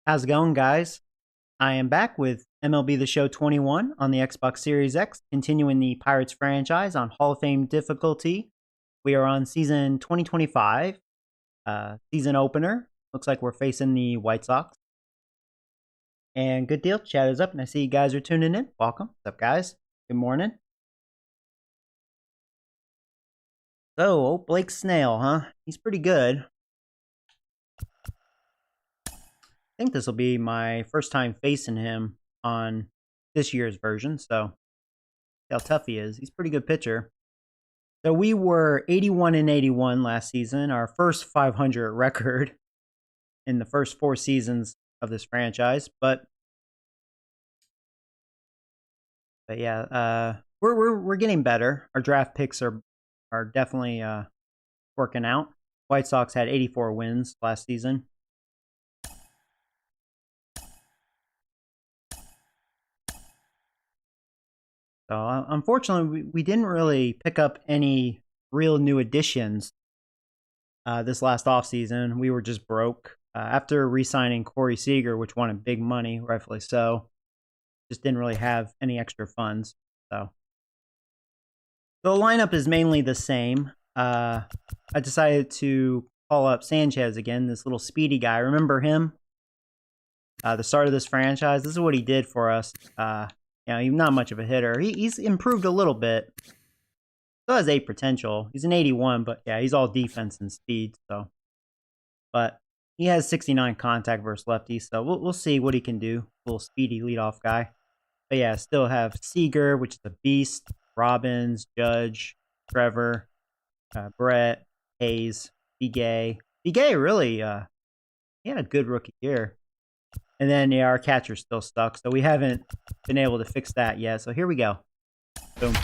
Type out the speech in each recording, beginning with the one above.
How's it going, guys? I am back with MLB The Show 21 on the Xbox Series X, continuing the Pirates franchise on Hall of Fame difficulty. We are on season 2025, season opener. Looks like we're facing the White Sox. And good deal. Chat is up, and I see you guys are tuning in. Welcome. What's up, guys? Good morning. So, old Blake Snail, huh? He's pretty good. I think this will be my first time facing him on this year's version, so see how tough he is. He's a pretty good pitcher. So we were 81-81 last season, our first 500 record in the first 4 seasons of this franchise. But yeah, we're getting better. Our draft picks are definitely working out. White Sox had 84 wins last season. So unfortunately, we didn't really pick up any real new additions this last offseason. We were just broke. After re-signing Corey Seager, which wanted big money, rightfully so, just didn't really have any extra funds. So the lineup is mainly the same. I decided to call up Sanchez again, this little speedy guy. Remember him? The start of this franchise. This is what he did for us. He's not much of a hitter. He's improved a little bit. Still has 8 potential. He's an 81, but yeah, he's all defense and speed. So, but he has 69 contact versus lefty. So we'll see what he can do. Little speedy leadoff guy. But yeah, still have Seager, which is a beast. Robbins, Judge, Trevor, Brett, Hayes, Begay. Begay really, he had a good rookie year. And then, yeah, our catcher still stuck, so we haven't been able to fix that yet. So here we go. Boom.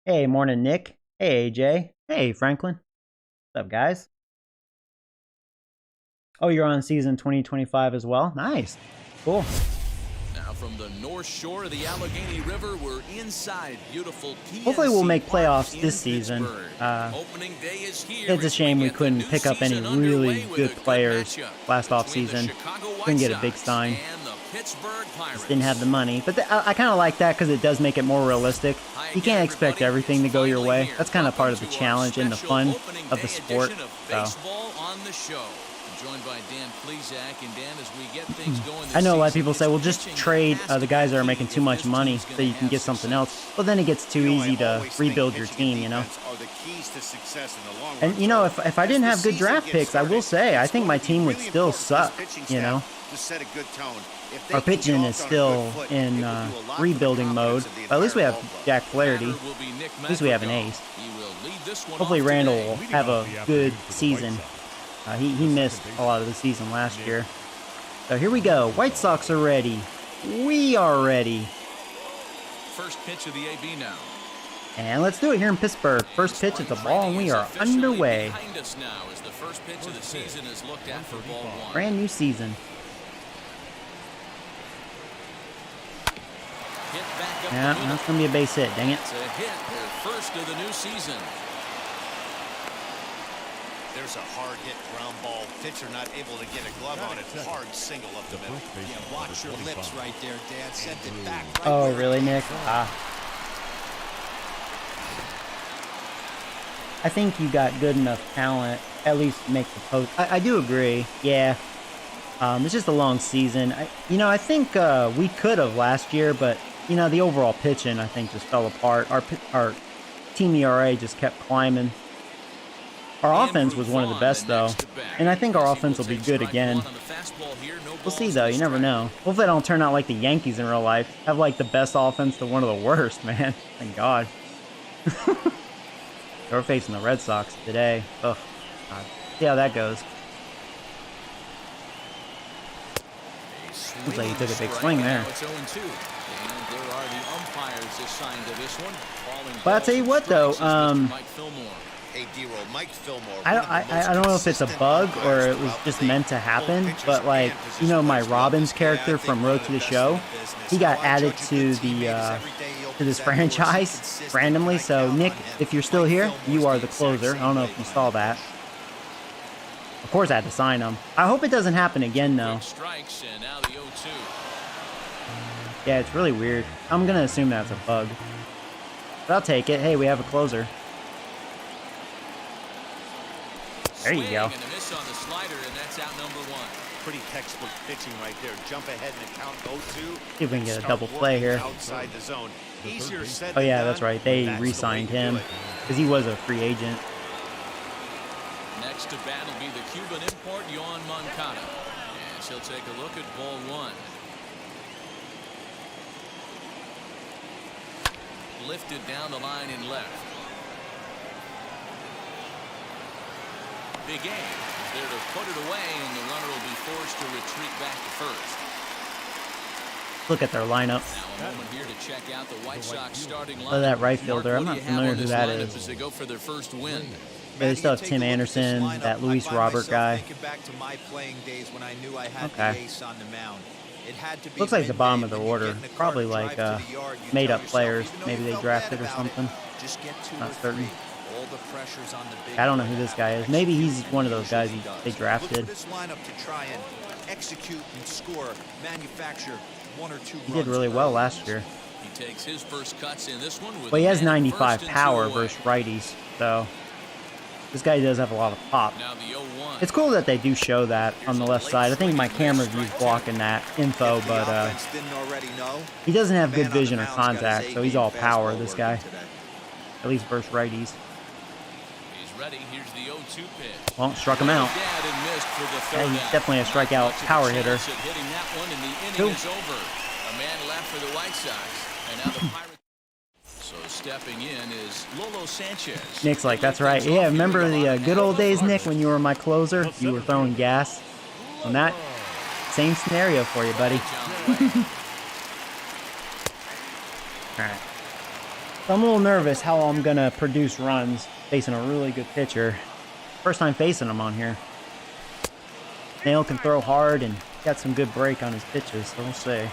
Hey, morning, Nick. Hey, AJ. Hey, Franklin. What's up, guys? Oh, you're on season 2025 as well? Nice. Cool. Now from the north shore of the Allegheny River, we're inside beautiful PNC. Hopefully we'll make playoffs this season. Opening day is here. It's a shame we couldn't pick up any really good players last offseason. Couldn't get a big sign. Just didn't have the money. But I kind of like that because it does make it more realistic. You can't expect everything to go your way. That's kind of part of the challenge and the fun of the sport. So. Joined by Dan Plesac, and Dan, as we get things going I know a lot of people say, well, just trade the guys that are making too much money so you can get something else. Well, then it gets too easy to rebuild your team, you know. And, you know, if I didn't have good draft picks, I will say, I think my team would still suck, you know. Our pitching is still in rebuilding mode. But at least we have Jack Flaherty. At least we have an ace. Hopefully Randall will have a good season. He missed a lot of the season last year. So here we go. White Sox are ready. We are ready. First pitch of the AB now. And let's do it here in Pittsburgh. First pitch at the ball, and we are underway. Behind us now as the first pitch of the season is looked at for ball 1. Brand new season. Yeah, that's going to be a base hit, dang it. It's a hit, their first of the new season. There's a hard hit ground ball. Pitcher not able to get a glove on it. Hard single up the middle. Yeah, watch your lips right there, Dad. Sent it back. Right oh, really, Nick? I think you got good enough talent, at least make the post. I do agree. Yeah. It's just a long season. I think we could have last year, but, the overall pitching, I think, just fell apart. Our team ERA just kept climbing. Our offense was one of the best, though, and I think our offense will be good again. We'll see, though. You never know. Hopefully I don't turn out like the Yankees in real life. Have, like, the best offense to one of the worst, man. Thank God. We're facing the Red Sox today. Ugh. God. See how that goes. Looks like he took a big swing there. But I'll tell you what, though, I don't know if it's a bug or it was just meant to happen, but like, my Robbins character from Road to the Show, he got added to this franchise randomly. So Nick, if you're still here, you are the closer. I don't know if you saw that. Of course, I had to sign him. I hope it doesn't happen again, though. Strikes and now the 0-2. Yeah, it's really weird. I'm gonna assume that's a bug, but I'll take it. Hey, we have a closer. There you go. And a miss on the slider, and that's out number 1. Pretty textbook pitching right there. Jump ahead in the count 0-2. See if we can get a double play here. Outside the zone. Easier said Oh than yeah, done. that's right. They That's the re-signed way to do him it. because he was a free agent. Next to bat will be the Cuban import, Yohan Moncada. And she'll take a look at ball 1. Lifted down the line in left. Big game is there to put it away, and the runner will be forced to retreat back to first. Look at their lineup. Now a moment here to check out the White Sox starting lineup. Look at that right fielder. I'm not familiar who that is. As they go for their first win. They still have Tim Anderson, that Luis Robert guy. Back to my playing days when I knew I had Okay. the ace on the mound. It had to be Looks like the bottom of the midday when you order. get in the car Probably to like drive to the yard, you made tell up yourself, players. even though Maybe you they felt drafted bad or about something. it, just get two Not or certain. three. All the pressure's on the big I don't know who guy. this guy is. Maybe he's one of those guys Usually they does. drafted. Look for this lineup to try and execute and score, manufacture 1 or 2 He did really well last year. He takes his first cuts in this one with But he has a man at 95 first and power 2 away. versus righties, so this guy does have a lot of pop. Now the 0-1. It's cool that they do show that on the left side. I think my camera view's blocking that info, but he doesn't have good vision or contact, so he's all power, this guy. At least versus righties. He's ready. Here's the 0-2 pitch. Well, struck him out. Dad and missed for the third Yeah, he's out. definitely a strikeout Much of a power hitter. chance at hitting that one, and the inning Cool. is over. A man left for the White Sox, and now the Pirates. So stepping in is Lolo Sanchez. Nick's like, that's right. Yeah, remember the good old days, Nick, when you were my closer? You were throwing gas. On that same scenario for you, buddy. All right. So I'm a little nervous how I'm going to produce runs facing a really good pitcher. First time facing him on here. Nail can throw hard and got some good break on his pitches, so we'll see. 1-1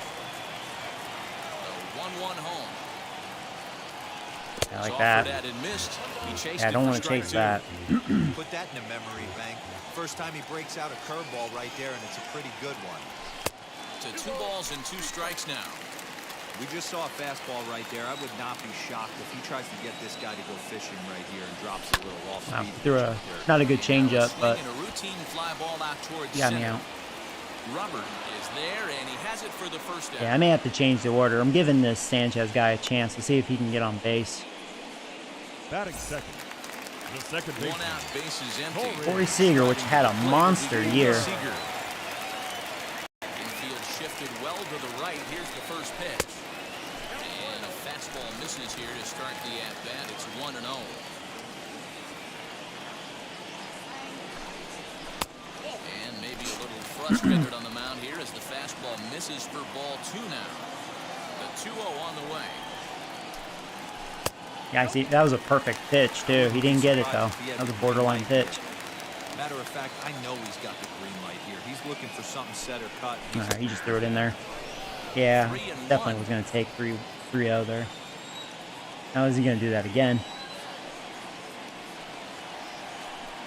home. I like that. Yeah, I don't want to chase that. Put that in a memory bank. First time he breaks out a curveball right there, and it's a pretty good one. To 2 balls and 2 strikes now. We just saw a fastball right there. I would not be shocked if he tries to get this guy to go fishing right here and drops a little off Wow, speed. threw a not a good changeup, but Swinging a routine fly ball out towards he got me center. out. Robert is there, and he has it for the first out. Yeah, I may have to change the order. I'm giving this Sanchez guy a chance to see if he can get on base. Batting second. The second baseman. 1 out, bases empty. Corey Seager, which had a monster year. Seager. Infield shifted well to the right. Here's the first pitch. And a fastball misses here to start the at-bat. It's 1-0. And maybe a little frustrated on the mound here as the fastball misses for ball 2 now. The 2-0 on the way. Yeah, I see. That was a perfect pitch, too. He didn't get it, though. That was a borderline pitch. Matter of fact, I know he's got the green light here. He's looking for something set or cut. All right, he just threw it in there. Yeah, definitely was going to take 3-0 there. How is he going to do that again?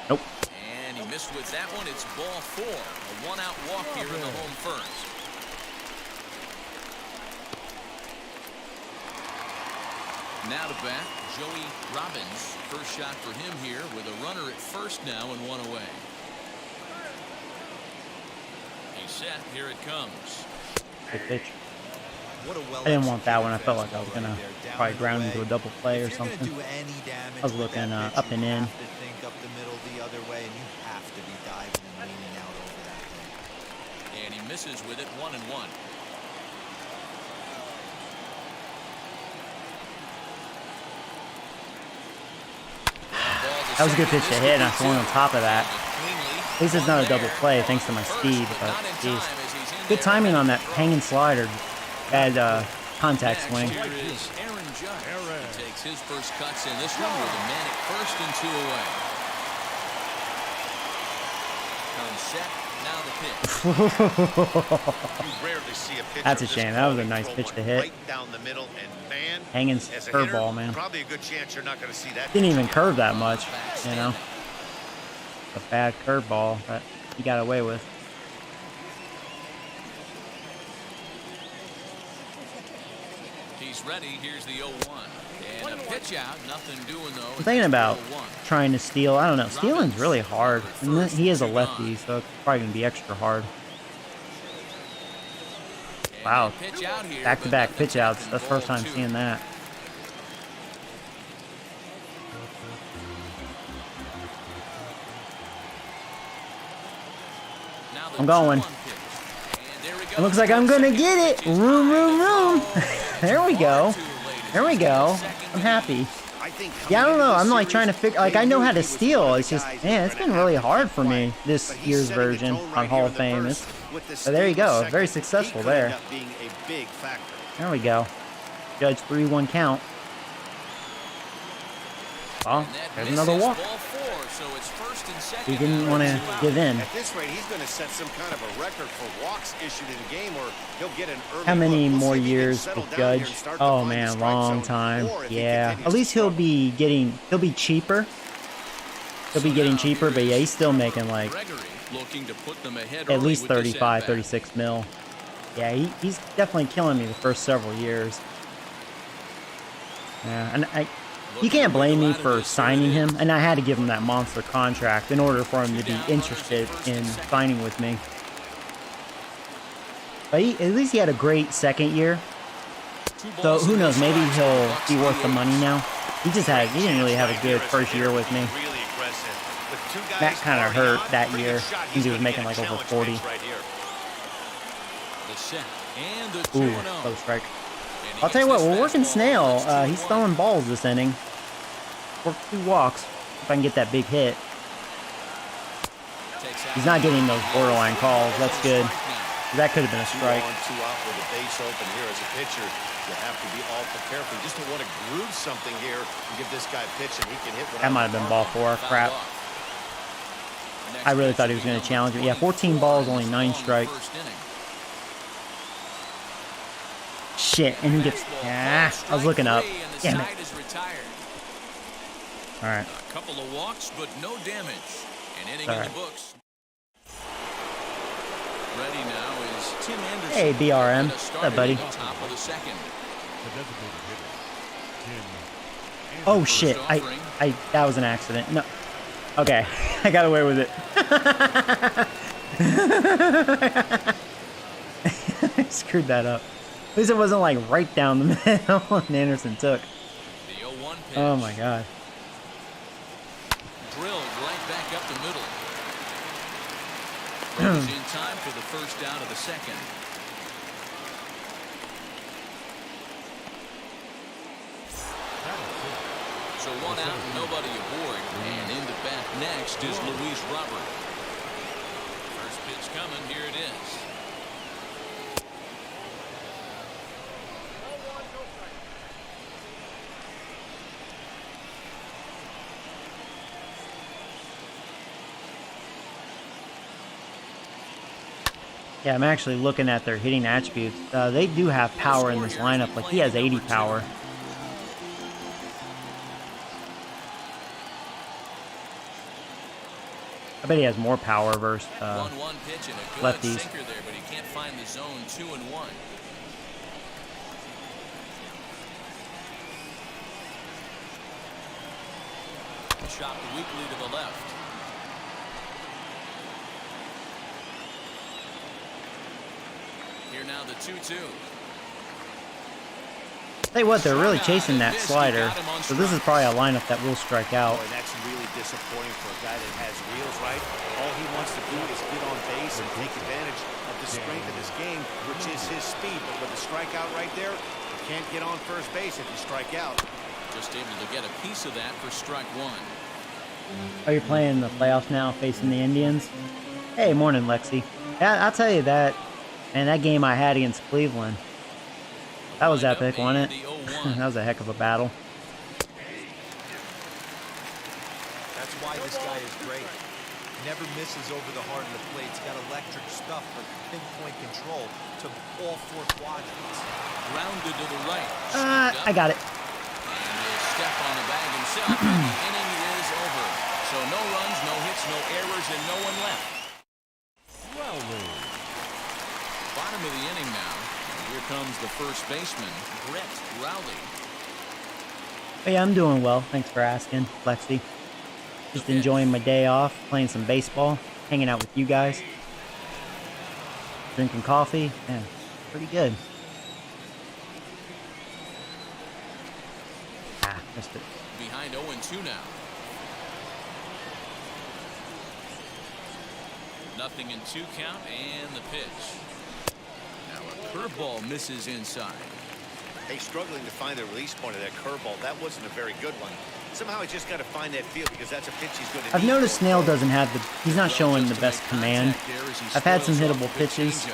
Nope. And he missed with that one. It's ball 4. A 1-out walk here in the home first. Now to bat, Joey Robbins. First shot for him here with a runner at first now and 1 away. He's set. Here it comes. Good pitch. What a I didn't want that one. I felt like I was going to probably ground into a double play or something. I was looking up and in. Think up the middle the other way, and you have to be diving and leaning out over that thing. And he misses with it. 1-1. That was a good pitch to hit, and I swung on top of that. At least it's not a double play thanks to my speed, but geez. Good timing on that hanging slider. Bad contact swing. Here is Aaron Judge. He takes his first cuts in this one with a man at first and 2 away. Comes set. Now the pitch. You rarely see a pitcher That's a this shame. That was a quality nice throw pitch one to hit. right down the middle, and man, Hanging as a curveball, hitter, man. Probably a good chance you're not going to see that. Didn't even pitch curve that much, you know. a bad curveball that he got away with. He's ready. Here's the 0-1. And a pitch out. Nothing doing, though. I'm thinking about trying to steal. I don't know. Stealing's really hard. And he is a lefty, so it's probably going to be extra hard. Wow. Back-to-back pitch outs. That's the first time seeing that. I'm going. It looks like I'm going to get it. Room, room, room. There we go. There we go. I'm happy. Yeah, I don't know. I'm like trying to figure, like I know how to steal. It's just, man, it's been really hard for me this year's version on Hall of Fame. So there you go. Very successful there. There we go. Judge 3-1 count. Oh, there's another walk. He didn't want to give in. At this rate, he's going to set some kind of a record for walks issued in a game, or he'll get an early. How many more years with Judge? Oh man, long time. Yeah, at least he'll be cheaper. He'll be getting cheaper, but yeah, he's still making like at least 35, 36 mil. Yeah, he's definitely killing me the first several years. Yeah, and you can't blame me for signing him, and I had to give him that monster contract in order for him to be interested in signing with me. But at least he had a great second year. So who knows, maybe he'll be worth the money now. He didn't really have a good first year with me. That kind of hurt that year, because he was making like over 40. Ooh, close strike. I'll tell you what, we're working Snail. He's throwing balls this inning. Worked 2 walks. If I can get that big hit. He's not getting those borderline calls. That's good. That could have been a strike. That might have been ball 4. Crap. I really thought he was going to challenge me. Yeah, 14 balls, only 9 strikes. Shit, and he gets... Ah, I was looking up. Damn it. All right. A couple of walks, but no damage. An inning in the books. Ready now is Tim Anderson. Hey, BRM. What's up, buddy? Top of the second. Oh shit! That was an accident. No. Okay, I got away with it. I screwed that up. At least it wasn't like right down the middle and Anderson took. The 0-1 pitch. Oh my god. Drilled right back up the middle. Runners in time for the first out of the second. So 1 out, nobody aboard. And in the bat next is Luis Robert. First pitch coming, here it is. Yeah, I'm actually looking at their hitting attributes. They do have power in this lineup. Like, he has 80 power. I bet he has more power versus lefties. There, but he can't find the zone 2-1. Chopped weakly to the left. Here now the 2-2. Tell you what, they're really chasing that slider. So this is probably a lineup that will strike out. Boy, that's really disappointing for a guy that has wheels, right? All he wants to do is get on base and take advantage of the strength of his game, which is his speed. But with the strikeout right there, you can't get on first base if you strike out. Just able to get a piece of that for strike 1. Are you playing the playoffs now, facing the Indians? Hey, morning, Lexi. Yeah, I'll tell you that. Man, that game I had against Cleveland, that was epic, wasn't it? That was a heck of a battle. That's why this guy is great. Never misses over the heart of the plate. He's got electric stuff for pinpoint control to all 4 quadrants. Grounded to the right. I got it. And he'll step on the bag himself, and the inning is over. So no runs, no hits, no errors and no one left. Rowley. Bottom of the inning now. Here comes the first baseman, Brett Rowley. Hey, I'm doing well. Thanks for asking, Lexi. Just enjoying my day off, playing some baseball, hanging out with you guys, drinking coffee. Yeah, pretty good. Ah, missed it. Behind 0-2 now. Nothing in 2 count and the pitch. Now a curveball misses inside. Hey, struggling to find the release point of that curveball. That wasn't a very good one. Somehow he's just got to find that field because that's a pitch he's going to I've noticed Snail doesn't have the, he's not showing the best command. I've had some hittable pitches,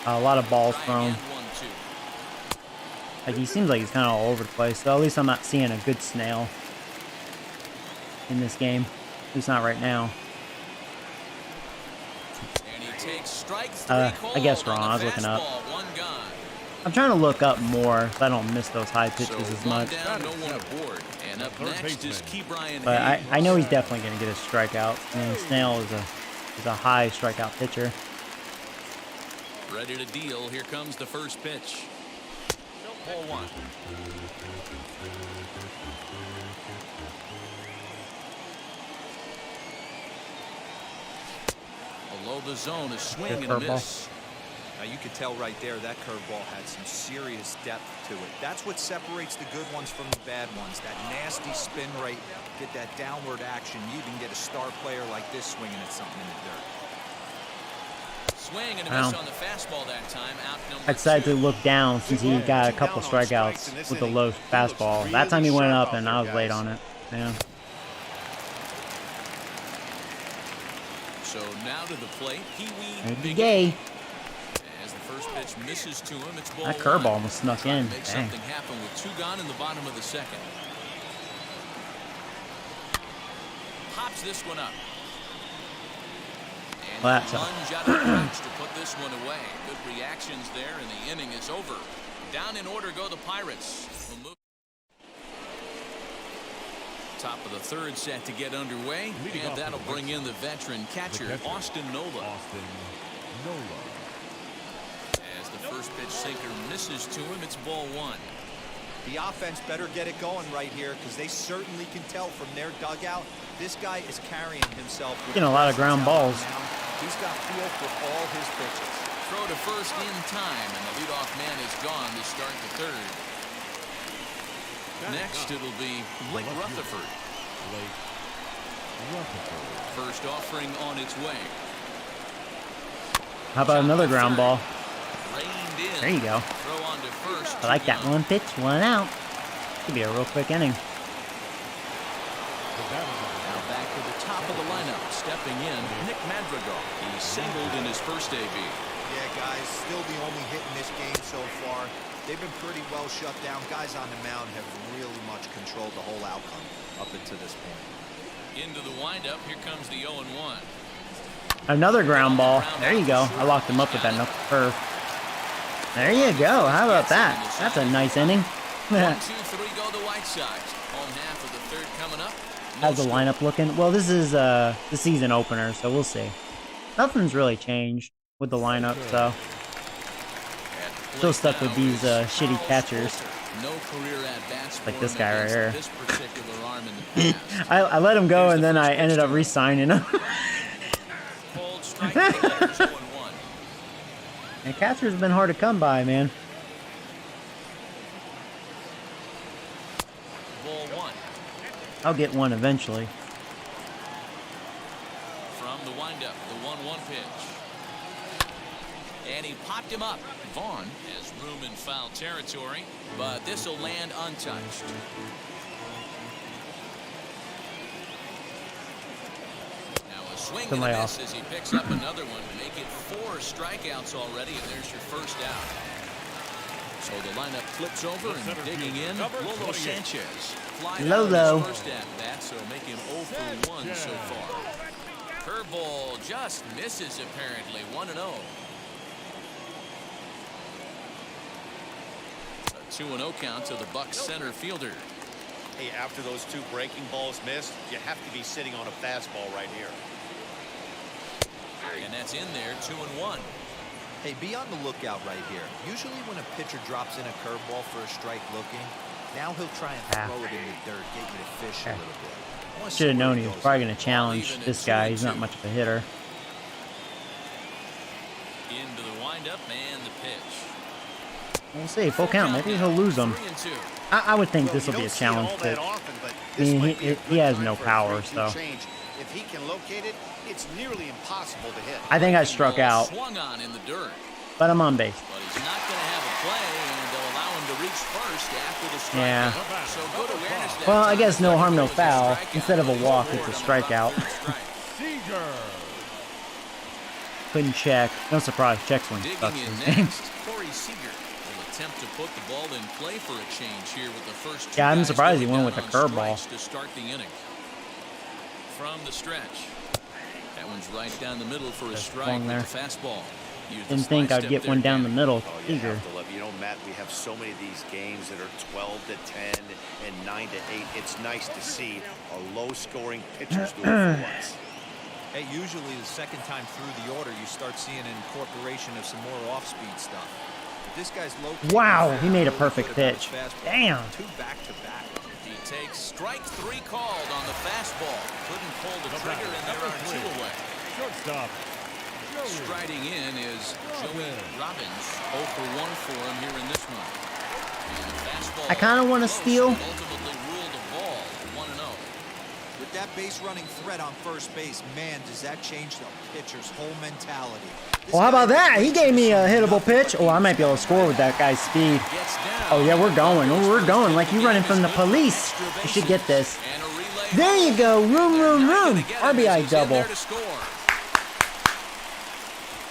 a lot of balls thrown. Like, he seems like he's kind of all over the place, so at least I'm not seeing a good Snail in this game. At least not right now. And he takes strike 3 I guess wrong. I was looking up. I'm trying to look up more so I don't miss those high pitches as much. Down, no one aboard. And up next is But I know he's definitely going to get a strikeout. I mean, Snail is a high strikeout pitcher. Ready to deal. Here comes the first pitch. Ball 1. Below the zone, a swing and a miss. Now you can tell right there that curveball had some serious depth to it. That's what separates the good ones from the bad ones. That nasty spin rate, get that downward action. You even get a star player like this swinging at something in the dirt. Swing and a miss on the fastball that time. Out number I decided 2. to look down since he got a couple strikeouts with the low fastball. That time he went up and I was late on it. Yeah. So now to the plate, Maybe gay. As the first pitch misses to him, it's ball That 1. curveball almost snuck in. Make Dang. something happen with 2 gone in the bottom of the second. Pops this one up. And Well, that's lunge out of touch to put this one away. Good reactions there, and the inning is over. Down in order go the Pirates. We'll move. Top of the third set to get underway, and that'll bring in the veteran catcher, Austin Nola. As the first pitch sinker misses to him, it's ball 1. The offense better get it going right here because they certainly can tell from their dugout this guy is carrying himself. Getting a lot of ground balls. He's got feel for all his pitches. Throw to first in time, and the leadoff man is gone to start the third. Next, it'll be Blake Rutherford. First offering on its way. How about another ground ball? Reined in. There you go. Throw on to first. I like that. 1 pitch, 1 out. Could be a real quick inning. Now back to the top of the lineup. Stepping in, Nick Madrigal. He singled in his first AB. Yeah, guys, still the only hit in this game so far. They've been pretty well shut down. Guys on the mound have really much controlled the whole outcome up until this point. Into the windup. Here comes the 0-1. Another ground ball. There you go. I locked him up with that knuckle curve. There you go. How about that? That's a nice inning. 1, 2, 3 go the White Sox. Home half of the third coming up. How's the lineup looking? Well, this is the season opener, so we'll see. Nothing's really changed with the lineup, so still stuck with these shitty catchers. No career at bats like this guy right here. This particular arm in the past. I let him go and then I ended up re-signing him. Cold strike, letters 0-1. And catchers have been hard to come by, man. Ball 1. I'll get one eventually. From the windup, the 1-1 pitch. And he popped him up. Vaughn has room in foul territory, but this will land untouched. Now a swing and a miss as he picks up another one. Make it 4 strikeouts already, and there's your first out. So the lineup flips over and digging in, Lolo Sanchez. Lolo. First at bat, so make him 0 for 1 so far. Curveball just misses apparently. 1-0. 2-0 count to the Bucs center fielder. Hey, after those 2 breaking balls missed, you have to be sitting on a fastball right here. And that's in there, 2-1. Hey, be on the lookout right here. Usually when a pitcher drops in a curveball for a strike looking, now he'll try and throw it in the dirt, get you to fish a little bit. Should have known he was probably going to challenge this guy. He's not much of a hitter. Into the windup and the pitch. We'll see. Full count. Maybe he'll lose them. I would think this will be a challenge pitch. I mean, he has no power, so. If he can locate it, it's nearly impossible to hit. I think I struck out, Swung on in the dirt. but I'm on base. But he's not going to have a play, and they'll allow him to reach first after the strike. Yeah. So good awareness that Well, I guess no time. harm, no It was a foul. strikeout. Instead of a walk, it's a strikeout. Seager. Couldn't check. No surprise. Checks when he Digging sucks in these games. next, Corey Seager will attempt to put the ball in play for a change here with the first two Yeah, I'm guys surprised he going went with down the on curveball. strikes to start the inning. From the stretch. That one's right down the middle for a strike swung with there. the fastball. Used Didn't the think slide I'd step get there, one down the Danny. middle. Oh, you Eager. have to love. You know, Matt, we have so many of these games that are 12 to 10 and 9 to 8. It's nice to see a low-scoring pitchers do it for once. Hey, usually the second time through the order, you start seeing an incorporation of some more off-speed stuff. But this guy's low. Wow, he made a perfect pitch. Damn. Two back-to-back. He takes strike 3 called on the fastball. Couldn't pull the trigger, and there are 2 away. Shortstop. Striding in is Joey Robbins. 0 for 1 for him here in this one. And the fastball I kind of want to close, steal. but ultimately ruled the ball 1-0. With that base-running threat on first base, man, does that change the pitcher's whole mentality. Well, how about that? He gave me a hittable pitch. Oh, I might be able to score with that guy's speed. Gets down. Oh, yeah, we're going. Oh, we're going. Like you running from the police. You should get this. And a relay There you go. Room, room, Not room. gonna get him as RBI he's in there double. to score.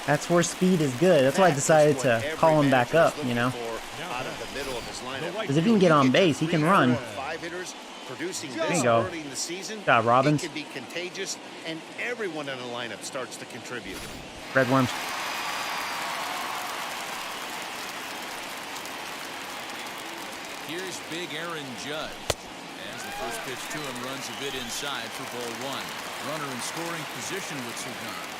That's where speed is good. That's why I decided to call him back up, you know. Out of the middle of his lineup. Because if he can get on base, he can run. 5 hitters producing There this you go. early in the season. Good job, Robbins. It can be contagious, and everyone in the lineup starts to contribute. Red worms. Here's big Aaron Judge. As the first pitch to him runs a bit inside for ball 1. Runner in scoring position with 2 gone.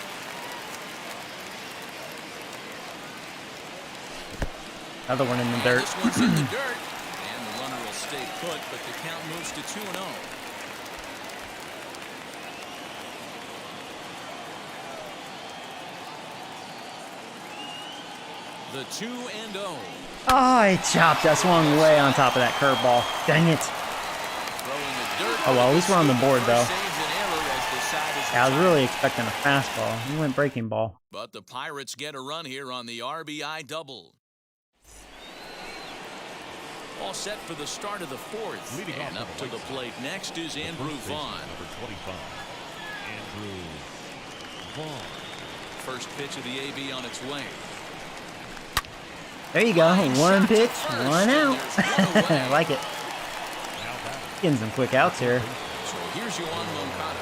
Another one in the And dirt. this one's in the dirt. And the runner will stay put, but the count moves to 2-0. The 2-0. Oh, he chopped. I swung way on top of that curveball. Dang it. Oh, well, at least we're on the board, though. Yeah, I was really expecting a fastball. He went breaking ball. But the Pirates get a run here on the RBI double. All set for the start of the 4th. Leading And off up the to the plate next is Andrew Vaughn. Number 25. Andrew Vaughn. First pitch of the AB on its way. There you go. One pitch, one out. I like it. Getting some quick outs here. So here's Yohan Moncada.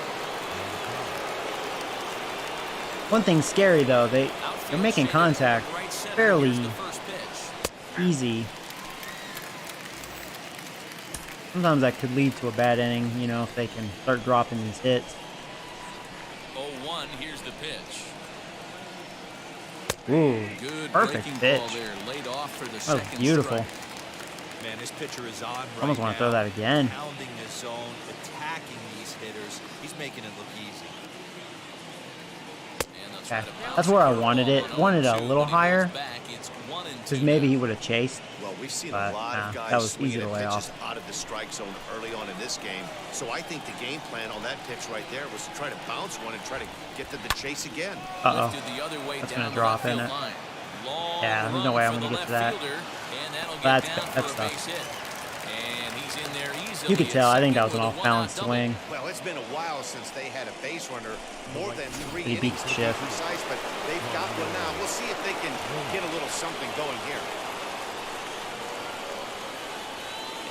One thing's scary, though. They're making contact fairly easy. Sometimes that could lead to a bad inning, you know, if they can start dropping these hits. 0-1, here's the pitch. Ooh, Good perfect breaking pitch. ball there, laid off for the That was second beautiful. strike. Man, this pitcher is on right Almost want to throw now, that again. pounding the zone, attacking these hitters. He's making it look easy. And they'll Okay. try to bounce That's where I the wanted ball it. on Wanted a 0-2 little when he goes higher. back. It's 1-2 Because maybe he now. would have chased. Well, we've seen But, a lot of that guys was swinging easy to at lay pitches off. out of the strike zone early on in this game. So I think the game plan on that pitch right there was to try to bounce one and try to get to the chase again. Uh-oh. Lifted the other way That's down gonna the drop, left isn't field it? line. Long Yeah, there's no run way I'm for gonna the get to left that. fielder, and that'll get That's down that's for a tough. base hit. And he's in there easily. You could tell. I think that at was an second with a off-balance one-out swing. Well, it's been a while since they had a base runner, more than 3 He beats innings the to be shift. precise, but they've got one now. We'll see if they can get a little something going here.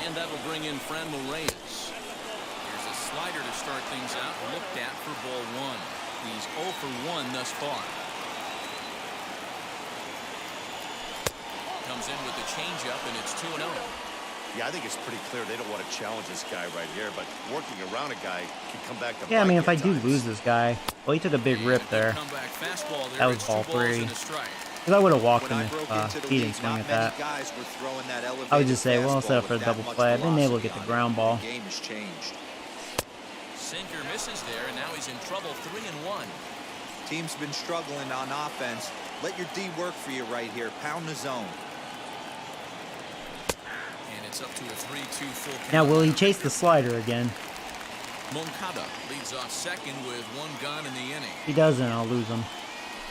And that'll bring in Franmil Reyes. Here's a slider to start things out. Looked at for ball 1. He's 0 for 1 thus far. Comes in with the changeup, and it's 2-0. Yeah, I think it's pretty clear they don't want to challenge this guy right here, but working around a guy can come back to Yeah, I bite mean, you if I at do times. lose this guy, well, he took a big rip there. That was ball 3. Because I would have walked When him I broke if into the he didn't league, swing not at many that. guys were throwing that I would just say, elevated well, instead of fastball for a with double that much play, I've been able to velocity get the on it. ground ball. The game has changed. Sinker misses there, and now he's in trouble. 3-1. Team's been struggling on offense. Let your D work for you right here. Pound the zone. And it's up to a 3-2 full count. Now, will he chase the slider again? Moncada leads off second with 1 gun in the inning. If he doesn't, I'll lose him.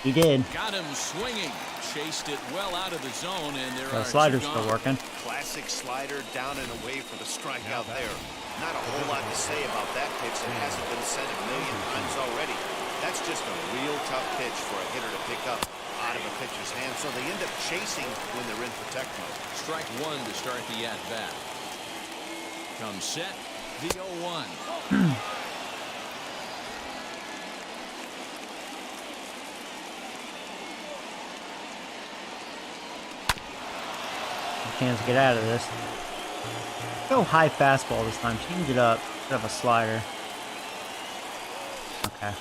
He did. Got him swinging. Chased it well out of the zone, and there The are slider's 2 still gone. working. Classic slider down and away for the strikeout there. Not a whole lot to say about that pitch that hasn't been said a million times already. That's just a real tough pitch for a hitter to pick up out of a pitcher's hand, so they end up chasing when they're in protect mode. Strike 1 to start the at-bat. Comes set, the 0-1. Chance to get out of this. Go high fastball this time. Change it up instead of a slider. Okay.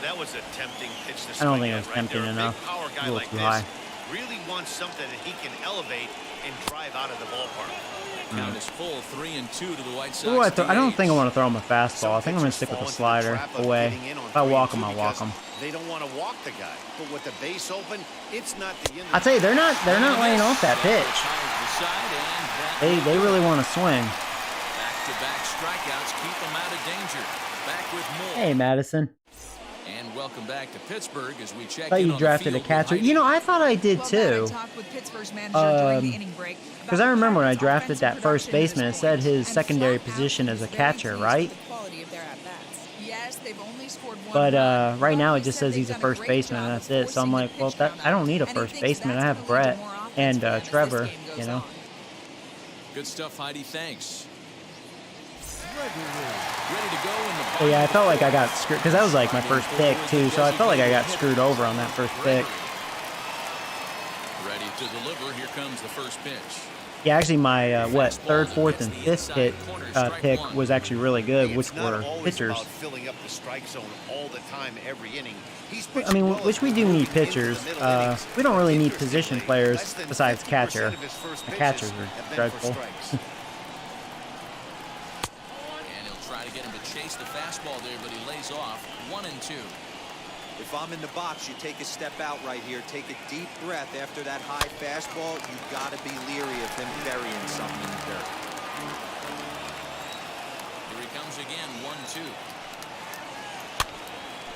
That was a tempting pitch to I don't swing think it at was right tempting there. A enough. big power A guy little like too this high. really wants something that he can elevate and drive out of the ballpark. Count is full, 3-2 to the White Sox. Ooh, I don't think I DH. want to throw him a fastball. I think I'm going to stick with the slider away. If I walk him, I'll walk him. They don't want to walk the guy, but with the base open, it's not the end. I'll tell you, they're not laying off that pitch. They really want to swing. Back-to-back strikeouts keep them out of danger. Back with more. Hey, Madison. And welcome back to Pittsburgh as we check I thought in you on drafted the a field catcher. with You know, Heidi. I thought I did too. Because I remember when I drafted that first baseman, it said his secondary position is a catcher, right? But right now it just says he's a first baseman, and that's it. So I'm like, well, I don't need a first baseman. I have Brett and Trevor, you know. Good stuff, Heidi. Thanks. Ready to go in the But yeah, I felt like I got screwed because that was like my first pick too. So I felt like I got screwed over on that first pick. Ready to deliver. Here comes the first pitch. Yeah, actually, my third, fourth, and fifth pick was actually really good, which were pitchers. Filling up the strike zone all the time, every inning. I mean, which we do need pitchers. We don't really need position players besides catcher. The catchers are dreadful. And he'll try to get him to chase the fastball there, but he lays off. 1-2. If I'm in the box, you take a step out right here. Take a deep breath after that high fastball. You've got to be leery of him burying something in the dirt. Here he comes again. 1-2.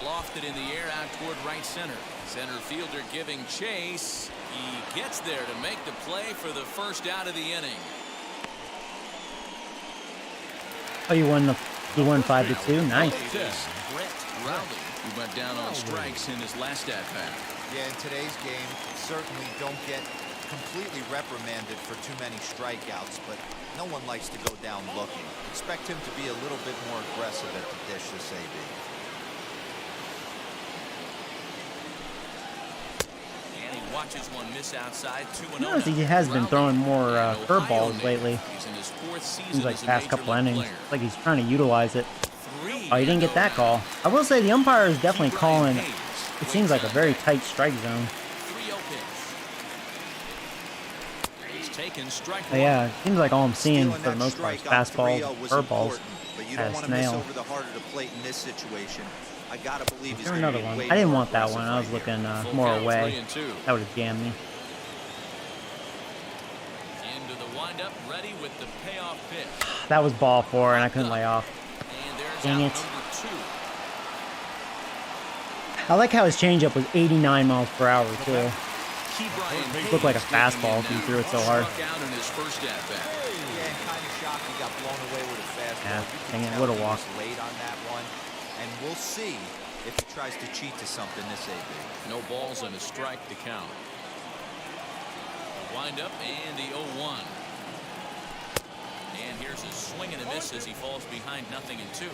Lofted in the air out toward right center. Center fielder giving chase. He gets there to make the play for the first out of the inning. Oh, you won 5-2. Nice. Brett Rowley, who went down on strikes in his last at-bat. Yeah, in today's game, certainly don't get completely reprimanded for too many strikeouts, but no one likes to go down looking. Expect him to be a little bit more aggressive at the dish this AB. And he watches one miss outside. 2-0. Notice he has been throwing more curveballs lately. He's in his 4th season Seems like as a past major couple league innings. player. It's like he's trying to utilize it. 3 Oh, he didn't get that call. I will say the umpire is definitely calling. It seems like a very tight strike zone. 3-0 pitch. He's taken strike But one. yeah, it seems like all I'm seeing Stealing for the that most part is strike on fastballs, 3-0 was curveballs. important, but you don't At want to miss snail. over the heart of the plate in this situation. I gotta believe he's There going to another be one. way I didn't more want that aggressive one. I was right here. looking Full more count, away. 3-2. That would have jammed me. Into the windup, ready with the payoff pitch. That was ball 4, and I couldn't lay off. And there's Dang out it. number 2. I like how his changeup was 89 miles per hour too. Key Brian Looked like a Hayes fastball if digging he in threw it now. so hard. Struck out in his first at-bat. Yeah, kind of shocked he got blown away with a fastball. Yeah, You can dang it, tell would've he was walked. late on that one, and we'll see if he tries to cheat to something this AB. No balls and a strike to count. Wind up and the 0-1. And here's a swing and a miss as he falls behind 0-2.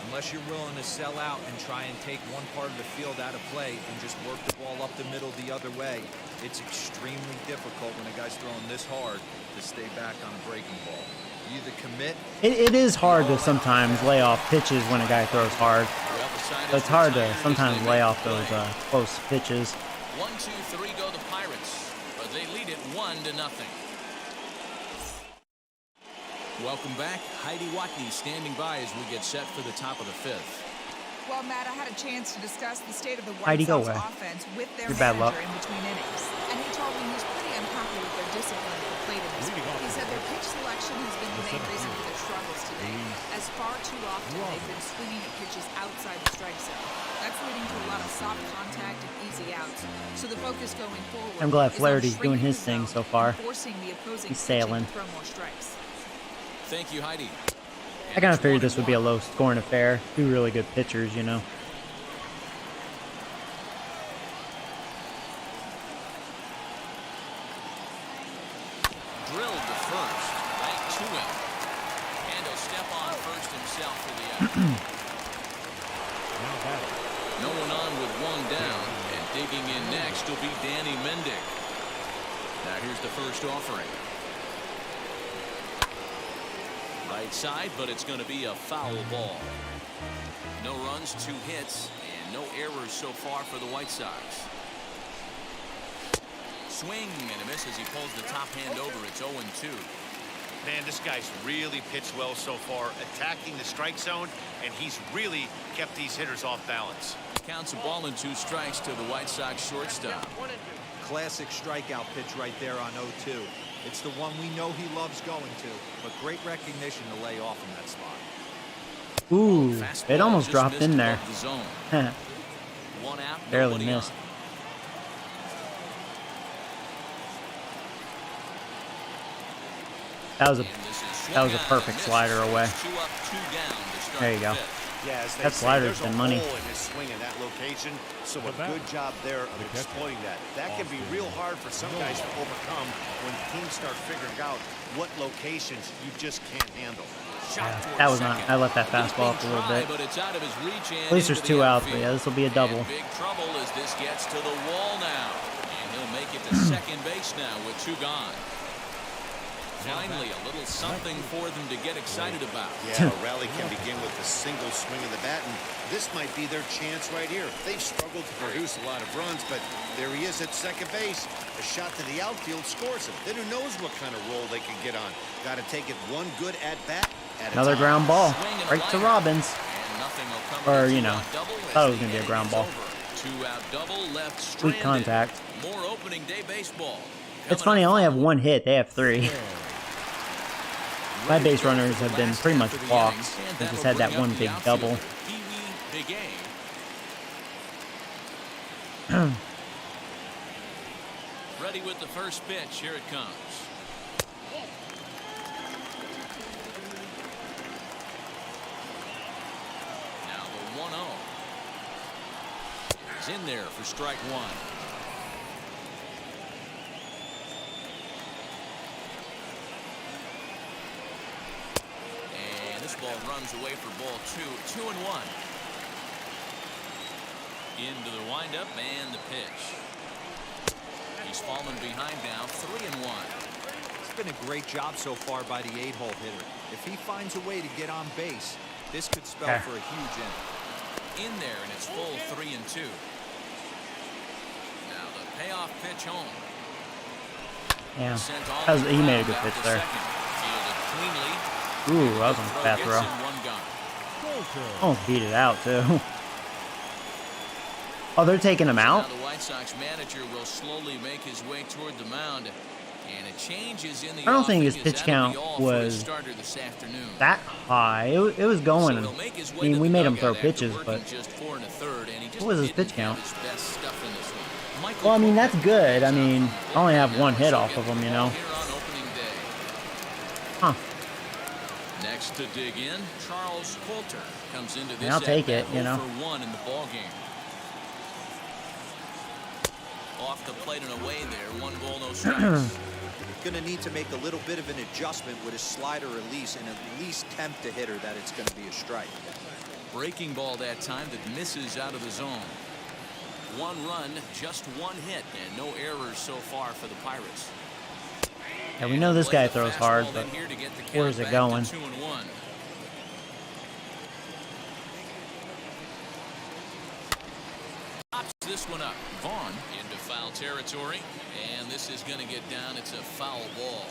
Unless you're willing to sell out and try and take one part of the field out of play and just work the ball up the middle the other way, it's extremely difficult when a guy's throwing this hard to stay back on a breaking ball. You either commit. It is hard to sometimes lay off pitches when a guy throws hard. So it's hard to sometimes lay off those close pitches. 1, 2, 3 go the Pirates, but they lead it 1-0. Welcome back. Heidi Watney standing by as we get set for the top of the 5th. Well, Matt, I had a chance to discuss the state of the Heidi, White go Sox away. offense with their You're bad luck. manager in between innings. And he told me he's pretty unhappy with their discipline at the plate in this game. He said their pitch selection has been the main reason for their struggles today, as far too often they've been swinging at pitches outside the strike zone. That's leading to a lot of soft contact and easy outs. So the focus going forward I'm glad is on Flaherty's doing shrinking his the thing zone so far. and forcing the opposing He's pitcher sailing. to throw more strikes. Thank you, Heidi. I kind of figured this would be a low-scoring affair. Two really good pitchers, you know. Drilled to first, right to him. And he'll step on first himself for the out. No one on with one down, and digging in next will be Danny Mendick. Now here's the first offering. Right side, but it's going to be a foul ball. No runs, 2 hits, and no errors so far for the White Sox. Swing and a miss as he pulls the top hand over. It's 0-2. Man, this guy's really pitched well so far, attacking the strike zone, and he's really kept these hitters off balance. Counts a ball and 2 strikes to the White Sox shortstop. Classic strikeout pitch right there on 0-2. It's the one we know he loves going to, but great recognition to lay off in that spot. Ooh, Fastball it almost just dropped missed in there. above the zone. One out, Barely nobody missed. on. That was a And this is swung that was a on and perfect missed. slider away. 2 up, 2 down to start There you the go. 5th. Yeah, as they That say, slider's there's been a money. hole in his swing in that location, so a batter. good job there of The catcher. exploiting that. That can be real hard for some guys to overcome when teams start figuring out what locations you just can't handle. Shot towards that was not. second. I let that He's fastball up a being little tried, bit. but it's out of his reach and At least there's into 2 the outs, but outfield. yeah, this will be a double. And big trouble as this gets to the wall now. And he'll make it to second base now with 2 gone. Finally, a little something for them to get excited about. Yeah, a rally can begin with a single swing of the bat, and this might be their chance right here. They've struggled to produce a lot of runs, but there he is at second base. A shot to the outfield scores him. Then who knows what kind of role they can get on. Got to take it one good at-bat at a Another time. ground ball, Swing and a right to liner. Robbins. And nothing will come Or, of a you know, two-out double as thought it was the gonna be a inning ground is ball. over. 2-out double left Weak stranded. contact. More opening day baseball. It's Coming funny, I up only have following. 1 hit. They have 3. My base runners have been pretty much walks. They just had that one big double. Ready with the first pitch. Here it comes. Now the 1-0. He's in there for strike 1. This ball runs away for ball 2. 2-1. Into the windup and the pitch. He's fallen behind now. 3-1. It's been a great job so far by the 8-hole hitter. If he finds a way to get on base, this could spell for a huge inning. In there, and it's full 3-2. Now the payoff pitch home. Yeah, Sent off that was, he the made a ground good out pitch to there. second. Fielded cleanly. Ooh, that was a Throw bad gets throw. in, 1 gone. Almost beat it out too. Oh, they're taking him Now out? the White Sox manager will slowly make his way toward the mound. And it changes in the I don't think his offing as pitch that'll be count all for his was starter this afternoon. that high. It was going. So he'll make his I way mean, to we the made him throw dugout after pitches, working but just 4 1/3, and he just what was his didn't pitch count? have his best stuff in this one. Michael well, I mean, that's Coleman good. I is mean, on I only have bullpen 1 now, hit so off get of the him, you ball know. here on opening day. Huh. Next to dig in, Charles Coulter comes into this. I'll take it, at-bat, you know. 0 for 1 in the ball game. Off the plate and away there, 1 ball, no strikes. Going to need to make a little bit of an adjustment with his slider release and at least tempt the hitter that it's going to be a strike. breaking ball that time that misses out of the zone. 1 run, just 1 hit, and no errors so far for the Pirates. Yeah, we know this guy throws hard, but where's it going? 2-1. Pops this one up. Vaughn into foul territory, and this is going to get down. It's a foul ball.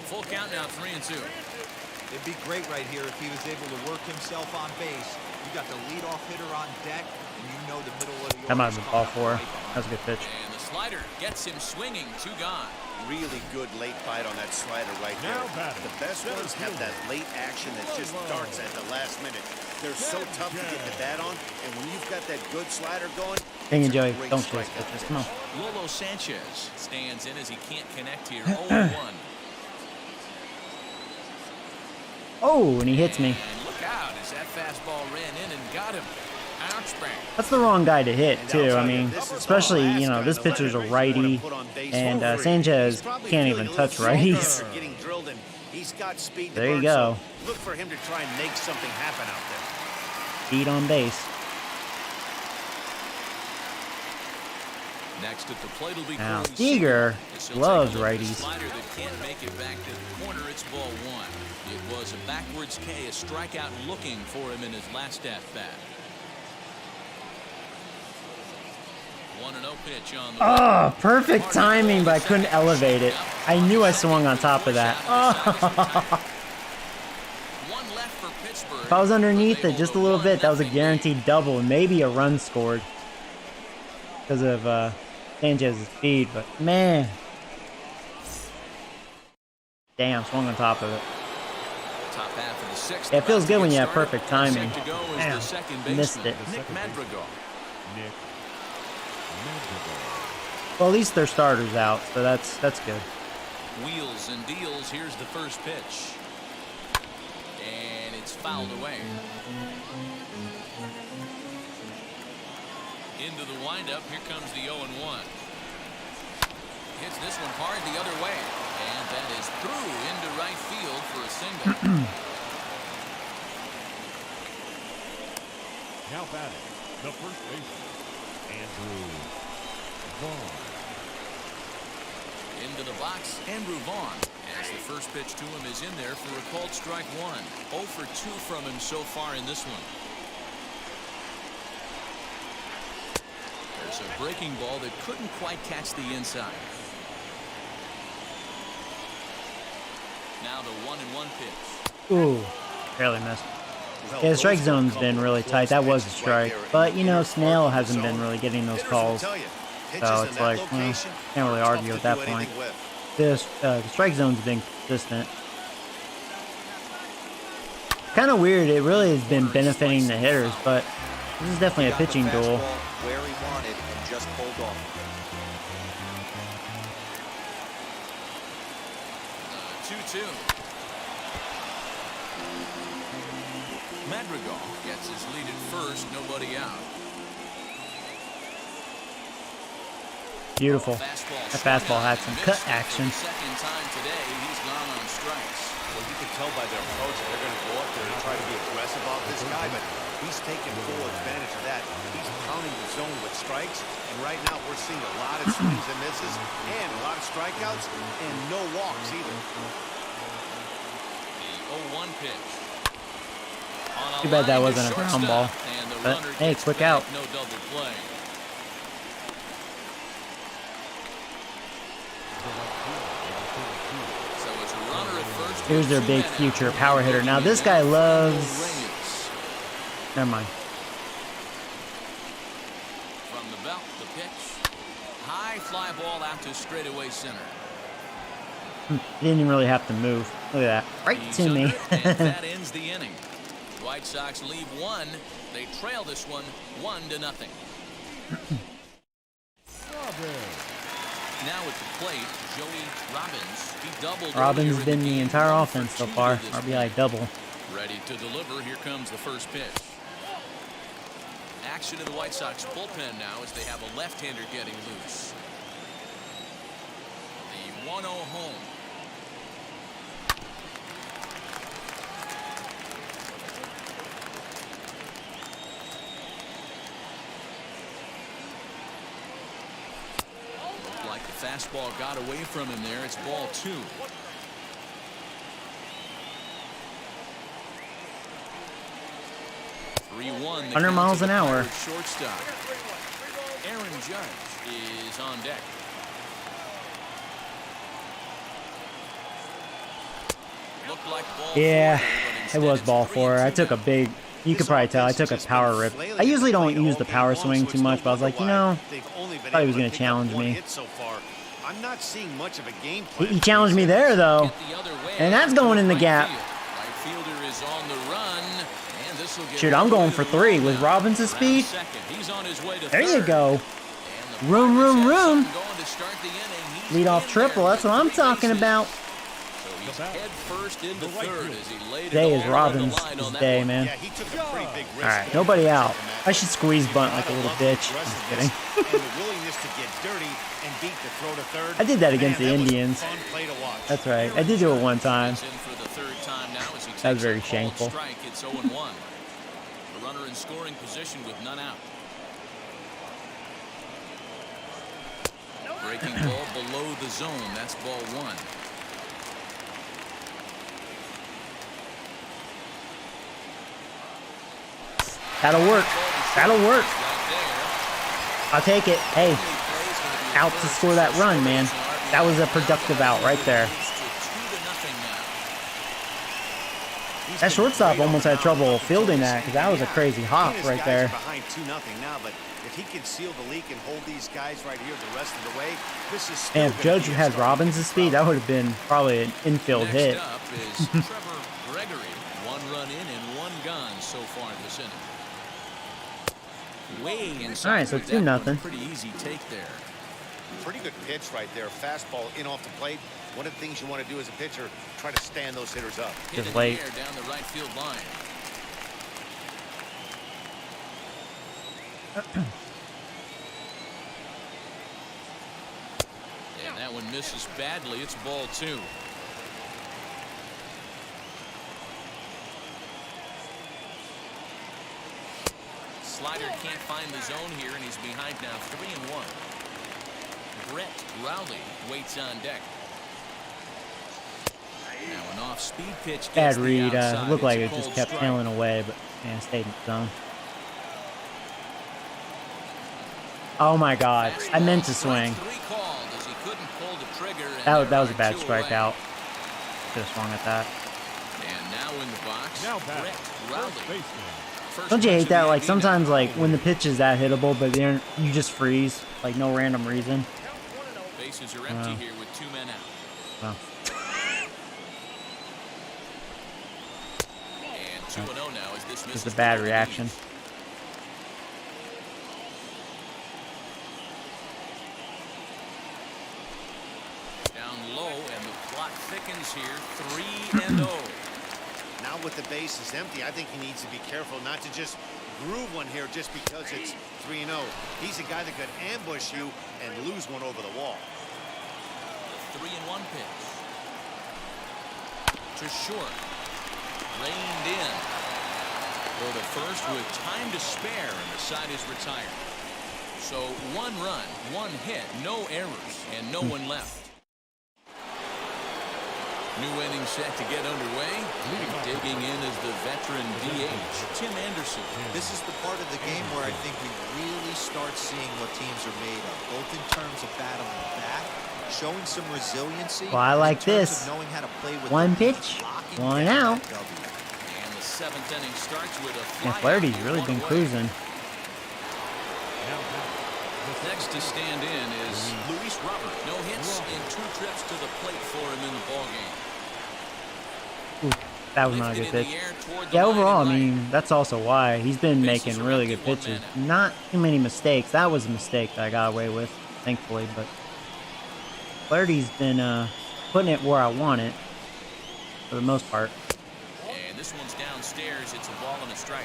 Full count now, 3-2. It'd be great right here if he was able to work himself on base. You got the leadoff hitter on deck, and you know the middle of the order. That might have been ball 4. That was a good pitch. And the slider gets him swinging. 2 gone. Really good late bite on that slider right there. The best ones have that late action that just starts at the last minute. They're so tough to get the bat on, and when you've got that good slider going, Hang it, Joey. Don't chase pitches. Come on. Lolo Sanchez stands in as he can't connect here. 0-1. Oh, and he hits me. And look out as that fastball ran in and got him. Ouch, bang. That's the wrong guy to hit, too. I mean, especially, you know, this pitcher's a righty, and Sanchez can't even touch righties. There you go. Look for him to try and make something happen out there. Speed on base. Next at the plate will be Now, Corey Seager loves He'll take a look at the righties. slider that can't make it back to the corner. It's ball 1. It was a backwards K, a strikeout looking for him in his last at bat. 1-0 pitch on the Oh, perfect timing, but I couldn't elevate it. I knew I swung on top of that. Oh. One left for Pittsburgh. If I was underneath it just a little bit, that was a guaranteed double, and maybe a run scored because of Sanchez's speed. But man, damn, swung on top of it. Top half of the 6th. Yeah, it feels good when you have perfect Started. timing. Set to go is Damn, the second missed baseman, it. Nick Madrigal. Nick Madrigal. Well, at least their starter's out, so that's good. Wheels and deals. Here's the first pitch. And it's fouled away. Into the windup. Here comes the 0-1. Hits this one hard the other way. And that is through into right field for a single. Now batting, the first baseman, Andrew Vaughn. Into the box, Andrew Vaughn. As the first pitch to him is in there for a called strike 1. 0 for 2 from him so far in this one. There's a breaking ball that couldn't quite catch the inside. Now the 1-1 pitch. Ooh, barely missed. Yeah, the strike zone's been really tight. That was a strike. But, you know, Snail hasn't been really getting those calls. So it's like, can't really argue at that point. The strike zone's been consistent. Kind of weird. It really has been benefiting the hitters, but this is definitely a pitching duel. Where he wanted and just pulled off. 2-2. Madrigal gets his lead at first, nobody out. Beautiful. That fastball had some cut action. Second time today, he's gone on strikes. Well, you can tell by their approach that they're going to go up there and try to be aggressive off this guy, but he's taking full advantage of that. He's pounding the zone with strikes, and right now we're seeing a lot of swings and misses, and a lot of strikeouts, and no walks either. The 0-1 pitch. Too bad that wasn't a ground ball. But hey, quick out. No double play. So it's a runner at first. Here's their big future power hitter. Now this guy loves... Never mind. From the belt, the pitch. High fly ball out to straightaway center. He didn't even really have to move. Look at that. Right He's to me. under, and that ends the inning. White Sox leave 1. They trail this one 1-0. Now at the plate, Joey Robbins. He doubled. Robin's earlier in been the the game, entire 1 for offense so 2 far. this RBI double. Ready to deliver. Here comes the first pitch. Action in the White Sox bullpen now as they have a left-hander getting loose. The 1-0 home. fastball got away from him there. It's ball 2. 3-1. 100 miles an hour. Shortstop. Aaron Judge is on deck. Looked like ball Yeah, 4, it was ball 4. I took a big, you could probably tell, I took a power rip. I usually don't use the power swing too much, but I was like, you know, I thought he was going to challenge me. I'm not seeing much of a game He challenged me there, though. And that's going in the gap. Right fielder is on the run, and this will get Shoot, I'm going for 3 with Robbins' speed. He's on his way to There you third. go. And the Room, room, room. going to start the inning. He's Lead off in triple, there that's what with I'm 3 talking bases. about. So he's head first into The right third field. as he laid Today it is all Robbins' on the line on that day, one. man. Yeah, he took a pretty big risk. Alright, nobody out. I should squeeze bunt like a little bitch. I'm just kidding. And the willingness to get dirty and beat the throw to third. I did that against the Man, that was a Indians. fun play to watch. That's right. I did do it one time. He's in for the third time now as he That was takes very a called shameful. Strike. It's 0-1. The runner in scoring position with none out. Breaking ball below the zone. That's ball 1. That'll work. That'll work. Right there. I'll take it. Hey, out to score that run, man. That was a productive out right there. That shortstop almost had trouble fielding that because that was a crazy hop His right guys there. are behind 2-0 now, but if he can seal the leak and hold these guys right here the rest of the way, this is still And if gonna Judge be a had starting Robbins' speed, that would have been probably an infield Next hit. up is Trevor Gregory. 1 run in and 1 gone so far this inning. Way inside. All right, so with 2-0. that one. Pretty easy take there. Pretty good pitch right there. Fastball in off the plate. One of the things you want to do as a pitcher, try to stand those hitters up. Hit Just in the late. air down the right field line. And that one misses badly. It's ball 2. Slider can't find the zone here, and he's behind now 3-1. Brett Rowley waits on deck. Now an off-speed pitch. Bad gets the read. outside. Looked like It's it a just cold kept strike. tailing away, but man, stayed in the zone. Oh my God! I meant to swing. That was a bad strikeout. Should have swung at that. And now in the box, Now back, Brett first Rowley. baseman. First Don't you pitch hate of that? the Like inning sometimes, now. like when the pitch is that hittable, but then you just freeze, like no random reason. Bases are empty here with 2 men out. Well, And 2-0 now as this just misses a bad the reaction. lead. Down low, and the clock thickens here. 3-0. Now with the bases empty, I think he needs to be careful not to just groove one here just because it's 3-0. He's a guy that could ambush you and lose one over the wall. The 3-1 pitch. To short. Reined in. Go to first with time to spare, and the side is retired. So 1 run, 1 hit, no errors, and no one left. New inning set to get underway. Digging in is the veteran DH, Tim Anderson. This is the part of the game where I think we really start seeing what teams are made of, both in terms of battling back, showing some resiliency. Well, I and in like terms this. of knowing how to play with One the lead, pitch, locking 1 down out. that W. And the 7th inning starts with a Yeah, fly. Flaherty's really been cruising. Now back, Next to stand in is Luis Robert. No hits in 2 trips to the plate for him in the ballgame. Ooh, that was not a good Lifted in pitch. the air toward the Yeah, line overall, I and right. mean, that's also why he's been Bases making are really empty, good 1 pitches. man out. Not too many mistakes. That was a mistake that I got away with, thankfully. But Flaherty's been putting it where I want it for the most part. And this one's downstairs. It's a ball and a strike.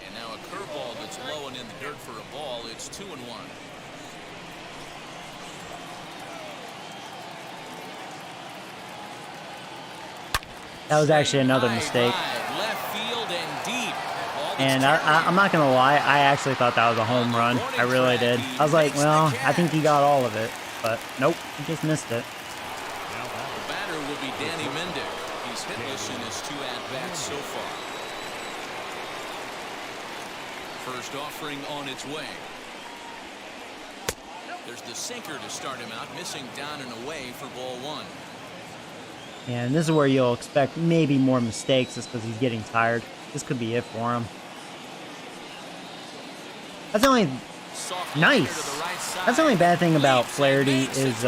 And now a curveball that's low and in the dirt for a ball. It's 2-1. That was actually another High mistake. drive, left field and deep. All And I'm not going to lie, I actually thought that was a home run. I really did. I was like, well, I think he got all of it. But nope, he just missed it. The batter will be Danny Mendick. He's hitless in his 2 at-bats so far. First offering on its way. There's the sinker to start him out, missing down and away for ball 1. And this is where you'll expect maybe more mistakes just because he's getting tired. This could be it for him. That's the only nice. That's the only bad thing about Flaherty is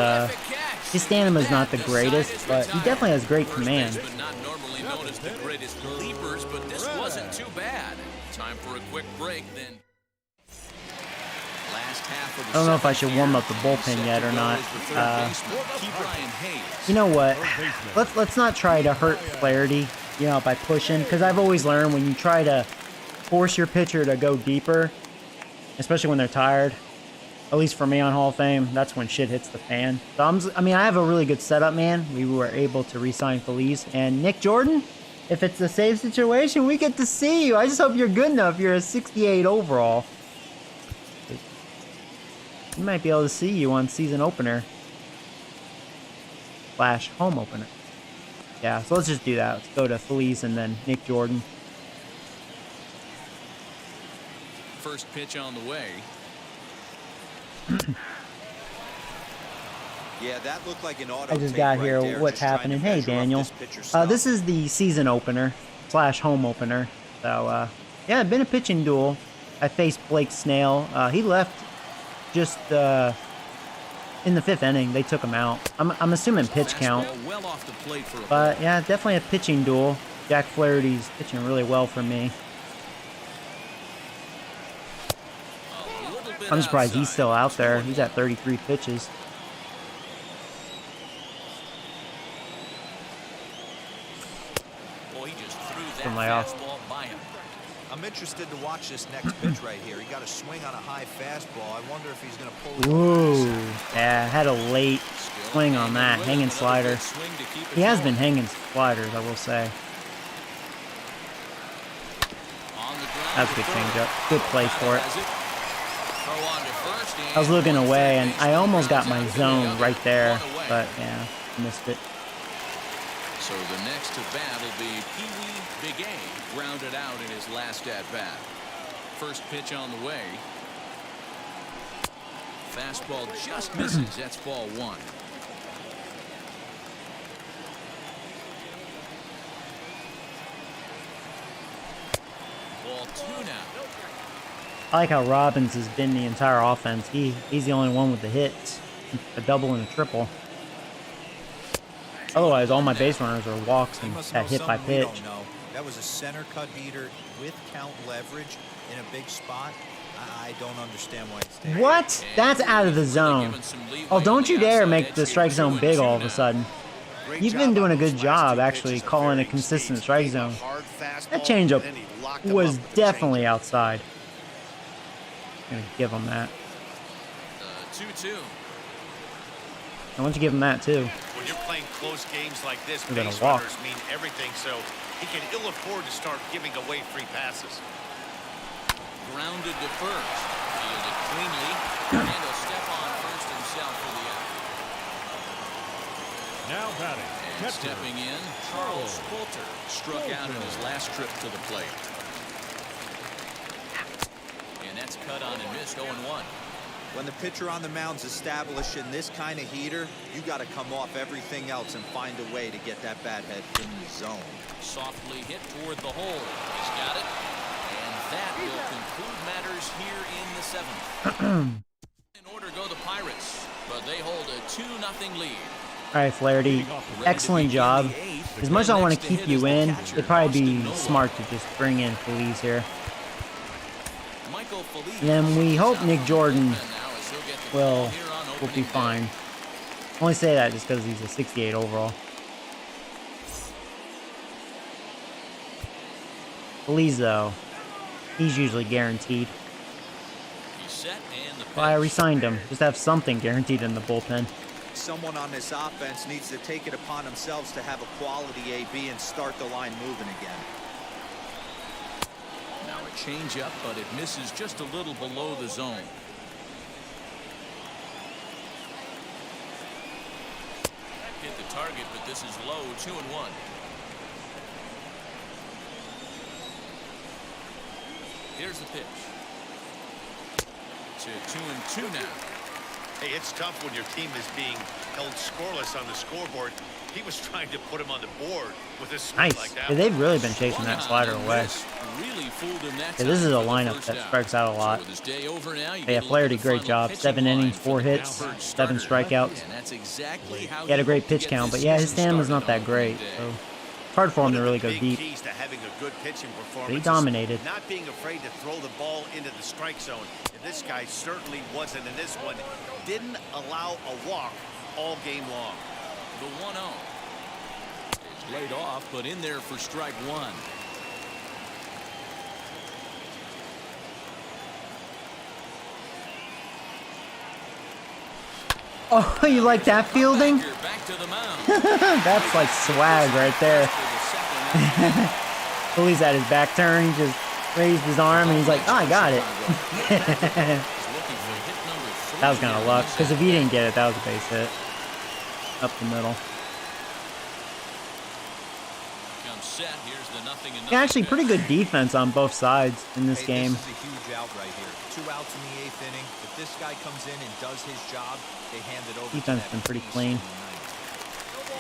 his stamina is not the greatest, but he definitely has great command. Not normally known as the greatest leapers, but this wasn't too bad. Time for a quick break, then. I don't know if I should warm up the bullpen yet or not. You know what? Let's not try to hurt Flaherty, you know, by pushing, because I've always learned when you try to force your pitcher to go deeper, especially when they're tired, at least for me on Hall of Fame, that's when shit hits the fan. So I mean, I have a really good setup, man. We were able to re-sign Feliz and Nick Jordan. If it's a save situation, we get to see you. I just hope you're good enough. You're a 68 overall. We might be able to see you on season opener / home opener. Yeah, so let's just do that. Let's go to Feliz and then Nick Jordan. First pitch on the way. Yeah, that looked like an auto. I just got here. What's happening? Hey, Daniel. This is the season opener / home opener. So, yeah, been a pitching duel. I faced Blake Snell. He left just in the 5th inning. They took him out. I'm assuming pitch count. But, yeah, definitely a pitching duel. Jack Flaherty's pitching really well for me. I'm surprised he's still out there. He's at 33 pitches. From my off. I'm interested to watch this next pitch right here. He got a swing on a high fastball. I wonder if he's going to pull it. Ooh, yeah, had a late swing on that. Hanging slider. He has been hanging sliders, I will say. That's a good changeup. Good place for it. I was looking away, and I almost got my zone right there, but yeah, missed it. So the next to bat will be Pee Wee Big A, grounded out in his last at bat. First pitch on the way. Fastball just misses. That's ball 1. Ball 2 now. I like how Robbins has been the entire offense. He's the only one with the hits, a double and a triple. Otherwise, all my base runners are walks and that hit by pitch. That was a center cut heater with count leverage in a big spot. I don't understand why it's there. What? That's out of the zone. Oh, don't you dare make the strike zone big all of a sudden. You've been doing a good job actually calling a consistent strike zone. That changeup was definitely outside. I'm gonna give him that. 2-2. I want you to give him that too. When you're playing close games like this, We're base gonna walk. runners mean everything, so he can ill afford to start giving away free passes. Grounded to first. Fielded cleanly. And he'll step on first himself for the out. Now batting. And stepping in, Charles Coulter struck out in his last trip to the plate. And that's cut on and missed 0-1. When the pitcher on the mound's establishing this kind of heater, you got to come off everything else and find a way to get that bat head in the zone. Softly hit toward the hole. He's got it. And that will conclude matters here in the 7th. In order go the Pirates, but they hold a 2-0 lead. All right, Flaherty, excellent job. As much as I want to keep you in, it'd probably be smart to just bring in Feliz here. And then we hope Nick Jordan will be fine. I only say that just because he's a 68 overall. Feliz, though, he's usually guaranteed. Well, I re-signed him. Just have something guaranteed in the bullpen. Someone on this offense needs to take it upon themselves to have a quality AB and start the line moving again. Now a A changeup, but it misses just a little below the zone. Hit the target, but this is low. 2-1. Here's the pitch. To 2-2 now. Hey, it's tough when your team is being held scoreless on the scoreboard. He was trying to put him on the board with a swing Nice. like that. Yeah, they've really been chasing that slider away. Really fooled him that Yeah, this is a time for the lineup first that out. strikes out a lot. So with his day over now, you Yeah, get a Flaherty, look at the great final job. pitching 7 innings, line for 4 the hits, Pittsburgh 7 starter. strikeouts. And that's exactly how He had a great hope to pitch get count, this but yeah, his season stamina's not started that on great. opening day. So it's hard for him to really go Big deep. keys to having a good pitching performance. He dominated. Is not being afraid to throw the ball into the strike zone. And this guy certainly wasn't in this one. Didn't allow a walk all game long. The 1-0. It's laid off, but in there for strike one. Oh, you like that fielding? Back to the mound. That's like swag right there. Philly's at his back turn. He just raised his arm and he's like, oh, I got it. That was kind of luck, because if he didn't get it, that was a base hit. Up the middle. Yeah, actually pretty good defense on both sides in this game. This is a huge out right here. 2 outs in the 8th inning. If this guy comes in and does his job, they hand it over. Defense been pretty clean.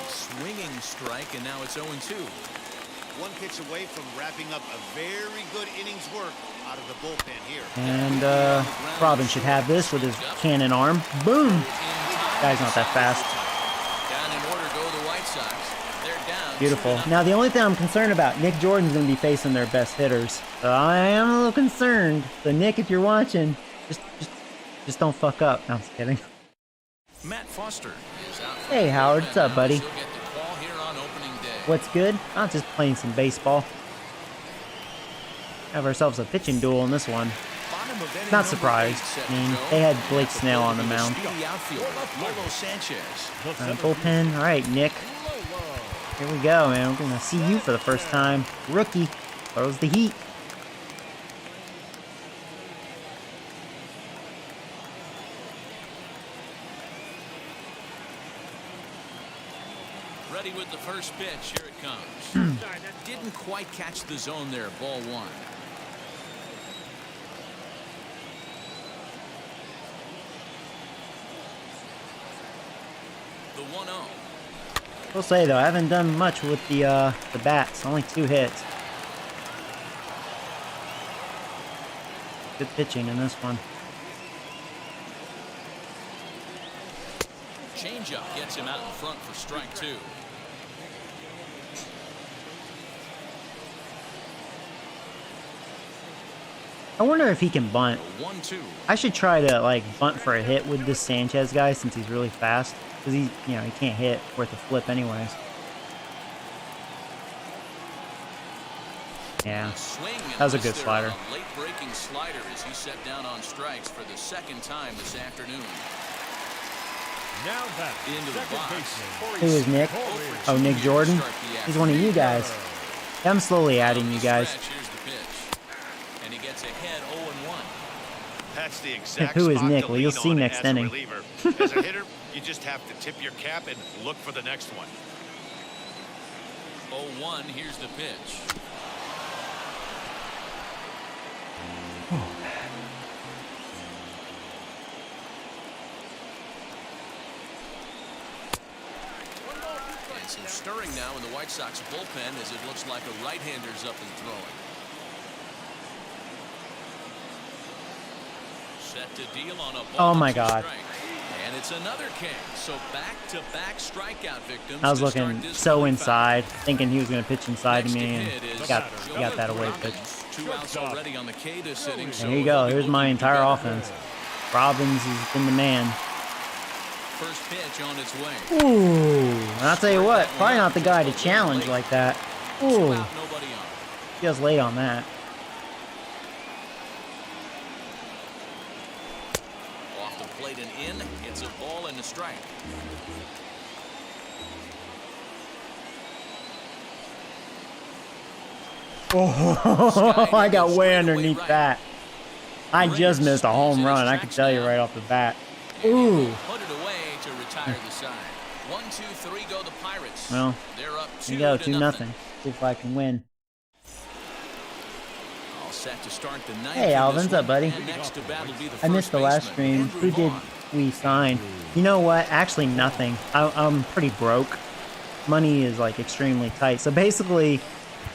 Swinging strike, and now it's 0-2. One pitch away from wrapping up a very good innings work out of the bullpen here. And Robin should have this with his cannon arm. Boom! Guy's not that fast. Down in order go the White Sox. They're down. Beautiful. Now the only thing I'm concerned about, Nick Jordan's going to be facing their best hitters. So I am a little concerned. So Nick, if you're watching, just don't fuck up. No, I'm just kidding. Matt Foster is out for Hey Howard, what's up, buddy? He'll get the call here on opening day. What's good? I'm just playing some baseball. Have ourselves a pitching duel in this one. Bottom of inning Not number surprised. 8 set I mean, to go. they had Blake Snell on the mound. Speedy outfielder, Lolo Sanchez. Bullpen. All right, Nick. Here we go, man. We're going to see you for the first time. Rookie. Throws the heat. Ready with the first pitch. Here it comes. Didn't quite catch the zone there. Ball 1. The 1-0. We'll say though, I haven't done much with the bats. Only 2 hits. Good pitching in this one. Changeup gets him out in front for strike 2. I wonder if he can bunt. 1-2. I should try to like bunt for a hit with this Sanchez guy since he's really fast. Because he can't hit worth a flip anyways. Yeah, that was a good slider. Late breaking slider as he set down on strikes for the second time this afternoon. Now back Into the box. Who is Nick? Oh, Nick Jordan? He's one of you guys. Yeah, I'm slowly adding you guys. Here's the pitch. And he gets ahead 0-1. That's the exact Who is spot Nick? to Well, you'll lean see on next as a inning. reliever. As a hitter, you just have to tip your cap and look for the next one. 0-1. Here's the pitch. And some stirring now in the White Sox bullpen as it looks like a right-hander's up and throwing. Set to deal on a ball. Oh my God. And it's another king. So back-to-back strikeout victims. I was to start looking this so 45. inside, thinking he was going to pitch inside Next to to me, and hit is he got that away pitch. 2 outs already on the K this inning. And So here you go. they'll be Here's my looking entire together. offense. Robbins has been the man. First pitch on its way. Ooh, and I'll tell you what, probably not the guy to challenge like that. Ooh, Nobody on. feels late on that. Off the plate and in. It's a ball and a strike. Oh, I got way underneath right. that. I just missed a home run. I can tell you right off the bat. Ooh. Put it away to retire the side. 1, 2, 3 go the Pirates. Well, they're up here you go, 2-0. See if I can win. All set to start the ninth. Hey, Alvin, what's up, buddy? And next to bat will be the I missed the last stream. Who did we sign? You know what? Actually, nothing. I'm pretty broke. Money is like extremely tight. So basically,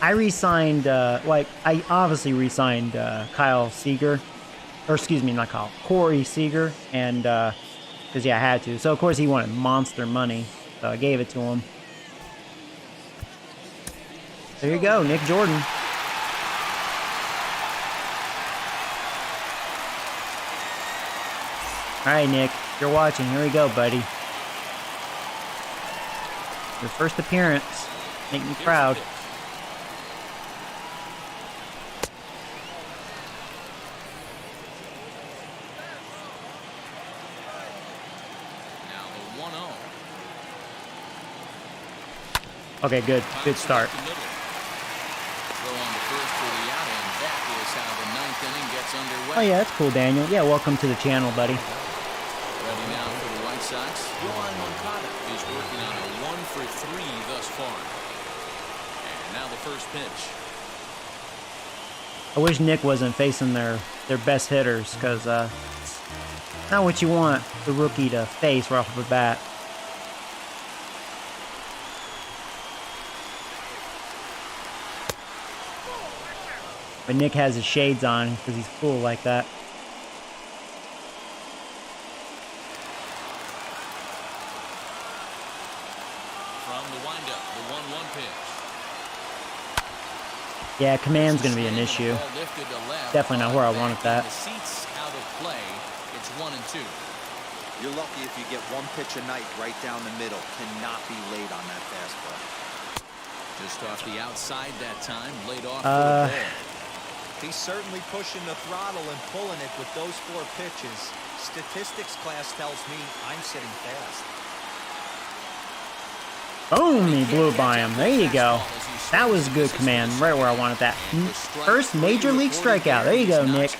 I re-signed, I obviously re-signed Kyle Seager. Or excuse me, not Kyle. Corey Seager. And, because, yeah, I had to. So, of course, he wanted monster money. So I gave it to him. There you go, Nick Jordan. All right, Nick, if you're watching, here we go, buddy. Your first appearance. Make me proud. Now the 1-0. Okay, good. Good start. Throw on the first for the out, and that is how the ninth inning gets underway. Oh, yeah, that's cool, Daniel. Yeah, welcome to the channel, buddy. Ready now for the White Sox. Yohan Moncada is working on a 1-for-3 thus far. And now the first pitch. I wish Nick wasn't facing their best hitters, because not what you want the rookie to face right off the bat. But Nick has his shades on because he's cool like that. From the windup, the 1-1 pitch. Yeah, command's going to be an issue. Definitely not where I wanted that. The seats out of play. It's 1 and 2. You're lucky if you get one pitch a night right down the middle. Cannot be late on that fastball. Just off the outside that time, laid off for a ball. He's certainly pushing the throttle and pulling it with those 4 pitches. Statistics class tells me I'm sitting fast. Boom, he blew by him. There you go. That was a good command, right where I wanted that. First major league strikeout. There you go, Nick.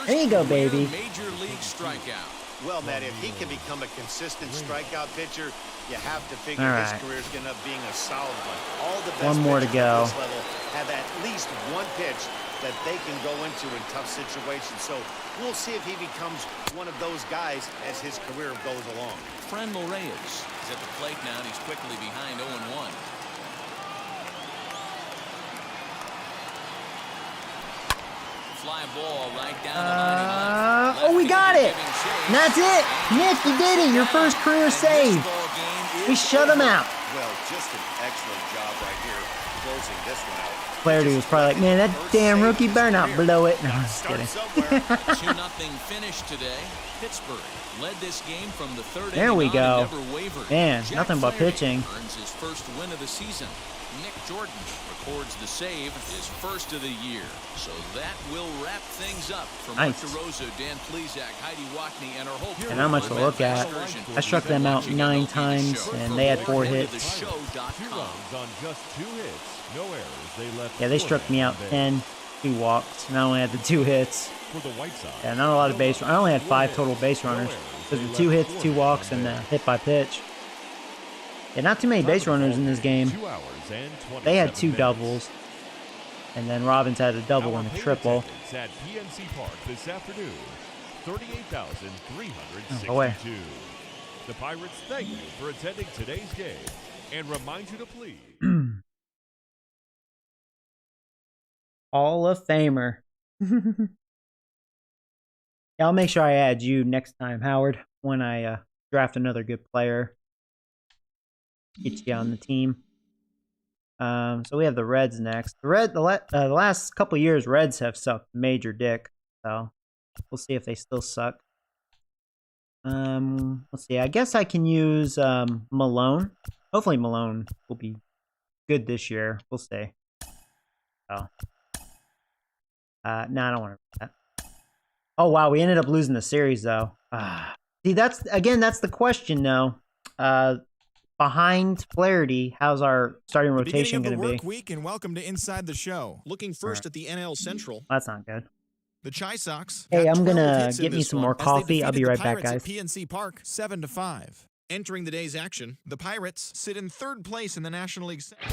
There you go, baby. Major league strikeout. Well, Matt, if he can become a consistent strikeout pitcher, you have to figure his career is going to end up being a solid one. All the best one more to go. At this level have at least one pitch that they can go into in tough situations. So we'll see if he becomes one of those guys as his career goes along. Franmil Reyes is at the plate now, and he's quickly behind 0-1. Fly ball right down the line. Oh, we got it. And that's it. Nick, you did it. Your first career save. We shut him out. Well, just an excellent job right here closing this one out. Flaherty was probably like, man, that damn rookie better not blow it. No, I'm just kidding. 2-0 finish today. Pittsburgh led this game from the third there we go. Man, Jack nothing but Flaherty pitching. earns his first win of the season. Nick Jordan records the save, his first of the year. So that will wrap things up. From Mark DeRosa, Dan Plesac, Heidi Wackney, and our whole and not much to look at. I struck them out 9 times, and they had 4 hits. Yeah, they struck me out 10, 2 walks, and I only had the 2 hits. Yeah, not a lot of base. I only had 5 total base runners. Because the 2 hits, 2 walks, and hit by pitch. Yeah, not too many base runners in this game. They had 2 doubles, and then Robbins had a double and a triple. At PNC Park this afternoon, 38,362. Oh boy. The Pirates thank you for attending today's game and remind you to please. Hall of Famer. Yeah, I'll make sure I add you next time, Howard, when I draft another good player. Get you on the team. So we have the Reds next. The last couple years, Reds have sucked major dick. So we'll see if they still suck. Let's see. I guess I can use Malone. Hopefully Malone will be good this year. We'll see. Oh. No, I don't want to do that. Oh wow, we ended up losing the series though. See, that's the question though. behind Flaherty, how's our starting The beginning rotation of the going to work be? week, and welcome to Inside the Show. Looking first Alright. at the NL Central, That's not good. the Chi Sox. Hey, got I'm 12 gonna hits in get me this some one more as they coffee. I'll defeated be right the back, Pirates guys. at PNC Park 7-5. Entering the day's action, the Pirates sit in third place in the National League Central.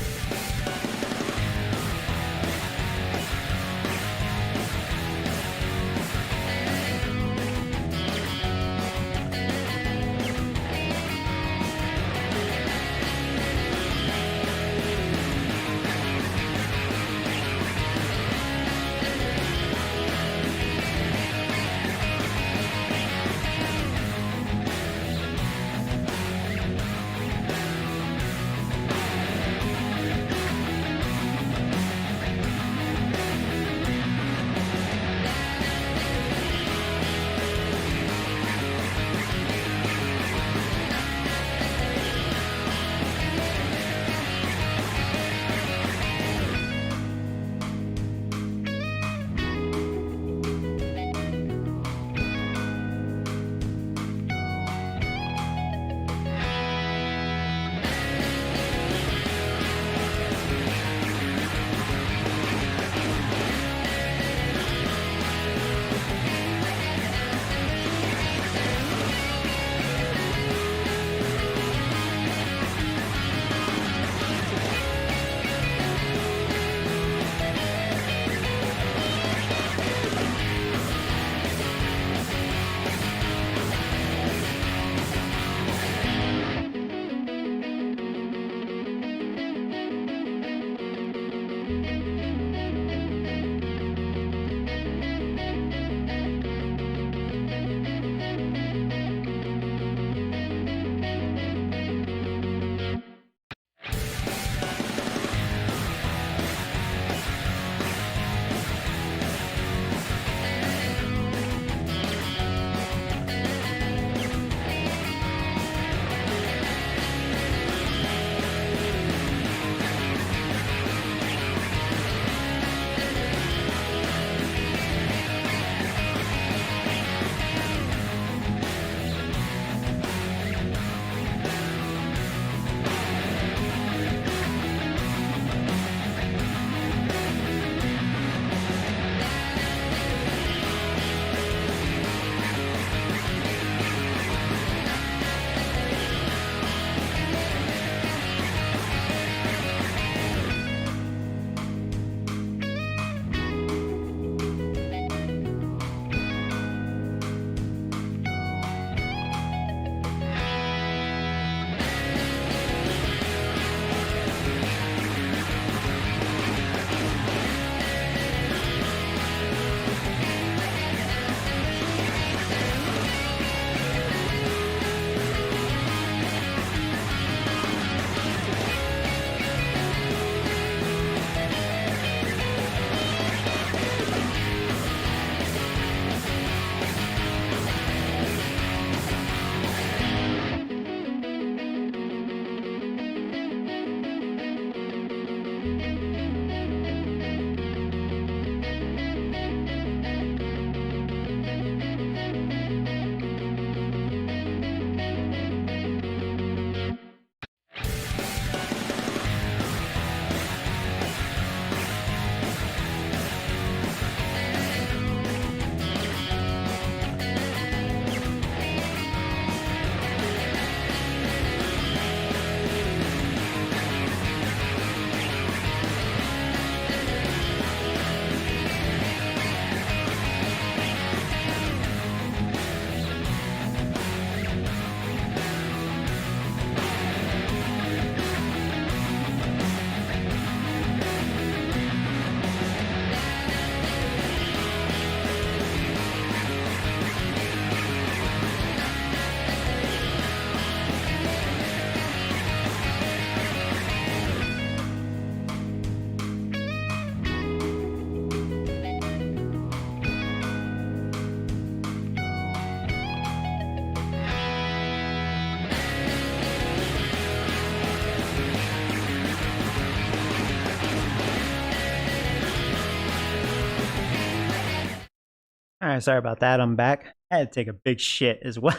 All right, sorry about that. I'm back. I had to take a big shit as well.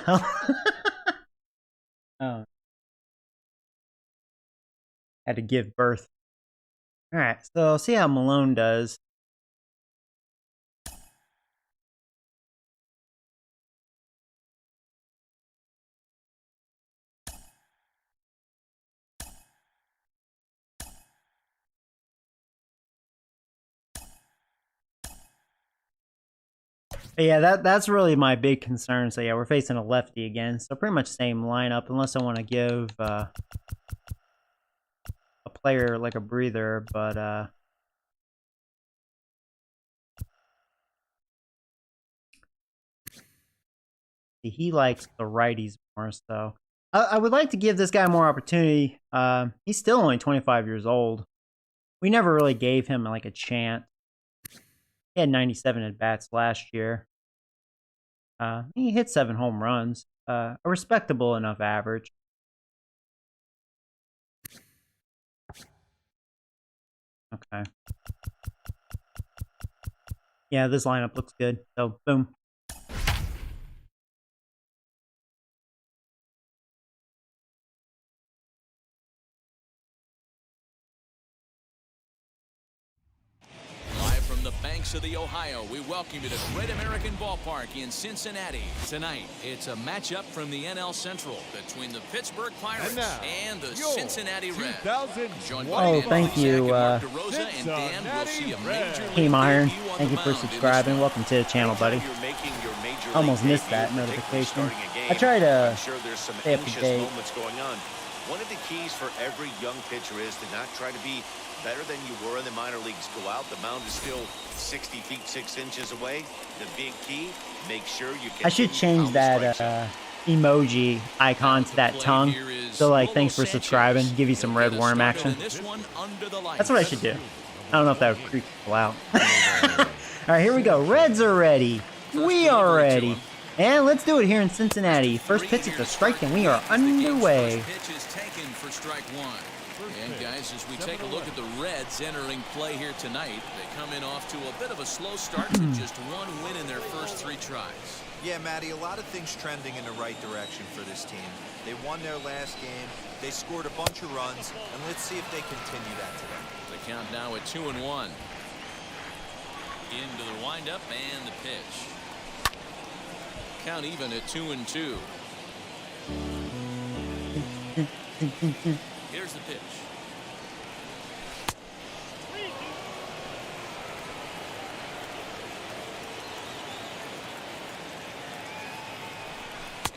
Oh, had to give birth. All right, so see how Malone does. But yeah, that's really my big concern. So yeah, we're facing a lefty again. So pretty much same lineup, unless I want to give a player like a breather. But he likes the righties more. So I would like to give this guy more opportunity. He's still only 25 years old. We never really gave him like a chance. He had 97 at bats last year. He hit 7 home runs. A respectable enough average. Okay. Yeah, this lineup looks good. So, boom. From the banks of the Ohio, we welcome you to Great American Ballpark in Cincinnati. Tonight, it's a matchup from the NL Central between the Pittsburgh Pirates and the Cincinnati Reds. Oh, thank you, Team Iron. Thank you for subscribing. Welcome to the channel, buddy. Almost missed that notification. I try to stay up to date. One of the keys for every young pitcher is to not try to be better than you were in the minor leagues. Go out, the mound is still 60 feet 6 inches away. The big key, make sure you can. I should change that emoji icon to that tongue. So like, thanks for subscribing. Give you some red worm action. That's what I should do. I don't know if that would creep people out. All right, here we go. Reds are ready. We are ready. And let's do it here in Cincinnati. First pitch is a strike, and we are underway. Pitch is taken for strike 1. And guys, as we take a look at the Reds entering play here tonight, they come in off to a bit of a slow start with just 1 win in their first 3 tries. Yeah, Matty, a lot of things trending in the right direction for this team. They won their last game, they scored a bunch of runs, and let's see if they continue that today. The count now at 2-1. Into the windup and the pitch. Count even at 2-2. Here's the pitch.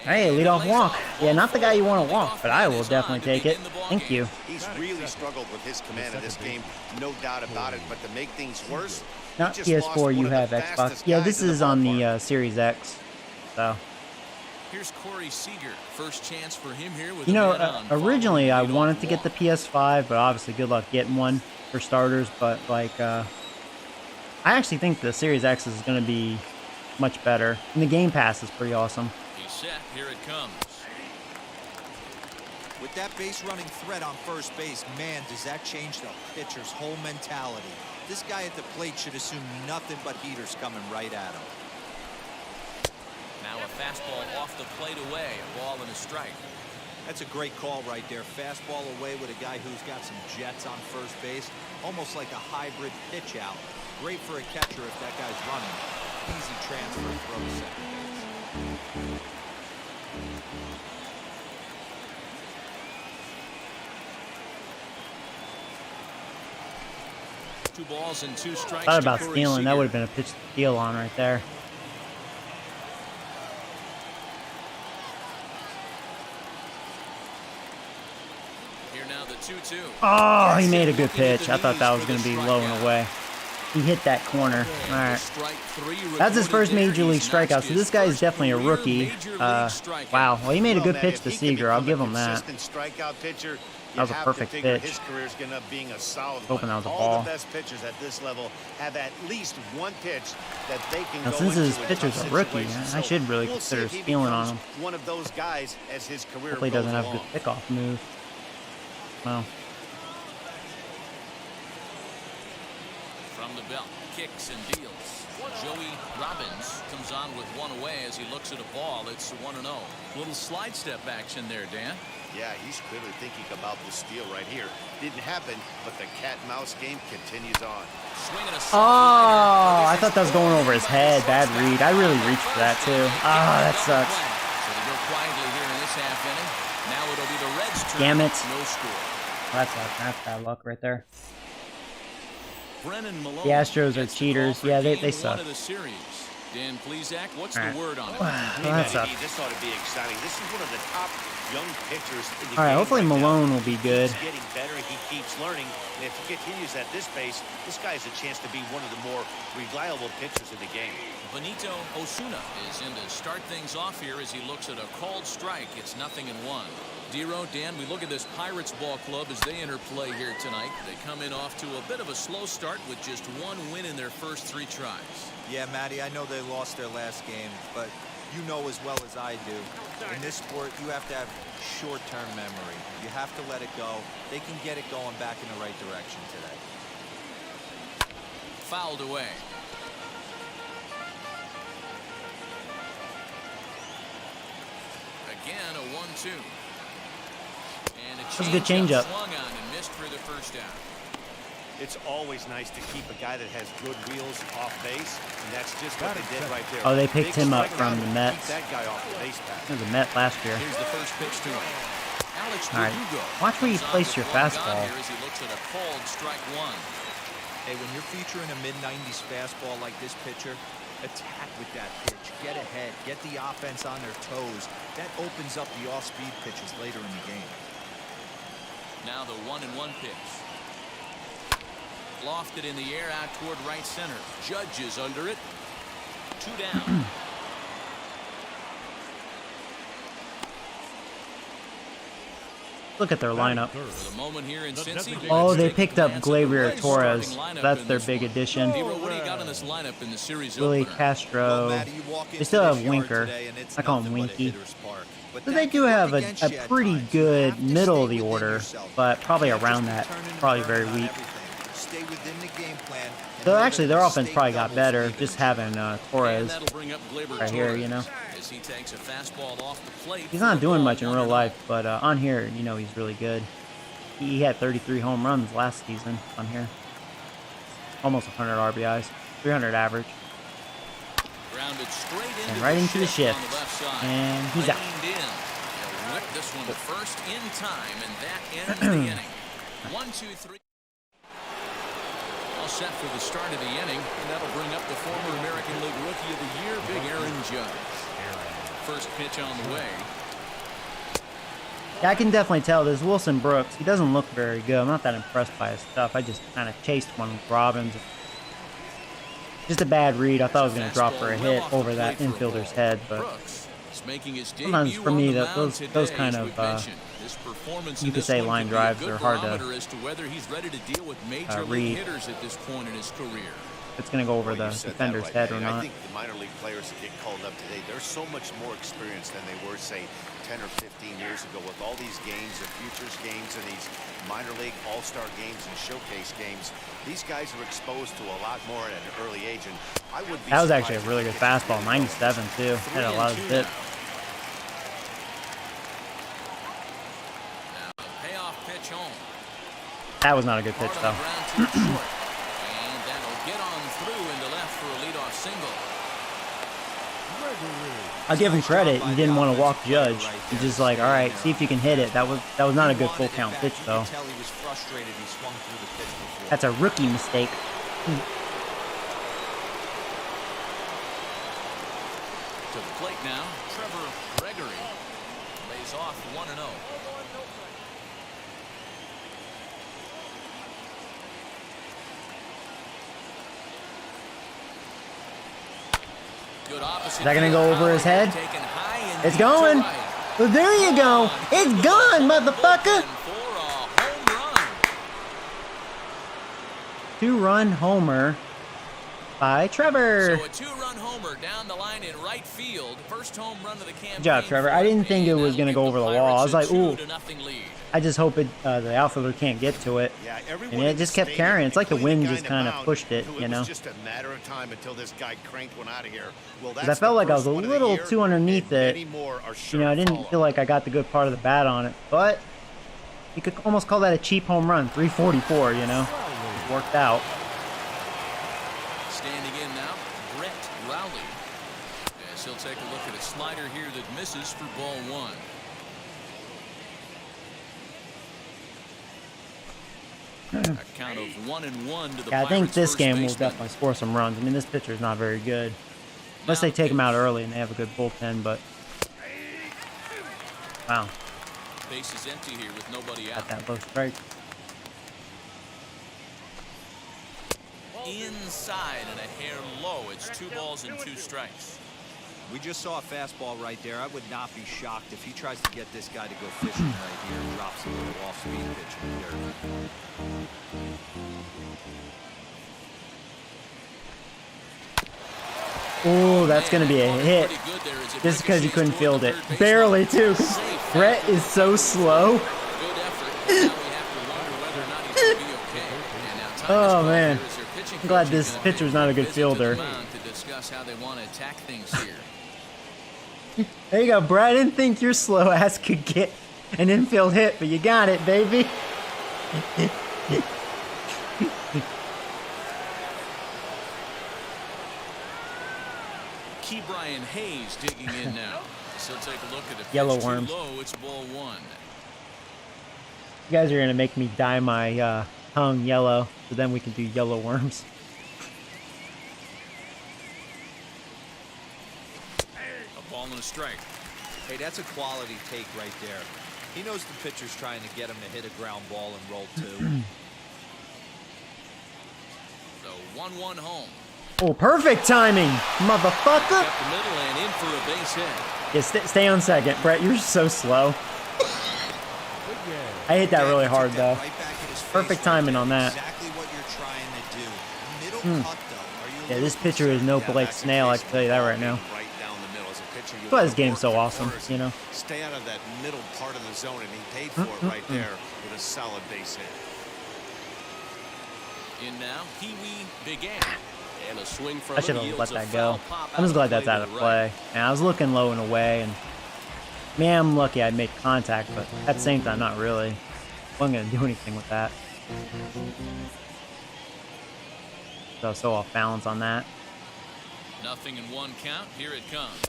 Hey, leadoff walk. Yeah, not the guy you want to walk, but I will definitely take it. Thank you. He's really struggled with his command of this game, no doubt about it. But to make things worse, not PS4, you have Xbox. Yeah, this is on the Series X. So. Here's Corey Seager. First chance for him here with originally I wanted to get the PS5, but obviously good luck getting one for starters. But like, I actually think the Series X is going to be much better, and the Game Pass is pretty awesome. He's set. Here it comes. With that base running threat on first base, man, does that change the pitcher's whole mentality. This guy at the plate should assume nothing but heaters coming right at him. Now a fastball off the plate away, a ball and a strike. That's a great call right there. Fastball away with a guy who's got some jets on first base. Almost like a hybrid pitch out. Great for a catcher if that guy's running. Easy transfer throw to second base. 2 balls and 2 strikes. Thought about stealing. That would have been a pitch to steal on right there. Here now the 2-2. Oh, he made a good pitch. I thought that was going to be low and away. He hit that corner. All right. That's his first major league strikeout. So this guy is definitely a rookie. Wow. Well, he made a good pitch to Seager. I'll give him that. That was a perfect pitch. His career is going to be a solid hoping that was a ball. All the best pitchers at this level have at least one pitch that they can now, go since his into pitcher's a rookie, I should really consider stealing on him. One of those guys as his career hopefully he doesn't have a good pickoff move. Well. From the belt, kicks and deals. Joey Robbins comes on with 1 away as he looks at a ball. It's 1-0. Little slide step action there, Dan. Yeah, he's clearly thinking about the steal right here. Didn't happen, but the cat and mouse game continues on. Oh, I thought that was going over his head. Bad read. I really reached for that too. Ah, that sucks. So they go quietly here in this half inning. Now it'll be the Reds' turn. Damn it. No score. That's bad luck right there. Brennan Malone. The Astros are cheaters. Yeah, they suck. Of the series. Dan Plesac, what's All right. the word on it? Well, that sucks. This ought to be exciting. This is one of the top young pitchers in the All right, game hopefully right Malone now. will be good. He's getting better. He keeps learning. And if he continues at this pace, this guy has a chance to be one of the more reliable pitchers in the game. Benito Osuna is in to start things off here as he looks at a called strike. It's 0-1. Dero, Dan, we look at this Pirates ball club as they enter play here tonight. They come in off to a bit of a slow start with just one win in their first 3 tries. Yeah, Matty, I know they lost their last game, but you know as well as I do, in this sport, you have to have short-term memory. You have to let it go. They can get it going back in the right direction today. Fouled away. Again, a 1-2. And a That's a good changeup. swung on and missed for the first out. It's always nice to keep a guy that has good wheels off base, and that's just what they did right there. Oh, they picked Big him up strikeout from the to Mets. keep that guy off the base path. He was a Met last year. Here's the first pitch to him. Alex All right. Verdugo. Watch where you comes on place with your one gone fastball. here as he looks at a called strike 1. Hey, when you're featuring a mid-90s fastball like this pitcher, attack with that pitch. Get ahead. Get the offense on their toes. That opens up the off-speed pitches later in the game. Now the 1-1 pitch. Lofted in the air out toward right center. Judge is under it. 2 down. Look at their lineup. For the moment here in Cincy. Oh, they let's picked take a up glance at the Gleyber Reds' Torres. starting lineup That's in their this big one. addition. Dero, what do you got in this lineup in the series Willie opener? Castro. Matty, you walk They into still this have yard Winker. today and it's I call him nothing but a Winky. hitter's park. But So that they can do work have a against you at pretty times. You good have to middle stay of the within order, yourself. but probably Can't just around be that. turning and Probably burning very on weak. everything. Stay within the game plan. and So live actually, in their a offense state probably got double better standard. just having And Torres that'll bring up Gleyber right here, you Torres know. as he takes a fastball off the plate. He's for not a doing ball, much in real 1-0. life, but on here, you know, he's really good. He had 33 home runs last season on here. Almost 100 RBIs, 300 average. Grounded straight into And right into the shift. on the left side. And he's out. Reined in. They'll whip this one to first in time, and that ends the inning. 1-2-3. All set for the start of the inning, and that'll bring up the former American League Rookie of the Year, Big Aaron Judge. First pitch on the way. Yeah, I can definitely tell this Wilson Brooks. He doesn't look very good. I'm not that impressed by his stuff. I just kind of chased one with Robbins. Just a bad read. I thought I was going to drop for a hit over that infielder's head, but Brooks is making his sometimes debut for me, on the that mound those today, kind as of, we've mentioned. His performance you in could this say one line could be a drives good are hard to, barometer as to whether he's ready to deal with major read. league hitters at this point in his career. it's going to go over Well, the you said that defender's right, head or Manny. I not. think the minor league players that get called up today, they're so much more experienced than they were, say, 10 or 15 years ago with all these games, the futures games, and these minor league all-star games and showcase games. These guys are exposed to a lot more at an early age, and I would be That was actually a surprised really if good they fastball, get 97 too. Had a lot of 3-2 zip. now. Now, the payoff pitch home. That was not a good pitch Hard on though. the ground to short. And that'll get on through into left for a leadoff single. I'll give him credit. He didn't want to walk Judge. He's just like, all right, see if you can hit it. That was not a good full count pitch though. Tell he was frustrated. He swung through the pitch before. That's a rookie mistake. To the plate now, Trevor Gregory lays off 1-0. Good opposite. Is that gonna go field. over his head? Taken high and It's deep to going. right. Well, there you go. It's gone, motherfucker. And for a home run. 2-run homer by Trevor. So a 2-run homer down the line in right field. First home run of the campaign. Good job, Trevor. I didn't think it was gonna go over the wall. I was like, ooh. 2-0 lead. I just hope the outfielder can't get to it. Yeah, And it just kept carrying. It's like the wind just kind of pushed it, you know. It was just a matter of time until this guy cranked one out of here. Well, Because I felt like I was a little too underneath it. You know, I didn't feel like I got the good part of the bat on it. But you could almost call that a cheap home run. 344, you know. It worked out. Standing in now, Brett Rowley. As he'll take a look at a slider here that misses for ball one. A count of 1-1 to the Yeah, I think Pirates' this first game will baseman. definitely score some runs. I mean, this pitcher's not very good. Unless they take him out early and they have a good bullpen, but... Wow. Base is empty here with nobody out. Got that low strike. Inside and a hair low. It's 2 balls and 2 strikes. We just saw a fastball right there. I would not be shocked if he tries to get this guy to go fishing right here and drops a little off-speed pitch in there. Oh, that's going to be a hit. Just because he couldn't field it. Barely, too. Brett is so slow. Oh, man. I'm glad this pitcher's not a good fielder. To discuss how they want to attack things here. There you go, Brett. I didn't think your slow ass could get an infield hit, but you got it, baby. Key Brian Hayes digging in now. So take a look at the Yellow pitch worms. too low. It's ball 1. You guys are going to make me dye my tongue yellow, so then we can do yellow worms. A ball and a strike. Hey, that's a quality take right there. He knows the pitcher's trying to get him to hit a ground ball and roll 2. So 1-1 home. Oh, perfect timing, motherfucker. Up the middle and in for a base hit. Yeah, stay on second. Brett, you're so slow. I hit that really hard, though. Perfect timing on that. Exactly what you're trying to do. Middle cut, though. Yeah, this pitcher is no Blake Snell, I can tell you that right now. Right down the middle as a pitcher. That's why this game's so awesome, you know. Stay out of that middle part of the zone, and he paid for it right there with a solid base hit. In now, Pee-wee began. And a swing from I should have him let yields a that foul go. pop I'm just out glad of that's out of to the play. right. And I was looking low and away, and man, I'm lucky I made contact, but at the same time, not really. I wasn't going to do anything with that. So I was so off balance on that. Nothing in 1 count. Here it comes.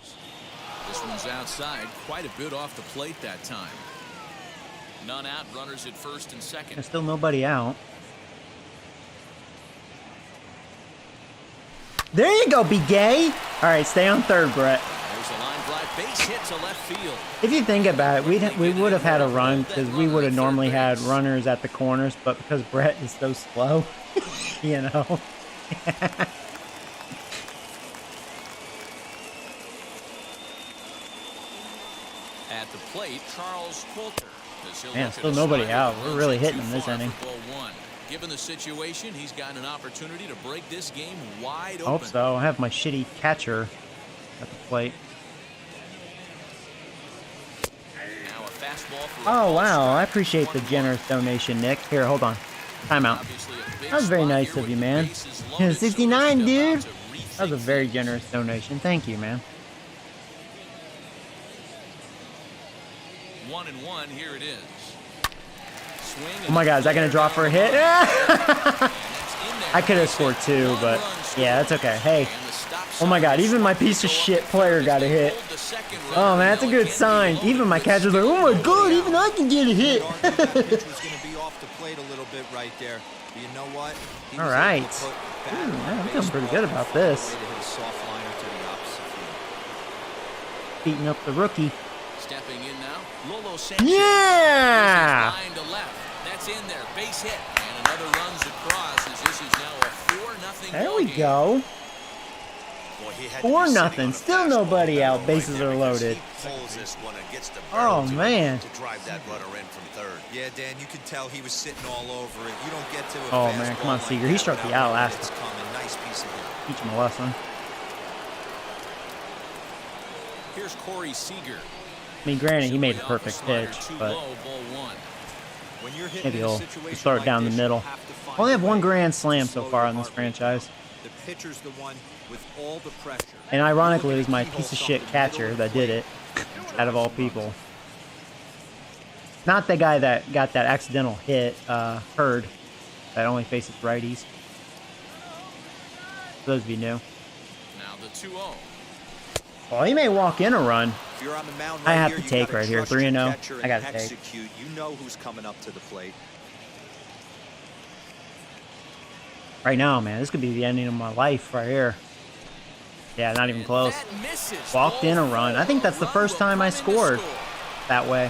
This one's outside. Quite a bit off the plate that time. None out. Runners at first and second. There's still nobody out. There you go, be gay. All right, stay on third, Brett. There's a line drive. Base hit to left field. If you think about it, we would have had a run because we would have normally had runners at the corners, but because Brett is so slow, you know. At the plate, Charles Coulter. Man, still nobody out. We're really hitting him this inning. Given the situation, he's got an opportunity to break this game wide open. I hope so. I have my shitty catcher at the plate. Now a fastball for Oh, wow. I appreciate the generous donation, Nick. Here, hold on. Timeout. That was very nice of you, man. 69, dude. That was a very generous donation. Thank you, man. 1-1. Here it is. Oh my God, is that going to drop for a hit? I could have scored 2, but yeah, that's okay. Hey, oh my God, even my piece of shit player got a hit. Oh man, that's a good sign. Even my catcher's like, oh my God, even I can get a hit. All right. I'm feeling pretty good about this. Beating up the rookie. Stepping in now, Lolo Sanchez. Yeah! Line to left. That's in there. Base hit. And another runs across as this is now a 4-0 There we go. 4-0. Still nobody out. Bases are loaded. Oh man. To drive that runner in from third. Yeah, Dan, you could tell he was sitting all over it. You don't get to a Oh man, come on, Seager. He struck me out last time. Nice piece of it. Teach him a lesson. Here's Corey Seager. I mean, granted, he made a perfect pitch, but When you're hitting Maybe in a he'll situation start like down the this, middle. you have to find Only a have one way grand to slam so slow far your on this heart rate franchise. down. The pitcher's the one with all the pressure. And ironically, it was my Keyhole piece of something shit middle catcher of the that did plate. it. Out of all people. Not the guy that got that accidental hit, Hurd, that only faces righties. For those of you new. Now the 2-0. Well, he may walk in a run. If you're on the mound I right have here, to you take gotta right here. trust your 3-0. catcher I gotta and take. execute. You know who's coming up to the plate. Right now, man, this could be the ending of my life right here. Yeah, not even close. That misses. Walked in a run. I think that's the Run first will time I come in to scored score. that way.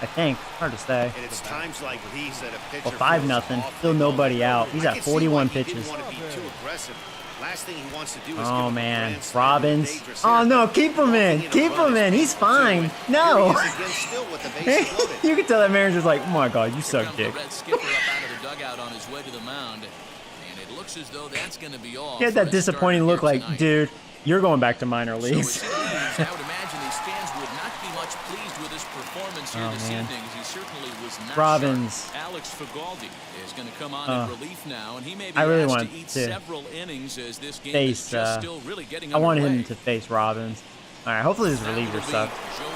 I think. Hard to say. And it's times like these that a pitcher Well, 5-0. feels off Still the nobody ball. out. He's I at can see 41 why he pitches. didn't want to be too aggressive. Last thing he wants to do is give Oh, up a man. grand slam. Robbins. Dangerous Oh, here. no. Keep him in. Walking a Keep run him is in. He's painful, too. fine. Here No. he is again still with the bases loaded. You can tell that manager's like, oh, my God, you Here suck comes dick. the Red skipper up out of the dugout on his way to the mound. And it looks as though that's going to be all. He had that disappointing look like, dude, you're going back to minor So leagues. as he leaves, I would imagine these fans would not be much pleased with his performance here Oh, this man. evening, as he certainly was not Robbins. sharp. Alex Fagaldi is going to come on in relief now, and he may be I really asked want to eat to several innings as this game face, is just still really getting I wanted underway. him to face Robbins. All right, hopefully his That reliever will be sucks. Joey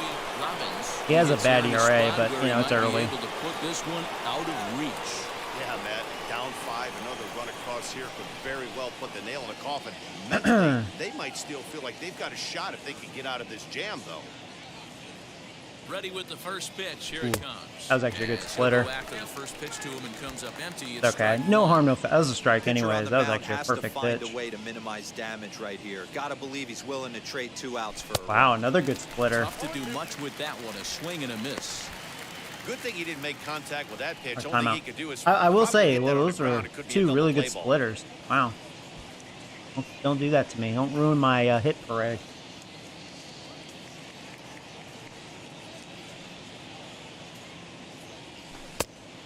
Robbins. He has a It's bad in a ERA, spot but, where you he know, it's might be early. able to put this one out of reach. Yeah, Matt, down 5, another run across here could very well put the nail in the coffin. Mentally, they might still feel like they've got a shot if they can get out of this jam, though. Ready with the first pitch. Here it comes. That was actually a good As he'll splitter. go after the first pitch to him and comes up empty. It's It's okay. strike No one. harm, no foul. That was a strike Pitcher on anyways. the That was mound actually a has perfect to find pitch. a way to minimize damage right here. Gotta believe he's willing to trade 2 outs for a Wow, run. another good splitter. Tough to do much with that one. A swing and a miss. Good thing he didn't make contact with that pitch. Or Only thing timeout. he could do is I will probably say, hit well, that on those the were ground. It could be a two double really good play ball. splitters. Wow. Don't do that to me. Don't ruin my hit parade.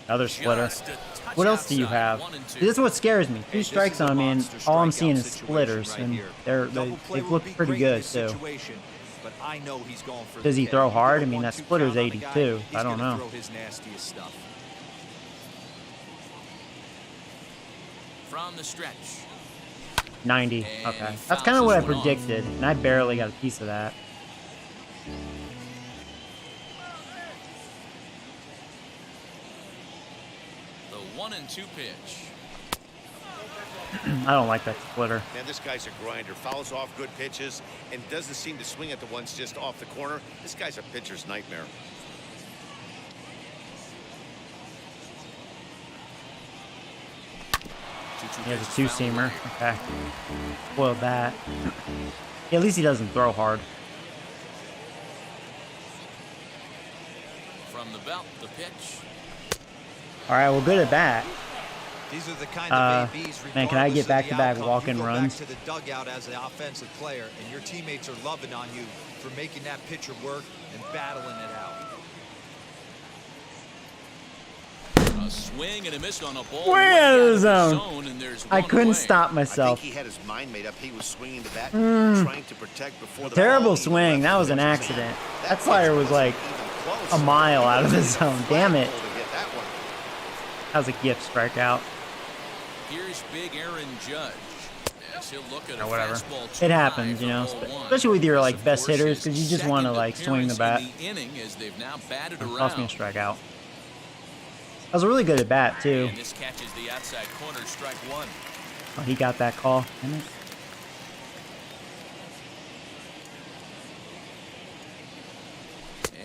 Another splitter. Just a touch What else do you outside, have? 1 and 2. This is what scares me. Two This strikes is a on me, and monster all I'm strikeout seeing is situation splitters, right and here. they've Double play would looked be pretty great in good this too. situation, but I know he's going for Does the he kill. throw You hard? get I mean, a that 1-2 splitter's count on the guy, 82. he's I don't gonna know. throw his nastiest stuff. From the stretch. 90. And Okay. he That's kind of fouls what I this one off. predicted, and I barely got a piece of that. The 1 and 2 pitch. I don't like that splitter. Man, this guy's a grinder. Fouls off good pitches and doesn't seem to swing at the ones just off the corner. This guy's a pitcher's nightmare. He has a two-seamer. Okay. Spoiled that. Yeah, at least he doesn't throw hard. From the belt, the pitch. All right, well, good at bat. These are the kind of ABs, man, can I get regardless of the back-to-back outcome, walk-in you go runs? back to the dugout as an offensive player, and your teammates are loving on you for making that pitcher work and battling it out. A swing and a miss on a ball. Way way out of the the zone. and there's I one couldn't away. stop I myself. think he had his mind made up. He was swinging the bat, trying to protect before the Terrible ball even swing. left That the was an pitcher's hand. accident. That That flyer pitch was like wasn't even a close. mile out of the zone. Damn it. Flagpole to get that one. That was a gift strikeout. Here's big Aaron Judge. As he'll look at a Whatever. fastball too It high happens, for you know, ball one. especially with your This, like of best course, hitters, is because you his just want to second like swing the appearance bat. in the inning as they've now batted Cost me a around. strikeout. That was really good at bat too. And this catches the outside corner, strike one. Oh, he got that call. Damn it.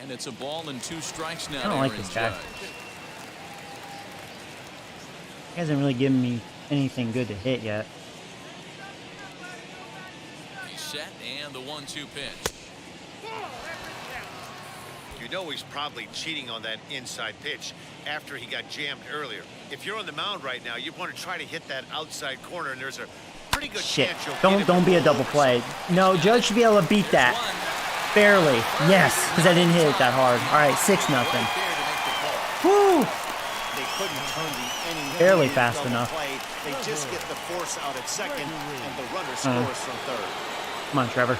And it's a ball and 2 strikes now. I don't to like Aaron this guy. Judge. He hasn't really given me anything good to hit yet. He's set, and the 1-2 pitch. You know he's probably cheating on that inside pitch after he got jammed earlier. If you're on the mound right now, you want to try to hit that outside corner, and there's a pretty good Shit. chance you'll get it Don't be a from double over. play. No, Judge should be able to beat that. Barely. Yes, because I didn't hit it that hard. All right, 6-0. Right there to make the call. Woo! They couldn't turn the inning. Barely into fast double enough. play. They just get the force out at second, and the runner scores from third. Come on, Trevor.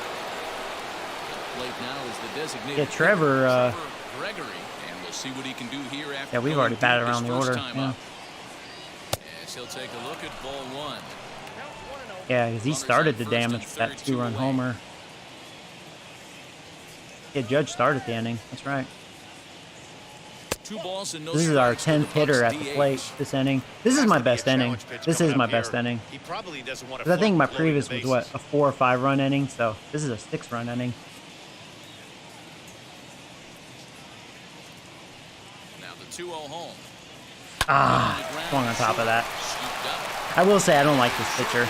Plate now is the designated Yeah, Trevor, Gregory, and will see what he can do here after Yeah, we've already batted around the order. Yeah. As he'll take a look at ball one. Yeah, because he started the damage with that 2-run homer. Yeah, Judge started the inning. That's right. 2 balls and no This is our strikes to the 10th hitter Bucks at the DH. plate this inning. This is my best inning. This is my best inning. He probably doesn't want to. Because I think my previous was, what, a 4 or 5 run inning? So this is a 6-run inning. Now the 2-0 home. Ah, swung on top of that. Scooped up. I will say I don't like this pitcher.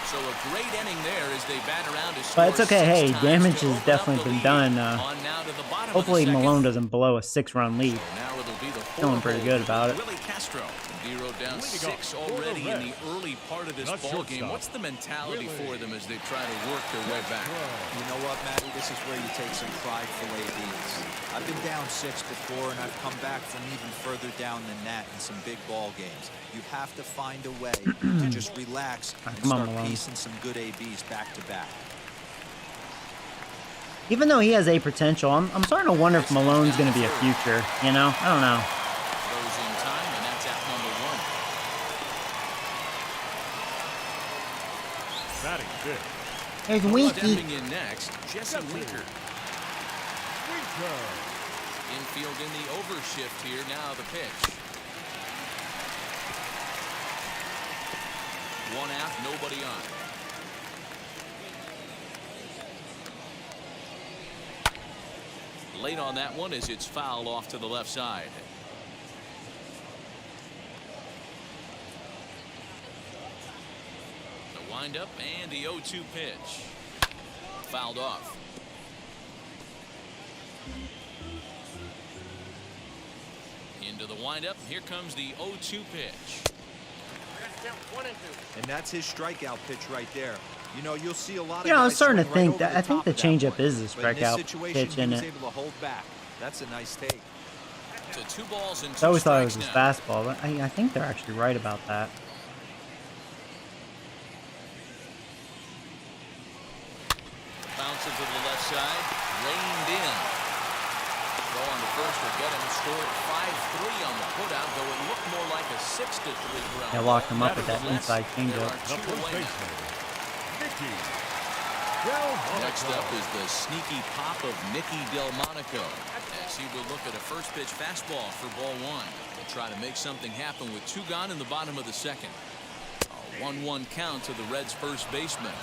So a great inning there as they bat around to But it's score okay. 6 Hey, times damage to has open up definitely the been lead. done. On now to the bottom of the Hopefully second. Malone doesn't blow a 6-run lead. Now it'll be the Feeling pretty good about it. Willie Castro. Dero down 6 already in the early part of this ball game. What's the mentality for them as they try to work their way back? You know what, Matty? This is where you take some prideful ABs. I've been down 6 before, and I've come back from even further down than that in some big ball games. You have to find a way to just relax and come on, start Malone. piecing some good ABs back to back. Even though he has a potential, I'm starting to wonder if Malone's going to be a future. You know? I don't know. Goes in time, and that's out number 1. Batting fifth. There's Winky. Stepping in next, Jesse Winker. Infield in the overshift here. Now the pitch. 1 out, nobody on. Late on that one as it's fouled off to the left side. The windup and the 0-2 pitch. Fouled off. Into the windup. Here comes the 0-2 pitch. And that's his strikeout pitch right there. You know, you'll see a lot of You know, I was guys starting to swing right think over that I think top the of that changeup one. is the But in this strikeout situation, pitch, he isn't was it? able to hold back. That's a nice take. So 2 balls and 2 I always thought it was his strikes now. fastball, but I think they're actually right about that. Bounces to the left side. Reined in. Go on to first will get him. Scored 5-3 on the putout, though it looked more like a 6-3 ground. They locked him up with that Nevertheless, inside there changeup. are The 2 first away now. baseman, Mickey Next up is the sneaky pop of Nicky Delmonico, as he will look at a first pitch fastball for ball 1. He'll try to make something happen with 2 gone in the bottom of the second. A 1-1 count to the Reds' first baseman.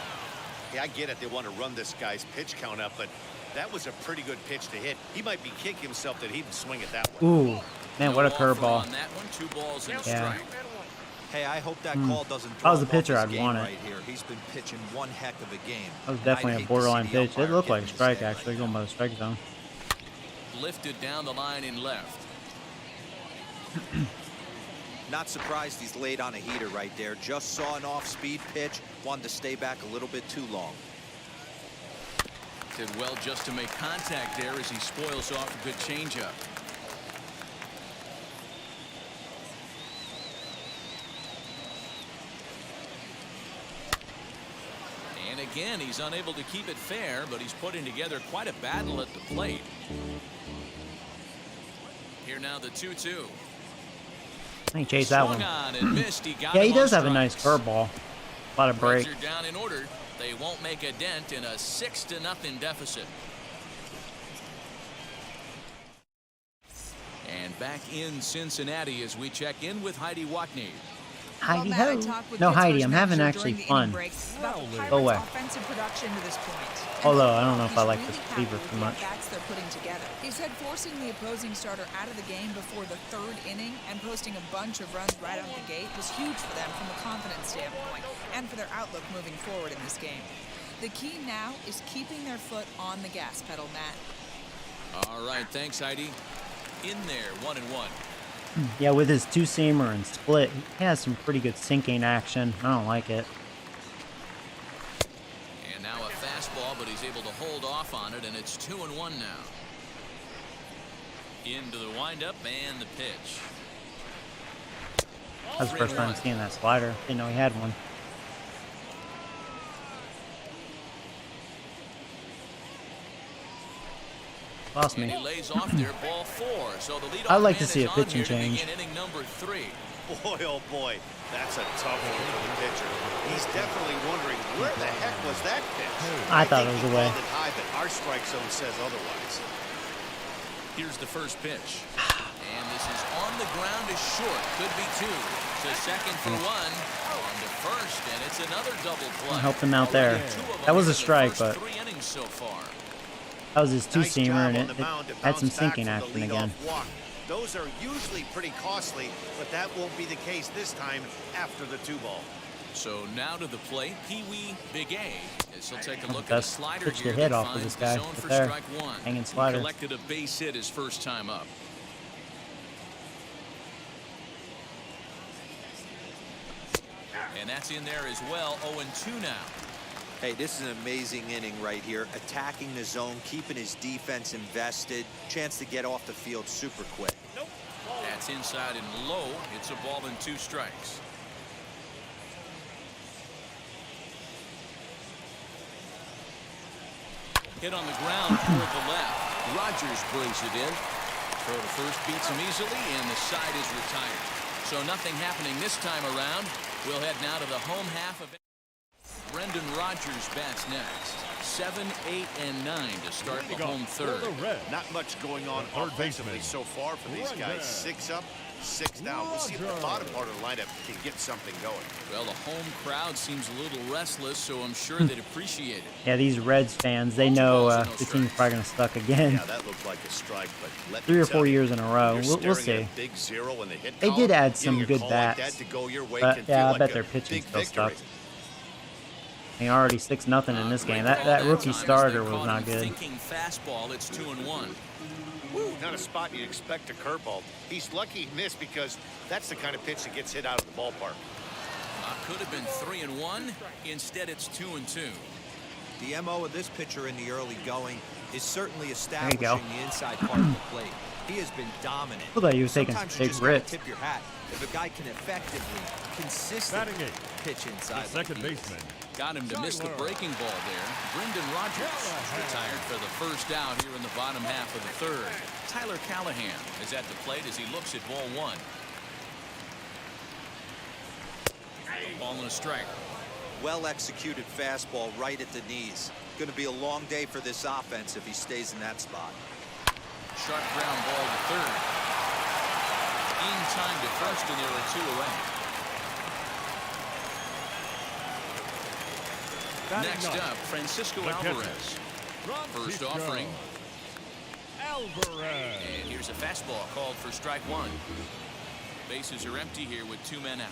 Yeah, I get it. They want to run this guy's pitch count up, but that was a pretty good pitch to hit. He might be kicking himself that he didn't swing it that way. Ooh, man, what a No offer curveball. on that one. 2 balls and a Yeah. strike. Hey, I hope that call doesn't If I was throw the him off pitcher, his I'd game want it. right here. He's been pitching one heck of a game. That was And I'd definitely a hate to borderline see the pitch. It umpire looked give like a him his strike, day right actually, now. going by the strike zone. Lifted down the line in left. Not surprised he's laid on a heater right there. Just saw an off-speed pitch. Wanted to stay back a little bit too long. Did well just to make contact there as he spoils off a good changeup. And again, he's unable to keep it fair, but he's putting together quite a battle at the plate. Here now the 2-2. He chased that Swung one. on and missed. He got Yeah, he him on does have a nice strikes. curveball. A lot of break. Reds are down in order. They won't make a dent in a 6-0 deficit. And back in Cincinnati as we check in with Heidi Watney. Heidi Well, Matt, I ho. talked with No, Pittsburgh's Heidi, I'm having manager actually during the fun. inning break about the Go Pirates' away. offensive production to this point. And Although, I don't know if he's I like really this happy fever with too the much. at-bats they're putting together. He said forcing the opposing starter out of the game before the 3rd inning and posting a bunch of runs right out the gate was huge for them from a confidence standpoint and for their outlook moving forward in this game. The key now is keeping their foot on the gas pedal, Matt. All right, thanks, Heidi. In there, 1-1. Yeah, with his 2-seamer and split, he has some pretty good sinking action. I don't like it. And now a fastball, but he's able to hold off on it, and it's 2-1 now. Into the windup and the pitch. That's the first time seeing that slider. Didn't know he had one. Lost And me. he lays off there, ball 4. So the leadoff I'd like to man see is a on pitching here to change. begin inning number 3. Boy, oh boy, that's a tough one for the pitcher. He's definitely wondering where the heck was that pitch. I thought it was away. It high, but our strike zone says otherwise. Here's the first pitch. And this is on the ground is short. Could be 2. To second for 1. On to first, and it's another double play. Helped him out there. That was a strike, but 3 innings so far. that was his Nice two-seamer, job and on the mound to had some bounce back sinking from the action leadoff again. walk. Those are usually pretty costly, but that won't be the case this time after the 2-ball. So now to the plate, Pee Wee Big A. As he'll take a look at the Best slider pitch to here hit that off of finds this the guy. zone Right for there. strike 1. Hanging He slider. collected a base hit his first time up. And that's in there as well. 0-2 now. Hey, this is an amazing inning right here. Attacking the zone, keeping his defense invested. Chance to get off the field super quick. That's inside and low. It's a ball and 2 strikes. Hit on the ground toward the left. Rogers brings it in. Throw to first beats him easily, and the side is retired. So nothing happening this time around. We'll head now to the home half of it. Brendan Rodgers bats next. 7, 8, and 9 to start the home third. Not much going on offensively so far for these guys. 6 up, 6 down. We'll see if the bottom part of the lineup can get something going. Well, the home crowd seems a little restless, so I'm sure they'd appreciate it. Yeah, these Reds fans, they know the team's probably going to suck again. Yeah, that looked like a strike, but let 3 me or tell 4 you, years in a row. you're We'll staring see. at a big 0 in the hit They column. did add some Getting a good call like bats, that to go your way but can yeah, feel I like bet a their pitching big still victory. sucks. I mean, already 6-0 in this game. That rookie starter was not good. Thinking fastball, it's 2-1. Woo, not a spot you'd expect a curveball. He's lucky he missed because that's the kind of pitch that gets hit out of the ballpark. Could have been 3-1. Instead, it's 2-2. The MO of this pitcher in the early going is certainly go. establishing the inside part of the plate. He has been dominant. Looked like he was taking Sometimes big you just gotta risks. tip your hat. If a guy can effectively, consistently Batting eighth, pitch inside, the second like he is. baseman. Got him to miss the breaking ball there. Brendan Rodgers retired for the first out here in the bottom half of the third. Tyler Callahan is at the plate as he looks at ball 1. A ball and a strike. Well executed fastball right at the knees. Going to be a long day for this offense if he stays in that spot. Sharp ground ball to third. In time to first, and there are 2 away. Next up, Francisco Alvarez. First offering. Alvarez. And here's a fastball called for strike 1. Bases are empty here with 2 men out.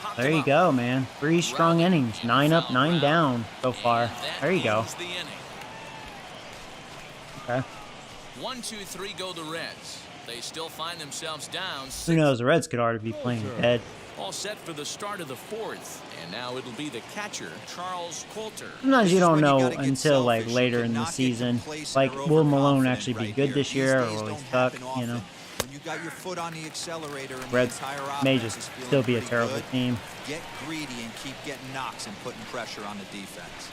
Popped There him you up. go, man. 3 strong innings. 9 up, 9 down so far. And that There you go. ends the inning. Okay. 1, 2, 3 go the Reds. They still find themselves down. Who 6 knows? The Reds could already be playing dead. all set for the start of the 4th. And now it'll be the catcher, Charles Coulter. Sometimes This you is don't when you know gotta get until like selfish. later You in the cannot get season. complacent Like, or will Malone overconfident actually be right good here. this These year, or days will he don't suck? happen You know, often. When you got your foot on the accelerator and Reds the entire may offense just is feeling still be a pretty terrible good, team. Get greedy and keep getting knocks and putting pressure on the defense.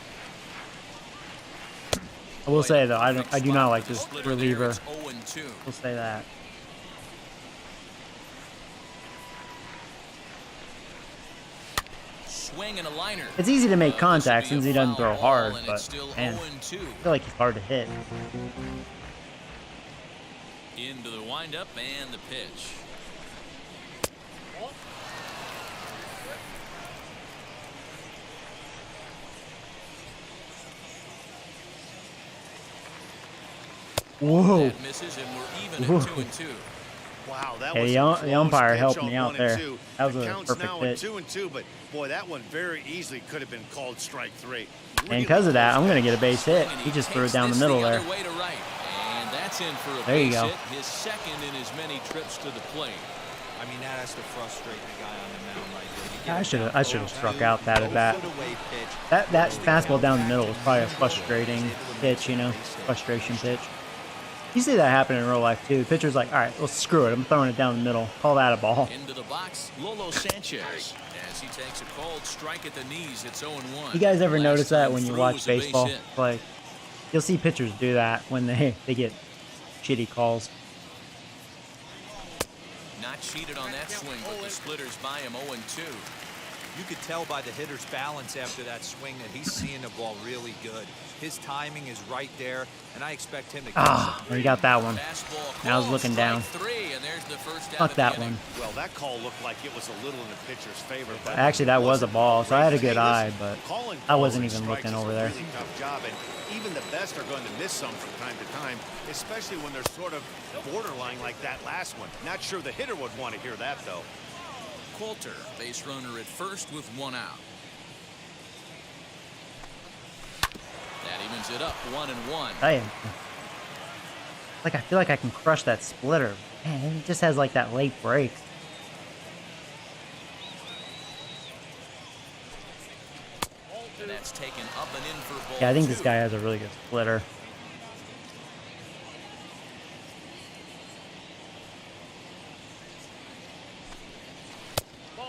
I will say though, I do not like this Splitter reliever. there, it's 0-2. We'll say that. Swing and a liner. It's easy to make This contact will be since a he doesn't foul throw ball, hard, and but it's still man, 0-2. I feel like he's hard to hit. Into the windup and the pitch. Whoa. That misses, and we're even at 2-2. Wow, that Hey, was the a the close umpire pitch helped on me out 1 and there. 2. That was The a count's perfect now pitch. at 2-2, but boy, that one very easily could have been called strike 3. And because of that, I'm going to get a base hit. He just threw it down the Takes middle this there. other way to right. And that's in for a There you base go. hit, his second in his many trips to the plate. I mean, that has to frustrate the guy on the mound right there. You get I him should down have struck out that at 0-2, bat. no foot-away pitch. That fastball down the middle was probably a frustrating pitch, you know, frustration pitch. You see that happen in real life too. The pitcher's like, all right, well, screw it. I'm throwing it down the middle. Call that a ball. Into the box, Lolo Sanchez. As he takes a cold strike at the knees, it's 0-1. You guys ever Last notice that time when you through watch was a base baseball? hit. Like, You'll see pitchers do that when they get shitty calls. Not cheated on that swing, but the splitters by him 0-2. You could tell by the hitter's balance after that swing that he's seeing the ball really good. His timing is right there, and I expect him to get something. He got that one. Now I was looking down. Fuck that one. Well, that call looked like it was a little in the pitcher's favor. But actually, that was a ball, so I had a good eye, but I wasn't even looking over there. Really tough job, and even the best are going to miss some from time to time, especially when they're sort of borderline like that last one. Not sure the hitter would want to hear that, though. Coulter, base runner at first with 1 out. That evens it up 1-1. I feel like I can crush that splitter. Man, it just has like that late break. And that's taken up and in for ball Yeah, I think 2. this guy has a really good splitter.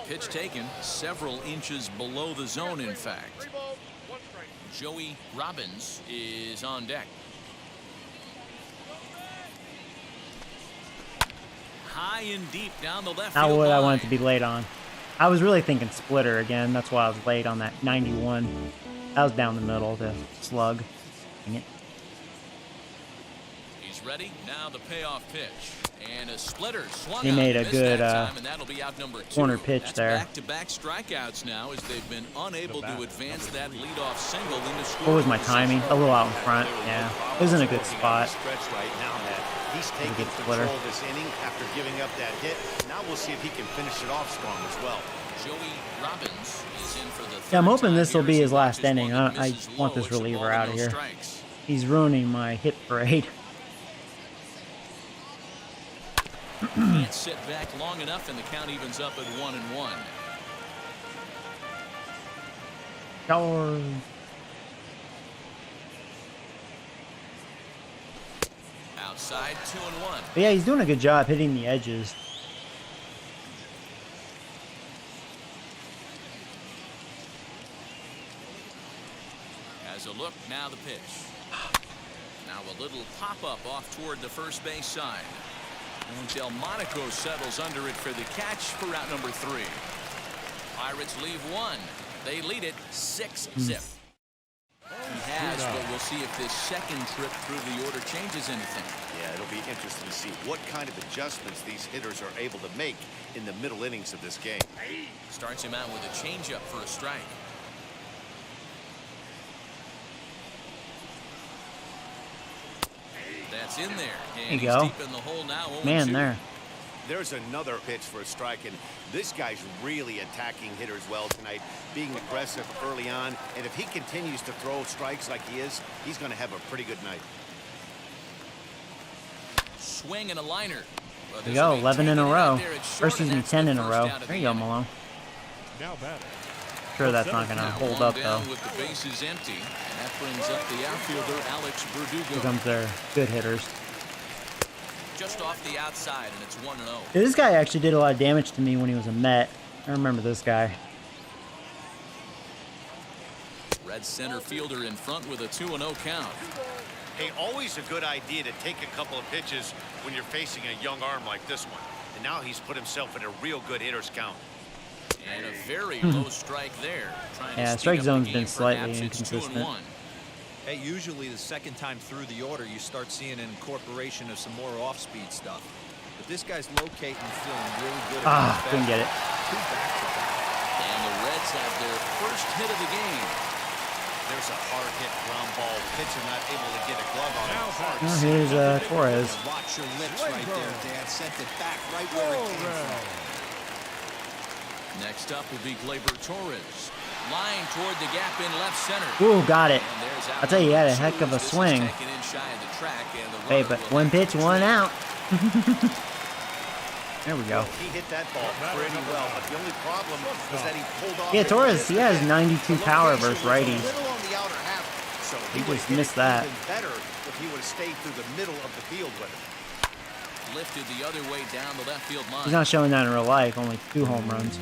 Pitch taken several inches below the zone, in fact. Joey Robbins is on deck. High and deep down the left Not field what I line. wanted to be late on. I was really thinking splitter again. That's why I was late on that 91. That was down the middle, the slug. Dang it. He's ready. Now the payoff pitch. And a splitter swung He out. made a Missed good that time, and that'll be out number 2. corner pitch That's there. Back-to-back strikeouts now as they've been unable to advance that leadoff single in the score. What was my timing? A little out in front. Yeah, it was in a good spot. Stretch right now, Matt. He's taking good control splitter. of this inning after giving up that hit. Now we'll see if he can finish it off strong as well. Joey Robbins is in for the Yeah, I'm third hoping time this will here be as he his last watches inning. one that I misses want low. this It's a reliever ball out and of no here. strikes. He's ruining my hit parade. Can't sit back long enough, and the count evens up at 1-1. Or Outside 2-1. But yeah, he's doing a good job hitting the edges. As a look, now the pitch. Now a little pop-up off toward the first base side. And Delmonico settles under it for the catch for out number 3. Pirates leave 1. They lead it 6-zip. He has, but we'll see if this second trip through the order changes anything. Yeah, it'll be interesting to see what kind of adjustments these hitters are able to make in the middle innings of this game. Starts him out with a changeup for a strike. That's in there. And There you he's go. deep in the hole now. 0-2. Man, there. There's another pitch for a strike, and this guy's really attacking hitters well tonight, being aggressive early on. And if he continues to throw strikes like he is, he's going to have a pretty good night. Swing and a liner. Well, There you go, 11 in a row. Or excuse me, That's 10 the in a first row. out of There the you go, inning. Malone. Now batting. Sure that's not going to Now hold one up, though. down with the bases empty, and that brings up the outfielder Alex Here Verdugo. comes their good hitters. Just off the outside, and it's 1-0. Yeah, this guy actually did a lot of damage to me when he was a Met. I remember this guy. Red center fielder in front with a 2-0 count. Hey, always a good idea to take a couple of pitches when you're facing a young arm like this one. And now he's put himself in a real good hitter's count. And a very low strike there. Trying to Yeah, speed strike up the zone's game, been slightly perhaps. It's inconsistent. 2-1. Hey, usually the second time through the order, you start seeing an incorporation of some more off-speed stuff. But this guy's locating and feeling really good. Couldn't get it. Two back-to-back. And the Reds have their first hit of the game. There's a hard hit ground ball. Pitcher not able to get a glove on it. Oh, here's Torres. Watch your lips right there, Dad. Sent it back right where it came from. Next up will be Gleyber Torres. Line toward the gap in left center. Ooh, got it. And there's out I'll tell you, he had a number heck of a two. This is swing. taken in shy of the track, and the Hey, runner but will one have to pitch, retrieve one it. out. There we go. He hit that ball pretty well, but the only problem was that he pulled off. Yeah, it. Torres, he has 92 The power location versus was a righties. little on the outer half, so He would've just hit missed it that. even better if he would have stayed through the middle of the field with it. Lifted the other way down the left field line. He's not showing that in real life. Only 2 home runs.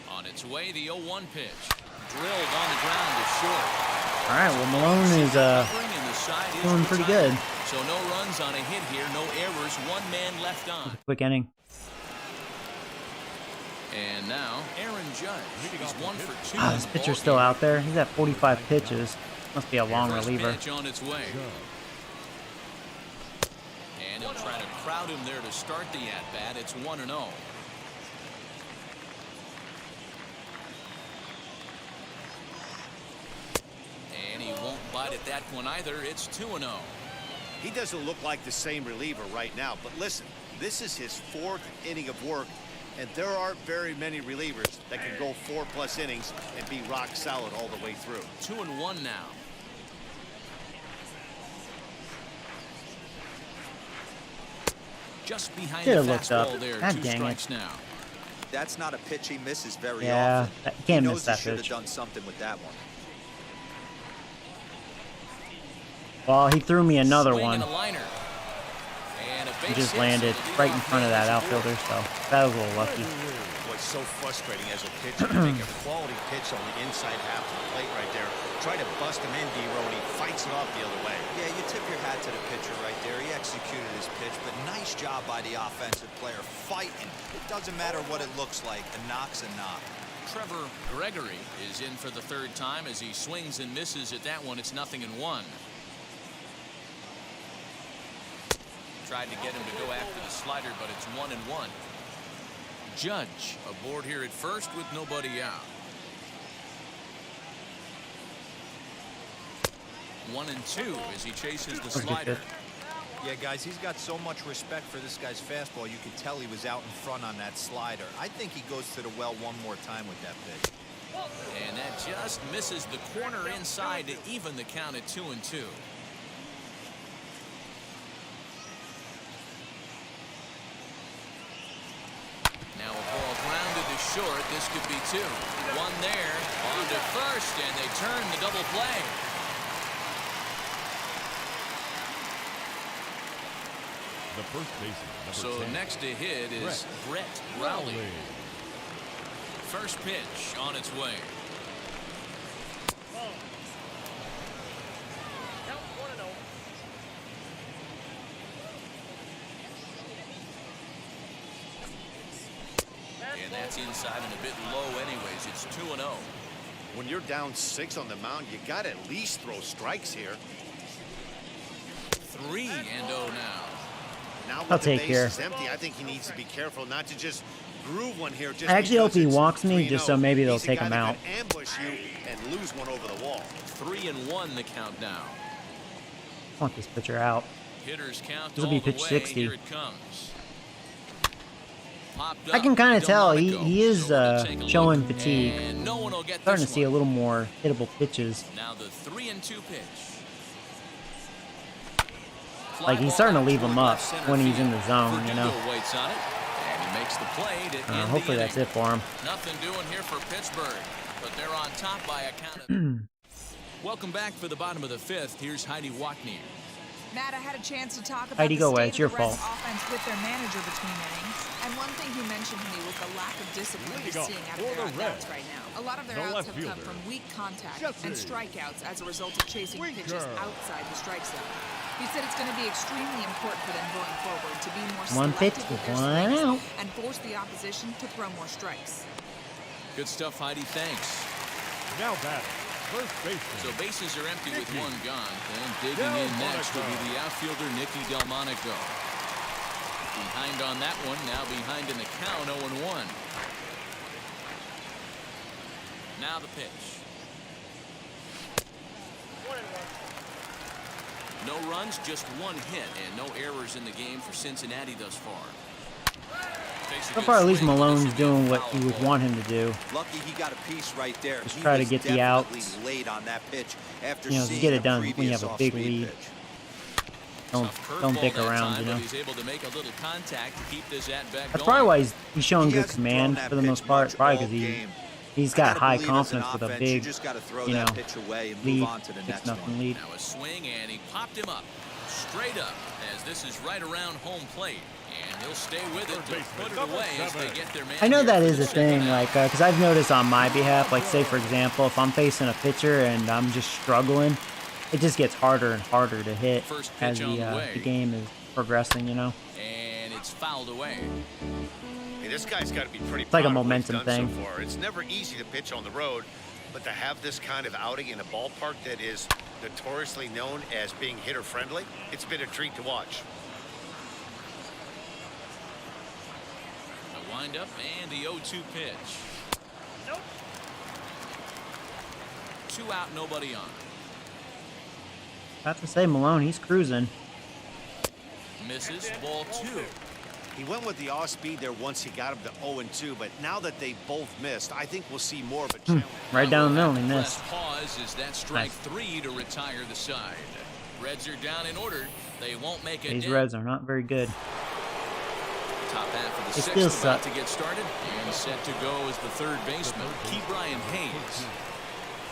On its his way. The 0-1 pitch. Drilled on the ground to short. All right, well, Malone is doing pretty good. So no runs on a hit here, no errors, one man left on. Quick inning. And now Aaron Judge. He's 1 for 2. This pitcher's still out there. He's at 45 pitches. Must be a long reliever. Pitch on its way. And he'll try to crowd him there to start the at-bat. It's 1-0. And he won't bite at that one either. It's 2-0. He doesn't look like the same reliever right now, but listen, this is his 4th inning of work, and there aren't very many relievers that can go 4+ innings and be rock solid all the way through. 2-1 now. Just behind the fastball there. 2 strikes now. That's not a pitch he misses very Yeah, often. you can't He miss knows that he should have pitch. done something with that one. Well, he threw me another Swing one. and a liner. And a He base just hit, landed so the right in leadoff front of man that is aboard. outfielder, so that was a little lucky. Boy, it's so frustrating as a pitcher to make a quality pitch on the inside half of the plate right there. Try to bust him in, D-Row, and he fights it off the other way. Yeah, you tip your hat to the pitcher right there. He executed his pitch, but nice job by the offensive player fighting. It doesn't matter what it looks like. A knock's a knock. Trevor Gregory is in for the 3rd time as he swings and misses at that one. It's 0-1. Tried to get him to go after the slider, but it's 1-1. Judge aboard here at first with nobody out. 1-2 as he chases the slider. Yeah, guys, he's got so much respect for this guy's fastball. You could tell he was out in front on that slider. I think he goes to the well one more time with that pitch. And that just misses the corner inside to even the count at 2-2. Now a ball grounded to short. This could be 2. One there on to first, and they turn the double play. The first baseman, number 10. Next to hit is Brett Rowley. First pitch on its way. And that's inside and a bit low anyways. It's 2-0. When you're down 6 on the mound, you got to at least throw strikes here. 3-0 now. Now with I'll the take here. bases empty, I think he needs to be careful not to just groove one here. Just I actually hope because he it's walks me 3-0. just so maybe they'll He's a take guy him that out. could ambush you and lose one over the wall. 3-1 the count now. I want this pitcher out. Hitters count This will all be the pitch way. 60. Here it comes. Popped I up. can kind of tell Delmonico. he is So we'll take a showing look, fatigue. and no one will get Starting this to see a one. little more hittable pitches. Now the 3-2 pitch. Like, he's starting to leave him up when he's in the zone, you know. Verdugo waits on it, and he makes the play to end Hopefully the that's inning. it for him. Nothing doing here for Pittsburgh, but they're on top by a count of. Welcome back for the bottom of the 5th. Here's Heidi Watney. Matt, I had a chance to talk about Heidi, the go away. state It's your of the Reds' fault. offense with their manager between innings. And one thing he mentioned to me was the lack of discipline he's seeing out of their at-bats right now. A lot of their The outs left have come fielder, from weak contact Jesse and strikeouts as a result of chasing pitches Winker. outside the strike zone. He said it's going to be extremely important for them going forward to be more One pitch, selective with their one swings out. and force the opposition to throw more strikes. Good stuff, Heidi. Thanks. Now batting, first baseman. So bases are empty with one gone. And digging in next will be the outfielder, Nicky Delmonico. Behind on that one, now behind in the count, 0-1. Now the pitch. No runs, just one hit, and no errors in the game for Cincinnati thus far. Takes a So good far, at least swing, but this Malone's will be a doing what foul you would ball. want him to do. Lucky he got a piece right there. Just He try to was get the definitely outs. late on that pitch after You know, just seeing get the it done when you previous have a big off-speed lead. pitch. Tough Don't curveball dick that around, time, you but know. he's able to make a little contact to keep this at-bat That's going. probably why he's showing He good hasn't thrown command that for the pitch most part. much Probably all because game. he's I got gotta high believe as an confidence with a offense, big, you just got to throw you that know, pitch away and lead, move on to the next 6-0 one. lead. Now a swing, and he popped him up straight up as this is right around home plate. And he'll stay with it to put it away as they get their man. I know here that for is the a thing, second out. like, because I've noticed on my behalf, like, say, for example, if I'm facing a pitcher and I'm just struggling, it just gets harder and harder to hit First as pitch on the way. the game is progressing, you know? And it's fouled away. Hey, this guy's got to be pretty like a proud of what he's momentum done thing. so far. It's never easy to pitch on the road, but to have this kind of outing in a ballpark that is notoriously known as being hitter-friendly, it's been a treat to watch. The windup and the 0-2 pitch. Nope. 2 out, nobody on. I have to say, Malone, he's cruising. Misses, ball 2. He went with the off speed there once he got him to 0-2, but now that they both missed, I think we'll see more of a challenge. Right down the middle, he Press missed. pause is that strike Nice. 3 to retire the side. Reds are down in order. They won't make a These dent. Reds are not very good. Top half of the They still sixth about suck. to get started. And set to go is the third baseman, Key Brian Hayes.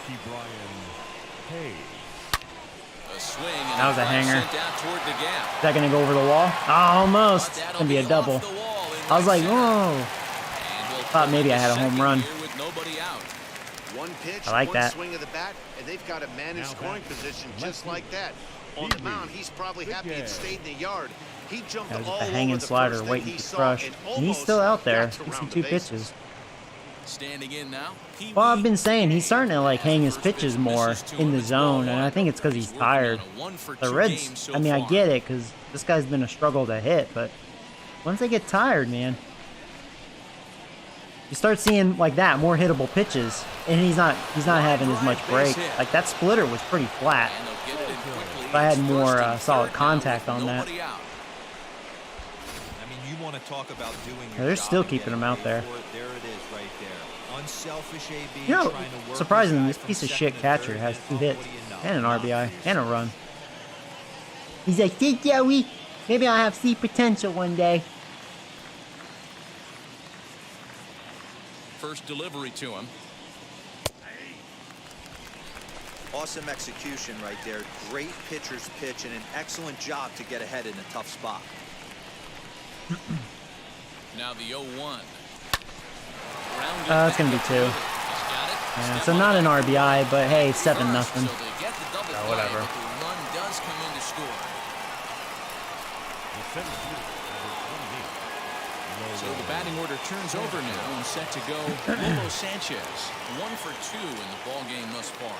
Key Brian Hayes. A swing and That was a drive hanger. sent out toward the gap. Is that going to go over the wall? Oh, almost. But It's that'll going to be a off double. the wall in I was right like, center. whoa. And he'll Thought pull maybe into I had a home second run. here with nobody out. One pitch, I like one that. swing of the bat, and they've got a man in Now scoring back. position just Lefty. like that. On the mound, he's probably happy Big it stayed in the yard. He jumped That was all just a over hanging the slider first thing waiting he to saw crush. and And he's almost still out there. got to He's round in 2 the bases. pitches. Standing in now. Pee Well, I've Wee. been saying he's starting to like hang his First pitches pitch more misses to in him. the It's ball zone, and one. I think it's because he's working on tired. a 1 for The 2 Reds, game so I mean, I far. get it because this guy's been a struggle to hit, but once they get tired, man, you start seeing like that more hittable pitches, and he's not having as much break. Like that splitter was pretty flat. And they'll get it in quickly. If I had It's more, first and solid third now contact with on that. nobody out. I mean, you want to talk about doing your Yeah, they're job still and keeping getting him out paid there. for it. There it is right there. Unselfish AB. You know, trying to work surprisingly, his this guy piece of from shit second to catcher third, has and 2 oh, hits what do you know? and an Not RBI finished. and a run. He's like, see, Joey, maybe I'll have C potential one day. First delivery to him. Awesome execution right there. Great pitcher's pitch and an excellent job to get ahead in a tough spot. Now the 0-1. It's gonna be 2. Yeah, so not an RBI, but hey, 7-0. Oh, whatever. The run does come in to score. The center fielder, number 28. So the batting order turns over now and set to go. Lolo Sanchez, 1 for 2 in the ball game thus far.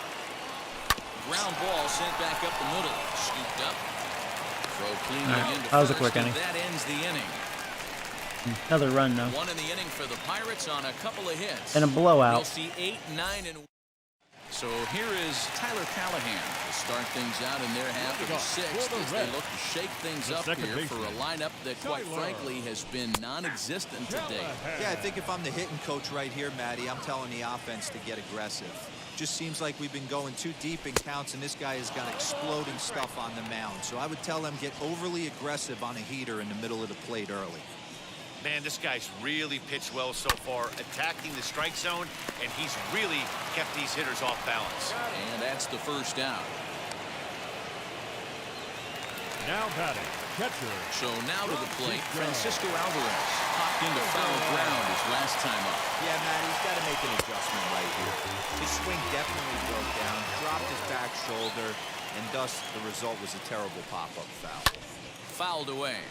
Ground ball sent back up the middle, scooped up. Throw cleanly Alright, into that was a first, quick and inning. that ends the inning. Another run, though. 1 in the inning for the Pirates on a couple of hits. And a blowout. We'll see 8, 9, and. So here is Tyler Callahan to start things out in their half of the sixth as they look to shake things up here for a lineup that, quite frankly, has been non-existent today. Yeah, I think if I'm the hitting coach right here, Matty, I'm telling the offense to get aggressive. Just seems like we've been going too deep in counts, and this guy has got exploding stuff on the mound. So I would tell them get overly aggressive on a heater in the middle of the plate early. Man, this guy's really pitched well so far, attacking the strike zone, and he's really kept these hitters off balance. And that's the first out. Now batting, catcher. So now to the plate, Francisco Alvarez popped into foul ground his last time up. Yeah, Matty, he's got to make an adjustment right here. His swing definitely broke down, dropped his back shoulder, and thus the result was a terrible pop-up foul. Fouled away.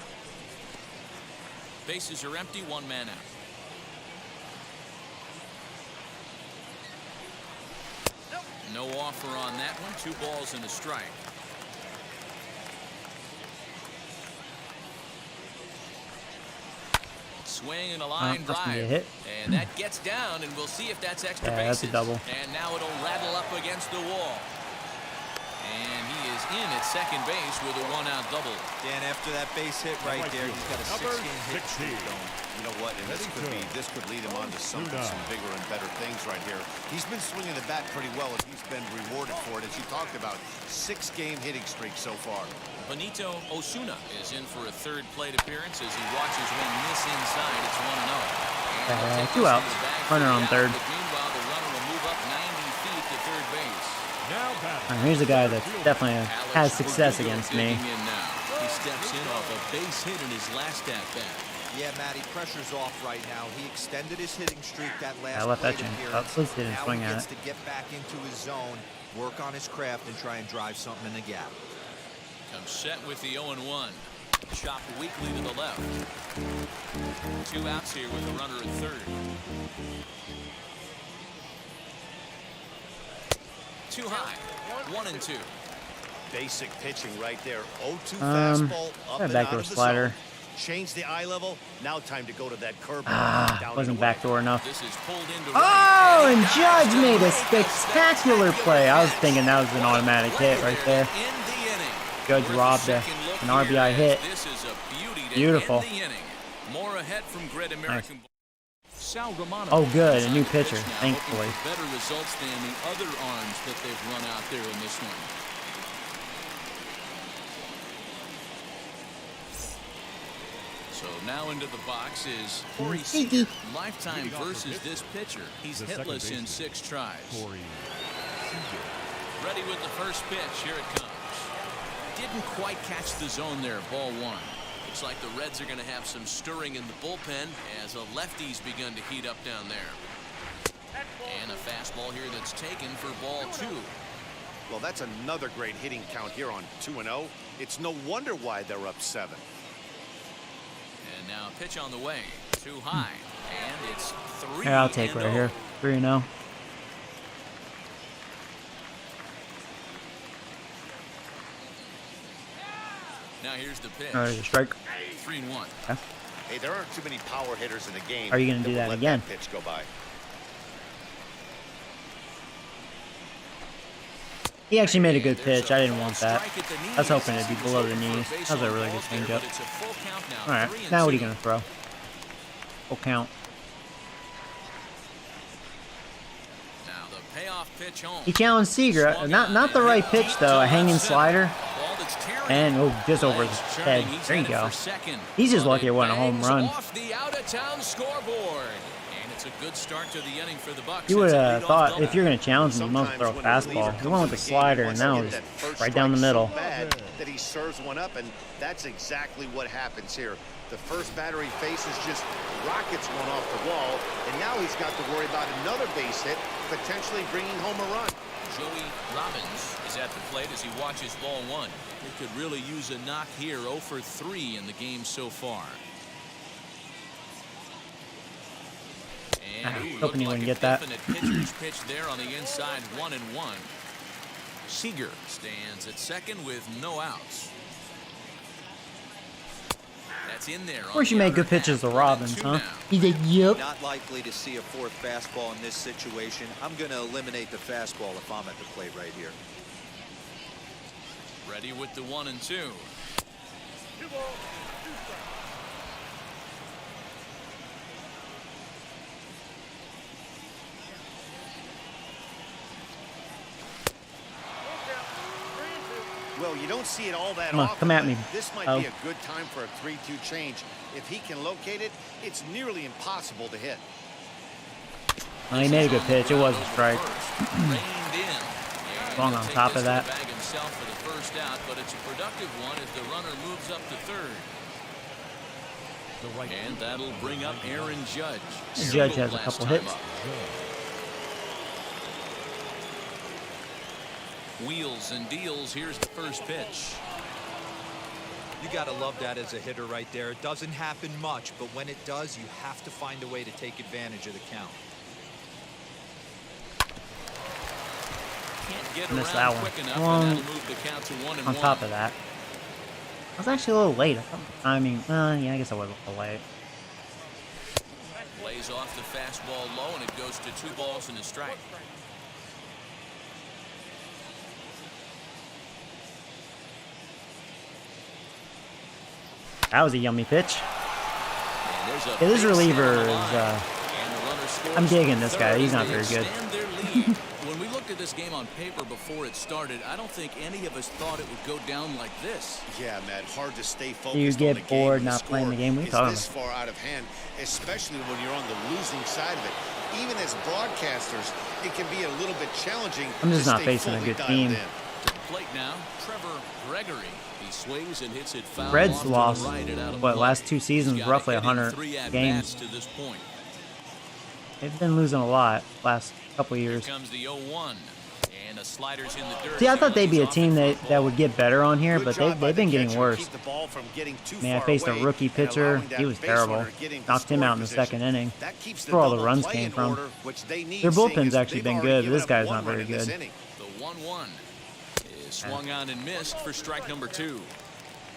Bases are empty, 1 man out. No offer on that one. 2 balls and a strike. Swing and a line That's gonna be a drive. hit. And that gets down, and we'll see if that's extra Yeah, that's a bases. double. And now it'll rattle up against the wall. And he is in at second base with a 1-out double. Dan, after that base hit right there, he's got a Number 6-game hit 16. streak going. You know what? And this could lead him on to some bigger and better things right here. He's been swinging the bat pretty well, and he's been rewarded for it, as you talked about. 6-game hitting streak so far. Benito Osuna is in for a third plate appearance as he watches one miss inside. It's 1-0. And he'll take 2 this outs. to the bag for Runner the on out, third. but meanwhile, the runner will move up 90 feet to third base. Now batting. Here's a guy that definitely has Alex success Verdugo against me. digging in now. He steps in off a base hit in his last at-bat. Yeah, Matty, pressure's off right now. He extended his hitting streak that last I left that plate change appearance. up. Let's didn't Now swing he at gets it. to get back into his zone, work on his craft, and try and drive something in the gap. Comes set with the 0-1. Chopped weakly to the left. 2 outs here with a runner at third. Too high. 1-2. Basic pitching right there. 0-2 fastball up and out backdoor of the slider. zone. Change the eye level. Now time to go to that curve. Wasn't backdoor enough. This is pulled into Oh, and Judge made a spectacular play. I was thinking that was an automatic hit right there. Judge robbed an RBI hit. This is a beauty to Beautiful. end the inning. More ahead from Great American. Sal Romano. Oh, good. A new pitcher, Now thankfully. hoping for better results than the other arms that they've run out there in this one. So now into the box is Corey Seager. Lifetime versus this pitcher. He's hitless in 6 tries. Ready with the first pitch. Here it comes. Didn't quite catch the zone there. Ball 1. Looks like the Reds are going to have some stirring in the bullpen as a lefty's begun to heat up down there. And a fastball here that's taken for ball 2. Well, that's another great hitting count here on 2-0. It's no wonder why they're up 7. And now a pitch on the way. Too high. And it's 3. Here, I'll take right here. 3-0. Now here's the pitch. All right, a strike. 3-1. Okay. Hey, there aren't too many power hitters in the game. Are you going to do that let again? That pitch go by. He actually made a good pitch. I didn't want that. I was hoping it'd be below the knees. That was a really good changeup. All right, now what are you going to throw? Full count. Now the payoff pitch home. He challenged Seager. Not the right pitch, though. A hanging slider. And, oh, just over his head. There you go. He's just lucky it wasn't a home run. Off the out-of-town scoreboard. And it's a good start to the inning for the Bucks. You would have thought if you're going to challenge him, you must throw a fastball. He went with the slider, and now he's right down the middle. So bad that he serves one up, and that's exactly what happens here. The first batter he faces just rockets one off the wall, and now he's got to worry about another base hit, potentially bringing home a run. Joey Robbins is at the plate as he watches ball 1. He could really use a knock here. 0 for 3 in the game so far. And hoping he wouldn't get that. Pitcher's pitch there on the inside. 1-1. Seager stands at second with no outs. That's in there. Of course you make good pitches to Robbins, huh? He did, yep. Not likely to see a 4th fastball in this situation. I'm going to eliminate the fastball if I'm at the plate right here. Ready with the 1-2. Well, you don't see it all that Come on, often. come at me. This might be a good time for a 3-2 change. If he can locate it, it's nearly impossible to hit. Well, he made a good pitch. It was a strike. Long on top of that. Himself for the first out, but it's a productive one as the runner moves up to third. And that'll bring up Aaron Judge. Judge has a couple hits. Wheels and deals. Here's the first pitch. You got to love that as a hitter right there. It doesn't happen much, but when it does, you have to find a way to take advantage of the count. Can't get Missed around that one. quick enough, Long and that'll move the count to 1-1. on top of that. I was actually a little late. I mean, yeah, I guess I was a little late. Plays off the fastball low, and it goes to 2 balls and a strike. That was a yummy pitch. And Yeah, this reliever is, I'm digging this guy. He's not very good. When we looked at this game on paper before it started, I don't think any of us thought it would go down like this. Yeah, Matt, hard to stay focused. You on get the game bored when the not playing the game. What are you score talking is this about? far out of hand, especially when you're on the losing side of it. Even as broadcasters, it can be a little bit challenging. I'm just to not stay facing a fully good dialed team. in. plate now, Trevor Gregory. He swings and hits it foul. Reds off to lost, the right and out of what, play. last 2 seasons, He's got roughly it hitting 100 3 at-bats games. to this point. They've been losing a lot last couple of years. Here comes the 0-1. And a slider's in the dirt. See, I thought they'd be a team that would get better on here, but they've been getting worse. Man, I faced a rookie pitcher. He was terrible. Knocked him out in the second inning. That's where all the runs came from. Their bullpen's actually been good, but this guy's not very good. The 1-1 is swung on and missed for strike number 2.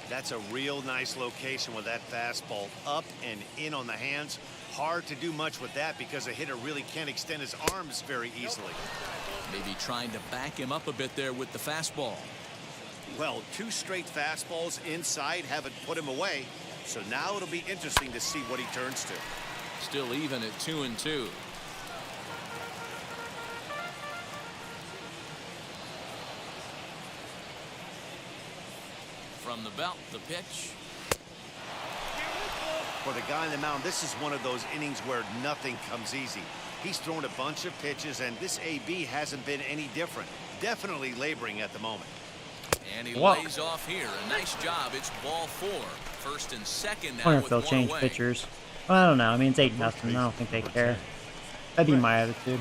That's a real nice location with that fastball up and in on the hands. Hard to do much with that because a hitter really can't extend his arms very easily. Maybe trying to back him up a bit there with the fastball. Well, 2 straight fastballs inside haven't put him away. So now it'll be interesting to see what he turns to. Still even at 2-2. From the belt, the pitch. For the guy on the mound, this is one of those innings where nothing comes easy. He's thrown a bunch of pitches, and this AB hasn't been any different. Definitely laboring at the moment. And he lays off here. A nice job. It's ball 4. First and second now. I wonder if they'll change pitchers. Well, I don't know. I mean, it's 8-0. I don't think they care. That'd be my attitude.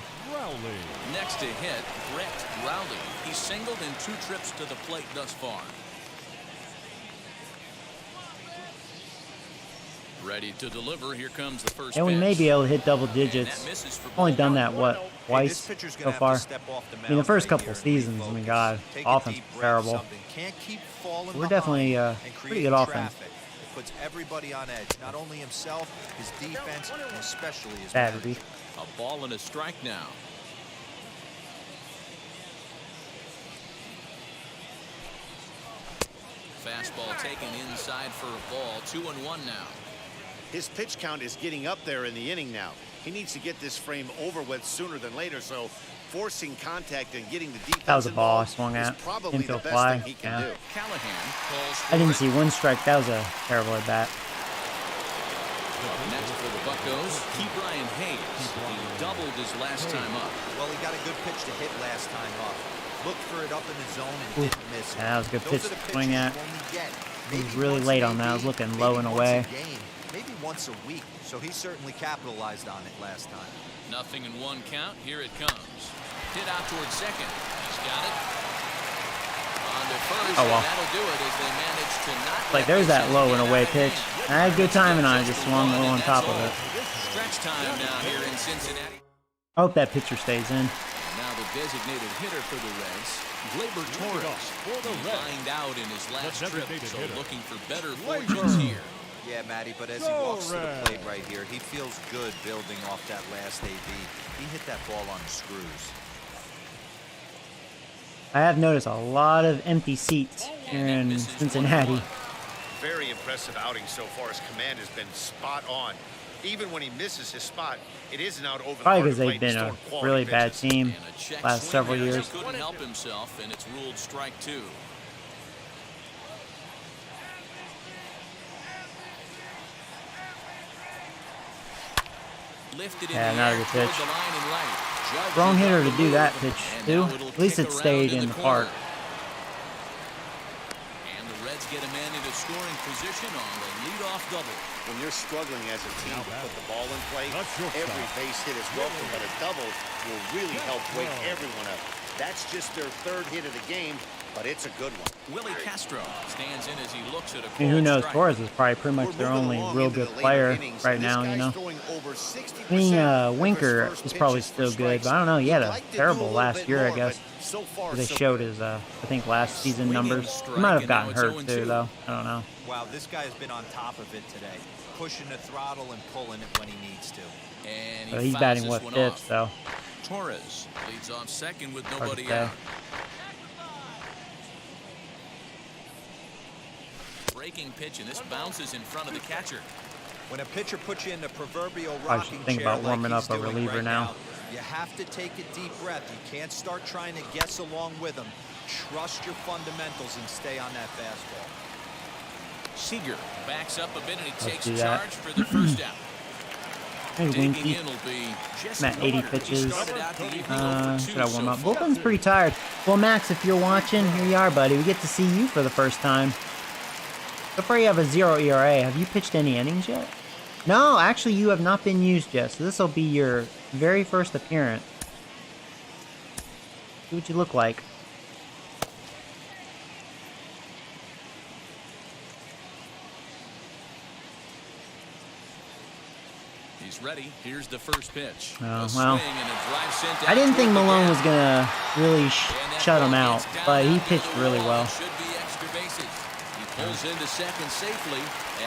Next to hit, Brett Rowley. He's singled in 2 trips to the plate thus far. Ready to deliver. Here comes the first And we pitch. may be able to hit double digits. Only done that, what, twice so far? I mean, the first couple seasons, I mean, God, offense was terrible. We're definitely pretty good offense. It puts everybody on edge, not only himself, his defense, and especially his Saturday. A ball and a strike now. Fastball taken inside for a ball. 2-1 now. His pitch count is getting up there in the inning now. He needs to get this frame over with sooner than later, so forcing contact and getting the defense That was a ball I involved swung is at. probably the Infield best fly. thing he can Yeah. do. Callahan calls for I didn't it. see 1 strike. That was a terrible at bat. Next for the Buccos, Key Brian Hayes. He doubled his last time up. Well, he got a good pitch to hit last time up. Looked for it up in the zone and didn't miss it. Yeah, that was a good pitch Those are to the swing pitches at. you only get. He was Maybe really once late a on that. I was game, looking maybe low and once away. a game, maybe once a week. So he certainly capitalized on it last time. Nothing in 1 count. Here it comes. Hit out towards second. He's got it. On to first. Oh, well. And that'll do it as they manage to not. Like, there's that low and away pitch. I had good timing on it. Just swung low on top of it. Stretch time now here in Cincinnati. I hope that pitcher stays in. And now the designated hitter for the Reds, Gleyber Torres. He lined out in his last trip, so looking for better fortunes here. Yeah, Matty, but as he walks to the plate right here, he feels good building off that last AB. He hit that ball on the screws. I have noticed a lot of empty seats here in Cincinnati. Very impressive outing so far. His command has been spot on. Even when he misses his spot, it isn't out over Probably the because they've been a really bad team And a check last swing several here. years. He couldn't help himself, and it's ruled strike 2. Lifted in Yeah, the not a air good toward pitch. the line and right. Judge Wrong is hitter on to the do move, that pitch, and too. now it'll At least kick it stayed around in the corner. park. And the Reds get a man into scoring position on the leadoff double. When you're struggling as a team to put the ball in play, That's your every foul. base hit is welcome, but a double will really help wake everyone up. That's just their 3rd hit of the game, but it's a good one. Willie Castro stands in as he looks at a I mean, who cold knows? strike. Torres is probably pretty much We're their moving only along real into good the later player innings, right and now, this you guy's know. throwing over I 60% mean, of his Winker first is probably pitches for still good, strikes. but I don't know. He had a He'd like to terrible do a little last bit year, I more, guess. but so far, They so showed good. his, I think, last season Swinging numbers. strike, He might have and now gotten it's hurt 0-2. too, though. I don't know. Wow, this guy's been on top of it today, pushing the throttle and pulling it when he needs to. And But he he's fouls batting this what, one 5th, off. so Torres leads off second with hard nobody to say. out. Breaking pitch, and this bounces in front of the catcher. When a pitcher puts you in the proverbial I rocking should think chair about warming like he's up a doing reliever right now. you have to take a deep breath. You can't start trying to guess along with him. Trust your fundamentals and stay on that fastball. Seager backs up a bit, and he takes do that. charge for the first out. There's Digging Winky. in will be Jesse I'm at 80 Miller. He pitches. started out the evening 0 for 2 Should I warm so up? far. Bullpen's pretty tired. Well, Max, if you're watching, here you are, buddy. We get to see you for the first time. So far, you have a 0 ERA. Have you pitched any innings yet? No, actually, you have not been used yet. So this will be your very first appearance. See what you look like. He's ready. Here's the first pitch. Oh, A well. swing and a drive sent I out didn't think toward the Malone gap. was going to really And that shut him ball out, gets down but he out pitched near the really wall. well. It should be extra bases. He pulls into second safely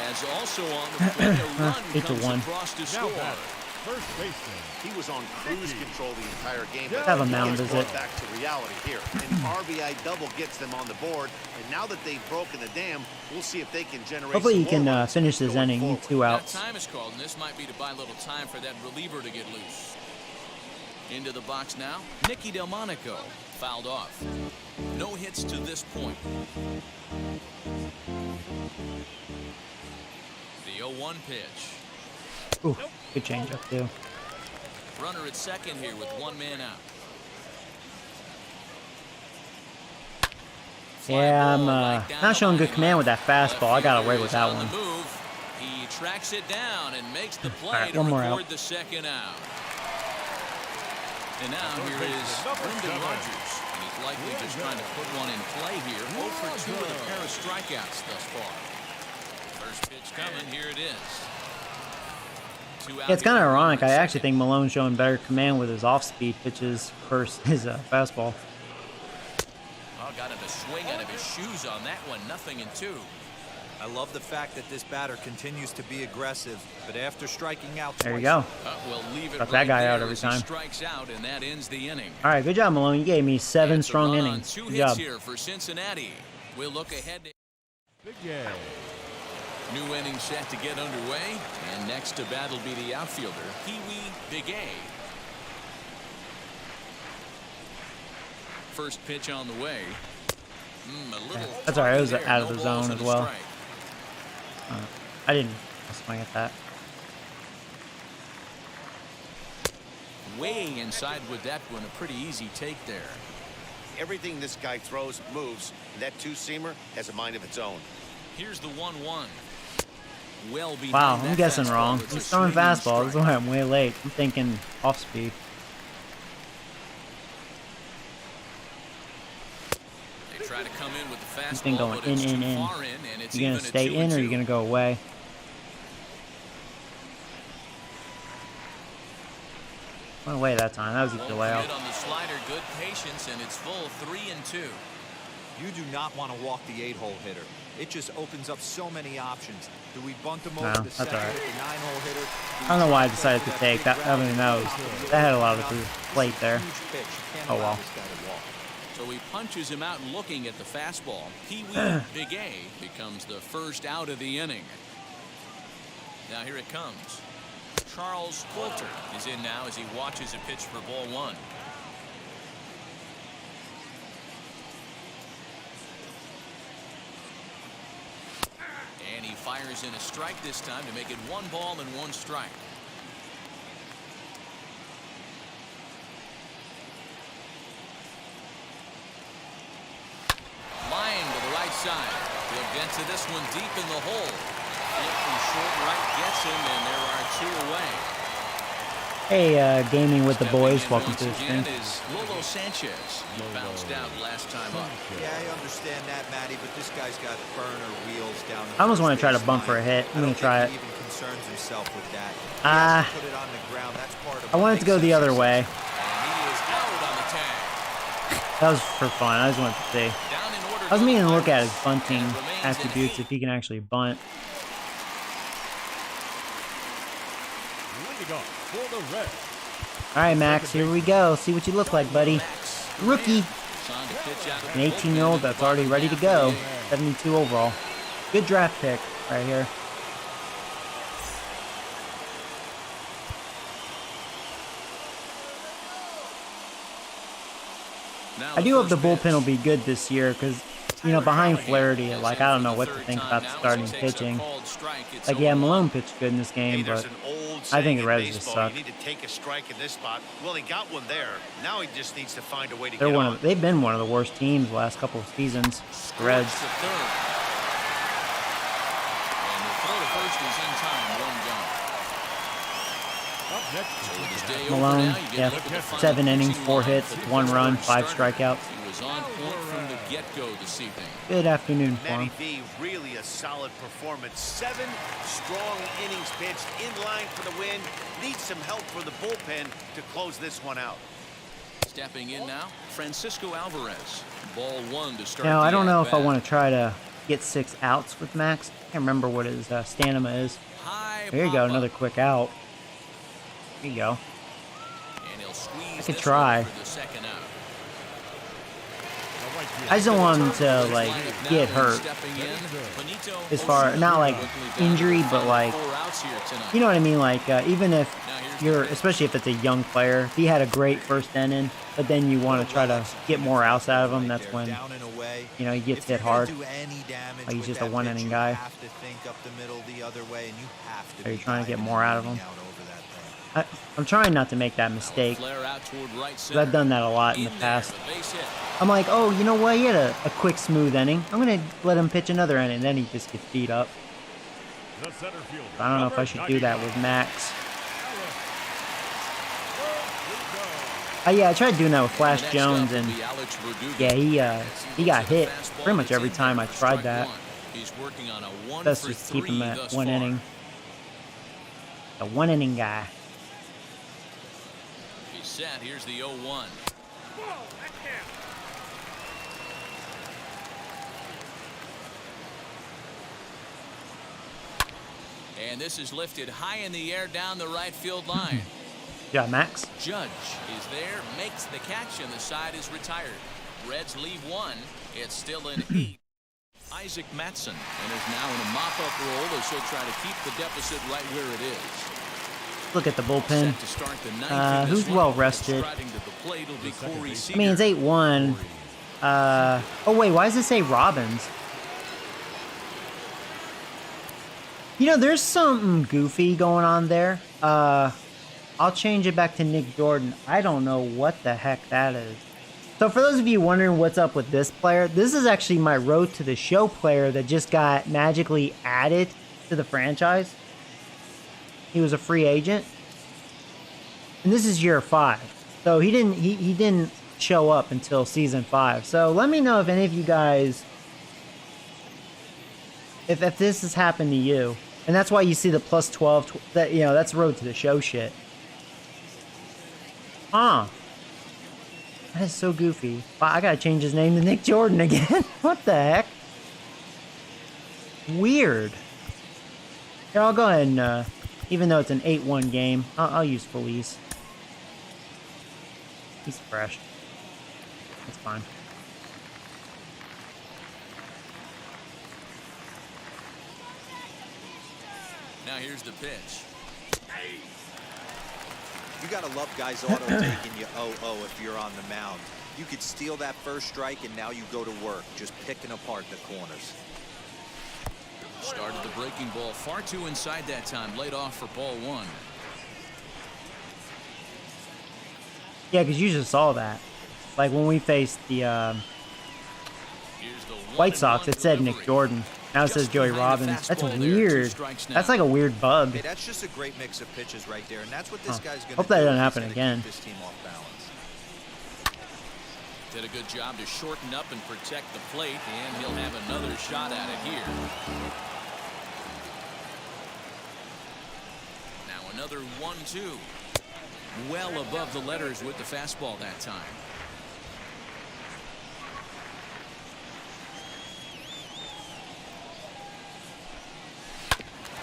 as also on the play a run 8-1. comes across to Now score. back, first baseman. He was on cruise control the entire game. Let's have a he mound gets visit. brought back to reality here. An RBI double gets them on the board, and now that they've broken the dam, we'll see if they can generate. Hopefully some he can more runs finish this going inning. forward. 2 Now outs. time is called, and this might be to buy a little time for that reliever to get loose. Into the box now, Nicky Delmonico fouled off. No hits to this point. The 0-1 pitch. Ooh, good changeup too. Runner at second here with one man out. Fly Yeah, I'm ball right down not the showing good line. command with that fastball. I got away with Is that on one. the move. He tracks it down and makes the play right, to one more record out. the second out. And now First here baseman, is number Brendan 7. Rogers. And he's likely just trying to put one in play here. 0 for 2 with a pair of strikeouts thus far. First pitch coming. Here it is. Yeah, it's kind of ironic. I actually think Malone's showing better command with his off-speed pitches versus his fastball. Oh, got him a swing out of his shoes on that one. 0-2. I love the fact that this batter continues to be aggressive, but after striking out There you twice, go. We'll leave it Got right that guy there out every as he time. strikes out, and that ends the inning. All right, good job, Malone. You gave me 7 It's a strong run on innings. 2 Good hits job. here for Cincinnati. We'll look ahead to Big A. new inning set to get underway, and next to bat will be the outfielder Pee-wee Big A. First pitch on the way. A little That's all right. It was there. out of No the balls zone and as a well. strike. I didn't swing at that. Way inside with that one. A pretty easy take there. Everything this guy throws moves, and that two-seamer has a mind of its own. Here's the 1-1. Well behind Wow, I'm that guessing fastball. wrong. It's a He's throwing swinging fastball. That's strike. why I'm way late. I'm thinking off-speed. They try to come in with the He's been fastball, going but it's in, too in. far in, and it's You gonna even a stay in or 2-2. you gonna go away? Went away that time. That was a delay Hit out. on the slider, good patience, and it's full 3-2. you do not want to walk the 8-hole hitter. It just opens up so many options. Do we bunt him over No, the that's second all right. with the 9-hole hitter? Do we I don't know why I try to decided go to for take big that. I mean, ground that ball? had a lot of This is plate a there. huge pitch. You can't Oh, allow well. this guy to walk. So he punches him out looking at the fastball. Pee-wee Big A becomes the first out of the inning. Now here it comes. Charles Coulter is in now as he watches a pitch for ball 1. And he fires in a strike this time to make it 1 ball and 1 strike. Line to the right side. He'll get to this one deep in the hole. Flip from short right gets him, and there are 2 away. Hey, gaming with the Stepping boys. in Welcome once to the again stream. is Lolo Sanchez. He bounced out last time up. Yeah, I understand that, Matty, but this guy's got burner wheels down the I almost first want to try to base bump for a line. hit. I'm I gonna don't try think it. he even concerns himself with that. He Ah. has to put it on the ground. That's part of I what wanted to makes go the him other way. And he is out on the tag. That was for fun. I just wanted to see. Down in order I was go meaning to the look at his Pirates, bunting and it remains an attributes 8. if he can actually bunt. Leading off for the Reds. All right, Max. Here we go. See what you look like, buddy. Max Rookie. Signed to pitch out of An the 18-year-old bullpen in that's the already bottom ready to half go. of the inning. 72 overall. Good draft pick right here. Now I do hope the first bullpen will pitch. be good this year because you know, behind Flaherty, like, I don't know what to think about the starting pitching. Like, yeah, Malone pitched good in this game, but I think the Reds just suck. You need to take a strike in this spot. Well, he got one there. Now he just needs to find a way to They're get one on. of, they've been one of the worst teams the last couple of seasons, the Reds. And the throw to first is in time, one gone. Malone, yeah, 7 innings, 4 hits, 1 run, 5 strikeouts. He was on point from the get-go this evening. Good afternoon for Matty him. V, really a solid performance. 7 strong innings pitched, in line for the win. Needs some help from the bullpen to close this one out. Stepping in now, Francisco Alvarez. Ball 1 to start. Now, I don't know if I want want to try to get 6 outs with Max. I can't remember what his stamina is. There you go, another quick out. There you go. And he'll squeeze I could this try. one for the second out. I just don't want him to, like, get hurt. As far, not like injury, but like, you know what I mean? Like, even if you're, especially if it's a young player, if he had a great first inning, but then you want to try to get more outs out of him, that's when, you know, he gets hit hard. Like, he's just a 1 inning guy. Are you trying to get more out of him? I'm trying not to make that mistake. I've done that a lot in the past. I'm like, oh, you know what? He had a quick, smooth inning. I'm going to let him pitch another inning. Then he just gets beat up. I don't know if I should do that with Max. Yeah, I tried doing that with Flash Jones, and yeah, he got hit pretty much every time I tried that. Let's just keep him at 1 inning. A 1 inning guy. He's set. Here's the 0-1. And this is lifted high in the air down the right field line. Yeah, Max. Judge is there, makes the catch, and the side is retired. Reds leave 1. It's still an 8. Isaac Matson, and is now in a mop-up role as he'll try to keep the deficit right where it is. Look at the bullpen. Who's well rested? I mean, it's 8-1. Oh wait, why does it say Robbins? You know, there's something goofy going on there. I'll change it back to Nick Jordan. I don't know what the heck that is. So for those of you wondering what's up with this player, this is actually my Road to the Show player that just got magically added to the franchise. He was a free agent. And this is year 5. So he didn't show up until season 5. So let me know if any of you guys, if this has happened to you. And that's why you see the plus 12, that, you know, that's Road to the Show shit. Huh. That is so goofy. Wow, I gotta change his name to Nick Jordan again. What the heck? Weird. Here, I'll go ahead and, even though it's an 8-1 game, I'll use Felice. He's fresh. That's fine. Now here's the pitch. You gotta love guys auto taking you 0-0 if you're on the mound. You could steal that first strike and now you go to work, just picking apart the corners. Started the breaking ball far too inside that time. Laid off for ball 1. Yeah, because you just saw that. Like when we faced the White Sox, it said Nick Jordan. Now it says Joey Robbins. That's weird. That's like a weird bug. Hey, that's just a great mix of pitches right there, and that's what this guy's going to do. Hope that doesn't happen again. Keep this team off balance. Did a good job to shorten up and protect the plate, and he'll have another shot at it here. Now another 1-2. Well above the letters with the fastball that time.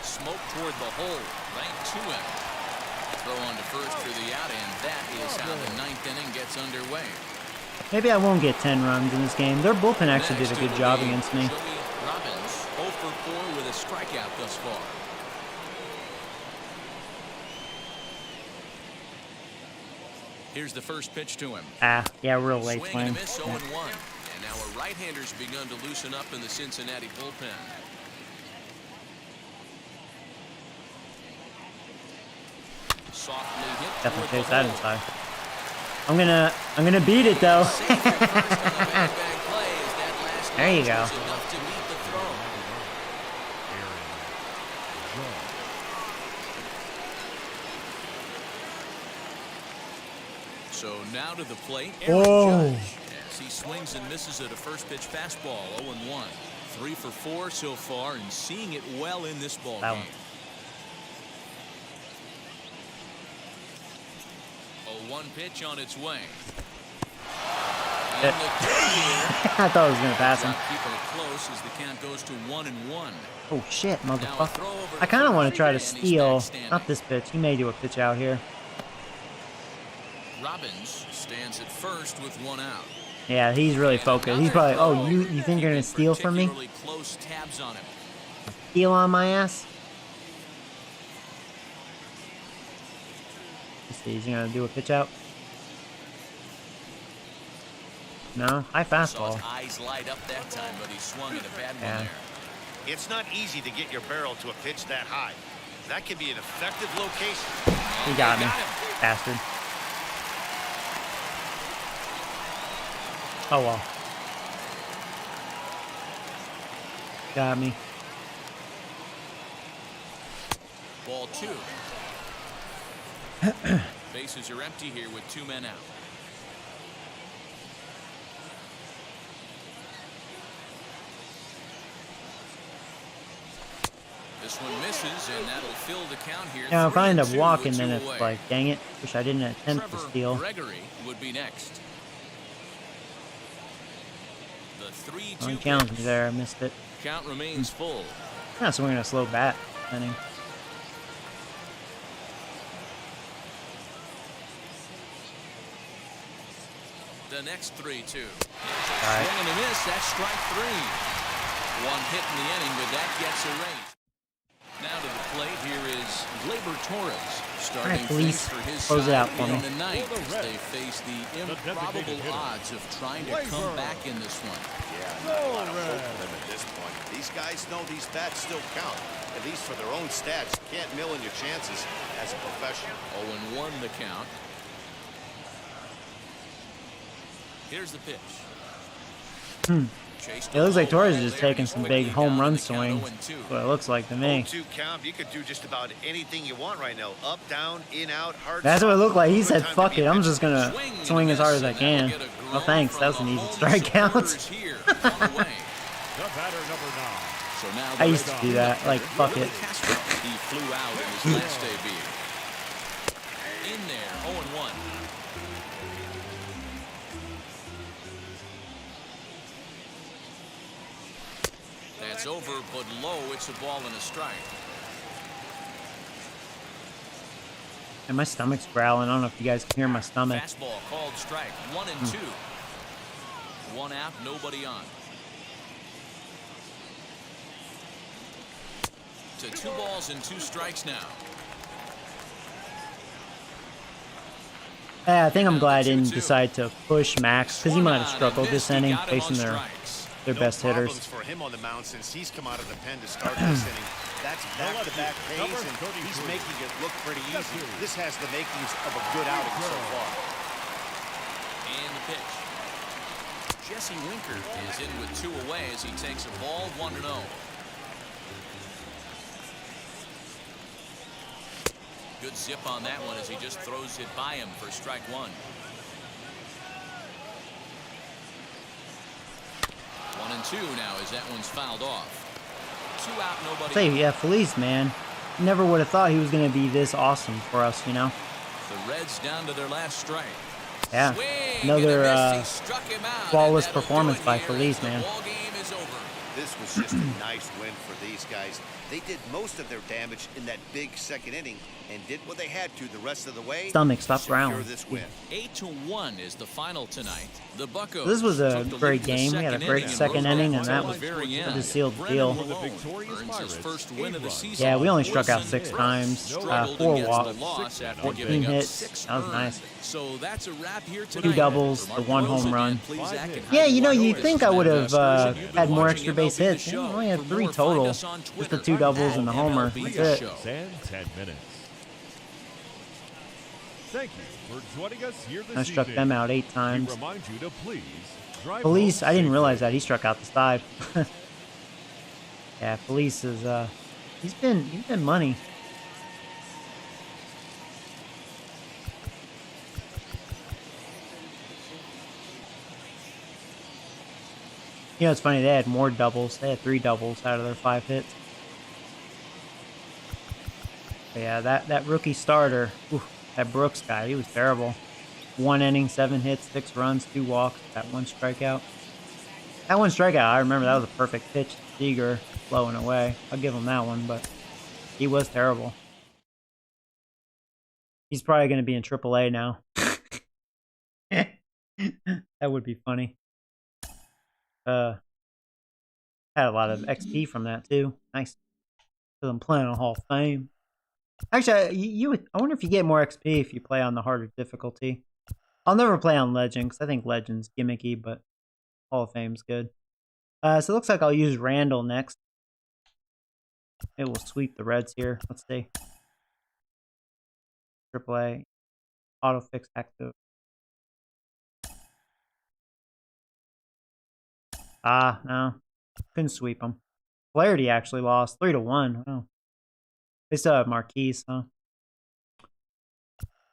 Smoke toward the hole, right to him. Throw on to first for the out, and that is how the 9th inning gets underway. Maybe I won't get 10 runs in this game. Their bullpen actually did a good job against me. Joey Robbins, 0 for 4 with a strikeout thus far. Here's the first pitch to him. Yeah, real late Swing swing. and a miss, 0-1. And now Now a right-hander's begun to loosen up in the Cincinnati bullpen. Softly hit. Definitely chase that inside. I'm gonna beat it though. There you go. So now to the plate. Oh. As he swings and misses at a first pitch fastball. 0-1. 3 for 4 so far, and seeing it well in this ball game. 0-1 pitch on its way. I thought I was gonna pass him. Keeping it close as the count goes to 1-1. Oh shit, motherfucker! I kind of want to try to steal. Not this pitch. He may do a pitch out here. Robbins stands at first with 1 out. Yeah, he's really focused. He's probably. Oh, you think you're gonna steal from me? Close tabs on him. Steal on my ass? Let's see. He's gonna do a pitch out. No, high fastball. Eyes light up that time, but he swung at a bad one there. It's not easy to get your barrel to a pitch that high. That can be an effective location. He got me, bastard. Oh well. Got me. Ball 2. Bases are empty here with 2 men out. This one misses, and that'll fill the count here. Yeah, if I end up 3-2 walking, then with it's 2 away. like, dang it. Wish I didn't attempt to steal. Gregory would be next. The 3-2 One challenge me there. I missed it. count remains full. Yeah, so we're gonna slow bat. Inning. The next 3-2. Right. Swing and a miss. That's strike 3. 1 hit in the inning, but that gets erased. Now to the plate, here is Gleyber Torres, starting please for his close it side out for me. in the ninth as they face the improbable odds of trying to come back in this one. Yeah, not a lot of hope for them at this point. These guys know these bats still count, at least for their own stats. You can't mill in your chances as a professional. 0-1 the count. Here's the pitch. It looks like Torres is just taking some big home run swings. That's what it looks like to me. 0-2 count. You could do just about anything you want right now. Up, down, in, out, hard. That's what it looked like. He Good said, time to fuck be it. a I'm pitcher. just gonna swing as hard as I can. Well, thanks. That was an easy strikeout. The batter, number 9. So now I used to do that. Like, fuck it. He flew out in his last debut. In there, 0-1. That's over, but low. It's a ball and a strike. And my stomach's growling. I don't know if you guys can hear my stomach. Fastball called strike. 1-2. 1 out, nobody on. To 2 balls and 2 strikes now. Yeah, I think I'm glad I didn't decide to push Max because he might have struggled this inning facing their best hitters. Problems for him on the mound since he's come out of the pen to start this inning. That's back-to-back pace, and he's making it look pretty easy. This has the makings of a good outing so far. And the pitch. Jesse Winker is in with 2 away as he takes a ball 1-0. Good zip on that one as he just throws it by him for strike 1. 1-2 now as that one's fouled off. 2 out, nobody. Say, yeah, Felice, man. Never would have thought he was going to be this awesome for us, you know? The Reds down to their last strike. Yeah. Swing Another and a miss. He struck him out, flawless and that'll performance do it by here Felice, as the man. ball game is over. This was just a nice win for these guys. They did most of their damage in that big second inning and did what they had to the rest of the way. Stomach, stop to secure growling. this win. 8-1 is the final tonight. The Buccos This was a took the great lead in the game. We had a second great inning, second and inning, and rose that up was at the very end. the sealed the deal. For the victorious Earns his Pirates, first win of the a season. Yeah, we only struck out Orson 6 Brooks times, struggled 4 against walks, the loss after 14 giving up hits. 6 That was earned. nice. So that's a wrap here tonight. 2 doubles, For the Mark 1 Rosen, home run. Dan Plesac, and Yeah, Heidi you know, White, you'd this think is I Matt would have Excursion. You've been had more watching extra base MLB The hits. Show. I only had For 3 more, total. find us on Just the Twitter 2 doubles and the homer. MLB That's The it. Show. and 10 minutes. Thank you for joining us here this I struck evening. them out 8 We times. remind you to please drive Felice, home I didn't safely. realize that he struck out the side. Yeah, Felice is he's been money. You know, it's funny, they had more doubles. They had 3 doubles out of their 5 hits. But yeah, that rookie starter, that Brooks guy, he was terrible. 1 inning, 7 hits, 6 runs, 2 walks, that 1 strikeout. That 1 strikeout, I remember that was a perfect pitch. Seager blowing away. I'll give him that one, but he was terrible. He's probably going to be in AAA now. That would be funny. Had a lot of XP from that too. Nice. Because I'm playing on Hall of Fame. Actually, I wonder if you get more XP if you play on the harder difficulty. I'll never play on Legend because I think Legend's gimmicky, but Hall of Fame's good. So it looks like I'll use Randall next. It will sweep the Reds here. Let's see. AAA. Auto fix active. Ah, no. Couldn't sweep them. Flaherty actually lost 3-1. Wow. They still have Marquise, huh?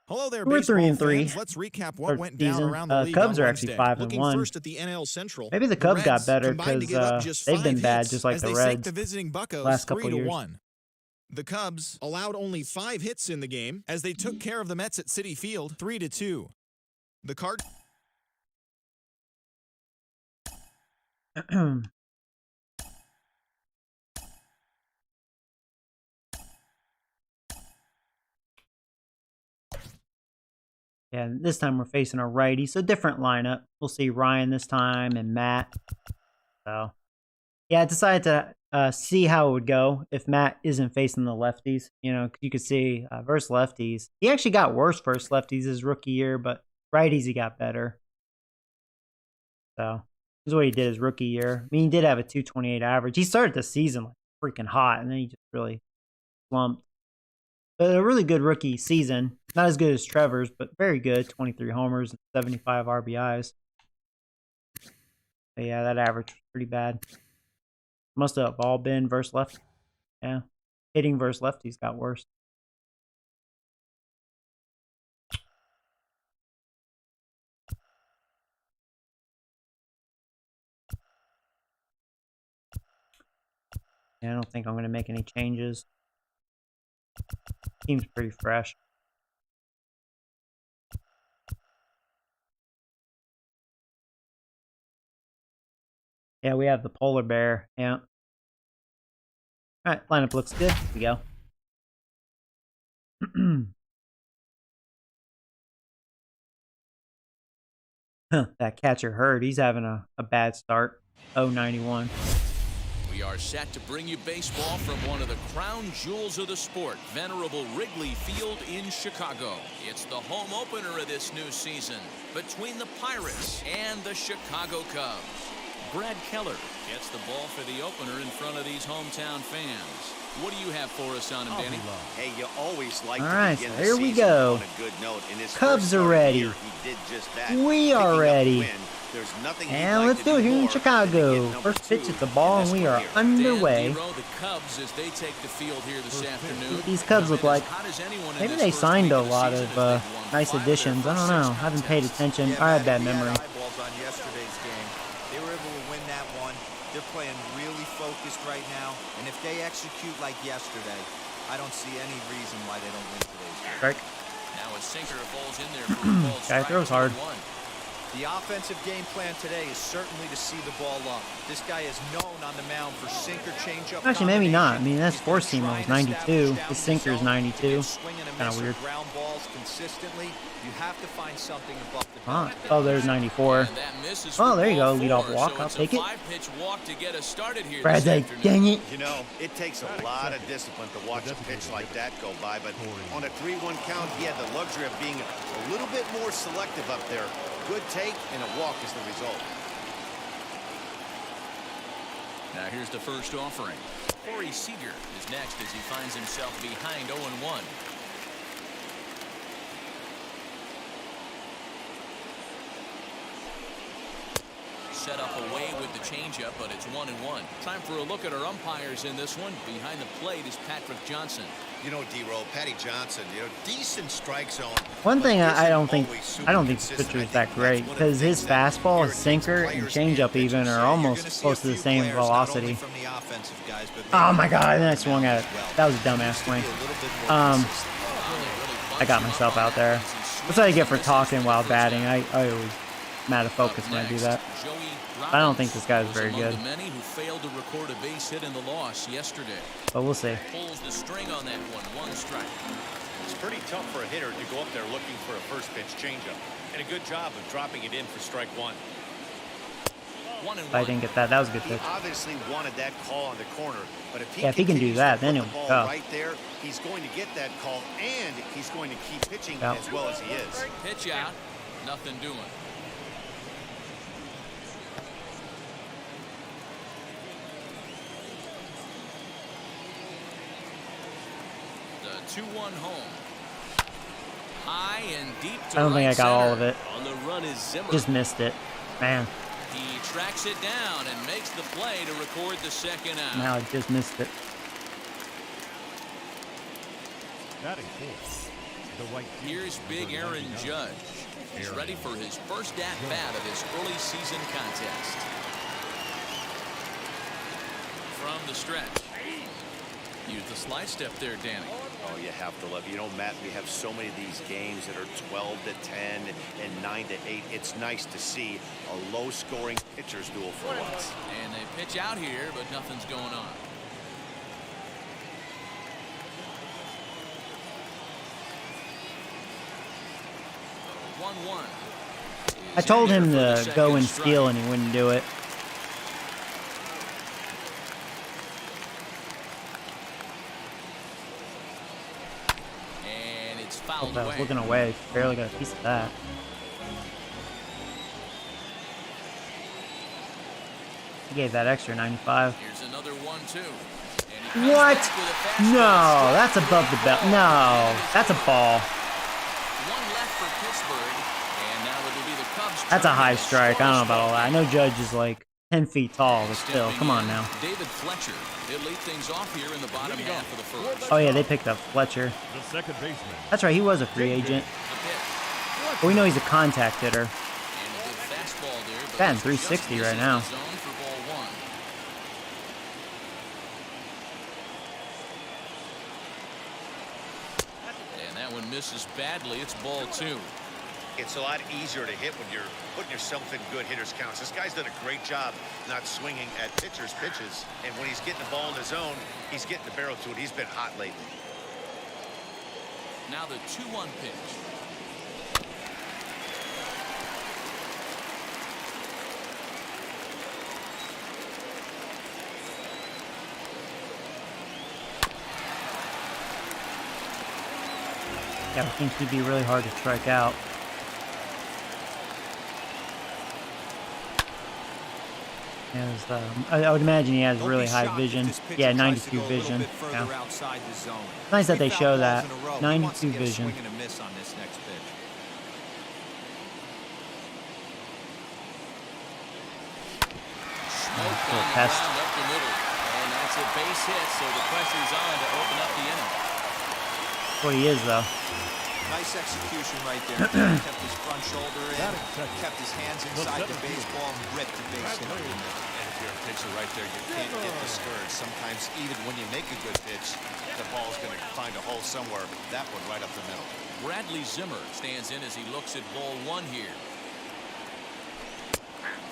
Hello there, We're baseball 3-3. fans. Let's recap what Third went down season. around the league Cubs on are actually Wednesday. Looking 5-1. first at the NL Central. Maybe the Cubs got Reds better combined to give up because just they've 5 been bad, hits just like as the they sank Reds the visiting Buccos last couple years. 3-1. The Cubs allowed only 5 hits in the game as they took care of the Mets at Citi Field 3-2. The Card. Yeah, this time we're facing a righty, so different lineup. We'll see Ryan this time and Matt. So, yeah, I decided to see how it would go if Matt isn't facing the lefties. You know, you could see versus lefties. He actually got worse versus lefties his rookie year, but righties he got better. So, this is what he did his rookie year. I mean, he did have a 228 average. He started the season like freaking hot, and then he just really slumped. But a really good rookie season. Not as good as Trevor's, but very good. 23 homers and 75 RBIs. But yeah, that average was pretty bad. Must have all been versus lefty. Yeah. Hitting versus lefties got worse. Yeah, I don't think I'm going to make any changes. Team's pretty fresh. Yeah, we have the polar bear. Yeah. Alright, lineup looks good. Here we go. That catcher Hurd, he's having a bad start. 0-91. We are set to bring you baseball from one of the crown jewels of the sport, venerable Wrigley Field in Chicago. It's the home opener of this new season between the Pirates and the Chicago Cubs. Brad Keller gets the ball for the opener in front of these hometown fans. What do you have for us on him, Danny? Hey, you always like All to right, begin so the here we season go. on a good note. In his Cubs first are start ready. here, he did just that. We are Picking up the ready. win. There's nothing he'd And like let's to do it here in more than to Chicago. get number First pitch 2 at the ball, in and this we one are here. underway. Dan Dero, the Cubs, as they take the field here this afternoon. These Cubs look like maybe they signed a lot of nice additions. I don't know. I haven't paid attention. I have bad memory. Eyeballs on yesterday's game. They were able to win that one. They're playing really focused right now, and if they execute like yesterday, I don't see any reason why they don't win today's game. Strike. Now a sinker falls in there for a ball Guy strike. throws hard. 1. The offensive game plan today is certainly to see the ball up. This guy is known on the mound for sinker changeup. Actually, maybe not. I mean, that's four-seamer was 92. His sinker is 92. Kind of weird. Ground balls consistently. You have to find something above the Oh, there's 94. Oh, there you go. Leadoff walk. I'll take it. Brad's like, dang it. You know, it takes a lot of discipline to watch a pitch like that go by, but on a 3-1 count, he had the luxury of being a little bit more selective up there. Good take and a walk is the result. Now here's the first offering. Corey Seager is next as he finds himself behind 0-1. Set up away with the changeup, but it's 1-1. Time for a look at our umpires in this one. Behind the plate is Patrick Johnson. You know, D-Roll, Patty Johnson, decent strike zone. One thing I don't think the pitcher is that great because his fastball, his sinker, and changeup even are almost close to the same velocity. Oh my God! And I swung at it. That was a dumbass swing. I got myself out there. That's what I get for talking while batting. I always am out of focus when I do that. I don't think this guy's very good. Many who failed to record a base hit in the loss yesterday. But we'll see. Pulls the string on that one strike. It's pretty tough for a hitter to go up there looking for a first pitch changeup, and a good job of dropping it in for strike one. I didn't get that. That was a good pitch. He obviously wanted that call on the corner, but if he can do that, then it'll go. Right there, he's going to get that call, and he's going to keep pitching as well as he is. Pitch out, nothing doing. The 2-1 home. High and deep to I don't think I got center. all of it. On the run is Zimmer. Just missed it. Man. He tracks it down and makes the play to record the second out. Now I just missed it. Here's big Aaron Judge. He's ready for his first at-bat of his early season contest. From the stretch. Use the slide step there, Danny. Oh, you have to love it. You know, Matt, we have so many of these games that are 12-10 and 9-8. It's nice to see a low-scoring pitcher's duel for once. And they pitch out here, but nothing's going on. So 1-1. I told him to go and steal, and he wouldn't do it. I was looking away. Barely got a piece of that. He gave that extra 95. Here's another 1-2. What? No, that's above the belt. No, that's a ball. One left for Pittsburgh, and now it'll be the Cubs. That's a high strike. I don't know about all that. I know Judge is like 10 feet tall, but still, come on now. David Fletcher. He'll lead things off here in the bottom half of the first. Oh yeah, they picked up Fletcher. The second baseman. That's right, he was a free agent. But we know he's a contact hitter. Batting 360 right now. And that one misses badly. It's ball 2. It's a lot easier to hit when you're putting yourself in good hitters' counts. This guy's done a great job not swinging at pitchers' pitches. And when he's getting the ball in his zone, he's getting the barrel to it. He's been hot lately. Now the 2-1 pitch. Yeah, I think he'd be really hard to strike out. I would imagine he has really high vision. Yeah, 92 vision. Yeah. It's nice that they show that. 92 vision. Test. And that's a base hit, so the pressure's on to open up the inning. That's what he is, though. Nice execution right there. Kept his front shoulder in, kept his hands inside the baseball, and ripped the base hit. And if you're a pitcher right there, you can't get discouraged. Sometimes even when you make a good pitch, the ball's going to find a hole somewhere. That one right up the middle. Bradley Zimmer stands in as he looks at ball 1 here.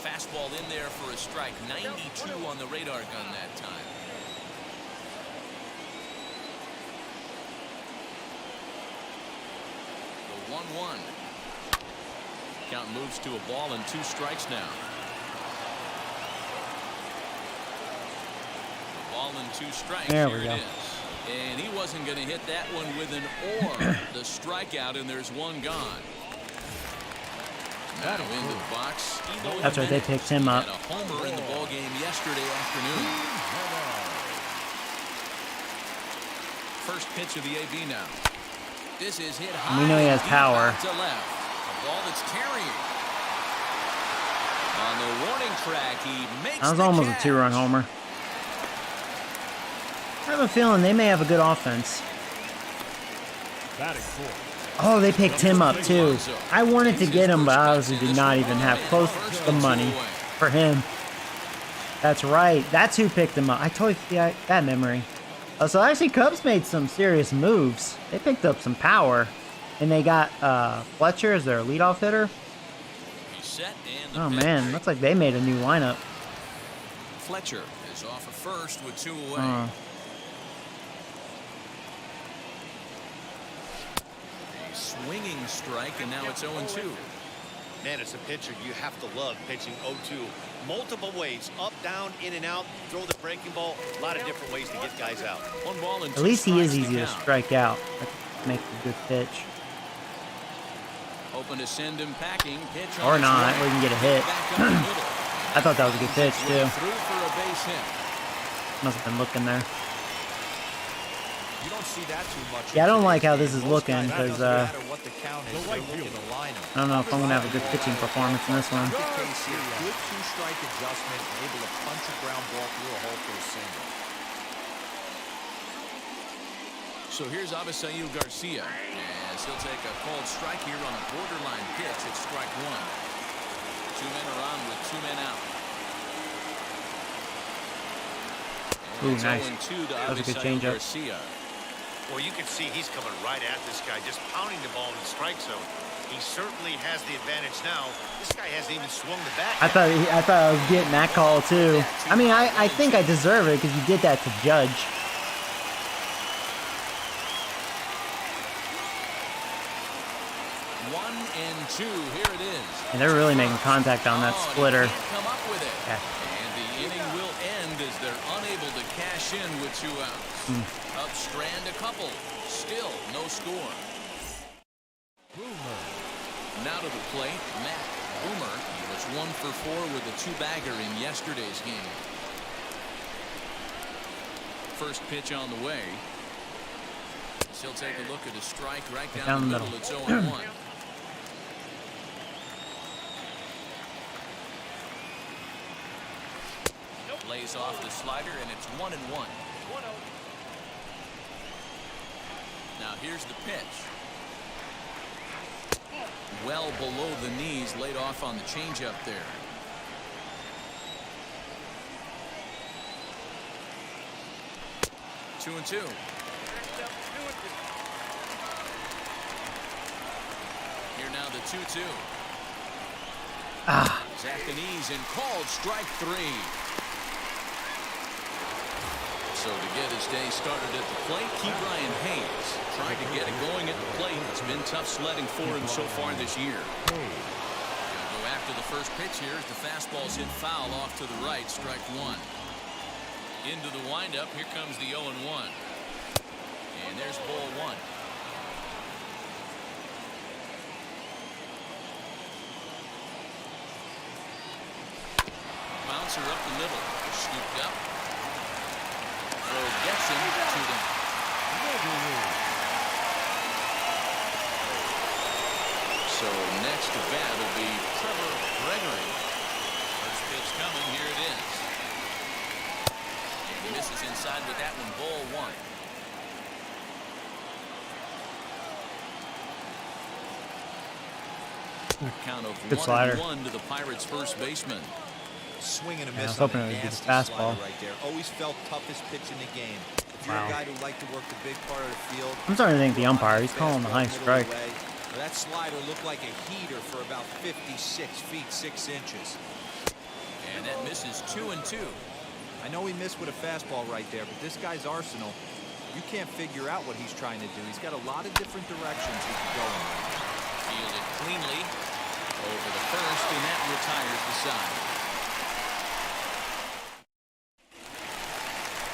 Fastball in there for a strike. 92 on the radar gun that time. The 1-1. Count moves to a ball and 2 strikes now. The ball and 2 strikes. There Here we go. it is. And he wasn't going to hit that one with an or. The strikeout, and there's 1 gone. Now into the box. That's right, they picked him up. Had a homer in the ball game yesterday afternoon. First pitch of the AB now. This is hit high. We know he has power. To left. A ball that's carrying. On the warning track, he makes That was the almost catch. a 2-run homer. I have a feeling they may have a good offense. Batting fourth. Oh, they picked him up too. I wanted to get him, but I obviously did not even have close to the money for him. That's right. That's who picked him up. I totally forgot that memory. So actually, Cubs made some serious moves. They picked up some power, and they got Fletcher as their leadoff hitter. He's set and the Oh pitch. man, looks like they made a new lineup. Fletcher is off at first with 2 away. Swinging strike, and now it's 0-2. Man, as a pitcher, you have to love pitching 0-2. Multiple ways, up, down, in and out, throw the breaking ball. A lot of different ways to get guys out. 1 ball and 2 At least he is strikes easy to count. strike out. That makes a good pitch. Hoping to send him packing. Pitch Or on not, its or way. you can get a hit. Back up the middle. I thought that was a good pitch too. Through for a base hit. Must have been looking there. You don't see that too much. Yeah, I don't in like how today's this is game. Most looking, guys, it 'cause, doesn't matter what the count is, they're looking to line 'em. I don't know if I'm gonna have a good pitching performance in this one. Good case here. Good 2-strike adjustment, able to punch a ground ball through a hole for a single. So here's Avisail Garcia, as he'll take a called strike here on a borderline pitch. It's strike 1. 2 men are on with 2 men out. Ooh, It's nice. 0-2 to That was a good Avisail changeup. Garcia. Well, you can see he's coming right at this guy, just pounding the ball in the strike zone. He certainly has the advantage now. This guy hasn't even swung the bat I yet. thought I was getting that call too. I mean, I think I deserve it because you did that to Judge. 1-2. Here it is. And they're really making contact on that Oh, and he splitter. can't come up with it. Yeah. And the inning will end as they're unable to cash in with 2 outs. Cubs strand a couple. Still no score. Now to the plate, Matt Boomer. He was 1 for 4 with a 2-bagger in yesterday's game. First pitch on the way. He'll take a look at a strike right down the middle. It's 0-1. Lays off the slider, and it's 1-1. Now here's the pitch. Well below the knees, laid off on the changeup there. Two and two. Here now the 2-2. He's at the knees and called strike 3. So to get his day started at the plate, Ke'Bryan Hayes tried to get it going at the plate. It's been tough sledding for him so far this year. Gonna go after the first pitch here as the fastball's hit foul off to the right, strike 1. Into the windup, here comes the 0-1. And there's ball 1. Bouncer up the middle, scooped up. Throw gets him to the So next to bat will be Trevor Gregory. First pitch coming, here it is. And he misses inside with that one, ball 1. Count of Good slider. 1-1 to the Pirates' first baseman. Swing and a Yeah, I miss was on hoping a it would be the nasty fastball. slider right there. Always felt toughest pitch in the game. If you're Wow. a guy who liked to work the big part of the field, I'm starting to think the umpire, he's calling the high fastball strike. middle of the way. That slider looked like a heater for about 56 feet 6 inches. This is 2-2. I know he missed with a fastball right there, but this guy's arsenal, you can't figure out what he's trying to do. He's got a lot of different directions he can go in. Fielded cleanly over the first, and that retires the side.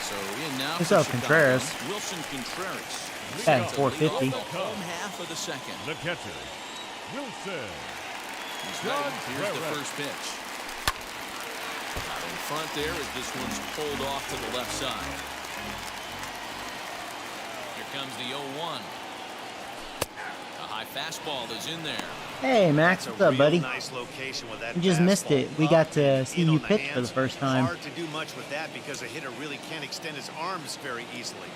So in now What's for up, Chicago, Contreras? Wilson Contreras. Batting Set to lead off 450. the home half of the second. The catcher, Wilson. He's ready. Here's the first pitch. Out in front there as this one's pulled off to the left side. Here comes the 0-1. A high fastball is in there. Hey, Max, what's up, buddy? Nice location with that We just missed fastball. it. We got to see In you on the pitch for the hands. first time. Hard to do much with that because a hitter really can't extend his arms very easily.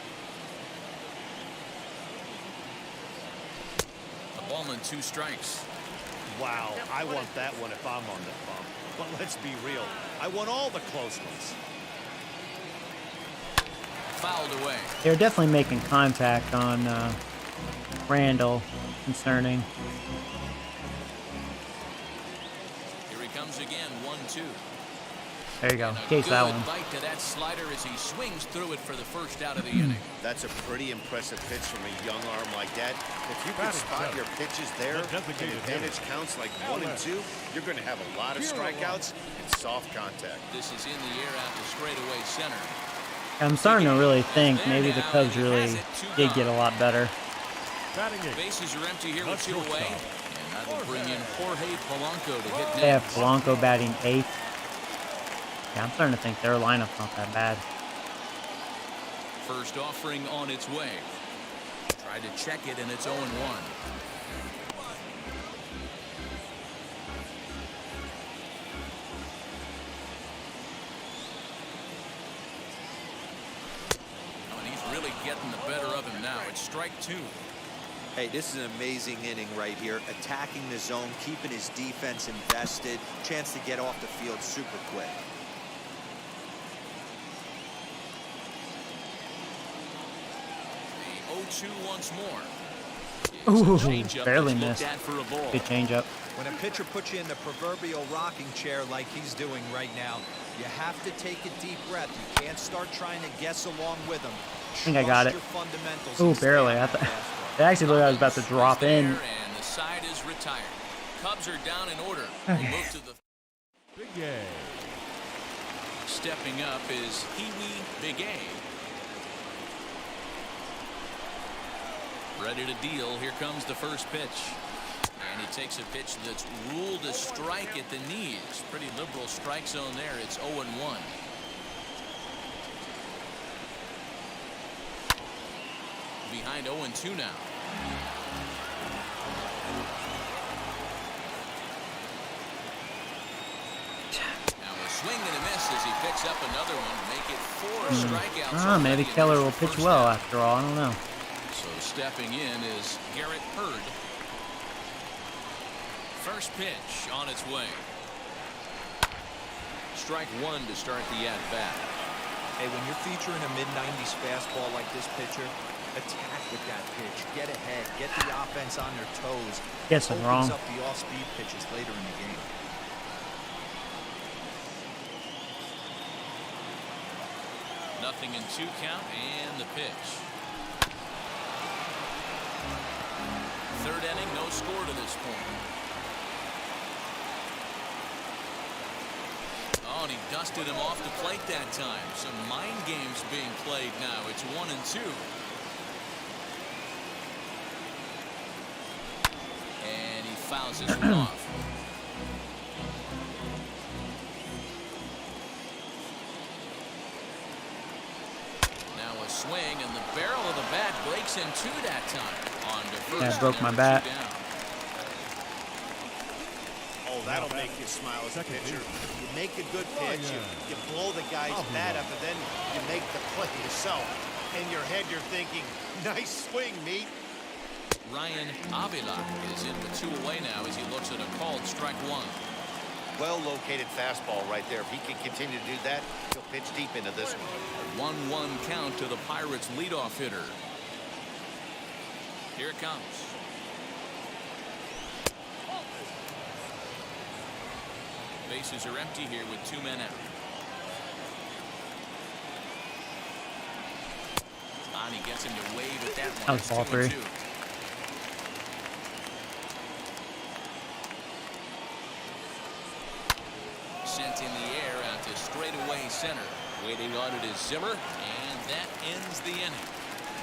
A ball and 2 strikes. Wow, I want that one if I'm on the bump. But let's be real, I want all the close ones. Fouled away. They're definitely making contact on Randall. Concerning. Here he comes again, 1-2. There you go. And a Case that good one. bite to that slider as he swings through it for the first out of the inning. That's a pretty impressive pitch from a young arm like that. If you can Batting spot seven. your pitches there, The designated and advantage counts like 1 and 2, you're going to have a lot of strikeouts and soft contact. This is in the air out to straightaway center. I'm starting to really think maybe the Cubs really did get a lot better. Batting eight. Bases are empty here with The 2 away. shortstop. And that'll bring in Jorge Polanco to hit They have next. Polanco batting 8th. Yeah, I'm starting to think their lineup's not that bad. First offering on its way. Tried to check it, and it's 0-1. And he's really getting the better of him now. It's strike 2. Hey, this is an amazing inning right here. Attacking the zone, keeping his defense invested. Chance to get off the field super quick. The 0-2 once more. Ooh, It's a changeup barely that's looked missed. at for a ball. Good changeup. When a pitcher puts you in the proverbial rocking chair like he's doing right now, you have to take a deep breath. You can't start trying to guess along with him. I think I got it. Ooh, barely. I thought it actually looked like I was about to drop in. And the side is retired. Cubs are down in order. We'll Okay. move to the Big A. stepping up is Pee-wee Big A. Ready to deal. Here comes the first pitch. And he takes a pitch that's ruled a strike at the knees. Pretty liberal strike zone there. It's 0-1. Behind 0-2 now. Now a swing and a miss as he picks up another one. Make it 4 strikeouts. Maybe already, and Keller there's will your pitch first well out. after all. I don't know. So stepping in is Garrett Hurd. First pitch on its way. Strike 1 to start the at-bat. Hey, when you're featuring a mid-90s fastball like this pitcher, attack with that pitch. Get ahead. Get the offense on their toes. Guess I'm wrong. Opens up the off-speed pitches later in the game. Nothing in 2 count and the pitch. Third inning, no score to this point. Oh, and he dusted him off the plate that time. Some mind games being played now. It's 1-2. And he fouls this one off. Now a swing, and the barrel of the bat breaks in 2 that time. On to first. Yeah, I broke my and bat. 2 down. Oh, that'll make you smile as a pitcher. You make a good pitch, you blow the guy's bat up, and then you make the play yourself. In your head, you're thinking, nice swing, meat. Ryan Avila is in with 2 away now as he looks at a called strike 1. Well-located fastball right there. If he can continue to do that, he'll pitch deep into this one. 1-1 count to the Pirates leadoff hitter. Here it comes. Bases are empty here with 2 men out. He gets him to wave at that That one. was ball It's 2 and 3. 2. Sent in the air out to straightaway center. Waiting on it is Zimmer, and that ends the inning.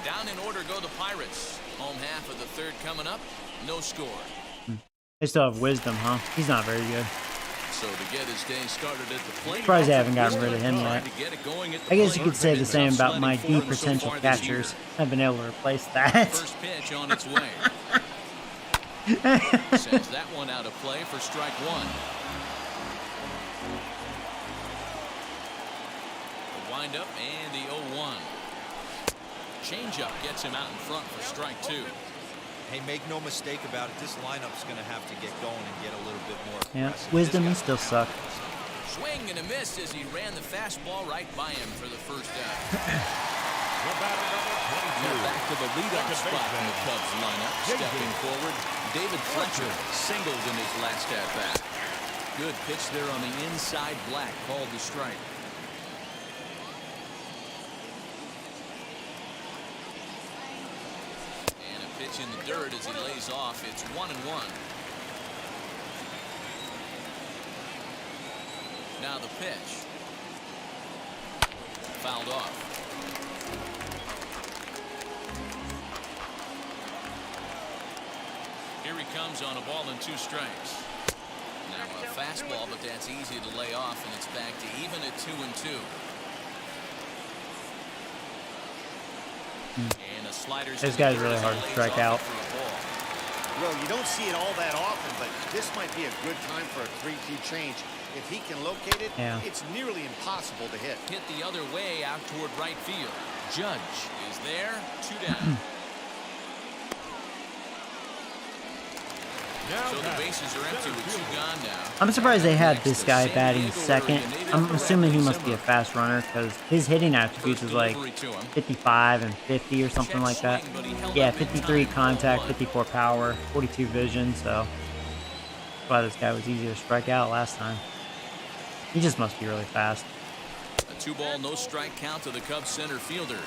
Down in order go the Pirates. Home half of the third coming up. No score. They still have Wisdom, huh? He's not very good. So to get his day started at the plate, Surprised they haven't gotten rid of him yet. to get it going at the I guess you plate. could say the same about my Tough sledding D for him so potential far this year. catchers. I've been able to replace that. First pitch on its way. Sends that one out of play for strike one. The windup and the 0-1. Changeup gets him out in front for strike two. Hey, make no mistake about it. This lineup's going to have to get going and get a little bit more Yeah, aggressive. Wisdom, This he guy's still suck. Swing and a miss as he ran the fastball right by him for the first out. Now back to the leadoff spot in the Cubs lineup. Stepping forward, David Fletcher singled in his last at-bat. Good pitch there on the inside black, called the strike. And a pitch in the dirt as he lays off. It's 1-1. Now the pitch. Fouled off. Here he comes on a ball and 2 strikes. Now a fastball, but that's easy to lay off, and it's back to even at 2-2. And a slider's This guy's really hard to strike out. Well, you don't see it all that often, but this might be a good time for a 3-2 change. If he can locate it, Yeah. it's nearly impossible to hit. Hit the other way out toward right field. Judge is there, 2 down. So the bases are empty with 2 gone now. I'm surprised they had this guy batting second. I'm assuming he must be a fast runner because his hitting attributes is like 55 and 50 or something like that. Yeah, 53 contact, 54 power, 42 vision, so that's why this guy was easy to strike out last time. He just must be really fast. A 2-ball, no strike count to the Cubs center fielder.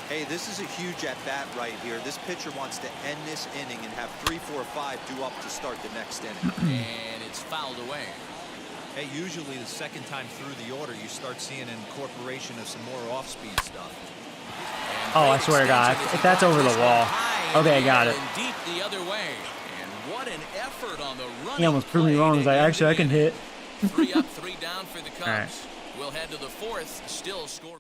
Hey, this is a huge at-bat right here. This pitcher wants to end this inning and have 3, 4, 5 due up to start the next inning. And it's fouled away. Hey, usually the second time through the order, you start seeing an incorporation of some more off-speed stuff. Oh, I swear to God, if that's over the wall. Okay, I got it. Deep the other way. And what an effort on the run. He almost proved me wrong. He's like, actually, I can hit. 3 up, 3 down for the Cubs. Right. We'll head to the 4th, still score.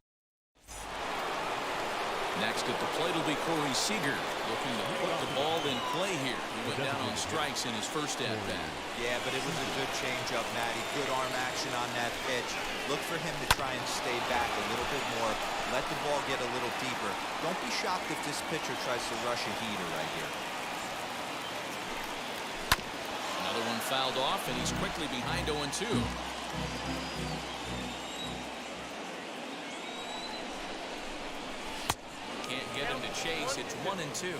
Next at the plate will be Corey Seager, looking to put the ball in play here. He went down on strikes in his first at-bat. Yeah, but it was a good changeup, Matty. Good arm action on that pitch. Look for him to try and stay back a little bit more. Let the ball get a little deeper. Don't be shocked if this pitcher tries to rush a heater right here. Another one fouled off, and he's quickly behind 0-2. Can't get him to chase. It's 1-2.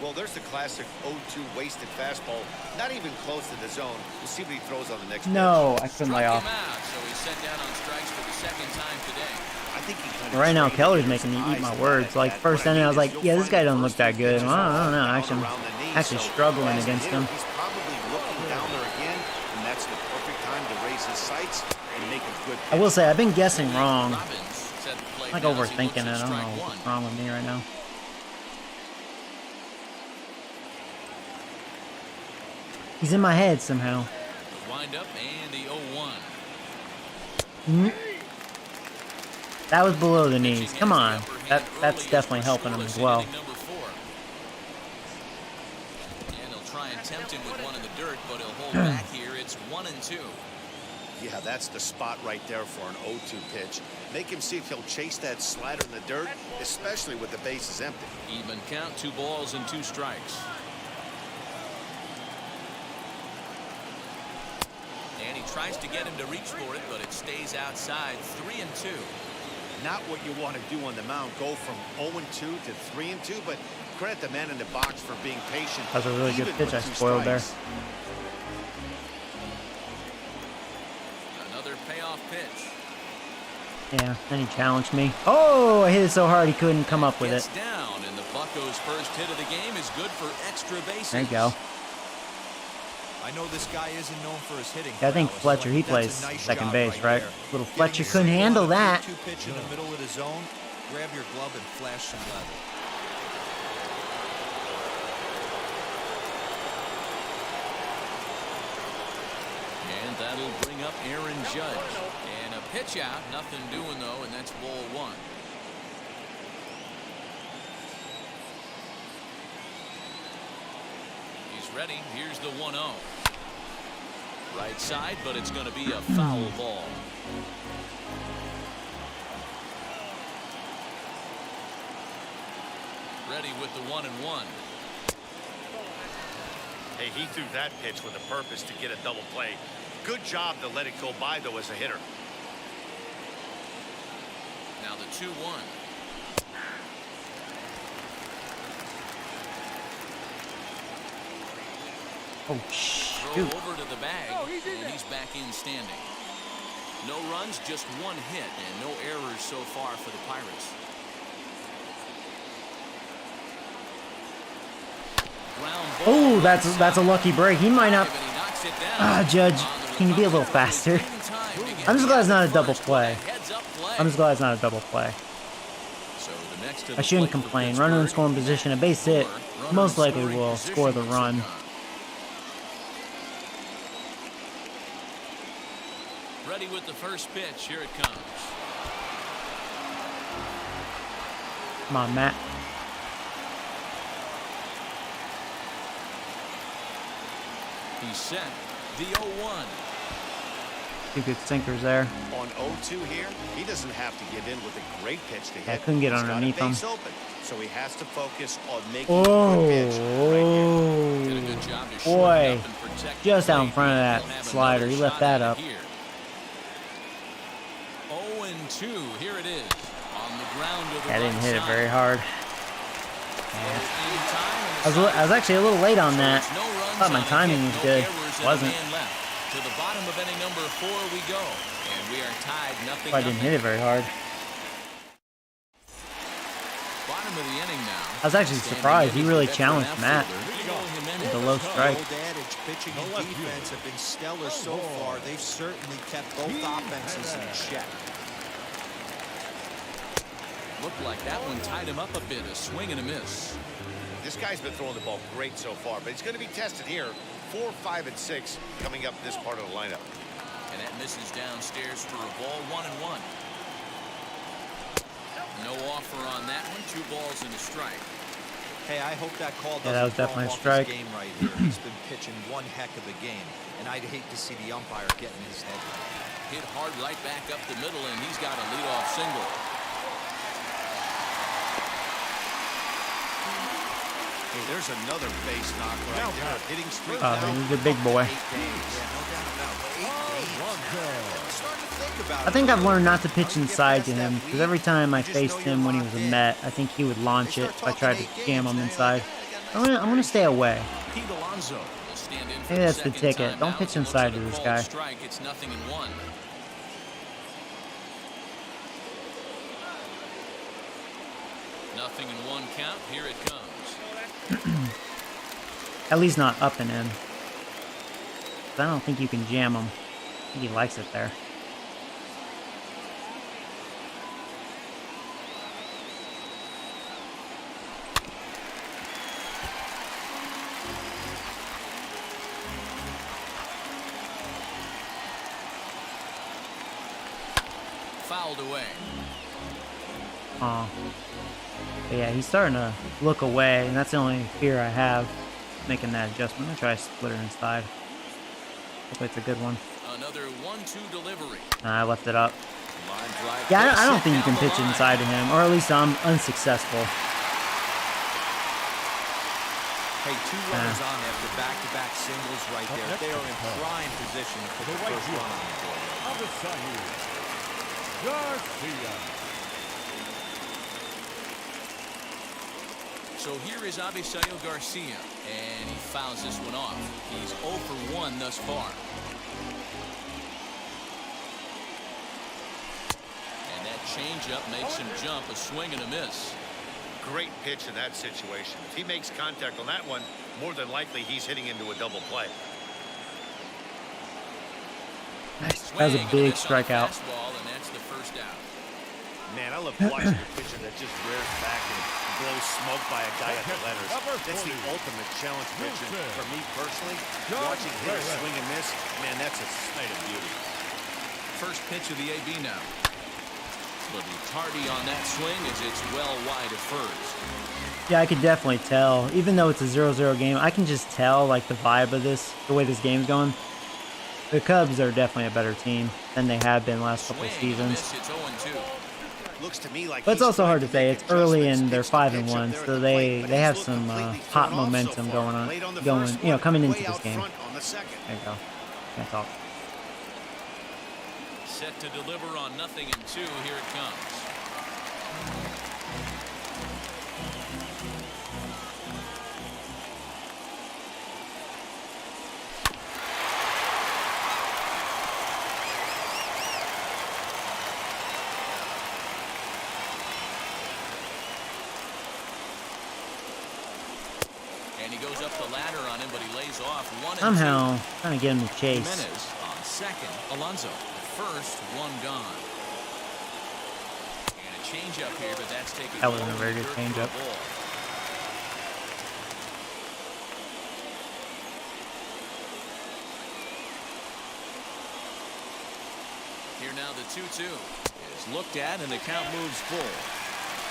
Well, there's the classic 0-2 wasted fastball. Not even close to the zone. We'll see what he throws on the next No, pitch. I couldn't lay off. Struck him out, so he's set down on strikes for the second time today. I think he kind of Right now, traded Keller's his making me eat eyes my to words. that Like, at-bat. first What I inning, I mean was is like, you'll yeah, this find guy the doesn't look first that two good. pitches I don't know. out Actually, around the knee, actually so struggling as a against hitter, him. He's probably looking down there again, and that's the perfect time to raise his sights and make a good pitch. I will say, I've been guessing wrong. Robbins set the plate I'm like down as he looks overthinking it. at I don't strike know one. what's wrong with me right now. He's in my head somehow. The windup and the 0-1. That was below the knees. Come on. That's definitely helping him as well. Number 4. And he'll try and tempt him with one in the dirt, but he'll hold back here. It's 1-2. Yeah, that's the spot right there for an 0-2 pitch. Make him see if he'll chase that slider in the dirt, especially with the bases empty. Even count, 2 balls and 2 strikes. And he tries to get him to reach for it, but it stays outside. 3-2. Not what you want to do on the mound. Go from 0-2 to 3-2, but credit the man in the box for being patient. That was a really good even pitch I with 2 spoiled there. strikes. Another payoff pitch. Yeah, and he challenged me. Oh, I hit it so hard he couldn't come up with it. Down, and the Buccos' first hit of the game is good for extra bases. There you go. I know this guy isn't known for his hitting. Yeah, I think Fletcher, he plays second base, right? Little Fletcher couldn't handle that. 2 pitch in the middle of the zone. Grab your glove and flash some leather. And that'll bring up Aaron Judge. And a pitch out, nothing doing though, and that's ball 1. He's ready. Here's the 1-0. Right side, but it's going to be a foul ball. Ready with the 1-1. Hey, he threw that pitch with a purpose to get a double play. Good job to let it go by, though, as a hitter. Now the 2-1. Oh, shoot. Throw over to the bag, and he's back in standing. No runs, just 1 hit, and no errors so far for the Pirates. Oh, that's a lucky break. He might not. Judge, can you be a little faster? I'm just glad it's not a double play. I'm just glad it's not a double play. I shouldn't complain. Runner in scoring position, a base hit most likely will score the run. Ready with the first pitch. Here it comes. Come on, Matt. He's set. The 0-1. 2 good sinkers there. On 0-2 here, he doesn't have to give in with a great pitch to hit. I couldn't get underneath him. Open, so he has to focus on making a good pitch right Did a good job to boy, shorten up and protect just the out in front of plate. that They'll have slider. He another left shot that at it up. here. 0-2. Here it is. On the ground to the I didn't right hit it side. very hard. Yeah. I was actually a little late on that. So it's no runs Thought my on a timing hit, was no good. errors, and a Wasn't. man left. To the bottom of inning number 4 we go. And we are tied nothing. I didn't hit it very hard. Bottom of the inning now. I was actually surprised. He really challenged Matt with the low strike. Old adage, pitching and defense have been stellar so far. They've certainly kept both offenses in check. Looked like that one tied him up a bit. A swing and a miss. This guy's been throwing the ball great so far, but he's going to be tested here. 4, 5, and 6 coming up this part of the lineup. And that misses downstairs for a ball. 1-1. No offer on that one. 2 balls and a strike. Hey, I hope that call doesn't Yeah, that was throw him definitely a off strike. his game right here. He's been pitching one heck of a game, and I'd hate to see the umpire getting his head. Hit hard right back up the middle, and he's got a leadoff single. Hey, there's another base knock right there. Hitting streak Oh, he's a big boy. I think I've learned not to pitch inside to him, because every time I faced him when he was a Met, I think he would launch it if I tried to jam him inside. I'm gonna stay away. Pete Alonso will stand in for Maybe that's the second ticket. time Don't out. pitch He looks inside for to the this called guy. Strike. It's 0-1. Nothing in 1 count. Here it comes. At least not up and in. I don't think you can jam him. I think he likes it there. Fouled away. Oh. But yeah, he's starting to look away, and that's the only fear I have, making that adjustment. I'm going to try a splitter inside. Hopefully it's a good one. Another 1-2 delivery. Nah, I left it up. Line drive Yeah, pitch I don't sent think you down can the pitch line. inside to him, or at least I'm unsuccessful. Hey, 2 runners on after back-to-back singles right there. They are in prime position to put the first run on the board. So here is Abisayo Garcia, and he fouls this one off. He's 0 for 1 thus far. And changeup makes him jump. A swing and a miss. Great pitch in that situation. If he makes contact on that one, more than likely he's hitting into a double play. Nice. That was a big strikeout. And that's the first out. Man, I love watching a pitcher that just rears back and blows smoke by a guy at the letters. That's the ultimate challenge pitch. And for me personally, watching hitters swing and miss, man, that's a sight of beauty. First pitch of the AB now. But he's tardy on that swing as it's well wide of first. Yeah, I could definitely tell. Even though it's a 0-0 game, I can just tell like the vibe of this, the way this game's going. The Cubs are definitely a better team than they have been last couple of seasons. Looks to me like but it's also hard to say. It's early and they're 5-1, so they have some hot momentum going on, coming into this game. There you go. Can't talk. Set to deliver on 0-2. Here it comes. And he goes up the ladder on him, but he lays off. Somehow trying to get him to chase. Jimenez on second. Alonso first, one gone. And a changeup here, but that's taken. That wasn't a very good changeup. Here now the 2-2 is looked at, and the count moves full.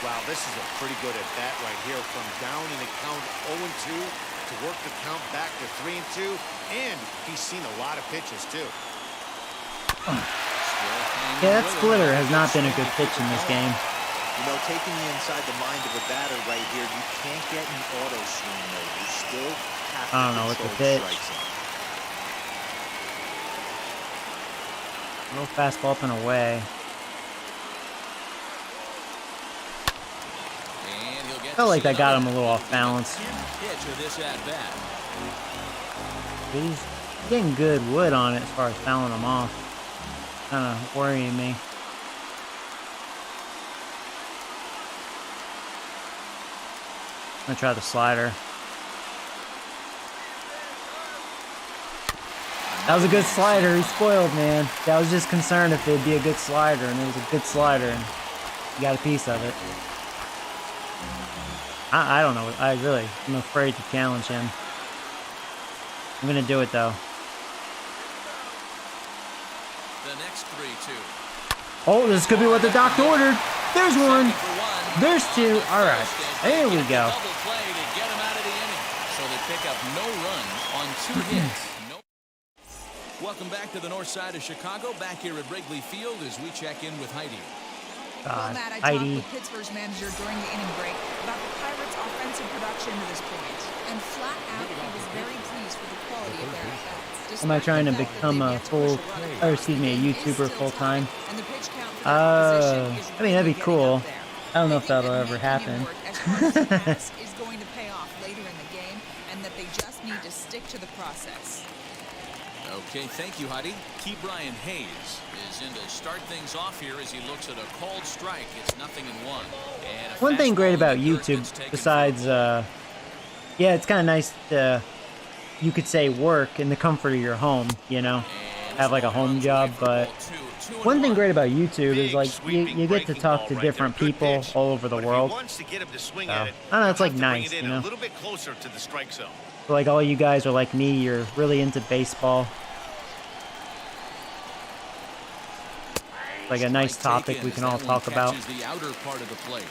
Wow, this is a pretty good at bat right here. From down in the count 0-2 to work the count back to 3-2, and he's seen a lot of pitches too. Yeah, that splitter has not been a good pitch in this game. You know, taking you inside the mind of a batter right here, you can't get an auto swing though. You still have to I don't know what the pitch. A little fastball up and away. Felt like that got him a little off balance. He's getting good wood on it as far as fouling him off. Kind of worrying me. I'm gonna try the slider. That was a good slider. He's spoiled, man. I was just concerned if it'd be a good slider, and it was a good slider, and he got a piece of it. I don't know. I'm afraid to challenge him. I'm gonna do it though. The next 3-2. Oh, this could be what the doctor ordered. There's one. There's two. All right. There we go. Double play to get him out of the inning. So they pick up no runs on 2 hits. Welcome back to the north side of Chicago. Back here at Wrigley Field as we check in with Heidi. Well, Matt, I talked with Pittsburgh's manager during the inning break about the Pirates' offensive production to this point. And flat out, he was very pleased with the quality of their at-bats. Am I trying to become a YouTuber full time? I mean, that'd be cool. I don't know if that'll ever happen. Is going to pay off later in the game, and that they just need to stick to the process. Okay, thank you, Heidi. Key Brian Hayes is in to start things off here as he looks at a called strike. It's 0-1. And one thing great about YouTube, besides, yeah, it's kind of nice to, you could say, work in the comfort of your home, you know, have like a home job. But one thing great about YouTube is like you get to talk to different people all over the world. So, I don't know, it's like nice, you know. So like all you guys are like me, you're really into baseball. Like a nice topic we can all talk about. The outer part of the plate.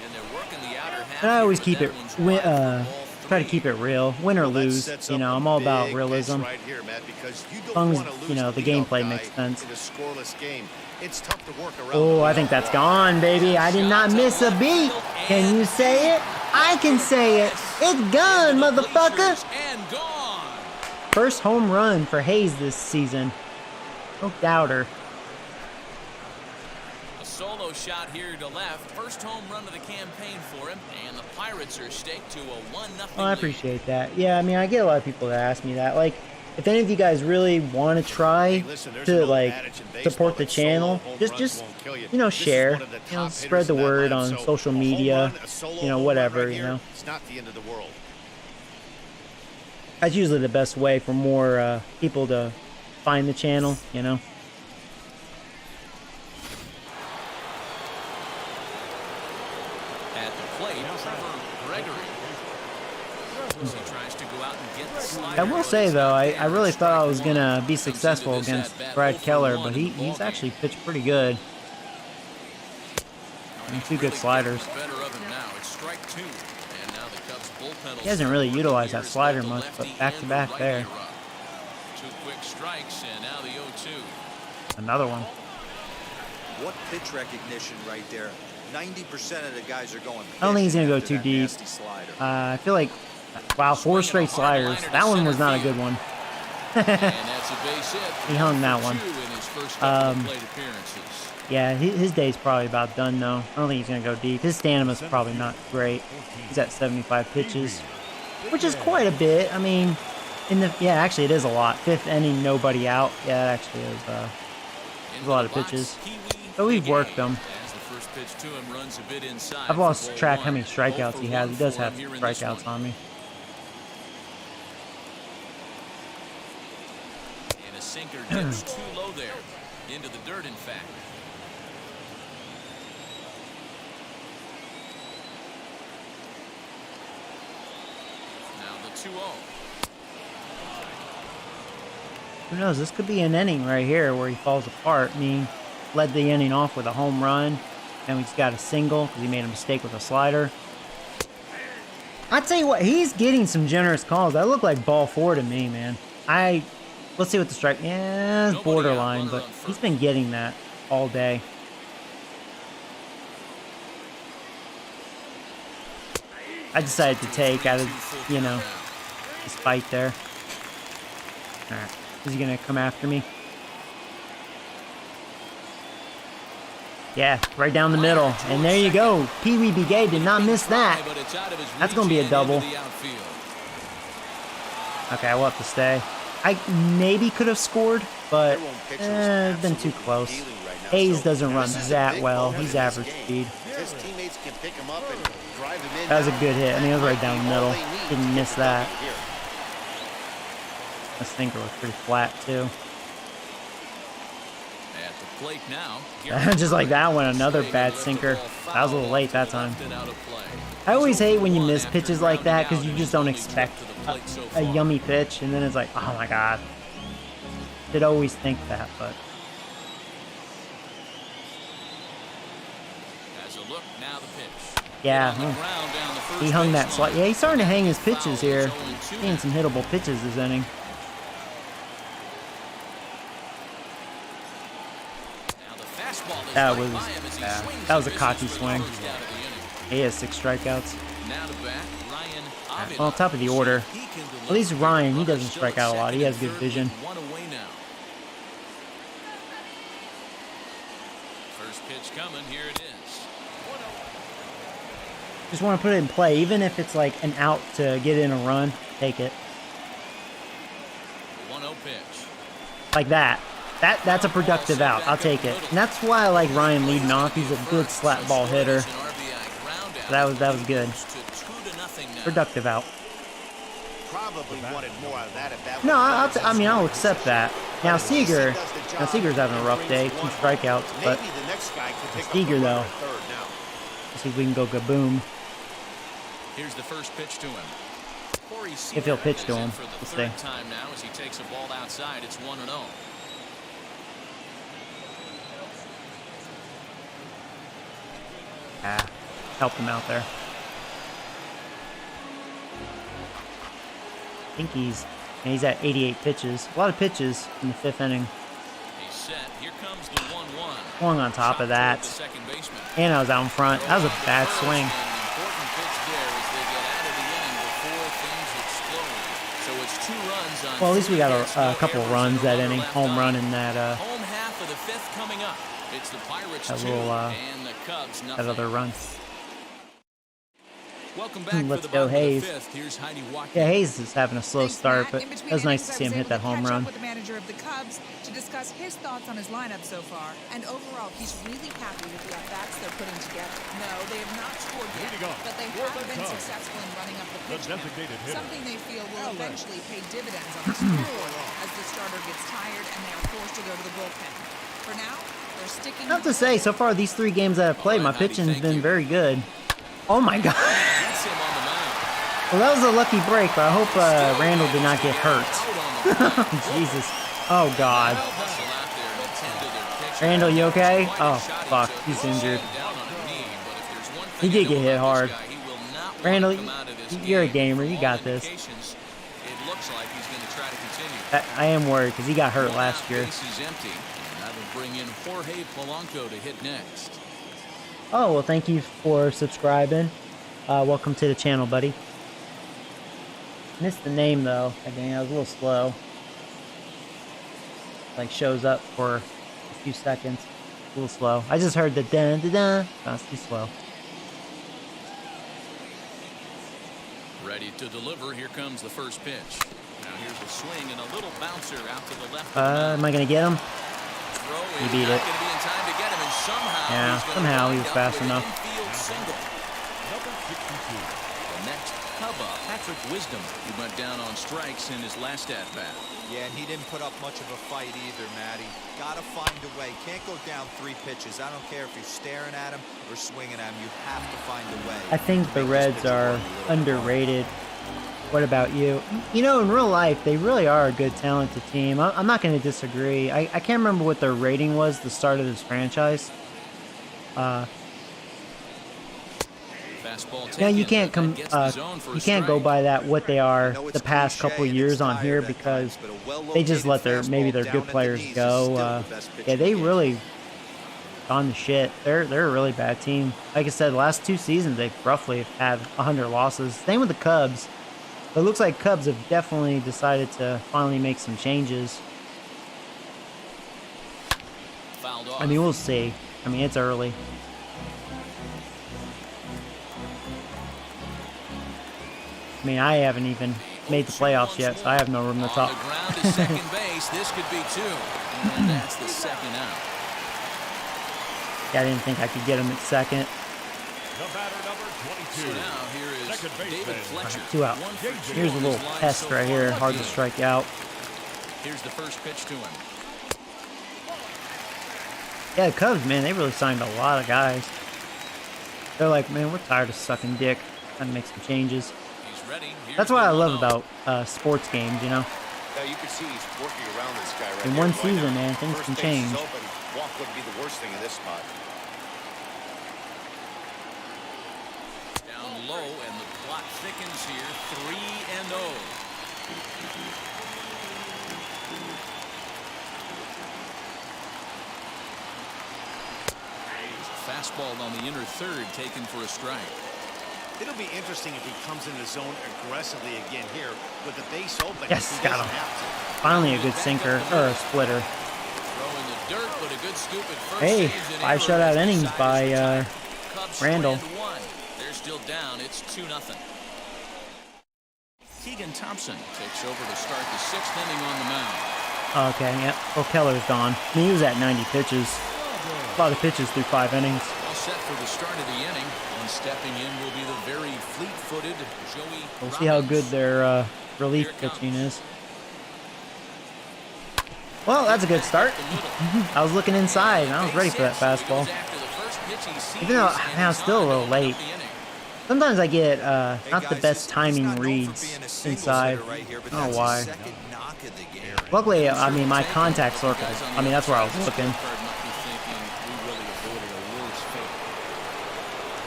And they're working the outer half. And I always keep it, try to keep it real, win or lose. You know, I'm all about realism. As long as, you know, the gameplay makes sense. Oh, I think that's gone, baby. I did not miss a beat. Can you say it? I can say it. It's gone, motherfucker. First home run for Hayes this season. No doubter. A solo shot here to left. First home run of the campaign for him. And the Pirates are staked to a 1-0 Oh, I appreciate that. Yeah, I mean, I get a lot of people that ask me that. Like, if any of you guys really want to try to like support the channel, just you know, share, you know, spread the word on social media, you know, whatever, you know. It's not the end of the world. That's usually the best way for more people to find the channel, you know. At the plate, Trevor Gregory. As he tries to go out and get the slider. I will say though, I really thought I was gonna be successful against Brad Keller, but he's actually pitched pretty good. And two good sliders. Better of him now. It's strike 2. And now the Cubs bullpen. He hasn't really utilized that slider much, but back to back there. 2 quick strikes, and now the 0-2. Another one. What pitch recognition right there. 90% of the guys are going. I don't think he's gonna go too deep. I feel like, wow, 4 straight sliders. That one was not a good one. He hung that one. Yeah, his day's probably about done though. I don't think he's gonna go deep. His stamina's probably not great. He's at 75 pitches, which is quite a bit. I mean, actually it is a lot. 5th inning, nobody out. Yeah, that actually is a lot of pitches. But we've worked them. I've lost track how many strikeouts he has. He does have strikeouts on me. And a sinker dips too low there. Into the dirt, in fact. Now the 2-0. Who knows? This could be an inning right here where he falls apart. I mean, led the inning off with a home run. And we just got a single because he made a mistake with a slider. I tell you what, he's getting some generous calls. That looked like ball 4 to me, man. Let's see what the strike. Yeah, it's borderline, but he's been getting that all day. I decided to take out of, you know, his fight there. All right, is he gonna come after me? Yeah, right down the middle. And there you go. Pee Wee Begay did not miss that. That's going to be a double. Okay, I will have to stay. I maybe could have scored, but it's been too close. Hayes doesn't run that well. He's average speed. That was a good hit. I mean, it was right down the middle. Didn't miss that. This thinker was pretty flat, too. Plate now. Just like that one, another bad sinker. That was a little late that time. I always hate when you miss pitches like that because you just don't expect a yummy pitch, and then it's like, oh my god. Did always think that, but. Yeah, he hung that slide. Yeah, he's starting to hang his pitches here. Seeing some hittable pitches this inning. That was a cocky swing. He has 6 strikeouts. Well, top of the order. At least Ryan, he doesn't strike out a lot. He has good vision. First pitch coming. Here it is. Just want to put it in play, even if it's like an out to get in a run. Take it. 1-0 pitch. Like that. That's a productive out. I'll take it. And that's why I like Ryan leading off. He's a good slap ball hitter. That was good. Productive out. No, I'll accept that. Now Seager's having a rough day. 2 strikeouts, but Seager though. Let's see if we can go kaboom. Here's the first pitch to him. If he'll pitch to him, we'll see. Time now as he takes a ball outside. It's 1-0. Helped him out there. I think he's at 88 pitches. A lot of pitches in the 5th inning. He's set. Here comes the 1-1. Swung on top of that. And I was out in front. That was a bad swing. Well, at least we got a couple of runs that inning. Home run in that home half of the 5th coming up. It's the Pirates that 2 little and the Cubs nothing. that other run. Welcome back for Let's the go, bottom of the Hayes. fifth. Here's Heidi Watkins. Yeah, Hayes is having a slow Thanks, start, Matt. but In it between was nice innings, to I see him was hit able that to home catch run. up with the manager of the Cubs to discuss his thoughts on his lineup so far. And overall, he's really happy with the at-bats they're putting together. No, they have not scored yet, but they have been successful in running up the pitch count, something they feel will eventually pay dividends on the scoreboard as the starter gets tired and they are forced to go to the bullpen. For now, they're sticking. I have to say, so far these 3 games that I've played, my pitching's been very good. Oh my God. Gets him on the mound. Well, that was a lucky break, but I hope Randall did not get hurt. Jesus. Oh, God. Hustle out there and attend to their pitcher. Randall, you okay? Quite a Oh, shot he fuck. took. He's injured. Down on a knee, but if there's one He thing did I get know hit about hard. this guy, he will not want Randall, to come out of this you're a game. gamer. You From got all this. indications, it looks like he's going to try to continue. I am worried because he got hurt One last out, year. base is empty, and that'll bring in Jorge Polanco to hit next. Oh, well, thank you for subscribing. Welcome to the channel, buddy. Missed the name, though. I think I was a little slow. Like, shows up for a few seconds. A little slow. I just heard the dun dun dun. That's too slow. Ready to deliver. Here comes the first pitch. Now here's a swing and a little bouncer out to the left. Am I going to get him? He beat it. Yeah, somehow he was fast enough. Number 62. The next Cub up, Patrick Wisdom, who went down on strikes in his last at bat. Yeah, and he didn't put up much of a fight either, Matty. Gotta find a way. Can't go down 3 pitches. I don't care if you're staring at him or swinging at him. You have to find a way. I think the Reds are underrated. What about you? You know, in real life, they really are a good, talented team. I'm not going to disagree. I can't remember what their rating was the start of this franchise. Yeah, you can't go by that what they are the past couple of years on here because they just let their good players go. Yeah, they really gone to shit. They're a really bad team. Like I said, the last 2 seasons they've roughly had 100 losses. Same with the Cubs. It looks like Cubs have definitely decided to finally make some changes. I mean, we'll see. I mean, it's early. I mean, I haven't even made the playoffs yet, so I have no room to talk. On the ground to second base. This could be 2. And that's the second out. Yeah, I didn't think I could get him at second. The batter, number 22. So now here is David Fletcher. 2 out. Here's a little test right here. Hard to strike out. Here's the first pitch to him. Yeah, the Cubs, man, they really signed a lot of guys. They're like, man, we're tired of sucking dick. Trying to make some changes. That's what I love about sports games, you know. Now you can see he's working around this guy right In here. one season, man, things can change. Walk would be the worst thing in this spot. Down low, and the clock thickens here. 3-0. Fastball on the inner third, taken for a strike. It'll be interesting if he comes in the zone aggressively again here with the base open. Yes, got him. Finally a good sinker, or a splitter. Throwing the dirt, but a good scoop at first. Hey, 5 shutout innings by Randall. They're still down. It's 2-0. Keegan Thompson takes over to start the 6th inning on the mound. Okay, yeah. Well, Keller's gone. I mean, he was at 90 pitches. A lot of pitches through 5 innings. All set for the start of the inning. And stepping in will be the very fleet-footed Joey We'll see how good their relief pitching is. Well, that's a good start. I was looking inside, and I was ready for that fastball. Even though now it's still a little late. Sometimes I get not the best timing reads inside. I don't know why. Luckily, I mean, my contact circle, I mean, that's where I was looking.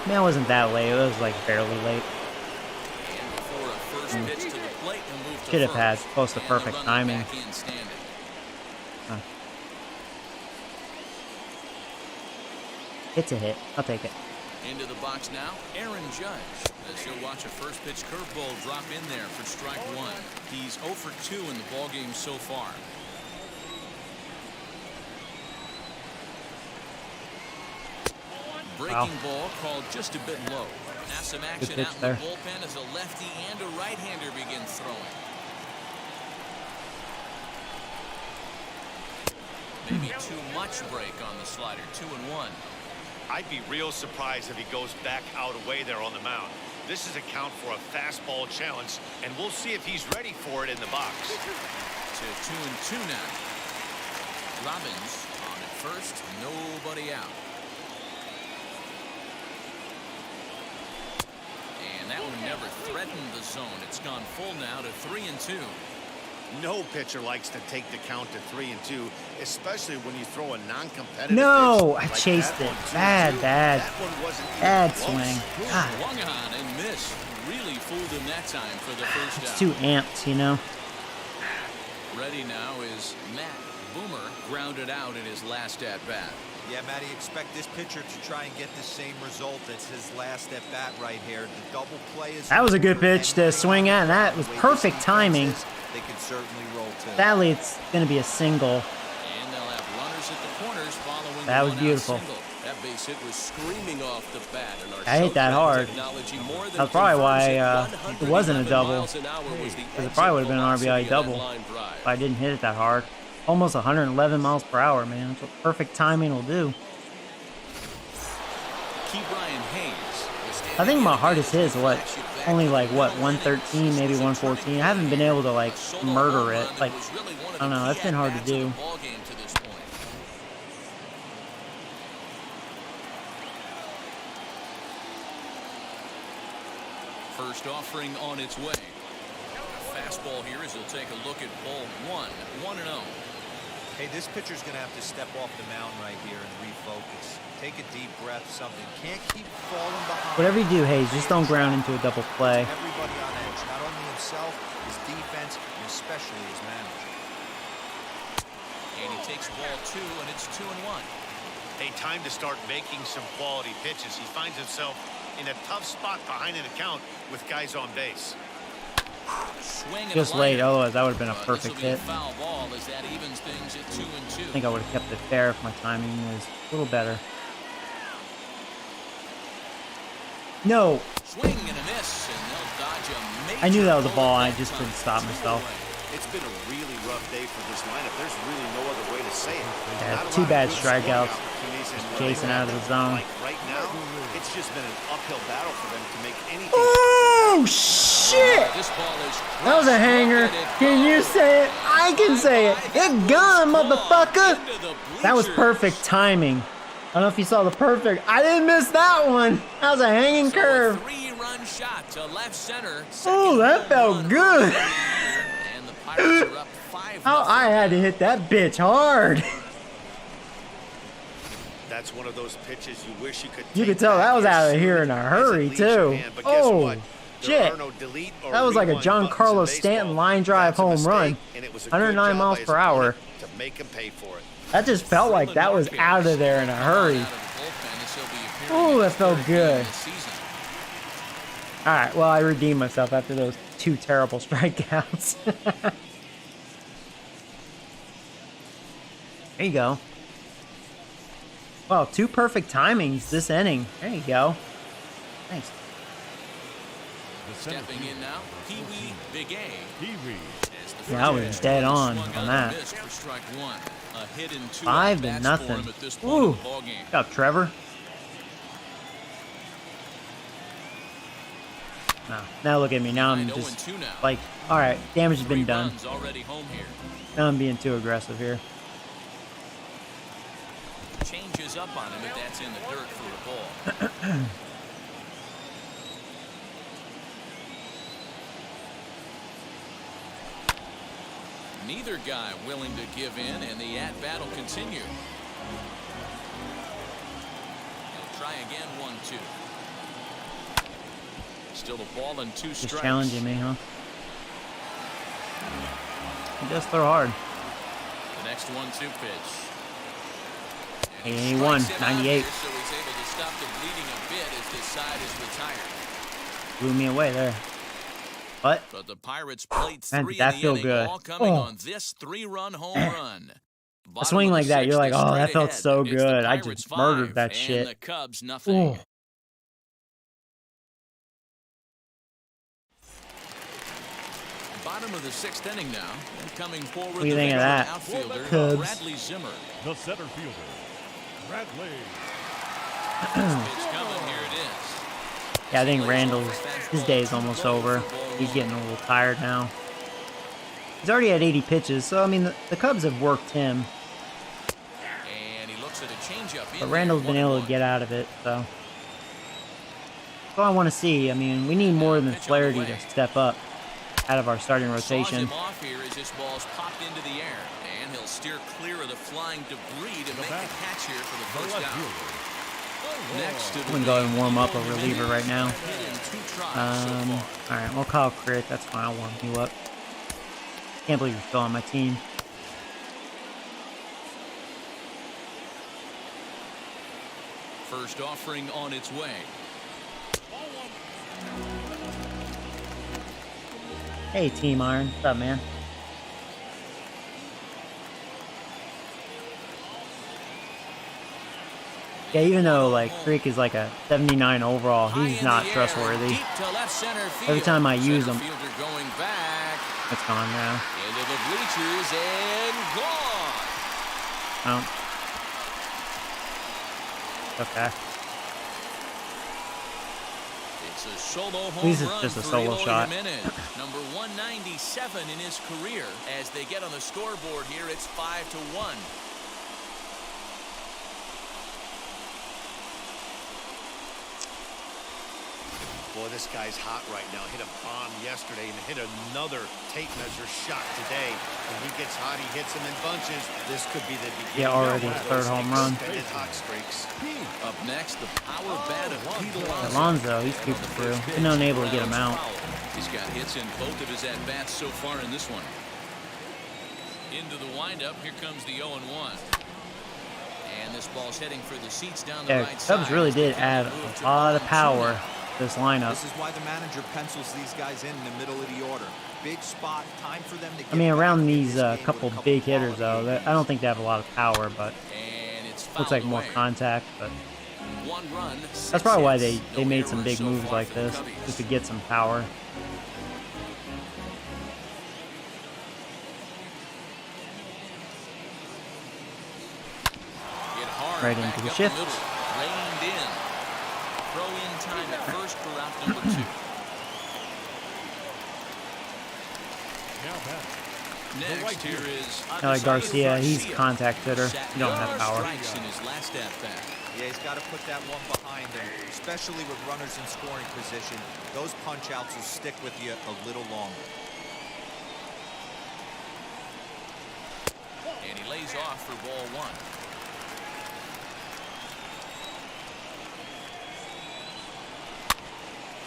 I mean, I wasn't that late. It was like barely late. Should have had close to perfect timing. Huh. It's a hit. I'll take it. Into the box now, Aaron Judge. As he'll watch a first pitch curveball drop in there for strike 1. He's 0 for 2 in the ballgame so far. Breaking ball called just a bit low. Now some Good action pitch out in there. the bullpen as a lefty and a right-hander begin throwing. Maybe too much break on the slider. 2-1. I'd be real surprised if he goes back out away there on the mound. This is a count for a fastball challenge, and we'll see if he's ready for it in the box. To 2-2 now. Robbins on at first, nobody out. And that one never threatened the zone. It's gone full now to 3-2. No pitcher likes to take the count to 3-2, especially when you throw a non-competitive No, pitch I like chased that it. one, 2-2. Bad. That one wasn't even Bad close. swing. God, Swung on and missed. Really fooled him that time for the first it's out. too amped, you know. Ready now is Matt Boomer, grounded out in his last at-bat. Yeah, Matty, expect this pitcher to try and get the same result as his last at bat right here. The double play is. That was a good pitch to swing at, and that was perfect timing. They can certainly roll too. Sadly, it's going to be a single. And they'll have runners at the corners following That the was one-out beautiful. single. That base hit was screaming off the bat. And our I hit that hard. technology more than That's probably why confirms it wasn't a 111 double. miles an hour was the Because it probably would have been an exit RBI velocity of double that line drive. if I didn't hit it that hard. Almost 111 miles per hour, man. That's what perfect timing will do. Key Brian Hayes was I think my hardest hit is standing what, in the back only like in what, the 113, maybe 114. I haven't been able to like solo murder home it. run that Like, was really one of I don't the know, key that's been hard to at-bats of do. the ballgame to this point. First offering on its way. Fastball here as he'll take a look at ball one. 1-0. Hey, this pitcher's going to have to step off the mound right here and refocus. Take a deep breath, something. Can't keep falling behind. Whatever you do, Hayes, just don't ground into a double play. Everybody on edge, not only himself, his defense, and especially his manager. And he takes ball two, and it's 2-1. Hey, time to start making some quality pitches. He finds himself in a tough spot behind an account with guys on base. Swing and Just a late, liner. otherwise that would have been a This'll perfect be a hit. foul ball as that evens things at 2-2. I think I would have kept it fair if my timing was a little better. No, Swing and a miss, and they'll dodge a major I knew that was a ball, bullet I just that couldn't time. stop myself. It's been a really rough day for this lineup. There's really no other way to say it. Yeah, Not a two lot of bad good scoring strikeouts. opportunities and Chasing out of the zone. Like right now, it's just been an uphill battle for them to make anything. Oh, shit! This ball is That was a hanger. Can you say it? I can say it. It gone, motherfucker. That was perfect timing. I don't know if you saw the perfect. I didn't miss that one. That was a hanging curve. A three-run shot to left center. Oh, that felt good. And the Pirates are up 5-0. Oh, I had to hit that bitch hard. That's one of those pitches you wish you could. You take could tell back that was as out of soon here in a as it hurry, leaves your too. hand. But guess Oh, what? There shit. are no delete or That was like a rewind John buttons in Carlos baseball. Stanton line drive That's a home mistake, run. and it was a good 109 job miles by his per hour. opponent to make him pay for it. That just felt like that was out of there in a hurry. Oh, that felt good. All right, well, I redeemed myself after those two terrible strikeouts. There you go. Well, two perfect timings this inning. There you go. Thanks. Stepping in now, Pee Wee Big A. Yeah, I was dead on that. 5-0. Ooh, good job, Trevor. Now look at me. Now I'm just like, all right, damage has been done. Now I'm being too aggressive here. Changes up on him if that's in the dirt for a ball. Neither guy willing to give in, and the at-bat will continue. He'll try again, 1-2. Still a ball and two strikes. Just challenging me, huh? He does throw hard. The next 1-2 pitch. 81, 98. So he's able to stop the bleeding a bit as this side is retired. Blew me away there. But the Pirates played man, three did that in the feel inning, good. all coming on this 3-run home run. a swing like that, you're like, oh, that felt so good. I just murdered that shit. The Cubs, nothing. Ooh. Bottom of the 6th inning now. And coming forward, What do you think of that? outfielder Cubs. Bradley Zimmer. The center fielder, Bradley. Pitch coming, here it is. Yeah, I think Randall's, his day is almost over. He's getting a little tired now. He's already had 80 pitches, so I mean, the Cubs have worked him. And he looks at a changeup. But Randall's been able to get out of it, so. That's all I want to see. I mean, we need more than Flaherty to step up out of our starting rotation. Saws him off here as this ball's popped into the air. And he'll steer clear of the flying debris to make the catch here for the first out. Next to I'm going to go ahead and warm up a reliever right now. Alright, well, Kyle Crick, that's fine. I'll warm you up. Can't believe you're still on my team. First offering on its way. Hey, Team Iron. What's up, man? Yeah, even though, like, Crick is like a 79 overall, he's not trustworthy. Every time I use him, it's gone now. Into the bleachers and gone. Oh. Okay. It's a solo At home least it's run just a for solo Eloy shot. Jimenez. Number 197 in his career. As they get on the scoreboard here, it's 5-1. Boy, this guy's hot right now. Hit a bomb yesterday and hit another tape measure shot today. When he gets hot, he hits them in bunches. This could be the beginning. Yeah, already third home run. Hot streaks. Up next, the power bat of Pete Alonso. Alonso, he's creeping through. Been unable to get him out. He's got hits in both of his at-bats so far in this one. Into the windup, here comes the 0-1. And this ball's heading for the seats down the right side. Cubs really did add a lot of power to this lineup. This is why the manager pencils these guys in the middle of the order. Big spot, time for them to get I mean, around these game couple with a big couple hitters, though, I don't think they have a lot of power, but And it's looks like fouled more away. contact. But 1 run, 6 that's probably why hits. they No made some errors big so moves far like for the this, Cubbies. just to get some power. Hit hard Right back into the up shift. middle. Reined in. Throw in time at first for out number 2. Now back. Next here is Like Garcia, he's a contact hitter. He don't have power. Strikes in his last at bat. Yeah, he's got to put that one behind him, especially with runners in scoring position. Those punch-outs will stick with you a little longer. And he lays off for ball 1.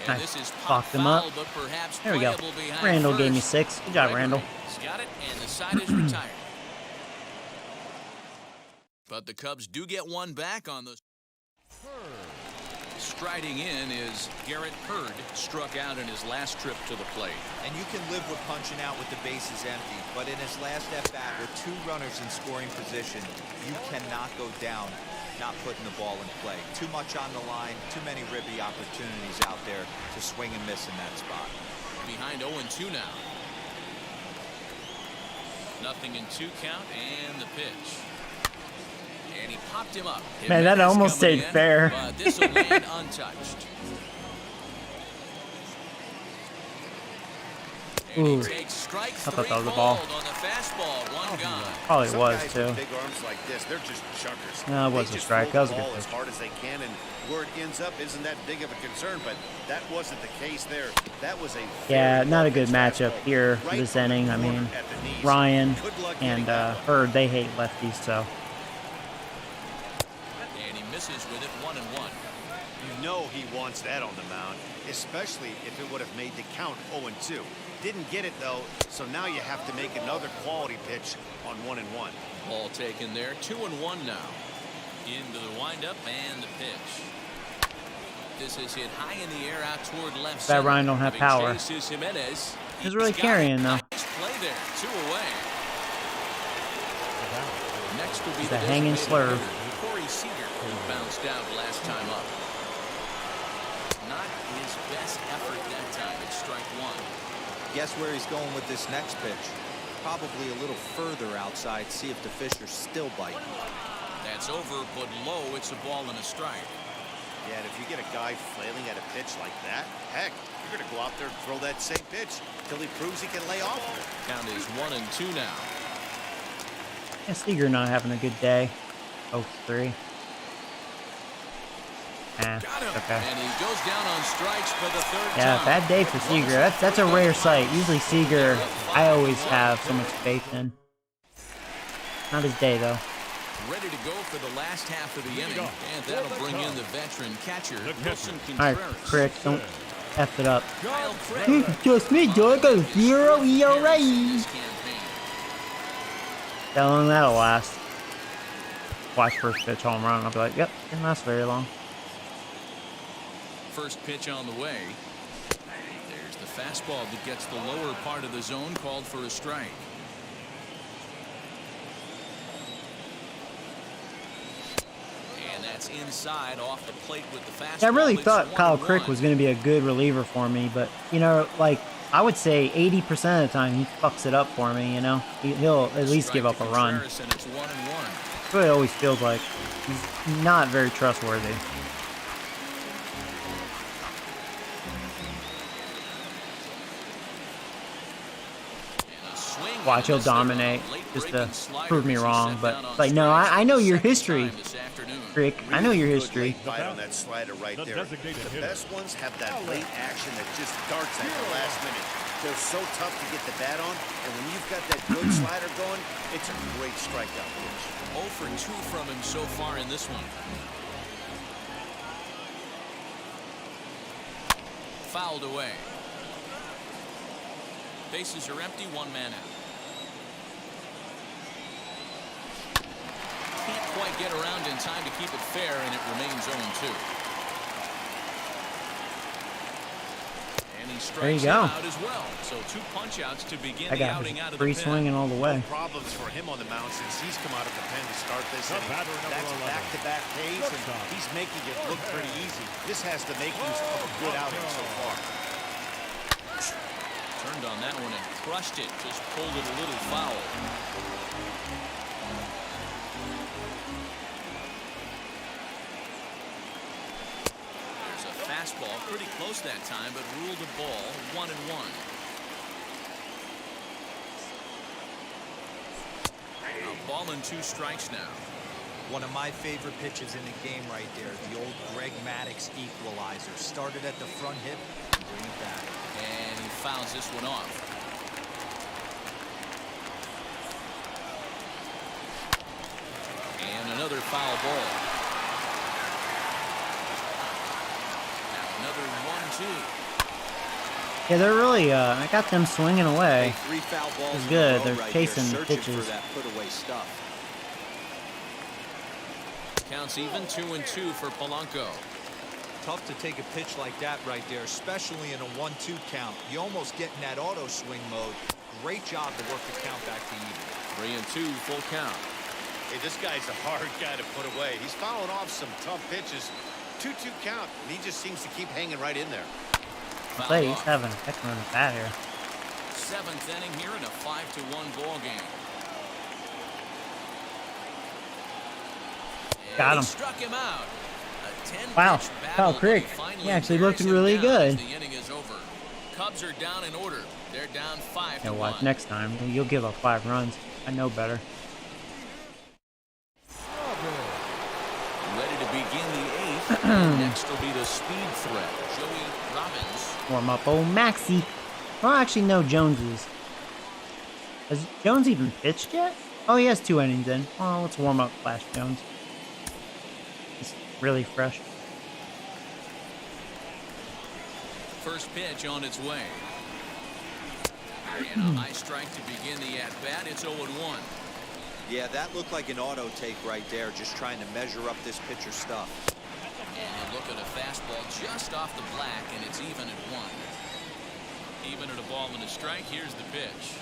And Nice. this is Locked him up. foul, but perhaps There we go. playable behind Randall gave me first. 6. Good job, Gregory Randall. has got it, and the side is retired. But the Cubs do get one back on the. Striding in is Garrett Hurd, struck out in his last trip to the plate. And you can live with punching out with the bases empty, but in his last at-bat with 2 runners in scoring position, you cannot go down not putting the ball in play. Too much on the line, too many ribby opportunities out there to swing and miss in that spot. Behind 0-2 now. Nothing in 2 count, and the pitch. And he popped him up. Man, that Jimenez almost coming stayed in, fair. But this will land untouched. And Ooh. he takes strike I thought 3 that was a ball. called on the fastball. 1 gone. Probably Some was, guys too. with big arms like this, they're just chuckers. No, it They was a just strike. throw That was a the good ball as pitch. hard as they can, and where it ends up isn't that big of a concern, but that wasn't the case there. That was a Yeah, very not a good well-pitched matchup fastball here for right this on the inning. I corner mean, at the knees. Ryan Good luck and getting that. Hurd, they hate lefties, so. And he misses with it 1-1. You know he wants that on the mound, especially if it would have made the count 0-2. Didn't get it, though, so now you have to make another quality pitch on 1-1. Ball taken there. 2-1 now. Into the windup and the pitch. This is hit high in the air out toward left That center. Ryan don't have Giving power. chase is Jimenez. He's really got carrying, it. though. Nice play there. 2 away. Next will be He's the a hanging designated slurve. hitter, Corey Seager, who bounced out last time up. Not his best effort that time. It's strike 1. Guess where he's going with this next pitch? Probably a little further outside. See if the fish are still biting. That's over, but low. It's a ball and a strike. Yeah, and if you get a guy flailing at a pitch like that, heck, you're going to go out there and throw that same pitch till he proves he can lay off of it. Count is 1-2 now. Yeah, Seager not having a good day. 0-3. Okay. And he goes down on strikes for the third Yeah, time. bad day for Seager. That's a rare sight. Usually Seager, I always have so much faith in. Not his day, though. Ready to go for the last half of the inning, and that'll bring in the veteran catcher, Wilson Alright, Contreras. Crick, don't F it up. Kyle Crick. Just me, Joe. I got a 0 ERA. His campaign. How long that'll last? Watch first pitch home run. I'll be like, yep, didn't last very long. First pitch on the way. There's the fastball that gets the lower part of the zone, called for a strike. And that's inside off the plate with the fastball. Yeah, I really It's thought Kyle 1-1. Crick was going to be a good reliever for me, but, you know, like, I would say 80% of the time he fucks it up for me, you know? He'll at least Strike give up to a run. Contreras, and it's 1-1. That's what it always feels like. He's not very trustworthy. Watch, he'll dominate just to prove me wrong. But it's like, no, I know your history, Crick. I know your history. Bite on that slider right there. The best ones have that late action that just darts at the last minute. They're so tough to get the bat on, and when you've got that good slider going, it's a great strikeout pitch. 0 for 2 from him so far in this one. Fouled away. Bases are empty, 1 man out. Can't quite get around in time to keep it fair, and it remains 0-2. And he There you strikes go. him out as well. So 2 punch-outs to begin I the got outing out of free the pen. swinging all the way. Problems for him on the mound since he's come out of the pen to start this The inning. batter, number That's 11. back-to-back Ks, and he's making it look pretty easy. This has the makings of a good outing so far. Turned on that one and crushed it. Just pulled it a little foul. There's a fastball pretty close that time, but ruled a ball. 1-1. A ball and 2 strikes now. One of my favorite pitches in the game right there. The old Greg Maddux equalizer. Started at the front hip and bring it back. And he fouls this one off. And another foul ball. Now another 1-2. Yeah, they're really, I got them swinging away. Hey, 3 foul balls It's in good. a row They're right chasing here, searching pitches. for that put-away stuff. Counts even, 2-2 for Polanco. Tough to take a pitch like that right there, especially in a 1-2 count. You almost get in that auto swing mode. Great job to work the count back to even. 3-2, full count. Hey, this guy's a hard guy to put away. He's fouling off some tough pitches. 2-2 count, and he just seems to keep hanging right in there. I'll say he's having a heck of a bat here. 7th inning here in a 5-1 ball game. And Got he him. struck him out. A 10-pitch Wow, battle, Kyle but Crick, finally he actually wears looked him really down good. as the inning is over. Cubs are down in order. They're down 5-1. Yeah, watch next time. You'll give up 5 runs. I know better. Ready to begin the 8th. And next will be the speed threat, Joey Robbins. Warm up old Maxie. Well, actually, no, Jones is. Has Jones even pitched yet? Oh, he has 2 innings in. Oh, let's warm up Flash Jones. He's really fresh. First pitch on its way. And a high strike to begin the at-bat. It's 0-1. Yeah, that looked like an auto take right there, just trying to measure up this pitcher's stuff. And you look at a fastball just off the black, and it's even at 1. Even at a ball and a strike. Here's the pitch.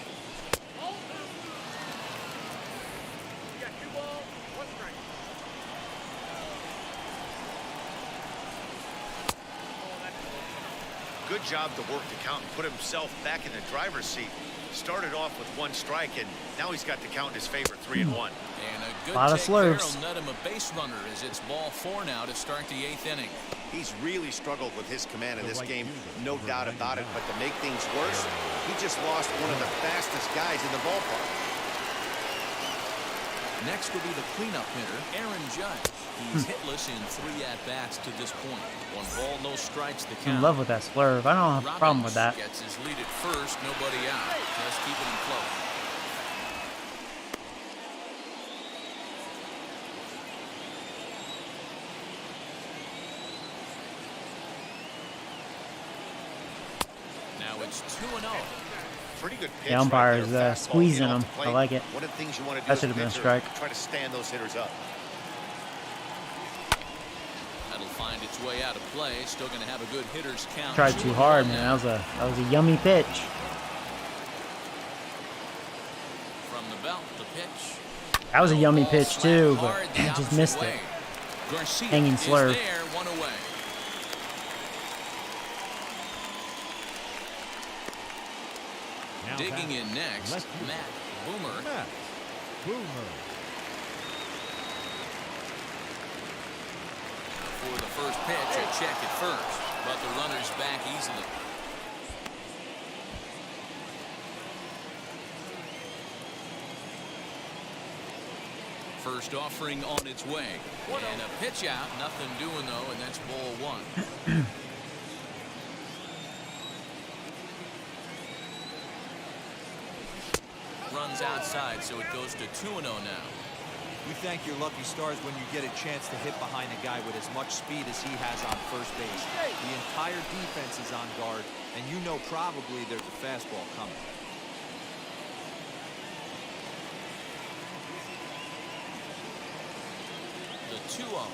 good job to work the count and put himself back in the driver's seat. Started off with 1 strike, and now he's got the count in his favor, 3-1. And a good lot of take there slurves. will net him a base runner as it's ball 4 now to start the 8th inning. He's really struggled with his command in this game, no doubt about it. But to make things worse, he just lost one of the fastest guys in the ballpark. Next will be the cleanup hitter, Aaron Judge. He's hitless in 3 at-bats to this point. 1 ball, no strikes to count. In love with that slurve. I don't have a problem with that. Gets his lead at first, nobody out. Just keeping him close. Now it's 2-0. Pretty good pitch. The umpire right is there. Fastball squeezing in him. off the plate. I like it. One of the things you want to do That as should have been a pitcher, strike. try to stand those hitters up. That'll find its way out of play. Still going to have a good hitter's count. Tried too hard, man. That was a yummy pitch. From the belt, the pitch. That was a yummy pitch too, but Hard the just opposite missed it. way. Garcia Hanging is slurve. there, 1 away. Now Digging in next, Let's do Matt Boomer. Matt Boomer. For the first pitch, a check at first, but the runner's back easily. First offering on its way. And a pitch out, nothing doing though, and that's ball 1. Runs outside, so it goes to 2-0 now. You thank your lucky stars when you get a chance to hit behind a guy with as much speed as he has on first base. The entire defense is on guard, and you know probably there's a fastball coming. The 2-0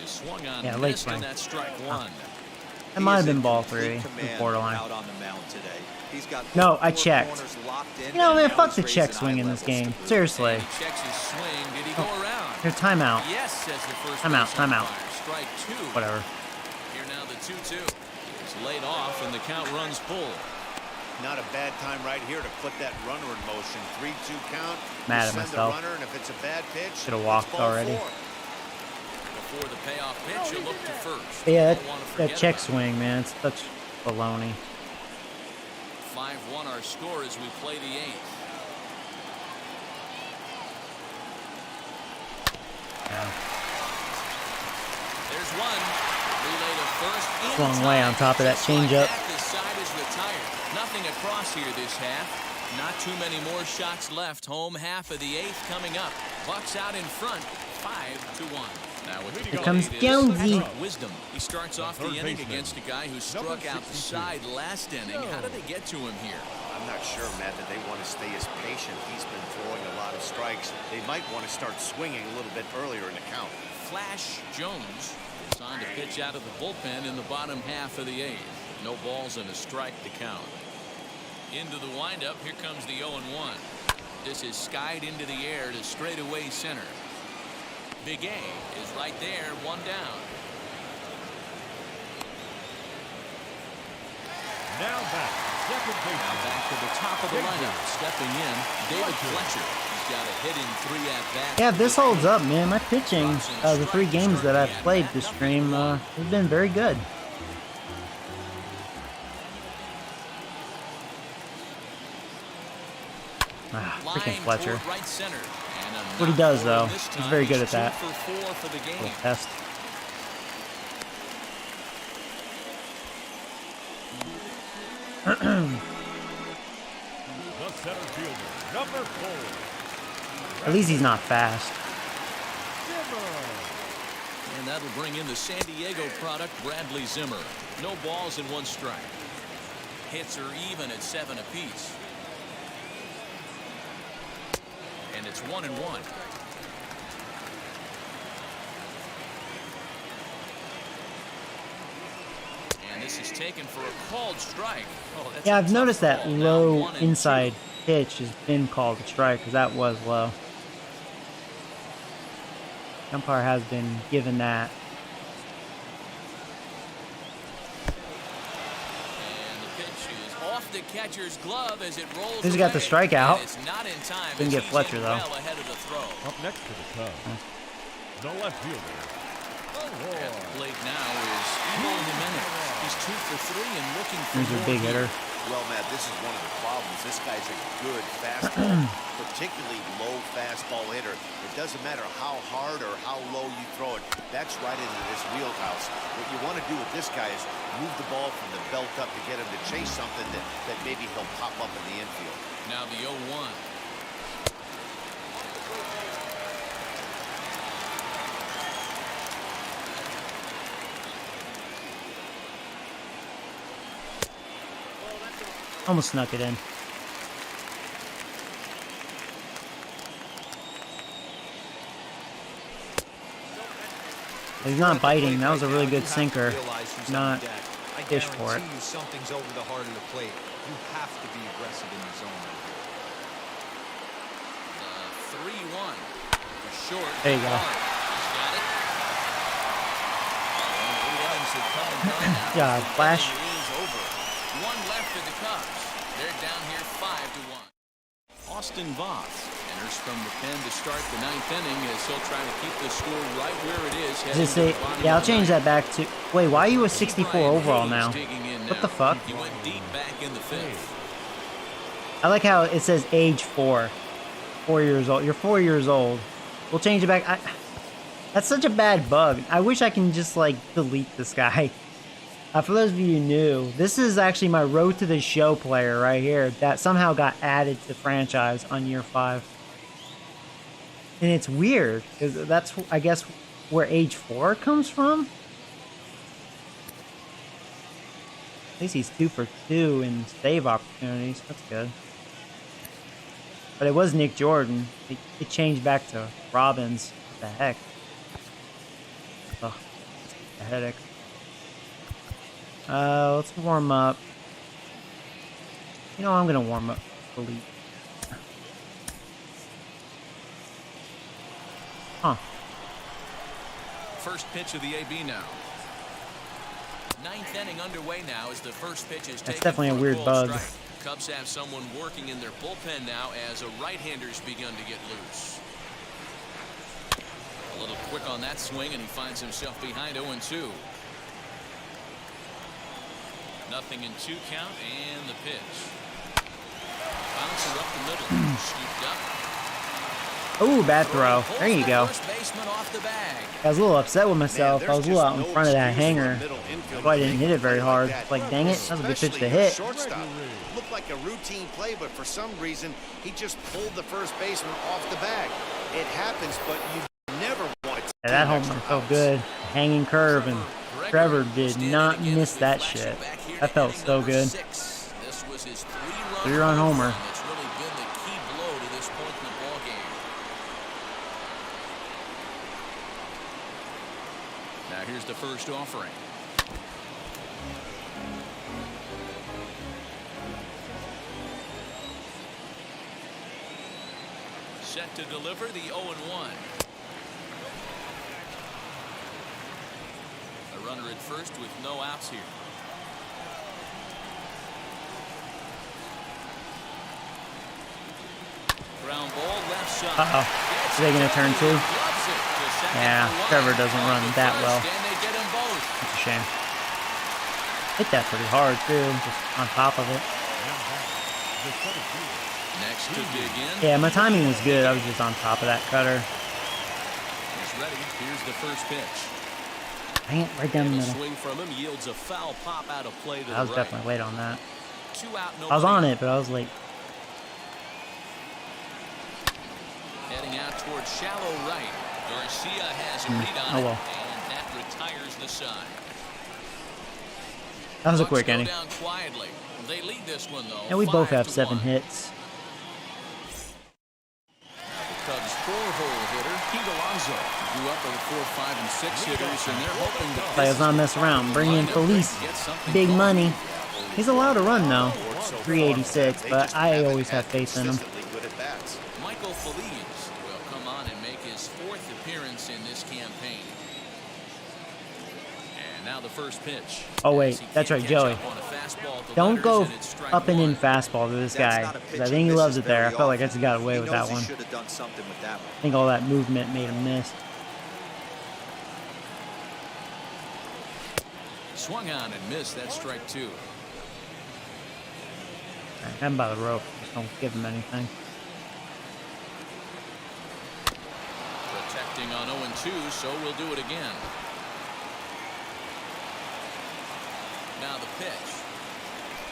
is swung on, Yeah, late missed, swing. and that's strike 1. That might have been ball 3. Borderline. Out on the mound today. He's got No, I 4 checked. corners locked in, You know, and man, now fuck he's the check raising swing eye in this levels to game. boot. Seriously. And he checks his swing. Did he go around? Here, timeout. Yes, says the first Timeout, base timeout. umpire. Strike 2. Whatever. Here now the 2-2. It's laid off, and the count runs full. Not a bad time right here to put that runner in motion. 3-2 count. Mad at You send myself. the runner, and if it's a bad pitch, Should've it's walked ball already. 4. Before the payoff pitch, you look to first. Yeah, Don't wanna that forget check about it. swing, man. It's such baloney. 5-1 our score as we play the 8th. Yeah. There's one. Relay to first. In Swung way on time. top of that Just like changeup. that, this side is retired. Nothing across here this half. Not too many more shots left. Home half of the 8th coming up. Bucks out in front, 5-1. Now with the Here comes plate is Jonesy. Patrick Wisdom. He starts off the third inning baseman, against a guy who struck out the 62. side last inning. How did they get to him here? I'm not sure, Matt, that they want to stay as patient. He's been throwing a lot of strikes. They might want to start swinging a little bit earlier in the count. Flash Jones is on to pitch out of the bullpen in the bottom half of the 8th. No balls and a strike to count. Into the windup, here comes the 0-1. This is skied into the air to straightaway center. Big A is right there, 1 down. Now back, second Now baseman. back to the top of the lineup, stepping in, David Fletcher. He's got a hit in 3 at-bats. Yeah, if this holds up, man, my pitching, the 3 games that I've played this stream, has been very good. Ah, freaking Line Fletcher. toward right center. And a What he does, knock though, this he's time. very good at He's that. 2 for 4 for the game. Little test. The center fielder, number 4. At least he's not fast. And that'll bring in the San Diego product, Bradley Zimmer. No balls and 1 strike. Hits are even at 7 apiece. And it's 1-1. And this is taken for a called strike. Oh, that's Yeah, a I've tough noticed that call. Now low 1-2. inside pitch has been called a strike because that was low. Umpire has been given that. the catcher's glove as it rolls. He's got the strikeout. It's not in time. Didn't get Fletcher though. Well ahead of the throw. Up next to the Cubs, the left fielder. At the plate now is Evo Jimenez. He's 2 for 3 and looking for He's a big hitter. Well, Matt, this is one of the problems. This guy's a good fastball, particularly low fastball hitter. It doesn't matter how hard or how low you throw it. That's right into this wheelhouse. What you want to do with this guy is move the ball from the belt up to get him to chase something that maybe he'll pop up in the infield. Now the 0-1. Almost snuck it in. He's not biting. That was a really good sinker. Not fish for it. Something's over the heart of the plate. You have to be aggressive in the zone right here. 3-1. Short. There you go. He's got it. And 8 innings have come and gone now. Yeah, flash. The inning is over. 1 left for the Cubs. They're down here 5-1. Austin Voth enters from the pen to start the 9th inning as he'll try to keep the score right where it is. Does it say, yeah, I'll change that back to. Wait, why are you a 64 overall now? What the fuck? He went deep back in the 5th. I like how it says age 4. 4 years old. You're 4 years old. We'll change it back. That's such a bad bug. I wish I can just like delete this guy. For those of you who knew, this is actually my Road to the Show player right here that somehow got added to the franchise on year 5. And it's weird, because that's, I guess, where age 4 comes from? At least he's 2 for 2 in save opportunities. That's good. But it was Nick Jordan. It changed back to Robbins. What the heck? Ugh, a headache. Let's warm up. You know, I'm gonna warm up. Delete. Huh. First pitch of the AB now. 9th inning underway now as the first pitch is taken. That's definitely a weird bug. Strike. Cubs have someone working in their bullpen now as a right-hander's begun to get loose. A little quick on that swing, and he finds himself behind 0-2. Nothing in 2 count, and the pitch. Bouncer up the middle. Scooped up. Ooh, bad throw. There you go. I was a little upset with myself. I was a little out in front of that hanger. That's why I didn't hit it very hard. Like, dang it, that was a good pitch to hit. Looked like a routine play, but for some reason, he just pulled the first baseman off the bag. It happens, but you never want to. Yeah, that home run felt good. Hanging curve, and Trevor did not miss that shit. That felt so good. 3-run homer. It's really been the key blow to this point in the ball game. Now here's the first offering. Set to deliver the 0-1. A runner at first with no outs here. Ground ball left side. Uh-oh. Is they going to turn 2? Yeah, Trevor doesn't run that well. That's a shame. Hit that pretty hard, too, just on top of it. Next to dig in. Yeah, my timing was good. I was just on top of that cutter. He's ready. Here's the first pitch. Dang it, right down the middle. Swing from him yields a foul pop out of play to I was the definitely late on that. 2 out, I was on it, but I was late. Heading out towards shallow right. Garcia has a read on it, and that retires the side. That was a quick inning. Down quietly. They lead this one though. And we both have 7 hits. The Cubs 4-hole hitter, Pete Alonso, grew up with 4, 5, and 6 hitters, and they're hoping to. Players not mess around. Bring in Felice. Big money. He's allowed to run though. 386, but I always have faith in him. Michael Felice will come on and make his 4th appearance in this campaign. And Now the first pitch. Oh wait, that's right, Joey. Don't go up and in fastball to this guy, because I think he loves it there. I felt like I just got away with that one. I think all that movement made him miss. Swung on and missed. That's strike 2. Right, have him by the rope. Just don't give him anything. Protecting on 0-2, so we'll do it again. Now the pitch.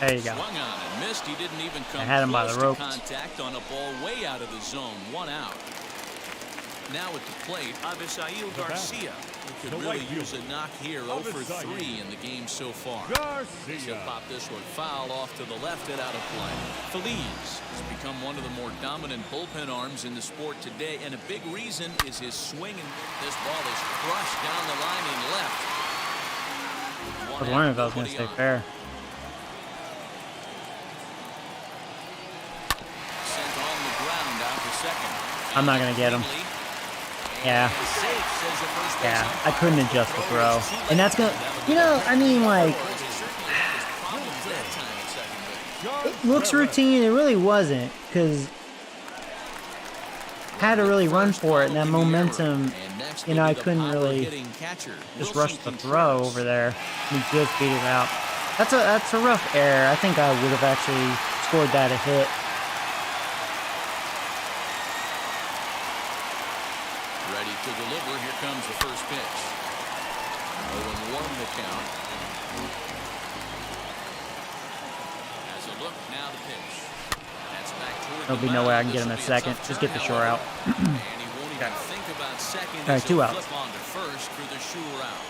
There you go. Swung on and missed. He didn't even come I had him by close the to ropes. contact on a ball way out of the zone. 1 out. Now at the plate, Avisail Garcia. He could really use a knock here. 0 for 3 in the game so far. He'll pop this one foul off to the left and out of play. Feliz has become one of the more dominant bullpen arms in the sport today, and a big reason is his swing. And this ball is crushed down the line and left. I was wondering if I was going to stay fair. Sent on the ground out to second. I'm not going to get him. Yeah. Yeah, I couldn't adjust the throw. And that's going to, you know, I mean, like, it looks routine. It really wasn't, because I had to really run for it, and that momentum, you know, I couldn't really just rush the throw over there. He just beat it out. That's a rough error. I think I would have actually scored that a hit. Ready to deliver. Here comes the first pitch. 0-1 the count. Has a look. Now the pitch. That's back toward There'll be no way I can get him at second. Just get the shore out. And he won't even think about second. All right, 2 outs. Flip on to first for the sure out.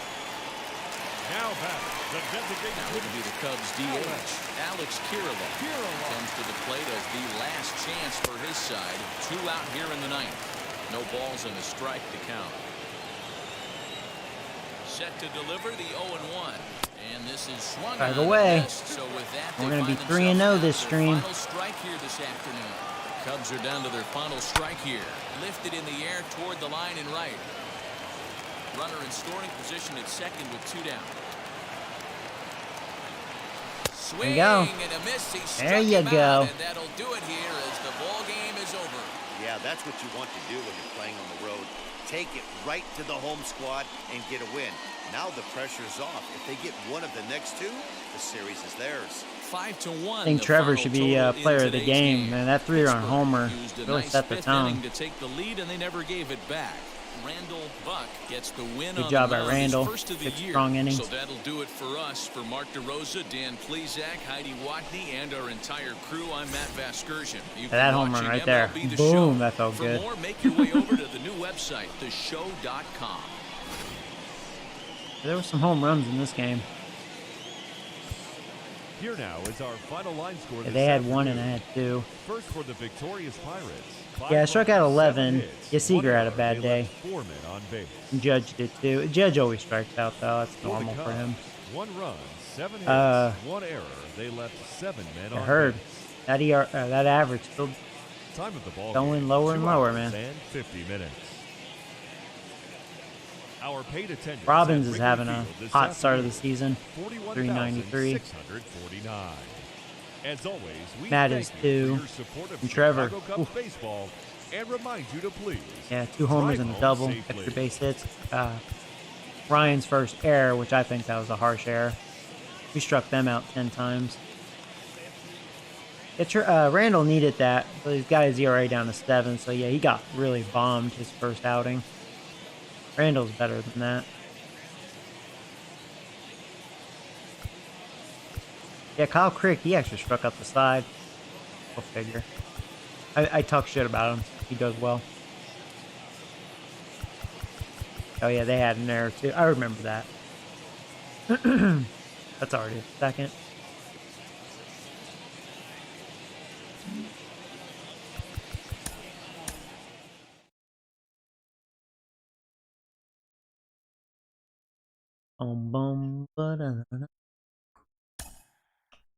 Now back, the designated Now it'll be the Cubs DH, Alex Kirilloff. Comes to the plate as the last chance for his side. 2 out here in the ninth. No balls and a strike to count. Set to deliver the 0-1. And this is swung Right on away. and missed. So with that, We're going to be 3-0 this stream. Final strike here this afternoon. The Cubs are down to their final strike here. Lifted in the air toward the line and right. Runner in scoring position at second with 2 down. There you go. And a miss. There you go. And that'll do it here as the ball game is over. Yeah, that's what you want to do when you're playing on the road. Take it right to the home squad and get a win. Now the pressure's off. If they get one of the next 2, the series is theirs. 5-1. I think Trevor should be player of the game. Man, that 3-run homer really set the tone. To take the lead, and they never gave it back. Randall Buck gets the win. Good job by Randall. 6 strong innings. So that'll do it for us. For Mark DeRosa, Dan Plezak, Heidi Watney, and our entire crew, I'm Matt Vasgersian. That home run right there. Boom, that felt good. For more, make your way over to the new website, theshow.com. There were some home runs in this game. Here now is our final line score. Yeah, they had 1 and I had 2. First for the victorious Pirates. Yeah, I struck out 11. Seager had a bad day. On base. And Judge did too. Judge always strikes out though. That's normal for him. 1 run, 7 hits, 1 error. They left 7 men on hurt. base. That average still Time of the ball going game, lower and 2 lower, hours man. And 50 minutes. Our paid attendance Robbins at is Wrigley having a Field this hot start of the afternoon, season. 393. 41,649. As always, we Matt thank is you 2. for your support of And Trevor. Chicago Cubs baseball and remind you to please. Yeah, 2 homers and a double. Extra base hits. Ryan's first error, which I think that was a harsh error. We struck them out 10 times. Randall needed that. So he's got his ERA down to 7. So yeah, he got really bombed his first outing. Randall's better than that. Yeah, Kyle Crick, he actually struck up the side. Go figure. I talk shit about him. He does well. Oh yeah, they had an error too. I remember that. That's already a second. Boom, ba-da-da-da.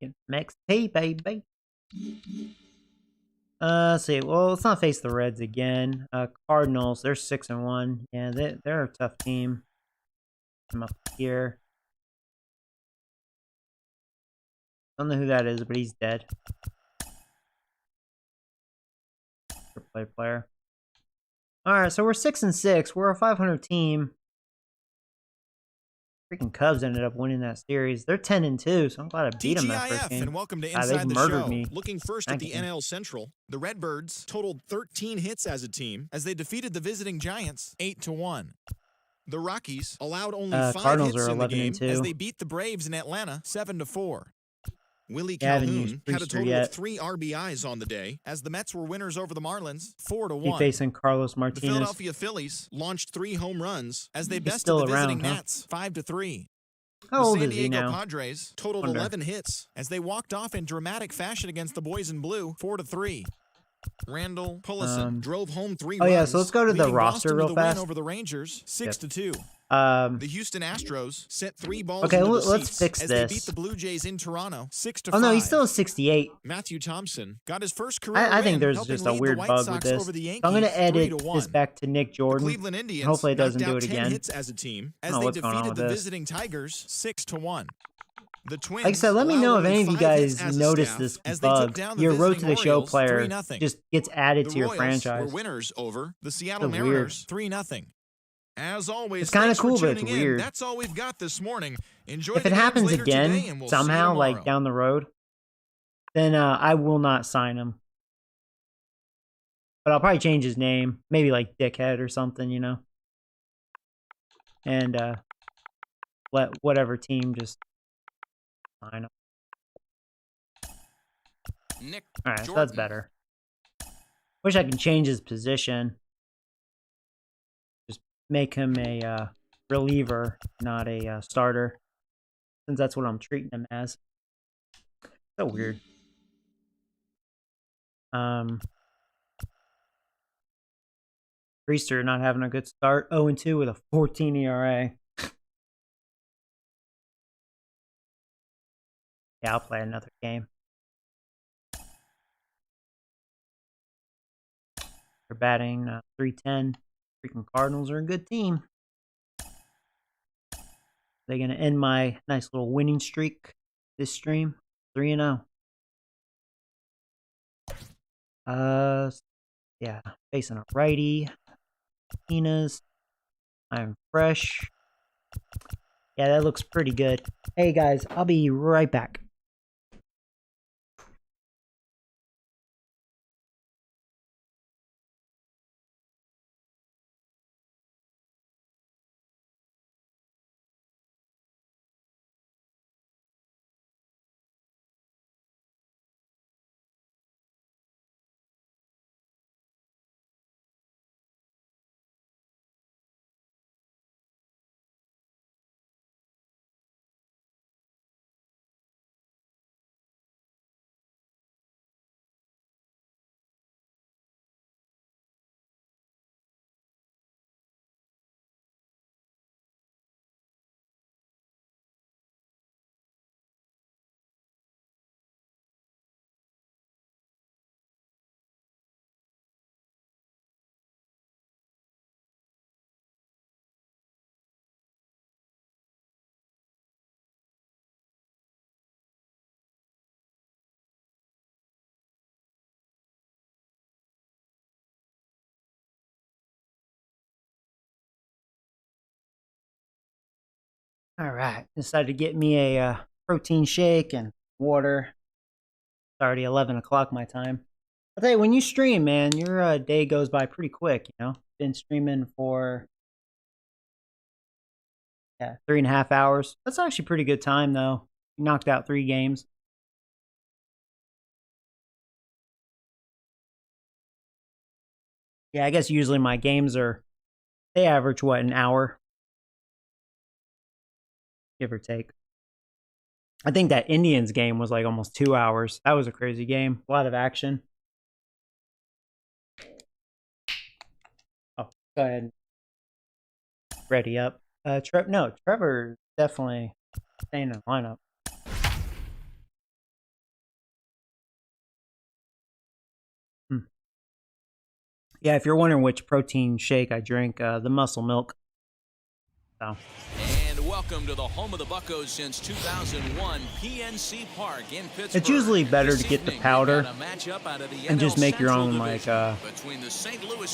Get some XP, baby. Let's see. Well, let's not face the Reds again. Cardinals, they're 6-1. Yeah, they're a tough team. I'm up here. Don't know who that is, but he's dead. Player. All right, so we're 6-6. We're a 500 team. Freaking Cubs ended up winning that series. They're 10-2, so I'm glad I beat them that first game. And welcome to Inside the murdered Show. me. Looking first at the NL Central, the Redbirds totaled 13 hits as a team as they defeated the visiting Giants 8-1. The Rockies allowed only 5 Cardinals hits are in the game 11-2. as they beat the Braves in Atlanta 7-4. Willie Calhoun Calhoun had a total of 3 RBIs on the day as the Mets were winners over the Marlins 4-1. Facing Carlos The Martinez. Philadelphia Phillies launched 3 home runs as they He's bested still the around, visiting Nats 5-3. How old The San is he Diego now? Padres totaled 11 hits as they walked off in dramatic fashion against the Boys in Blue 4-3. Randall Pullison drove home 3 runs. Oh yeah, so let's go to the leading roster Boston real to the win fast. over the Rangers 6-2. The Houston Astros sent 3 balls Okay, into the let's seats fix as this. they beat the Blue Jays in Toronto 6-5. Oh no, he's still 68. Matthew Thompson got his first career I think win, there's helping just a lead weird the White bug Sox with this. over the So I'm going to edit 3-1. this back to Nick The Jordan. Cleveland Indians Hopefully it doesn't knocked do out it 10 again. hits as a team as I don't know they what's going on defeated with the this. visiting Tigers 6-1. The Twins, Like I said, let me know if any of you guys notice staff this as they took bug. down the Your road visiting to the show Orioles player 3-0. just gets added The to your Royals franchise. were winners over the Seattle So Mariners 3-0. As always, It's kinda thanks cool, for but it's tuning in. weird. That's all we've got this morning. Enjoy If the it games happens later today, again, and we'll see you somehow, like tomorrow. down the road, then I will not sign him. But I'll probably change his name. Maybe like Dickhead or something, you know? And let whatever team just sign him. Nick Alright, so Jordan. that's better. Wish I could change his position. Just make him a reliever, not a starter. Since that's what I'm treating him as. So weird. Priester not having a good start. 0-2 with a 14 ERA. Yeah, I'll play another game. They're batting 310. Freaking Cardinals are a good team. They're going to end my nice little winning streak this stream. 3-0. Yeah, facing a righty. Tina's. I'm fresh. Yeah, that looks pretty good. Hey guys, I'll be right back. All right, decided to get me a protein shake and water. It's already 11 o'clock my time. I'll tell you, when you stream, man, your day goes by pretty quick, you know? Been streaming for 3.5 hours. That's actually pretty good time, though. Knocked out 3 games. Yeah, I guess usually my games they average, what, an hour? Give or take. I think that Indians game was like almost 2 hours. That was a crazy game. A lot of action. Oh, go ahead. Ready up. Trevor definitely staying in the lineup. Yeah, if you're wondering which protein shake I drink, the muscle milk. So. And welcome to the home of the Buccos since 2001, PNC Park in Pittsburgh. It's usually better to get the powder and just make your own like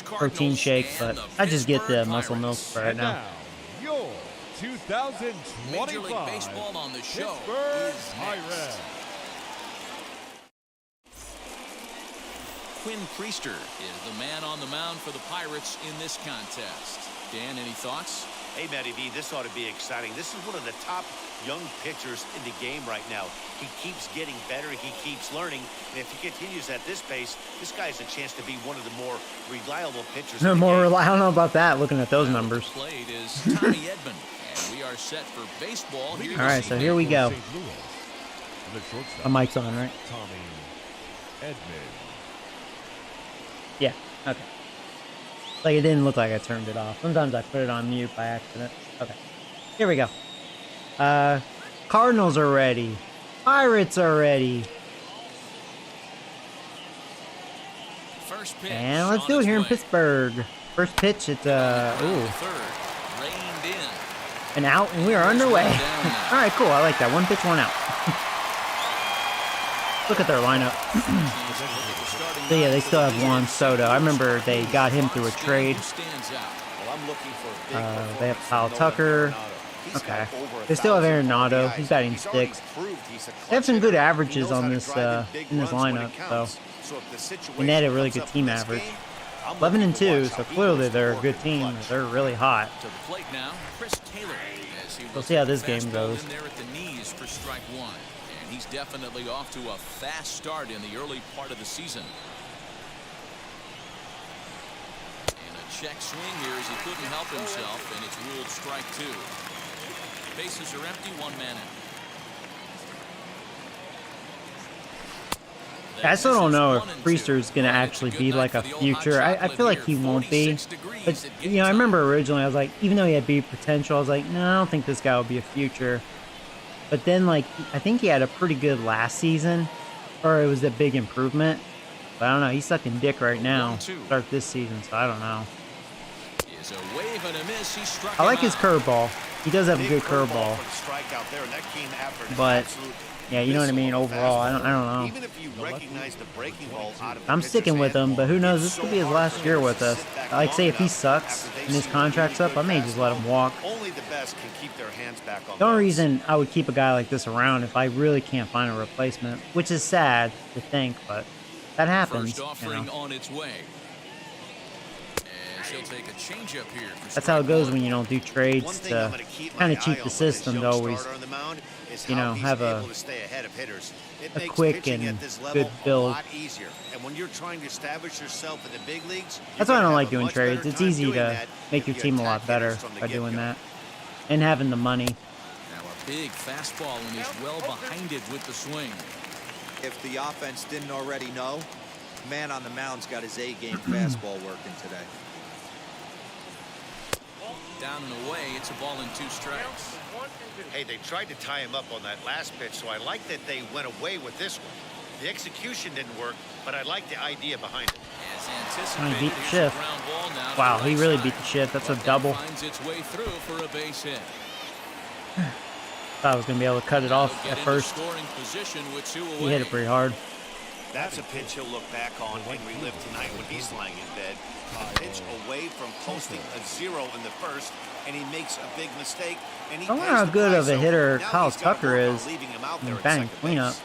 protein shake, but I just get the muscle milk for right now. Your 2025 Major League Baseball on the show Pittsburgh is Pirates. Quinn Priester is the man on the mound for the Pirates in this contest. Dan, any thoughts? Hey, Matty B, this ought to be exciting. This is one of the top young pitchers in the game right now. He keeps getting better. He keeps learning. And if he continues at this pace, this guy's a chance to be one of the more reliable pitchers. I don't know about that, looking at those numbers. Played is Tommy Edman. And we are set for baseball here. All right, so here we go. The mic's on, right? Tommy Edman. Yeah, okay. Like, it didn't look like I turned it off. Sometimes I put it on mute by accident. Okay, here we go. Cardinals are ready. Pirates are ready. First pitch, And let's do it here in Pittsburgh. First pitch, it's, ooh. An out, and we are underway. All right, cool. I like that. One pitch, one out. Look at their lineup. So yeah, they still have Juan Soto. I remember they got him through a trade. They have Kyle Tucker. Okay. They still have Arenado. He's batting sixth. They have some good averages on this in this lineup, so and they had a really good team average. 11-2, so clearly they're a good team. They're really hot. We'll see how this game goes. And he's definitely off to a fast start in the early part of the season. And a check swing here as he couldn't help himself, and it's ruled strike two. Bases are empty, one man out. I still don't know if Priester's going to actually be like a future. I feel like he won't be. But, you know, I remember originally I was like, even though he had big potential, I was like, no, I don't think this guy will be a future. But then, like, I think he had a pretty good last season, or it was a big improvement. But I don't know. He's sucking dick right now. Start this season, so I don't know. I like his curveball. He does have a good curveball. But yeah, you know what I mean. Overall, I don't know. I'm sticking with him, but who knows? This could be his last year with us. Like, say if he sucks and his contract's up, I may just let him walk. The only reason I would keep a guy like this around if I really can't find a replacement, which is sad to think, but that happens. You know. That's how it goes when you don't do trades, to kind of cheat the system to always, you know, have a quick and good build. That's why I don't like doing trades. It's easy to make your team a lot better by doing that and having the money. Now a big fastball, and he's well behind it with the swing. If the offense didn't already know, man on the mound's got his A-game fastball working today. Down and away, it's a ball and two strikes. Hey, they tried to tie him up on that last pitch, so I like that they went away with this one. The execution didn't work, but I like the idea behind it. He beat the shift. Wow, he really beat the shift. That's a double. Thought I was going to be able to cut it off at first. He hit it pretty hard. That's a pitch he'll look back on and relive tonight when he's lying in bed. A pitch away from posting a 0 in the first, and he makes a big mistake. And he I wonder how good of a hitter Kyle Tucker is in batting cleanup.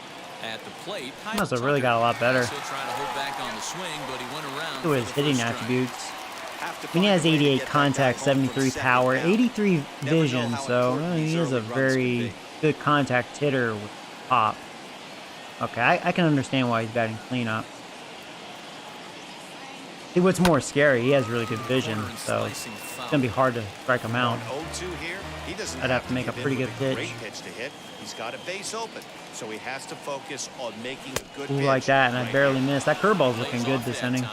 At the plate, He must have really got a lot better. Look at his hitting attributes. I mean, he has 88 contact, 73 power, 83 vision, so he is a very good contact hitter with pop. Okay, I can understand why he's batting cleanup. See, what's more scary, he has really good vision, so it's going to be hard to strike him out. I'd have to make a pretty good pitch. He's got a base open, so he has to focus on making a good Ooh, pitch. like that, and I barely missed. That curveball's looking good this inning.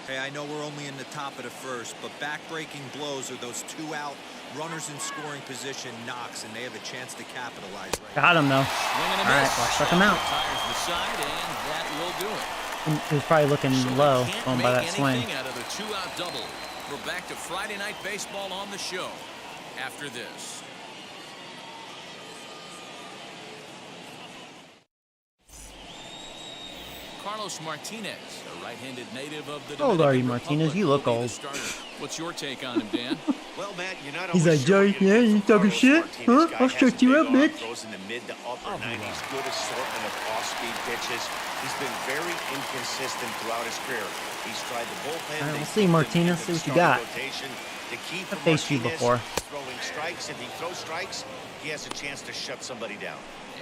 Hey, I know we're only in the top of the first, but back-breaking blows are those two-out runners in scoring position knocks, and they have a chance to capitalize. Got him, though. All right, well, struck him out. And he was probably looking low going by that swing. We're back to Friday Night Baseball on the show. after this. Carlos Martinez, a right-handed native of the How old are you, Dominican Martinez? Republic, You look will be the old. starter. What's your take on him, Dan? Well, Matt, you're not He's always like, sure Joey, what you're yeah, gonna you get from talking Carlos shit? Martinez. Huh? Guy I'll has a stretch you big up, arm, bitch. throws in the mid to upper 90s, good assortment of off-speed pitches. He's been very inconsistent throughout his career. He's tried the bullpen. All right, we'll see, Martinez. See what you got. The key I've for faced you Martinez, before. throwing strikes. If he throws strikes, he has a chance to shut somebody down.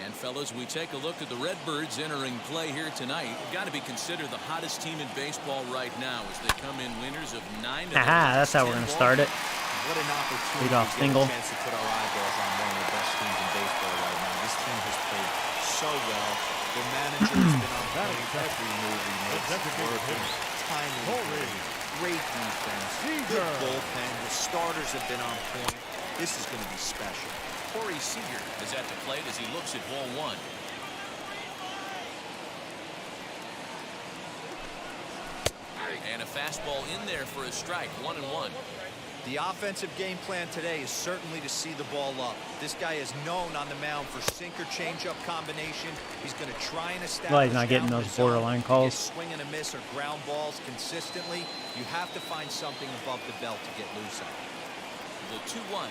And fellas, we take a look at the Redbirds entering play here tonight. Got to be considered the hottest team in baseball right now as they come in winners of 9. Haha, that's how we're gonna start it. What an opportunity Lead off to get single. a chance to put our eyeballs on one of the best teams in baseball right now. This team has played so well. Their manager has been on point every move he makes. Working, timely, great defense, good bullpen. The starters have been on point. This is going to be special. Corey Seager is at the plate as he looks at ball 1. And a fastball in there for a strike, 1-1. The offensive game plan today is certainly to see the ball up. This guy is known on the mound for sinker changeup combination. He's going to try and establish. Well, he's not getting those borderline calls. Swing and a miss or ground balls consistently. You have to find something above the belt to get loose on. The 2-1.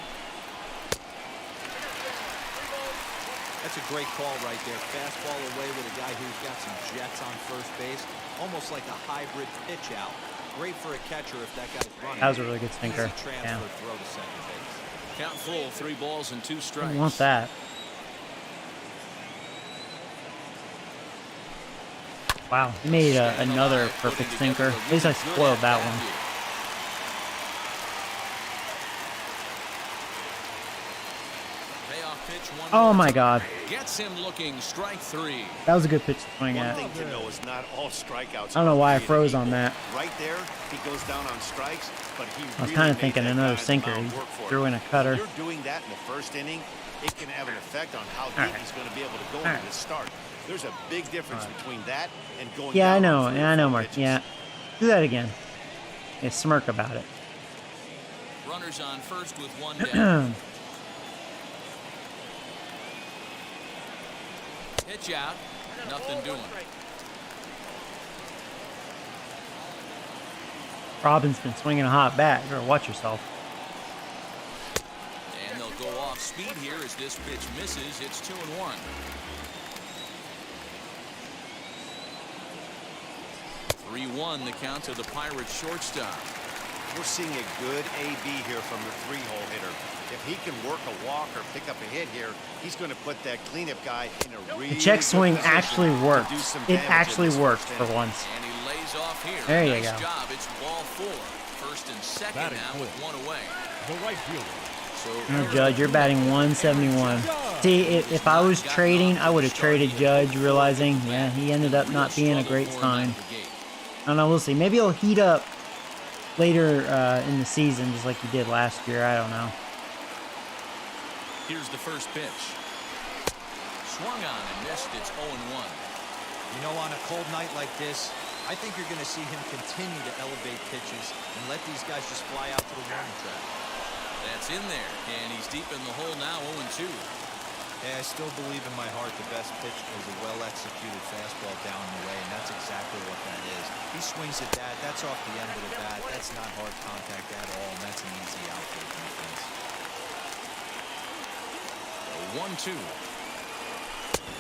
That's a great call right there. Fastball away with a guy who's got some jets on first base. Almost like a hybrid pitch out. Great for a catcher if that guy's running. That was a really good sinker. Easy transfer, Yeah. throw to second base. Count full, 3 balls and 2 strikes. I want that. Wow, he made another perfect sinker. At least I spoiled that one. Oh my God. Gets him looking, strike 3. That was a good pitch to swing One at. thing to know is not all strikeouts. I don't know why I are froze created on that. equal. Right there, he goes down on strikes, but he I was really kind of made thinking that another guy on the sinker. mound He work for threw it. in a cutter. If you're doing that in the first inning, it can have an effect on how deep right. he's going to be able to go All into right. the start. There's a big difference between that and going Yeah, I down know. on 3 Yeah, or I know, 4 Mark. pitches. Yeah. Do that again. Yeah, smirk about it. Runners on first with 1 down. Pitch out. Nothing doing. Robin's been swinging a hot bat. You better watch yourself. And they'll go off speed here as this pitch misses. It's 2-1. The count to the Pirates shortstop. We're seeing a good AB here from the 3-hole hitter. If he can work a walk or pick up a hit here, he's going to put that cleanup guy in a really The check good swing position actually to worked. do some It damage in actually this worked first for inning. once. And he lays off here. There you Nice go. job. It's ball 4. First and second Batting now with 1 away. The right fielder. So Judge, you're batting 171. See, if I was trading, I would have traded Judge, realizing, yeah, he ended up not being a great sign. I don't know, we'll see. Maybe he'll heat up later in the season, just like he did last year. I don't know. Here's the first pitch. Swung on and missed. It's 0-1. You know, on a cold night like this, I think you're going to see him continue to elevate pitches and let these guys just fly out to the warning track. That's in there, and he's deep in the hole now, 0-2. Hey, I still believe in my heart the best pitch is a well-executed fastball down and away, and that's exactly what that is. He swings at that. That's off the end of the bat. That's not hard contact at all, and that's an easy out for the defense. 1-2.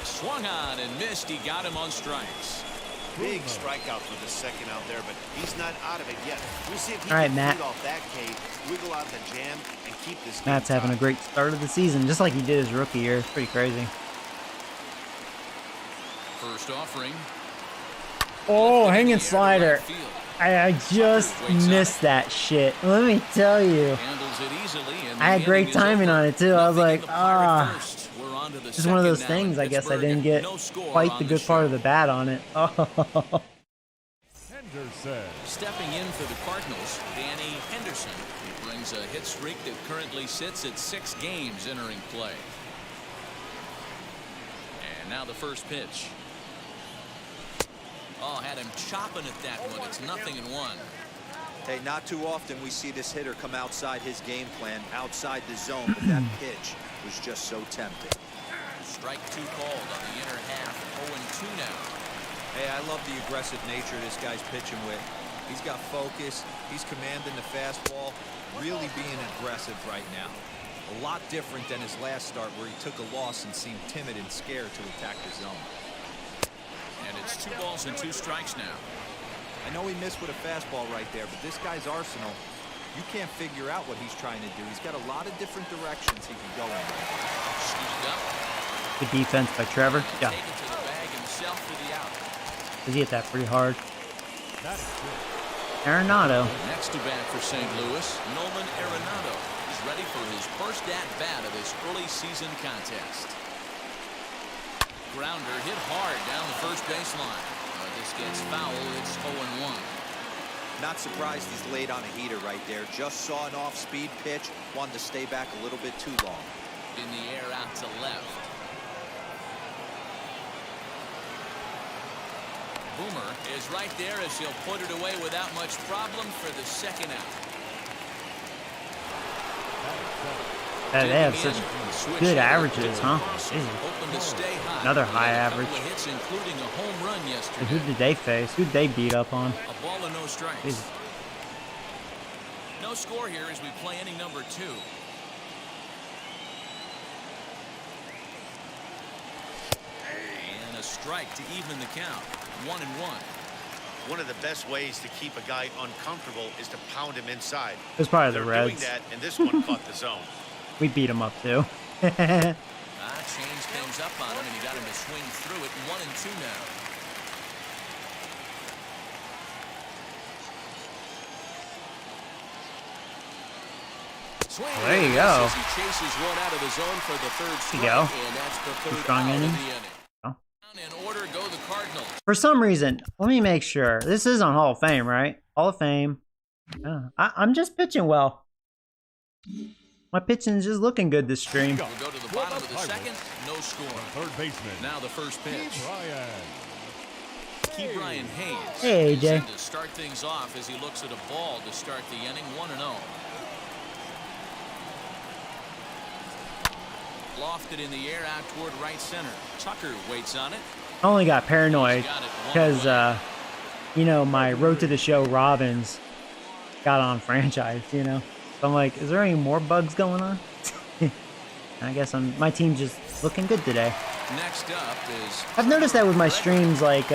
Swung on and missed. He got him on strikes. Big strikeout for the second out there, but he's not out of it yet. We'll see if he All right, can Matt. feed off that cave, wiggle out the jam, and keep this game Matt's having a tied. great start of the season, just like he did his rookie year. It's pretty crazy. First offering. Oh, hanging Right slider. field. I just missed that shit. Let me tell you. Handles it easily, and I had the great inning is timing over. on it, too. I was Nothing in like, the Pirate ah. first. We're on to the Just one of those second now in things, I guess I Pittsburgh. didn't get No score quite on the good part of the bat on it. Oh. Henderson. Stepping in for the Cardinals, Danny Henderson. He brings a hit streak that currently sits at 6 games entering play. And now the first pitch. Oh, had him chopping at that one. It's 0-1. Hey, not too often we see this hitter come outside his game plan, outside the zone, but that pitch was just so tempting. Strike 2 called on the inner half. 0-2 now. Hey, I love the aggressive nature this guy's pitching with. He's got focus. He's commanding the fastball. Really being aggressive right now. A lot different than his last start where he took a loss and seemed timid and scared to attack the zone. And it's 2 balls and 2 strikes now. I know he missed with a fastball right there, but this guy's arsenal, you can't figure out what he's trying to do. He's got a lot of different directions he can go in. Scooped up. Good defense by Trevor. Yeah. Take it to the bag himself for the out. He hit that pretty hard. That is good. Arenado. Next to bat for St. Louis, Nolan Arenado is ready for his first at-bat of this early season contest. Grounder hit hard down the first baseline. But this gets foul. It's 0-1. Not surprised he's laid on a heater right there. Just saw an off-speed pitch. Wanted to stay back a little bit too long. In the air out to left. Boomer is right there as he'll put it away without much problem for the second out. They have such good averages, huh? Another high average. Including a home run yesterday. Who did they face? Who did they beat up on? A ball and no strikes. Jesus. No score here as we play inning number 2. And a strike to even the count. 1-1. One of the best ways to keep a guy uncomfortable is to pound him inside. It was probably the They're doing Reds. that, and this one caught the zone. We beat him up too. Changed things up on him, and he got him to swing through it. 1-2 now. Swing. There you go. He chases one out of the zone for the third strike, There you go. and that's the third Strong out of the inning. inning. Oh. In order go the Cardinals. For some reason, let me make sure. This is on Hall of Fame, right? Hall of Fame. I'm just pitching well. My pitching's just looking good this stream. We'll go to the bottom of the second. No score. Third baseman. Now the first pitch. Ryan. Ryan Hayes. Hey, is AJ. in to start things off as he looks at a ball to start the inning. 1-0. Lofted in the air out toward right center. Tucker waits on it. I only got paranoid He's got it one because, away. you know, my Road to the Show Robbins got on franchise, you know. So I'm like, is there any more bugs going on? I guess my team's just looking good today. Next up is I've noticed that with my streams, like,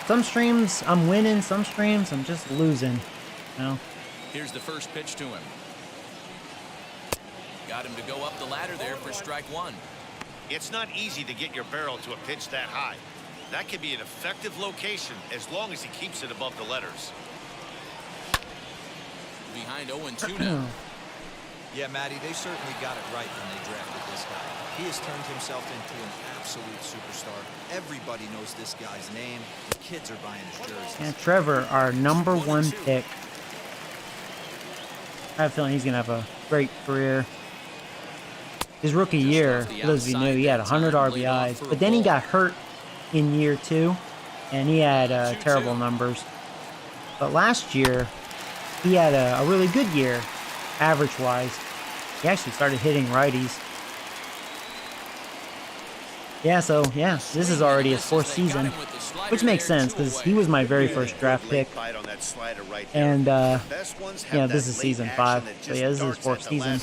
some streams I'm winning, some streams I'm just losing, you know. Here's the first pitch to him. Got him to go up the ladder there for strike 1. It's not easy to get your barrel to a pitch that high. That can be an effective location as long as he keeps it above the letters. Behind 0-2 now. Yeah, Matty, they certainly got it right when they drafted this guy. He has turned himself into an absolute superstar. Everybody knows this guy's name. The kids are buying his jerseys. Yeah, Trevor, our number 1 pick. I have a feeling he's going to have a great career. His rookie year, for those of you who knew, he had 100 RBIs, but then he got hurt in year 2, and he had terrible numbers. But last year, he had a really good year, average-wise. He actually started hitting righties. Yeah, so, yeah, this is already his 4th season, which makes sense, because he was my very first draft pick. And, yeah, this is season 5, so yeah, this is his 4th season.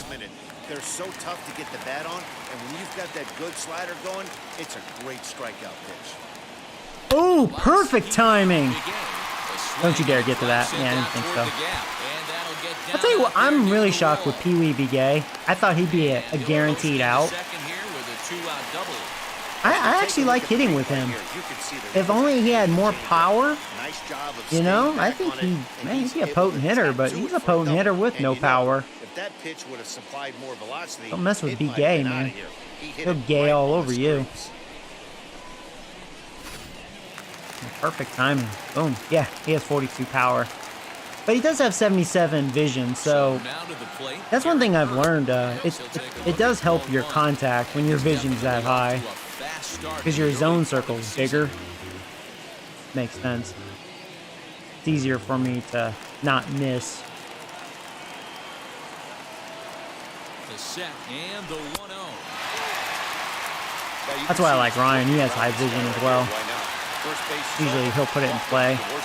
They're so tough to get the bat on, and when you've got that good slider going, it's a great strikeout pitch. Oh, perfect timing! Don't you dare get to that. Yeah, I didn't think so. I'll tell you what, I'm really shocked with Pee Wee Begay. I thought he'd be a guaranteed out. I actually like hitting with him. If only he had more power, you know, I think he'd be a potent hitter, but he's a potent hitter with no power. That pitch would have supplied more velocity. Don't mess with B-Gay, man. He'll gay all over you. Perfect timing. Boom. Yeah, he has 42 power. But he does have 77 vision, so that's one thing I've learned. It does help your contact when your vision's that high, because your zone circle is bigger. Makes sense. It's easier for me to not miss. The set and the 1-0. That's why I like Ryan. He has high vision as well. Usually he'll put it in play. And he'll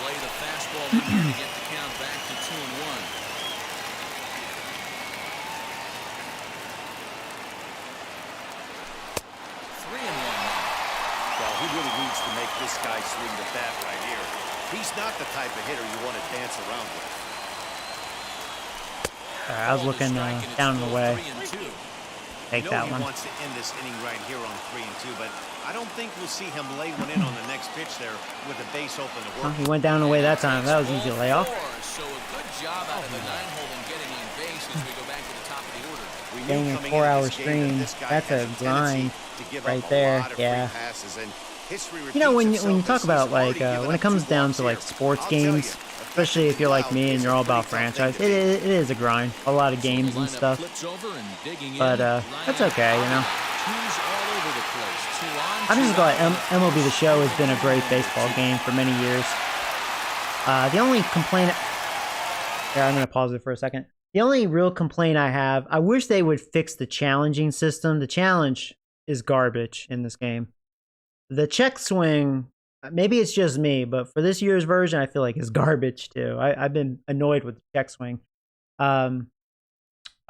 lay the fastball in here to get the count back to 2-1. Well, he really needs to make this guy swing the bat right here. He's not the type of hitter you want to dance around with. I was looking down and away. Take that one. He wants to end this inning right here on 3-2, but I don't think we'll see him lay one in on the next pitch there with the base open to work. He went down and away that time. That was easy to lay off. So a good job out of the 9-hole and getting on base as we go back to the top of the order. Dang, a 4-hour stream. That's a grind right there. Yeah. You know, when you talk about like when it comes down to like sports games, especially if you're like me and you're all about franchise, it is a grind. A lot of games and stuff. But that's okay, you know. I'm just glad MLB The Show has been a great baseball game for many years. The only complaint... Here, I'm going to pause it for a second. The only real complaint I have, I wish they would fix the challenging system. The challenge is garbage in this game. The check swing, maybe it's just me, but for this year's version, I feel like it's garbage too. I've been annoyed with the check swing. I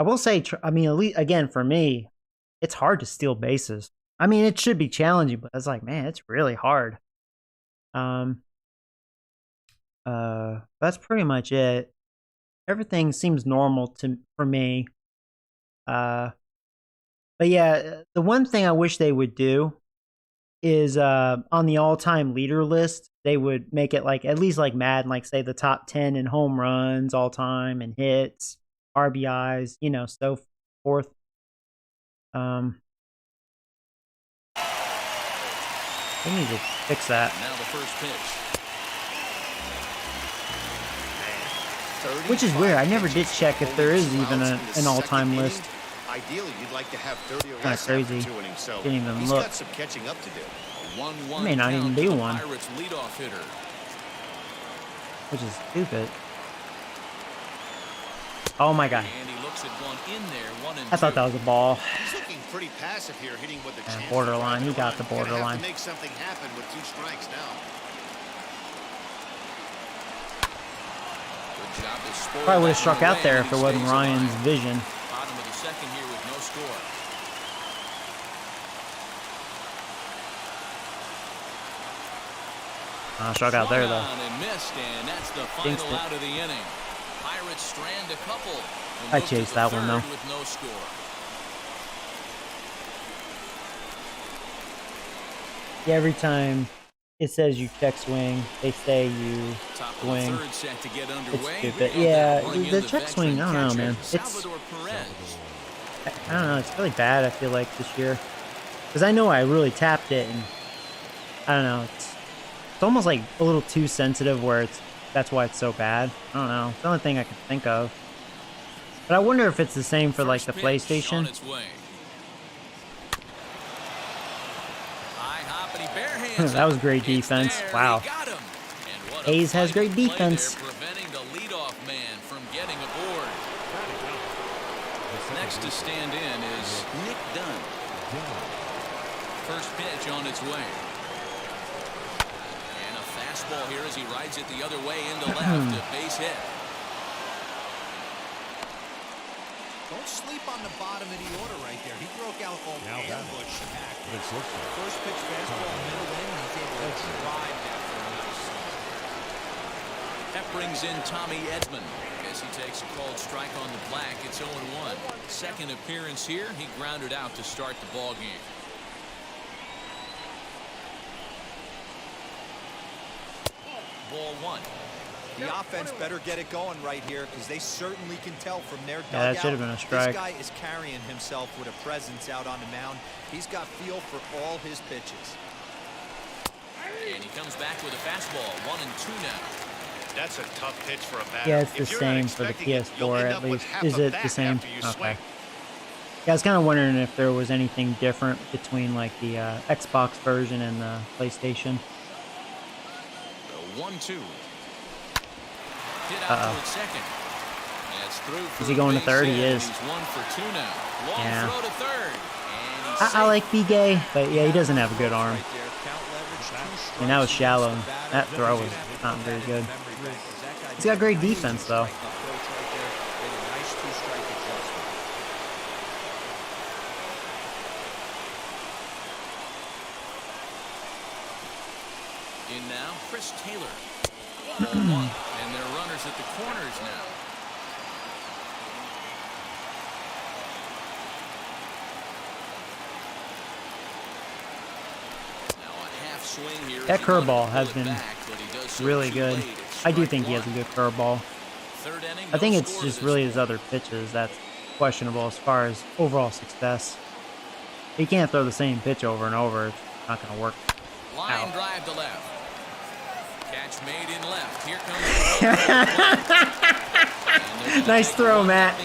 will say, I mean, at least, again, for me, it's hard to steal bases. I mean, it should be challenging, but it's like, man, it's really hard. That's pretty much it. Everything seems normal for me. But yeah, the one thing I wish they would do is on the all-time leader list, they would make it like at least like Madden, like say the top 10 in home runs all time and hits, RBIs, you know, so forth. They need to fix that. Now the first pitch. Which is weird. I never did check if there is even an all-time list. Ideally, you'd like to have 30 or Kind of less crazy. after 2 innings, so Didn't even he's look. got some catching up to do. It may not even be one. Pirates leadoff hitter. Which is stupid. Oh my god. And he looks at one in there, 1-2. I thought that was a ball. He's looking pretty passive here, hitting with the chance. Borderline. He got the Gonna have borderline. to make something happen with 2 strikes now. Good job to spoil Probably would that have struck one out away, there and if he it wasn't stays Ryan's alive. vision. Bottom of the second here with no score. Struck out there though. Swung on and missed, and that's the Jinxed final it. out of the inning. Pirates strand a couple. and I move to chased the that one, third though. With no score. Yeah, every time it says you check swing, they say you Top of swing. the third set to get It's underway. stupid. We Yeah, bring in the check swing, I don't know, veteran man. catcher, It's Salvador Perez. I don't know. It's really bad. I feel like this year, because I know I really tapped it, and I don't know. It's almost like a little too sensitive, where that's why it's so bad. I don't know. It's the only thing I can think of. But I wonder if it's the same for like the First pitch on PlayStation. its way. High hoppity bare hands That was up. great It's defense. there. Wow. He got him. And what a Hayes has great fighting play defense. there, preventing the leadoff man from getting aboard. Next to stand in is Nick Dunn. First pitch on its way. And a fastball here as he rides it the other way into left. A base hit. Don't sleep on the bottom of the order right there. He broke out on ambush attack. First pitch fastball, middle in, and he's able to drive that for a nice start. That brings in Tommy Edman as he takes a called strike on the black. It's 0-1. Second appearance here. He grounded out to start the ball game. Ball 1. The offense better get it going right here because they certainly can tell from their dugout. Yeah, that should have been a strike. This guy is carrying himself with a presence out on the mound. He's got feel for all his pitches. And he comes back with a fastball. 1-2 now. That's a tough pitch for a batter. Yeah, it's the If you're not same for the expecting it, you'll PS4 end at up with least. half Is a it bat the same? after you Okay. swing. Yeah, I was kind of wondering if there was anything different between like the Xbox version and the PlayStation. 1-2. Hit out toward second. That's through for Is he going to third? He is. He's 1 for 2 now. Long Yeah. throw to third. I like B-Gay, but yeah, he doesn't have a good arm. And that was shallow. That throw was not very good. He's got great defense, though. In now, Chris Taylor. Ball 1. And they're runners at the corners now. That curveball has been really good. I do think he has a good curveball. I think it's just really his other pitches that's questionable as far as overall success. He can't throw the same pitch over and over. It's not going to work. Line drive to left. Catch made in left. Here comes Nice throw, Matt.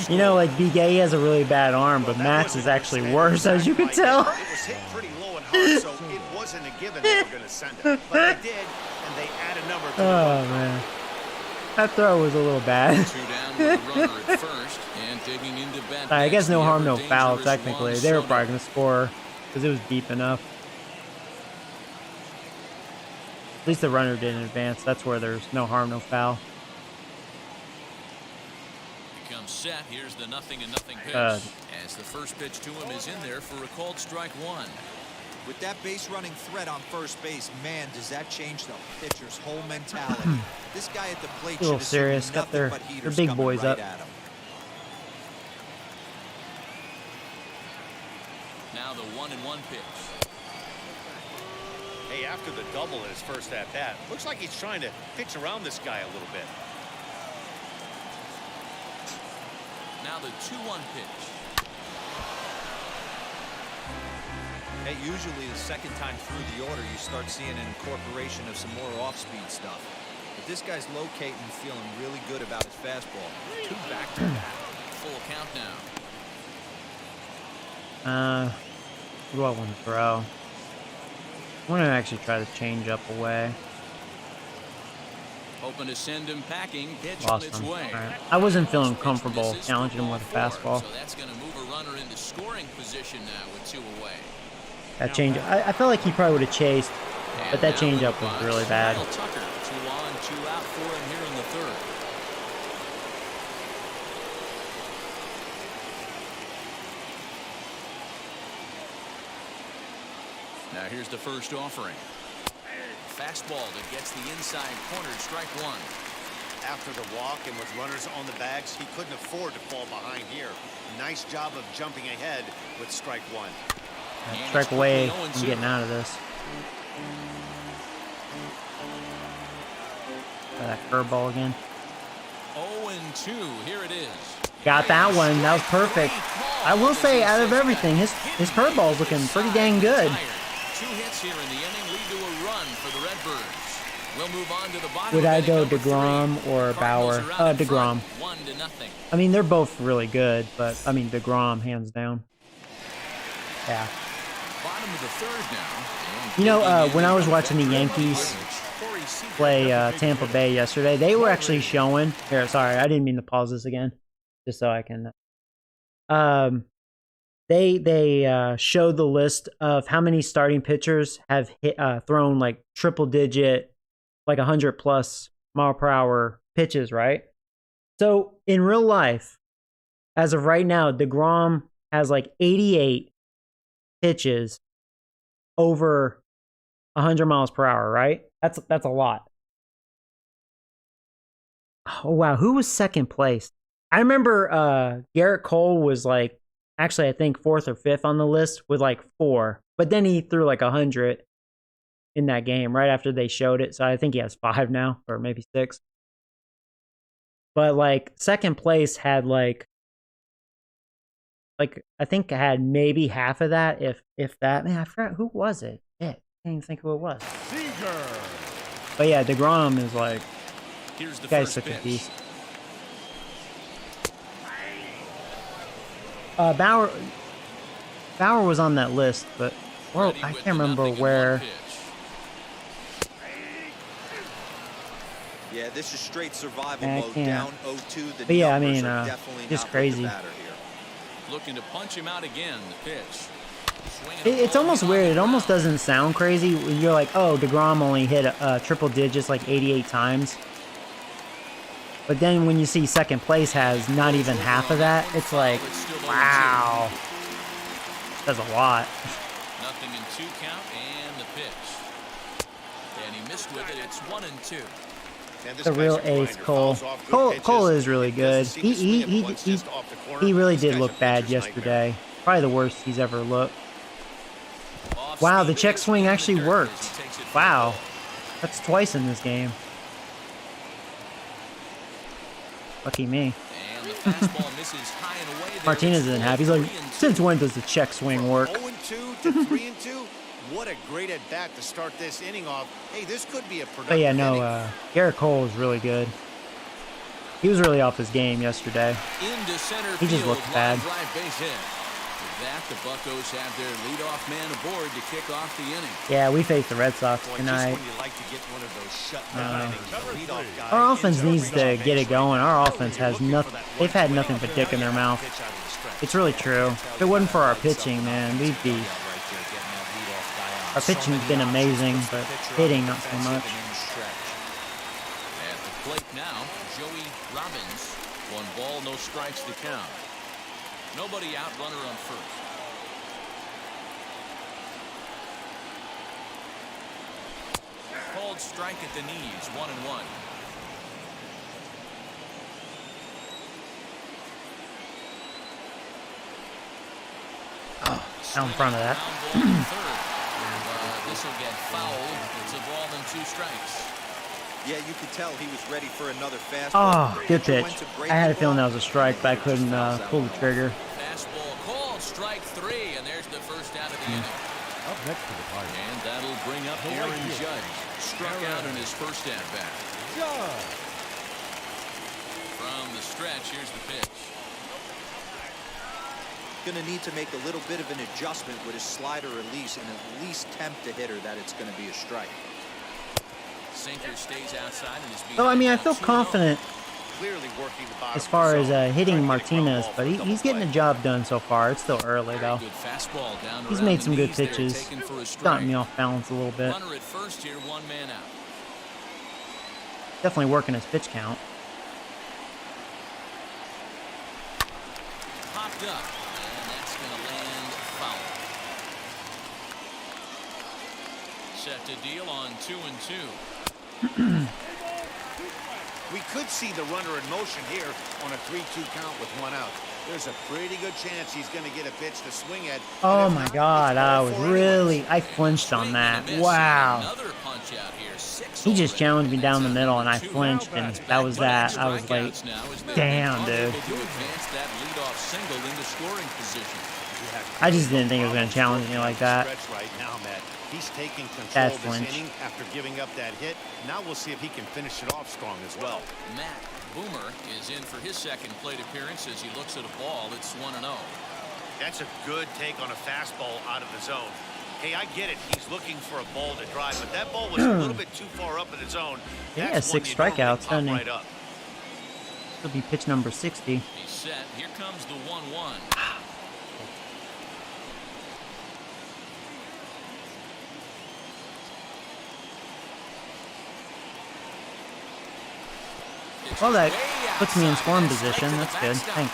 You know, like B-Gay has a really bad arm, but Matt's is actually worse, as you can tell. It was hit pretty low and hard, so it wasn't a given they were going to send it. But they did, and they add a number to the Oh, man. That throw was a little bad. I guess no harm, no foul, technically. They were probably going to score because it was deep enough. At least the runner didn't advance. That's where there's no harm, no foul. Becomes set. Here's the 0-0 pitch. As the first pitch to him is in there for a called strike 1. With that base running threat on first base, man, does that change the pitcher's whole mentality. This guy at the plate A little serious. Got their big boys up. Now the 1-1 pitch. Hey, after the double in his first at-bat, looks like he's trying to pitch around this guy a little bit. Now the 2-1 pitch. Hey, usually the second time through the order, you start seeing an incorporation of some more off-speed stuff. But this guy's locating and feeling really good about his fastball. 2 back-to-back. Full count now. What do I want to throw? I want to actually try to change up away. Hoping to send him packing. Pitch on Lost its him. way. Right. I wasn't feeling comfortable challenging him with a fastball. So that's going to move a runner into scoring position now with 2 away. That change, I felt like he probably would have chased, but that changeup was really bad. Tucker, 2 on, 2 out for him here in the third. Now here's the first offering. Fastball that gets the inside corner, strike 1. After the walk and with runners on the bags, he couldn't afford to fall behind here. Nice job of jumping ahead with strike 1. Strike away from getting out of this. That curveball again. 0-2, here it is. Got that one. That was perfect. I will say, out of everything, his curveball is looking pretty dang good. 2 hits here in the inning lead to a run for the Redbirds. We'll move on to the bottom. Would I go DeGrom or Bauer? DeGrom. 1-0. I mean, they're both really good, but I mean, DeGrom, hands down. Yeah. Bottom of the third now. You know, when I was watching the Yankees play Tampa Bay yesterday, they were actually showing. Here, sorry, I didn't mean to pause this again, just so I can. They showed the list of how many starting pitchers have thrown like triple digit, like 100+ mile per hour pitches, right? So in real life, as of right now, DeGrom has like 88 pitches over 100 miles per hour, right? That's a lot. Oh wow, who was second place? I remember Garrett Cole was like, actually I think 4th or 5th on the list with like 4, but then he threw like 100 in that game right after they showed it. So I think he has 5 now, or maybe 6. But like second place had like I think I had maybe half of that, if that. Man, I forgot who was it. Yeah, I can't even think who it was. But yeah, DeGrom is like, here's the guy's first such a pitch. beast. Bauer was on that list, but I can't remember where. Yeah, this is straight survival I mode. can't. Down 0-2. The But yeah, I numbers mean, are definitely just not crazy. with the batter here. Looking to punch him out again. The pitch. It's almost weird. It almost doesn't sound crazy when you're like, oh, DeGrom only hit triple digits like 88 times. But then when you see second place has not even half of that, it's like, wow. That's a lot. Nothing in 2 count and the pitch. And he missed with it. It's 1-2. The real ace, Cole. Cole is really good. He really did look bad yesterday. Probably the worst he's ever looked. Wow, the check swing actually worked. Wow. That's twice in this game. Lucky me. Martinez isn't happy. He's like, since when does the check swing work? 0-2 to 3-2. What a great at bat to start this inning off. Hey, this could be a productive But yeah, inning. no, Garrett Cole is really good. He was really off his game yesterday. He just looked bad. With that, the Buccos have their leadoff man aboard to kick off the inning. Yeah, we face the Red Sox tonight. Our offense needs to get it going. Our offense has nothing. They've had nothing but dick in their mouth. It's really true. If it wasn't for our pitching, man, we'd be. Our pitching's been amazing, but hitting not so much. At the plate now, Joey Robbins. 1 ball, no strikes to count. Nobody out, runner on first. Called strike at the knees, 1-1. Oh, out in front of that. This will get fouled. It's a ball and 2 strikes. Yeah, you could tell he was ready for another fastball. Oh, good pitch. I had a feeling that was a strike, but I couldn't pull the trigger. Fastball called, strike 3, and there's the first out of the inning. Up next to the Pirates. And that'll bring up Aaron Judge. Struck out in his first at bat. From the stretch, here's the pitch. Going to need to make a little bit of an adjustment with his slider release and at least tempt the hitter that it's going to be a strike. Sinker stays outside and is being. So, I mean, I feel confident Clearly working the bottom as far of the as zone. hitting Trying to Martinez, get a but ground ball he's getting the double job done so far. It's still early, though. Good fastball down He's around made the some good knees there, pitches. taken for a strike. Gotten me off balance a little bit. Runner at first here, 1 man out. Definitely working his pitch count. Popped up, and that's going to land foul. Set to deal on 2-2. We could see the runner in motion here on a 3-2 count with 1 out. There's a pretty good chance he's going to get a pitch to swing at. Oh my God, I flinched on that. Wow. Another punch out here. 6 He just already. challenged me down the middle, and I flinched, and that was that. I was like, damn, dude. To advance that leadoff single into scoring position. I just didn't think it was going to challenge me like that. Right now, Matt. He's taking control That's of this flinch. inning after giving up that hit. Now we'll see if he can finish it off strong as well. Matt Boomer is in for his second plate appearance as he looks at a ball. It's 1-0. That's a good take on a fastball out of the zone. Hey, I get it. He's looking for a ball to drive, but that ball was a little bit too far up in the zone. He has That's 6 one you normally strikeouts, pop doesn't he? right up. It'll be pitch number 60. He's set. Here comes the 1-1. Well, that puts me in scoring position. That's good. Thanks.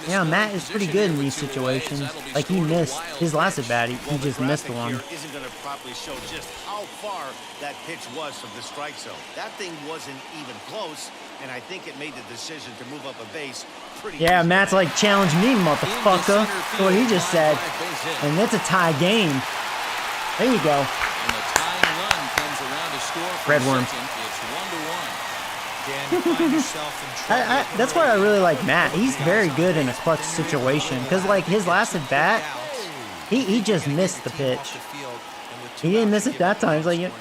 Yeah, Matt is pretty good in these situations. Like, he missed his last at bat. He just missed one. Isn't going to properly show just how far that pitch was from the strike zone. That thing wasn't even close, and I think it made the decision to move up a base pretty Yeah, easy. Matt's like, challenge me, motherfucker. That's what he just said. And it's a tie game. There you go. And the tying run comes around to score for Red worm. second. It's 1-1. Dan, you find yourself in trouble. That's why I really like Matt. He's very good in a clutch situation. Because, like, his last at bat, he just missed the pitch. He didn't miss it that time. He's like, you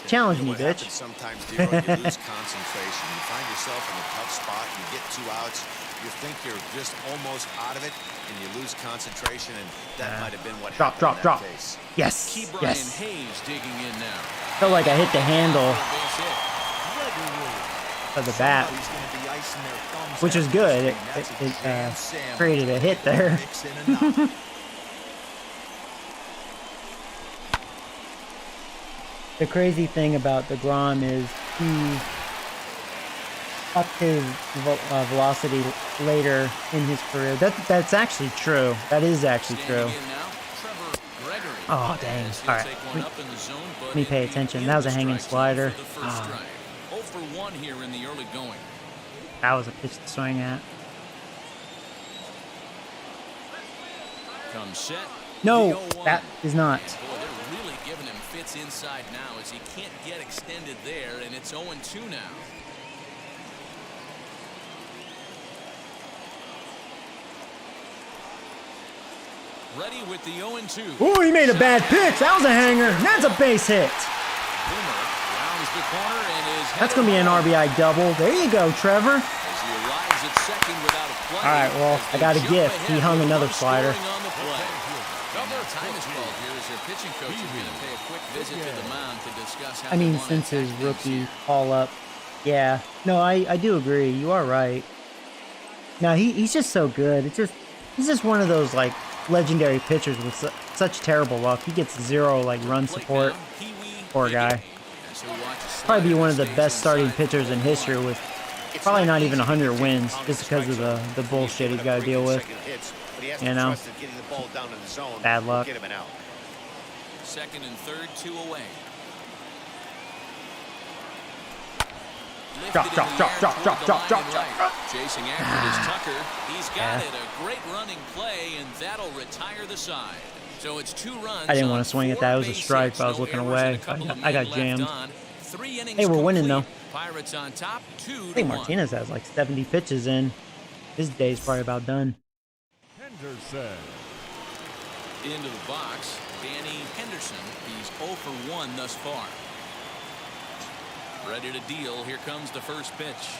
challenge me, What bitch. happens sometimes, Dero, you lose concentration. You find yourself in a tough spot. You get 2 outs. You think you're just almost out of it, and you lose concentration, and that might have been what Drop, happened drop, in that drop. case. Yes, Key Brian yes. Hayes digging in now. Felt like I hit the handle. Base hit. of the bat, which is good. It created a hit there. The crazy thing about DeGrom is he upped his velocity later in his career. That's actually true. That is actually true. Oh, dang. All right. Let me pay attention. That was a hanging slider. Oh. 0 for 1 here in the early going. That was a pitch to swing at. Comes set. No, that is not. Boy, they're really giving him fits inside now as he can't get extended there, and it's 0-2 now. Ready with the 0-2. Oh, he made a bad pitch. That was a hanger. That's a base hit. Boomer rounds the corner and is That's going to be an RBI double. There you go, Trevor. as he arrives at second without a play. All right, well, I got a gift. He hung another slider. On the play. Now, time is called here as their pitching coach is going to pay a quick visit to the mound to discuss how I mean, they want to since his attack rookie things. call-up. Yeah. No, I do agree. You are right. No, he's just so good. He's just one of those, like, legendary pitchers with such terrible luck. He gets zero, like, run support. Poor guy. Probably be one of the best starting pitchers in history with probably not even 100 wins just because of the bullshit he's got to deal with. You know? Bad luck. Second and third, 2 away. Drop. Chasing after it is Tucker. He's got it. A great running play, and that'll retire the side. So it's 2 runs. I didn't want to swing at that. It was a strike, but I was looking away. I got jammed. Hey, we're winning, though. Pirates on top, 2-1. I think Martinez has like 70 pitches in. His day's probably about done. Henderson. Into the box, Danny Henderson. He's 0 for 1 thus far. Ready to deal. Here comes the first pitch.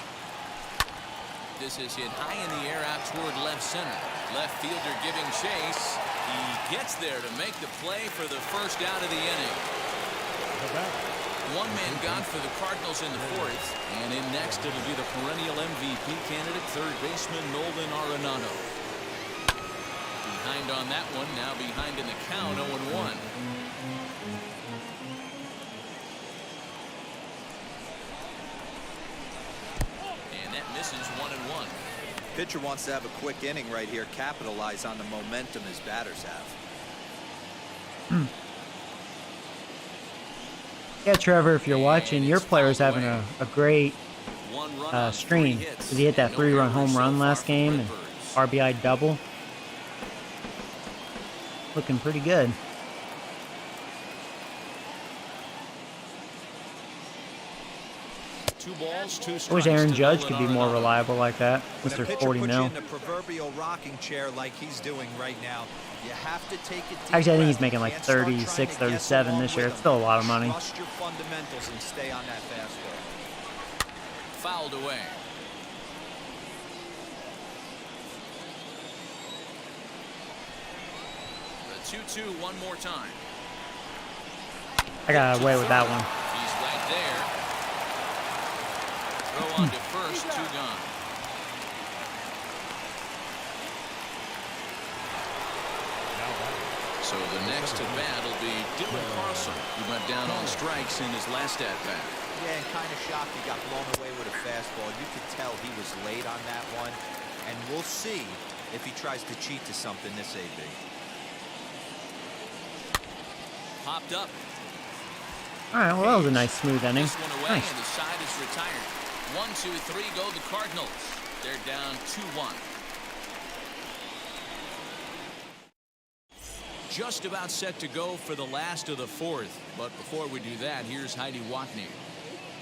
This is hit high in the air out toward left center. Left fielder giving chase. He gets there to make the play for the first out of the inning. One man gone for the Cardinals in the 4th. And in next, it'll be the perennial MVP candidate, third baseman Nolan Arenado. Behind on that one, now behind in the count, 0-1. And that misses 1-1. Pitcher wants to have a quick inning right here, capitalize on the momentum his batters have. Yeah, Trevor, if you're watching, your player's having a great stream. Because he hit that 3-run home run last game and RBI double. Looking pretty good. I wish Aaron Judge could be more reliable like that. Mr. 40 mil. In the proverbial rocking chair like he's doing right now. You have to take it deep. Actually, I think he's making like 36, 37 this year. It's still a lot of money. Trust your fundamentals and stay on that fastball. Fouled away. The 2-2 one more time. I got away with that one. He's right there. Throw on to first, 2 gone. So the next at bat will be Dylan Carlson, who went down on strikes in his last at bat. Yeah, and kind of shocked he got blown away with a fastball. You could tell he was late on that one, and we'll see if he tries to cheat to something this AB. Popped up. All right, well, that was a nice smooth inning. This one away, Nice. and the side is retired. 1, 2, 3 go the Cardinals. They're down 2-1. Just about set to go for the last of the 4th. But before we do that, here's Heidi Watney.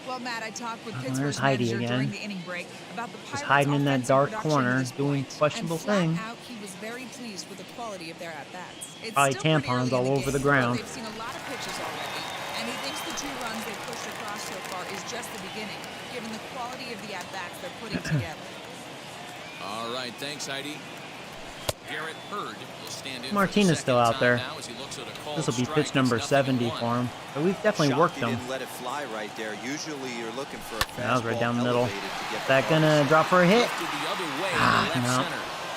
Well, Matt, I talked with there's Pittsburgh's Heidi manager again. during the inning break about the Pirates' Just hiding in that offensive dark production corner, to this doing point. questionable And flat things. out, he was very pleased with the quality of their at-bats. It's Probably still pretty tampons early in all over game, the ground. but they've seen a lot of pitches already, and he thinks the 2 runs they've pushed across so far is just the beginning, given the quality of the at-bats they're putting together. All right, thanks, Heidi. Garrett Hurd will stand in Martinez still out there. This will be pitch number 70 for him. But we've definitely worked him. Didn't let it fly right there. Usually you're looking for a fastball. That was right down the middle. Is that gonna drop for a hit? No.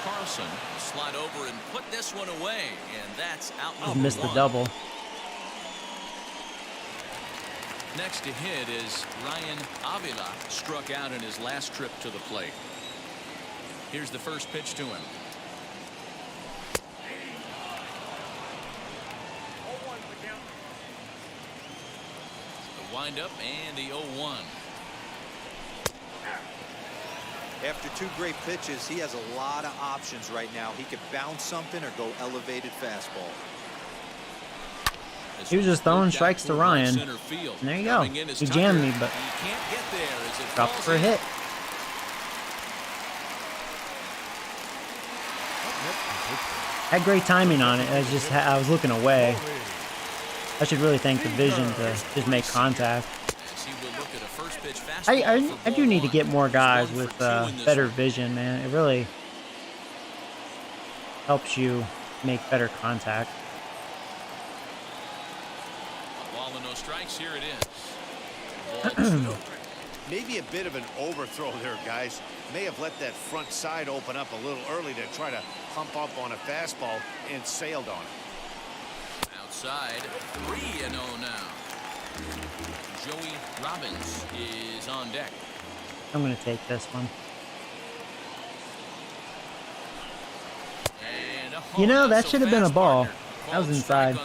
Carlson slide over and put this one away, and that's out. Just missed the double. Next to hit is Ryan Avila, struck out in his last trip to the plate. Here's the first pitch to him. The windup and the 0-1. After two great pitches, he has a lot of options right now. He could bounce something or go elevated fastball. He was just throwing strikes to Ryan. And there you go. He jammed me, but dropped for a hit. Had great timing on it. I was looking away. I should really thank the vision to just make contact. I do need to get more guys with better vision, man. It really helps you make better contact. Strikes, here it is. Maybe a bit of an overthrow there, guys. May have let that front side open up a little early to try to pump up on a fastball and sailed on it. Outside, 3-0 now. Joey Robbins is on deck. I'm going to take this one. You know, that should have been a ball. That was inside.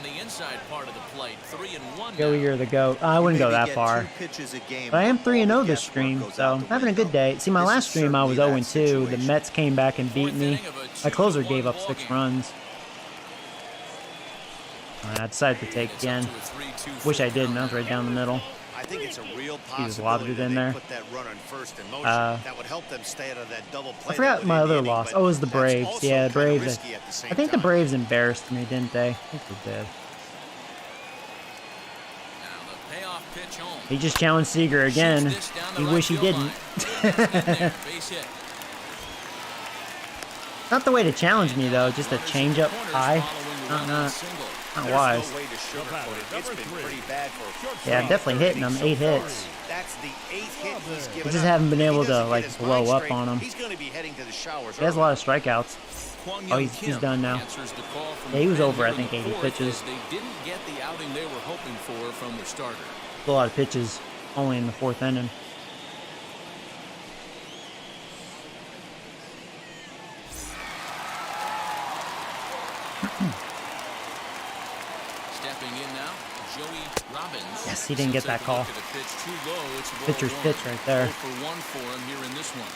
Joey, you're the GOAT. I wouldn't go that far. But I am 3-0 this stream, so I'm having a good day. See, my last stream I was 0-2. The Mets came back and beat me. My closer gave up 6 runs. I decided to take again. Wish I didn't. I was right down the middle. I think it's a real he just lobbed it in there. Put that runner in first in motion. That would help them stay out of that double play. I forgot my other loss. Oh, it was the Braves. Yeah, the Braves. I think the Braves embarrassed me, didn't they? I think they did. He just challenged Seager again. He wish he didn't. Not the way to challenge me, though. Just a change-up high. Not wise. Yeah, I'm definitely hitting him. 8 hits. I just haven't been able to, like, blow up on him. He has a lot of strikeouts. Oh, he's done now. Yeah, he was over, I think, 80 pitches. They didn't get the outing they were hoping for from their starter. A lot of pitches, only in the 4th inning. Stepping in now, Joey Robbins. Yes, he didn't get that call. Pitcher's pitch right there. For 1 for him here in this one.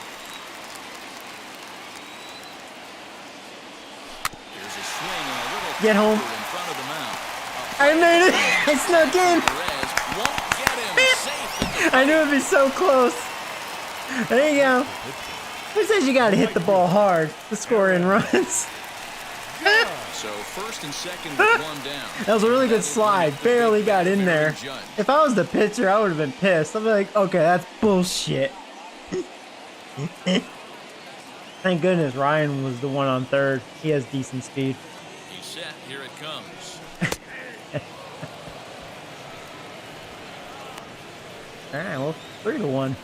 Here's a swing and a little get home. In front of the mound. I made it. I snuck in. I knew it'd be so close. There you go. Who says you gotta hit the ball hard to score in runs? So first and second with 1 down. That was a really good slide. Barely got in there. If I was the pitcher, I would have been pissed. I'd be like, okay, that's bullshit. Thank goodness Ryan was the one on third. He has decent speed. He's set. Here it comes. All right, well, 3-1.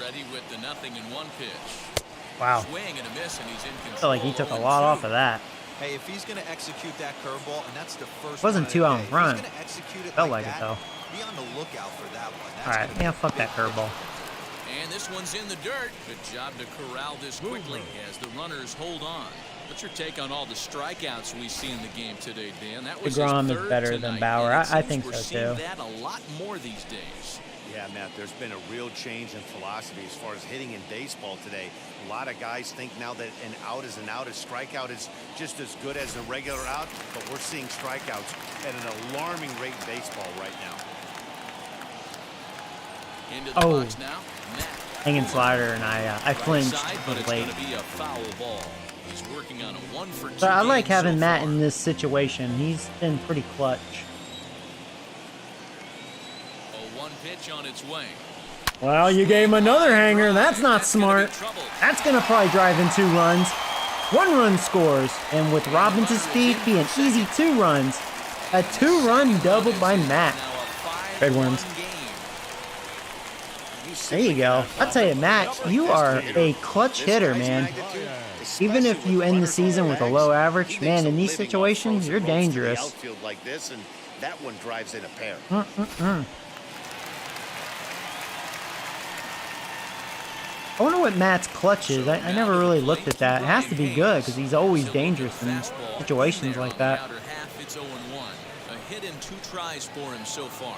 Ready with the 0-1 pitch. Wow. Swing and a miss, and he's in control. I feel like he took a lot off of that. Hey, if he's going to execute that curveball, and that's the first. It wasn't 2 out in front. Felt like it though. Be on the lookout for that one. All right, yeah, fuck that curveball. And this one's in the dirt. Good job to corral this quickly as the runners hold on. What's your take on all the strikeouts we see in the game today, Dan? That was DeGrom is better than Bauer. I think so too. We're seeing that a lot more these days. Yeah, Matt, there's been a real change in philosophy as far as hitting in baseball today. A lot of guys think now that an out is an out, a strikeout is just as good as a regular out, but we're seeing strikeouts at an alarming rate in baseball right now. Into the box now. Hanging slider, and I flinched late. He's working on a 1 for 2. But I like having Matt in this situation. He's been pretty clutch. A 1 pitch on its way. Well, you gave him another hanger. That's not smart. That's going to probably drive in 2 runs. 1 run scores. And with Robbins' speed, be an easy 2 runs. A 2-run double by Matt. Redworms. There you go. I'll tell you, Matt, you are a clutch hitter, man. Even if you end the season with a low average, man, in these situations, you're dangerous. Like this, and that one drives in a pair. I wonder what Matt's clutch is. I never really looked at that. It has to be good because he's always dangerous in situations like that. It's 0-1. A hit and 2 tries for him so far.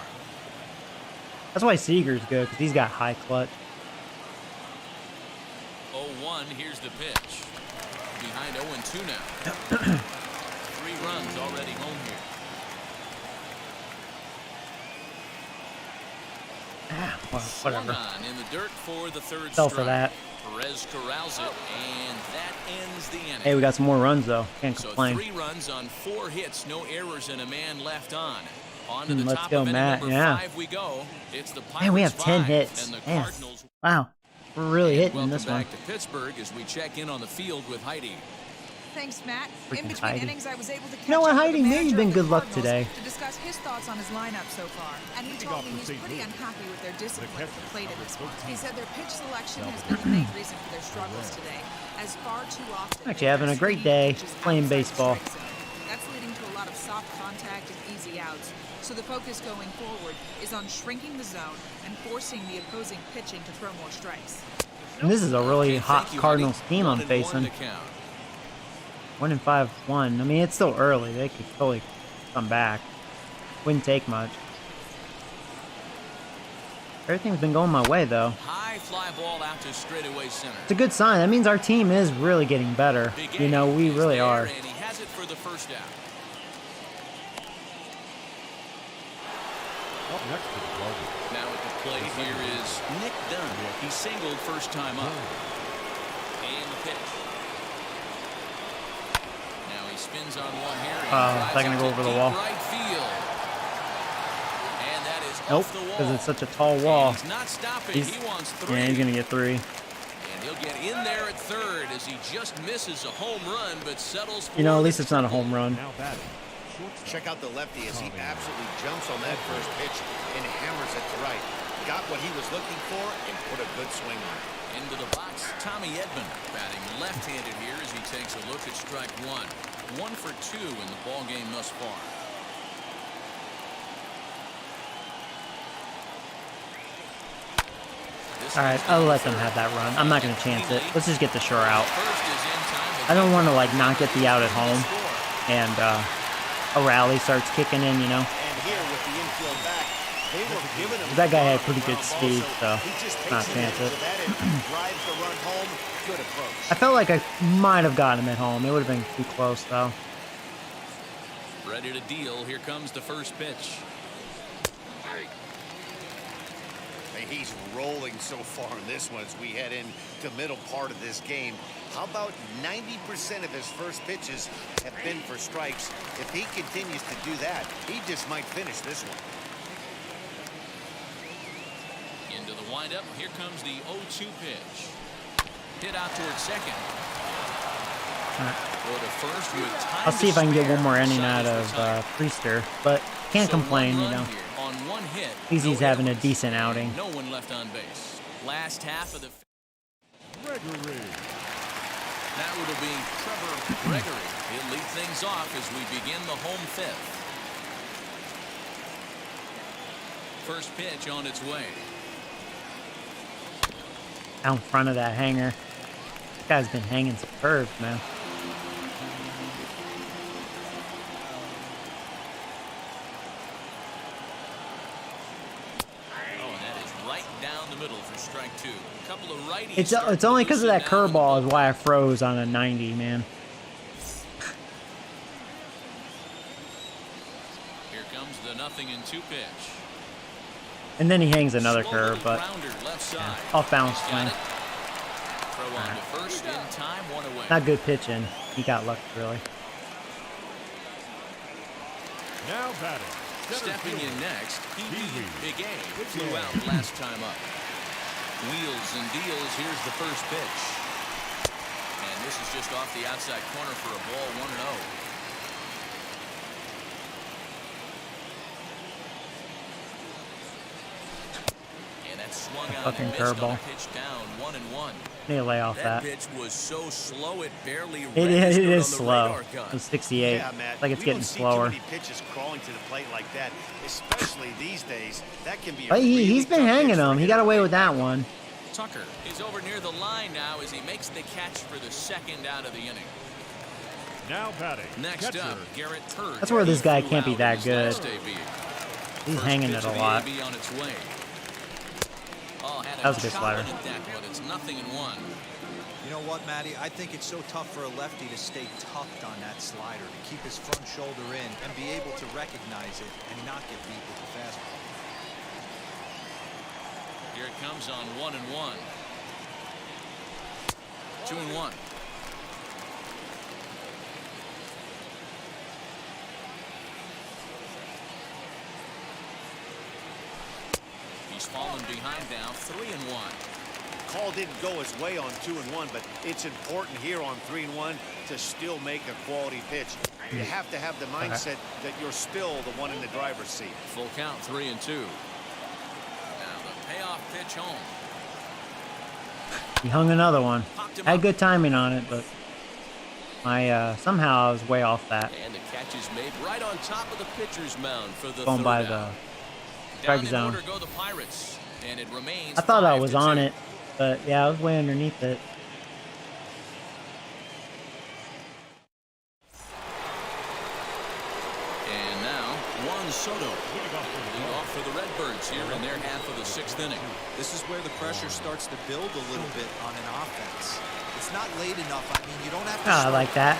That's why Seager's good because he's got high clutch. 0-1. Here's the pitch. Behind 0-2 now. 3 runs already home here. Well, whatever. In the dirt for the 3rd Fell for that. Perez corrals it, and that ends the inning. Hey, we got some more runs though. Can't complain. So 3 runs on 4 hits, no errors, and a man left on. On to the Let's top go, of Matt. number Yeah. 5 we go. It's the Man, we have Pirates 10 5, hits. and the Man. Cardinals. Wow, we're really hitting Welcome this one. back to Pittsburgh as we check in on the field with Heidi. Thanks, Matt. Freaking In between Heidi. innings, I was able to catch You know what, up with Heidi? the Maybe manager been of the good luck Cardinals today. to discuss his thoughts on his lineup so far. And he told me he's pretty unhappy with their discipline at the plate in this one. He said their pitch selection has been the main reason for their struggles today, as far too often. Actually having a great day playing baseball. That's leading to a lot of soft contact and easy outs. So the focus going forward is on shrinking the zone and forcing the opposing pitching to throw more strikes. And this is a really hot Thank you, Cardinals Heidi. team I'm 1-1 facing. to count. 1-5-1. I mean, it's still early. They could totally come back. Wouldn't take much. Everything's been going my way, though. High fly ball out to straightaway center. It's a good sign. That means our team is really getting better. Big You know, we is really there, are. And he has it for the 1st out. Up next to the Cardinals. Now at the plate here is Nick Dunn. He singled first time up. And the pitch. Now he spins on one here. Is that gonna go over the wall? Right field. And that is Nope, off the wall. because it's such a tall wall. He's not stopping. He's- He wants 3. Yeah, he's going to get 3. And he'll get in there at 3rd as he just misses a home run, but settles for You know, at least it's not a home run. Now batting. Check out the lefty as he absolutely jumps on that first pitch and hammers it to right. Got what he was looking for and put a good swing on it. Into the box, Tommy Edman batting left-handed here as he takes a look at strike 1. 1 for 2 in the ball game thus far. All right, I'll let them have that run. I'm not going to chance it. Let's just get the shore out. I don't want to, like, not get the out at home. And a rally starts kicking in, you know. And here with the infield back, they were giving him That guy had pretty good speed, so he just not takes chance it. advantage of that and drives the run home. Good approach. I felt like I might have gotten him at home. It would have been too close, though. Ready to deal. Here comes the first pitch. He's rolling so far in this one as we head into middle part of this game. How about 90% of his first pitches have been for strikes? If he continues to do that, he just might finish this one. Into the windup. Here comes the 0-2 pitch. Hit out towards second. Go to first with time I'll see if I can get to one more spare. inning Side out is of retired. Priester, but can't So complain, one you run know. here on 1 hit. He's no having a errors, decent and outing. No one left on base. Last half of the. Gregory. Now it'll be Trevor Gregory. He'll lead things off as we begin the home 5th. First pitch on its way. Out in front of that hanger. This guy's been hanging some curves, man. Oh, and that is right down the middle for strike 2. A couple of righties. It's start only to because of loosen that now in the curveball is ball. why I froze on a 90, man. Here comes the 0-2 pitch. And then he hangs another Slow curve, little but grounder left side. off balance He's swing. got it. Throw on to first in time, 1 away. Not good pitching. He got lucky, really. Now batting. Center Stepping fielder. in next, Pee-wee Pee-wee. Big A flew out last time up. Wheels and deals. Here's the first pitch. And this is just off the outside corner for a ball, 1-0. And that swung out Fucking and missed on curveball. a pitch down, 1-1. Need to lay off That that. pitch was so slow it barely It registered is on the slow. radar gun. It's 68. Yeah, Matt. It's like it's we getting don't see slower. Too many pitches crawling to the plate like that, especially these days. That can be. But he's been hanging them. He got away with that one. Tucker is over near the line now as he makes the catch for the second out of the inning. Now batting. Next catcher. up, Garrett Hurd. That's where this guy He can't be flew out that in his good. last debut. He's First hanging pitch it a of the lot. AB on its way. Oh, had That was a good shot slider. at that, but it's 0-1. You know what, Matty? I think it's so tough for a lefty to stay tucked on that slider, to keep his front shoulder in and be able to recognize it and not get beat with the fastball. Here it comes on 1-1. 2-1. He's fallen behind now, 3-1. Call didn't go his way on 2-1, but it's important here on 3-1 to still make a quality pitch. You have to have the mindset that you're still the one in the driver's seat. Full count, 3-2. Now the payoff pitch home. He hung another one. Had good timing on it, but somehow I was way off that. And the catch is made right on top of the pitcher's mound for the Going third by out. the Down strike in zone. order go the Pirates, and it remains I thought I was 5-2. on it, but yeah, I was way underneath it. And now Juan Soto lead off for the Redbirds here in their half of the 6th inning. This is where the pressure starts to build a little bit on an offense. It's not late enough. I mean, you don't have to. I like that.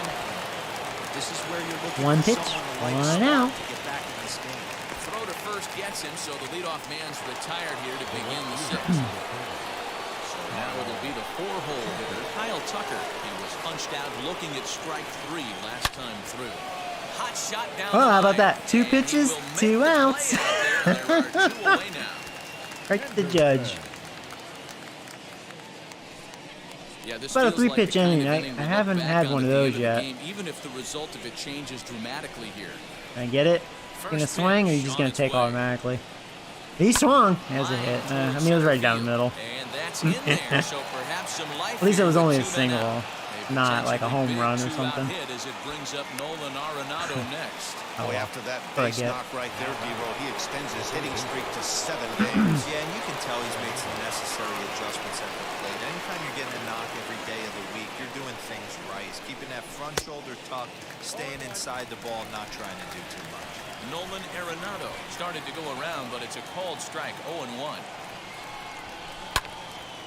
This is where you're looking One for pitch, someone like one Smart out. to get back in this game. Throw to first gets him, so the leadoff man's retired here to begin the 6th. So now it'll be the 4-hole hitter, Kyle Tucker. He was punched out looking at strike 3 last time through. Hot shot down Oh, the how about line, that? 2 and he pitches, will make 2 the play outs. out there. There are 2 away now. Right to the judge. Yeah, this About a feels like 3-pitch the kind inning. of I we'll look haven't back had on one at of the those end yet. the game, even if the result of it changes dramatically here. Can I get it? Gonna First swing, or pitch you just on gonna its take way. automatically? He swung. Has a hit. I mean, it was right down the middle. And that's in there, so perhaps some life At least it here was with only a 2 men single, out. not like a home Potentially run or big two-out something. hit as it brings up Nolan Arenado next. Oh, Boy, well. after that What I base get. knock right there, D-Roll, he extends his hitting streak to 7 games. Yeah, and you can tell he's made some necessary adjustments at the plate. Anytime you're getting a knock every day of the week, you're doing things right. He's keeping that front shoulder tucked, staying inside the ball, not trying to do too much. Nolan Arenado started to go around, but it's a called strike, 0-1.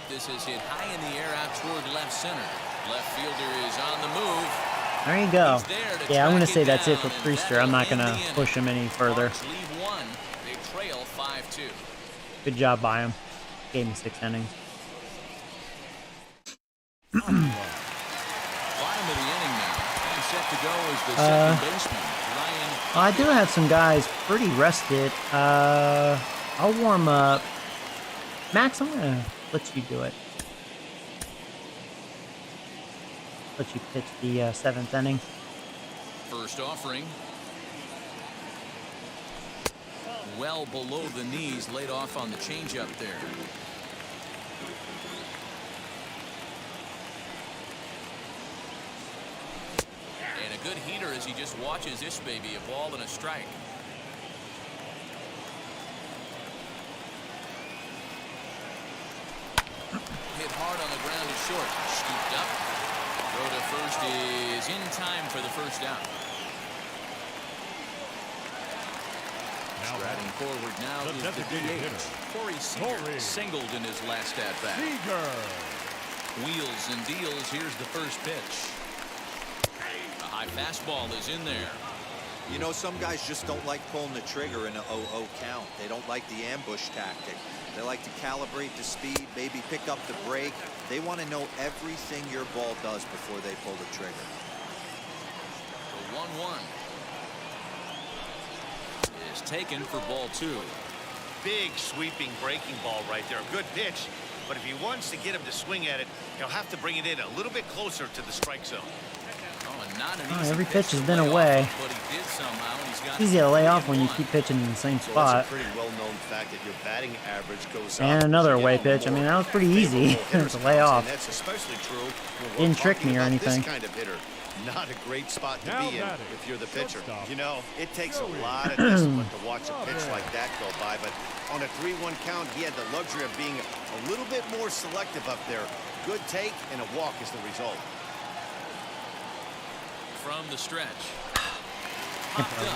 This is hit high in the air out toward left center. Left fielder is on the move. There you go. He's there to Yeah, I'm gonna track say it that's it for down, and Priester. I'm not that'll gonna end the inning. push him any further. Cards leave 1. They trail 5-2. Good job by him. Gave me 6 innings. Bottom of the inning now. And set to go is the second baseman, Ryan. I do have some guys pretty rested. I'll warm up. Max, I'm gonna let you do it. Let you pitch the 7th inning. First offering. Well below the knees, laid off on the changeup there. And a good heater as he just watches this baby, a ball and a strike. Hit hard on the ground to short. Scooped up. Throw to first is in time for the first out. Striding forward now the is the designated DH. hitter, Corey Seager singled in his last at-bat. Wheels and deals. Here's the first pitch. A high fastball is in there. You know, some guys just don't like pulling the trigger in an 0-0 count. They don't like the ambush tactic. They like to calibrate the speed, maybe pick up the brake. They want to know everything your ball does before they pull the trigger. The 1-1 is taken for ball 2. Big sweeping breaking ball right there. Good pitch. But if he wants to get him to swing at it, he'll have to bring it in a little bit closer to the strike zone. Every pitch has been away. It's easy to lay off when you keep pitching in the same spot. Pretty well-known fact that your batting average goes up. And another away pitch. I mean, that was pretty easy to lay off. That's especially true. Didn't trick me or anything. This kind of hitter. Not a great spot to be in if you're the pitcher. You know, it takes a lot of discipline to watch a pitch like that go by, but on a 3-1 count, he had the luxury of being a little bit more selective up there. Good take, and a walk is the result. From the stretch.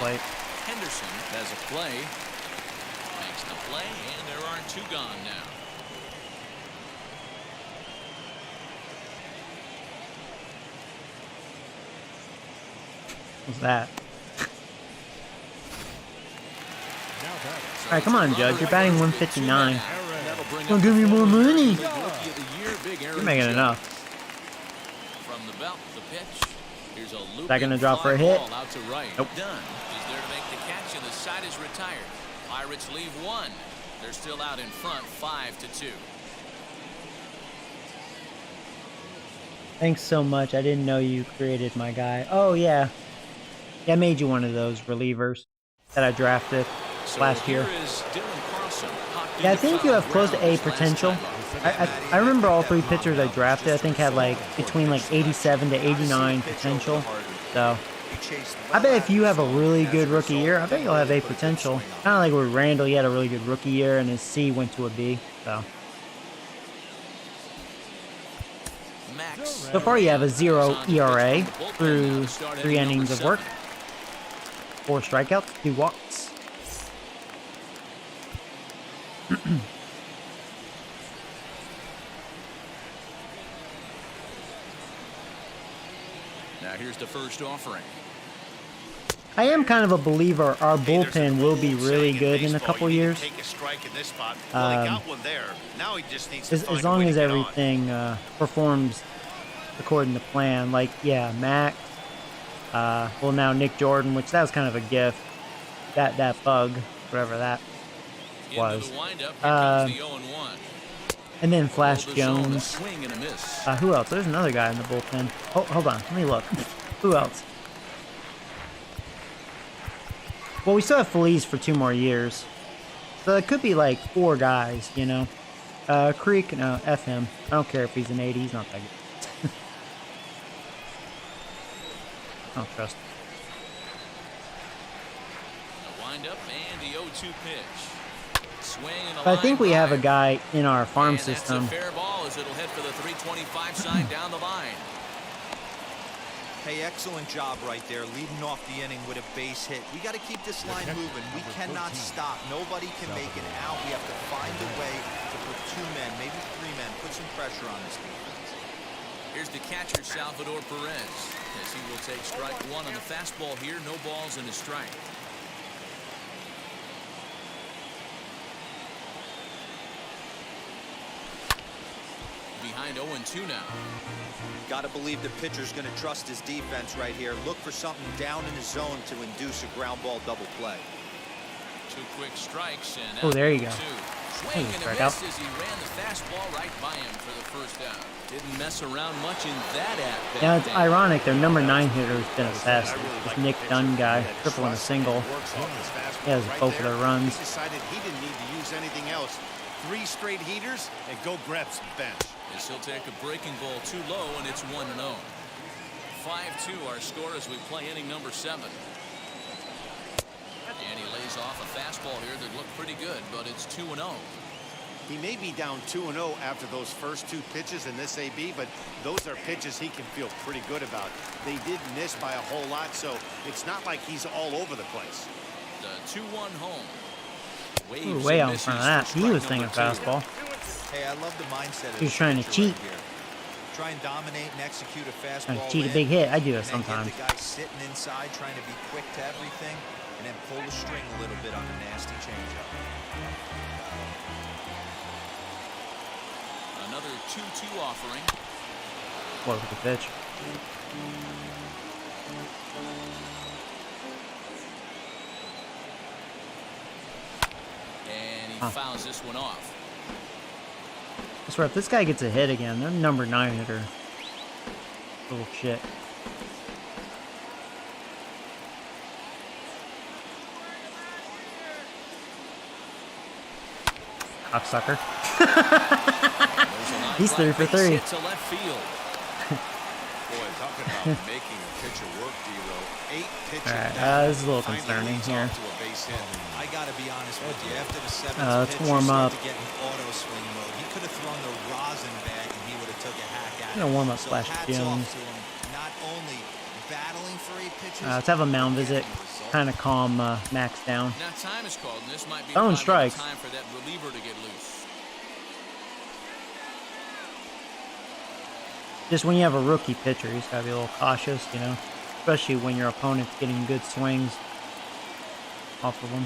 Late. Henderson has a play. Makes the play, and there are 2 gone now. What's that? All right, come on, Judge. You're batting 159. Don't give me more money. You're making enough. From the belt, the pitch. Here's a loop. Is that gonna drop for a hit? Out to right. Nope. Done. He's there to make the catch, and the side is retired. Pirates leave 1. They're still out in front, 5-2. Thanks so much. I didn't know you created my guy. Oh, yeah. Yeah, I made you one of those relievers that I drafted last year. Yeah, I think you have close to A potential. I remember all 3 pitchers I drafted, I think, had like between like 87 to 89 potential. So I bet if you have a really good rookie year, I bet you'll have A potential. Kind of like with Randall, he had a really good rookie year and his C went to a B. So far you have a 0 ERA through 3 innings of work. 4 strikeouts, 2 walks. Now here's the first offering. I am kind of a believer our bullpen will be really good in a couple years. As long as everything performs according to plan. Like, yeah, Mac. Well, now Nick Jordan, which that was kind of a gift. That bug, whatever that was. And then Flash Jones. Who else? There's another guy in the bullpen. Oh, hold on. Let me look. Who else? Well, we still have Feliz for 2 more years. So it could be like 4 guys, you know. Creek, no, F him. I don't care if he's an 80. He's not that good. I don't trust him. The windup and the 0-2 pitch. I think we have a guy in our farm system. That's a fair ball as it'll head for the 325 sign down the line. Hey, excellent job right there, leading off the inning with a base hit. We got to keep this line moving. We cannot stop. Nobody can make it out. We have to find a way to put 2 men, maybe 3 men, put some pressure on this defense. Here's the catcher, Salvador Perez, as he will take strike 1 on the fastball here. No balls and a strike. Behind 0-2 now. Got to believe the pitcher's going to trust his defense right here. Look for something down in the zone to induce a ground ball double play. 2 quick strikes and oh, there you go. Swing and a miss as he ran the fastball right by him for the first down. Didn't mess around much in that at-bat. Now it's ironic. Their number 9 hitter has been obsessed. This Nick Dunn guy, triple and a single. He has both of their runs. He decided he didn't need to use anything else. 3 straight heaters and go grab some bench. As he'll take a breaking ball too low, and it's 1-0. 5-2 our score as we play inning number 7. And he lays off a fastball here that looked pretty good, but it's 2-0. He may be down 2-0 after those first 2 pitches in this AB, but those are pitches he can feel pretty good about. They did miss by a whole lot, so it's not like he's all over the place. The 2-1 home. Ooh, way out in front of that. He was thinking fastball. Hey, I love the mindset. He was trying to cheat. Try and dominate and execute a fastball. Trying to cheat a big hit. I do that sometimes. The guy sitting inside trying to be quick to everything, and then pull the string a little bit on a nasty changeup. Another 2-2 offering. What was the pitch? And he fouls this one off. I swear, if this guy gets a hit again, they're number 9 hitter. Little shit. Cocksucker. He's 3 for 3. To left field. Boy, talking about making a pitcher work, D-Row. 8 pitches. All right, this is a little concerning here. I got to be honest with you. After the 7th let's pitch, warm you start up. to get in auto swing mode. He could have thrown the rosin bag and he would have took a hack at it. I'm gonna warm up So Flash hats Jones. off to him, not only battling for 8 pitches. Let's have a mound visit. Kind of calm Max down. Now time is called, and this might be Throwing the strikes. time for that reliever to get loose. Just when you have a rookie pitcher, you just gotta be a little cautious, you know, especially when your opponent's getting good swings off of them.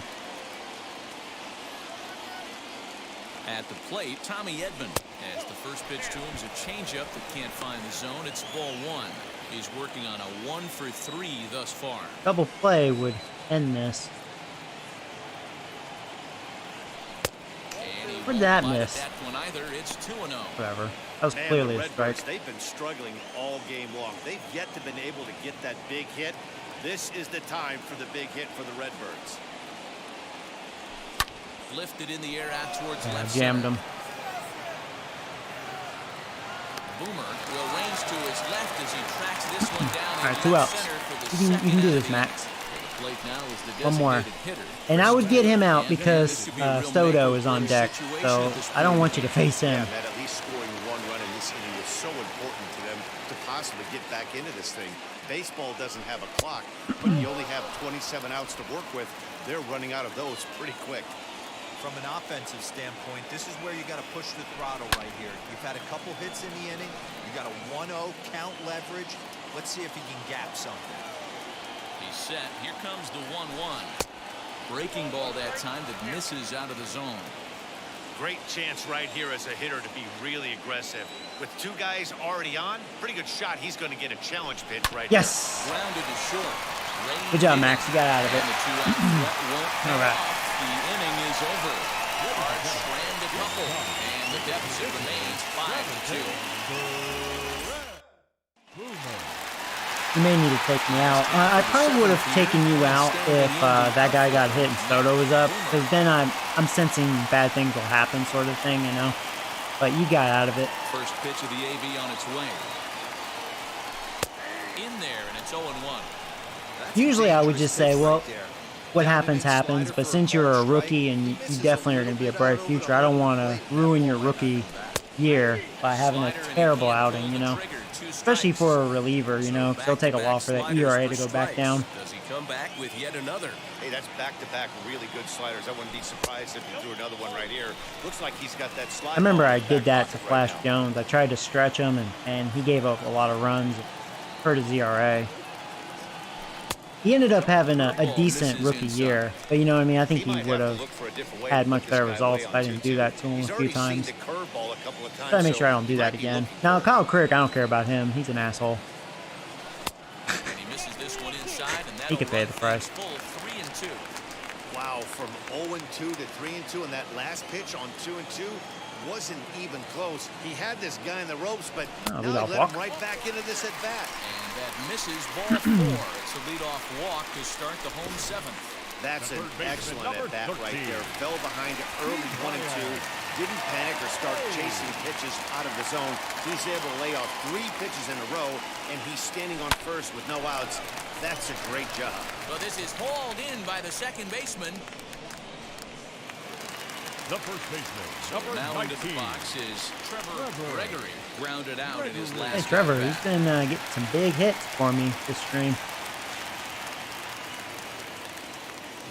At the plate, Tommy Edman. As the first pitch to him is a changeup that can't find the zone. It's ball 1. He's working on a 1 for 3 thus far. Double play would end this. And he Where'd that won't bite at miss? that one either. It's 2-0. Whatever. That was Man, clearly the a strike. Redbirds, they've been struggling all game long. They've yet to been able to get that big hit. This is the time for the big hit for the Redbirds. Lifted in the air out towards Yeah, left jammed center. him. Boomer will range to his left as he tracks this one down. All right, 2 outs. You can do this, Max. One more. And I would get him out because Soto is on deck, so I don't want you to face him. Yeah, Matt, at least scoring 1 run in this inning was so important to them to possibly get back into this thing. Baseball doesn't have a clock, but you only have 27 outs to work with. They're running out of those pretty quick. From an offensive standpoint, this is where you got to push the throttle right here. You've had a couple hits in the inning. You got a 1-0 count leverage. Let's see if he can gap something. He's set. Here comes the 1-1. Breaking ball that time that misses out of the zone. Great chance right here as a hitter to be really aggressive. With 2 guys already on, pretty good shot. He's going to get a challenge pitch right Yes. Grounded to short. Good job, Max. You got out of it. And the 2-out threat won't pay All right. off. The inning is over. Arch rammed a couple, and the deficit remains 5-2. You may need to take me out. I probably would have taken you out if that guy got hit and Soto was up, because then I'm sensing bad things will happen, sort of thing, you know. But you got out of it. First pitch of the AV on its way. In there, and it's 0-1. Usually I would just say, well, what happens, happens. But since you're a rookie and you definitely are going to be a bright future, I don't want to ruin your rookie year by having a terrible outing, you know. Especially for a reliever, you know, 'cause they'll take a while for that ERA to go back down. Does he come back with yet another? Hey, that's back-to-back really good sliders. I wouldn't be surprised if he threw another one right here. Looks like he's got that slide. I remember ball I in the did back that to pocket Flash right now. Jones. I tried to stretch him, and he gave up a lot of runs. Hurt his ERA. He ended up having a decent rookie year, but you know what I mean? I think he would have had much better results if I didn't do that to him a few times. Gotta make sure I don't do that again. Now, Kyle Crick, I don't care about him. He's an asshole. And he misses this one inside, and He could pay the price. Full 3-2. Wow, from 0-2 to 3-2, and that last pitch on 2-2 wasn't even close. He had this guy in the ropes, but now he let him right back into this at bat. And that misses ball 4. It's a leadoff walk to start the home 7th. That's an excellent at bat right there. Fell behind early 1-2. Didn't panic or start chasing pitches out of the zone. He's able to lay off 3 pitches in a row, and he's standing on first with no outs. That's a great job. Well, this is hauled in by the second baseman. The first baseman, Now number into the 19. box is Trevor Gregory. Grounded out in his last Hey, Trevor, at-bat. he's been getting some big hits for me this stream.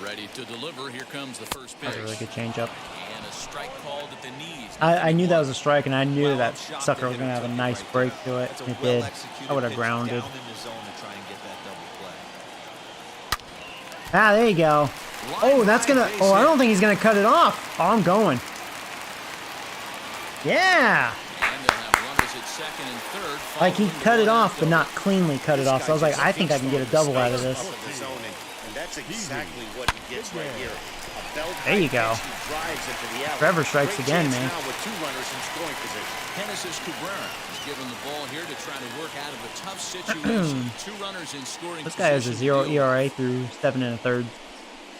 Ready to deliver. Here comes the first pitch. That's a really good changeup. And a strike called at the knees. I knew that was a strike, and I knew that sucker was going to have a nice break to it. It did. I would have grounded. Ah, there you go. Oh, that's going to... Oh, I don't think he's going to cut it off. Oh, I'm going. Yeah. And they'll have runners at second and third. Like, he cut it off, but not cleanly cut it off. So I was like, I think I can get a double out of this. that's exactly what he gets right here. There you go. Trevor strikes again, man. Now with 2 runners in scoring position. Genesis Cabrera is given the ball here to try to work out of a tough situation. 2 runners in scoring This guy has a 0 position. ERA through 7 1/3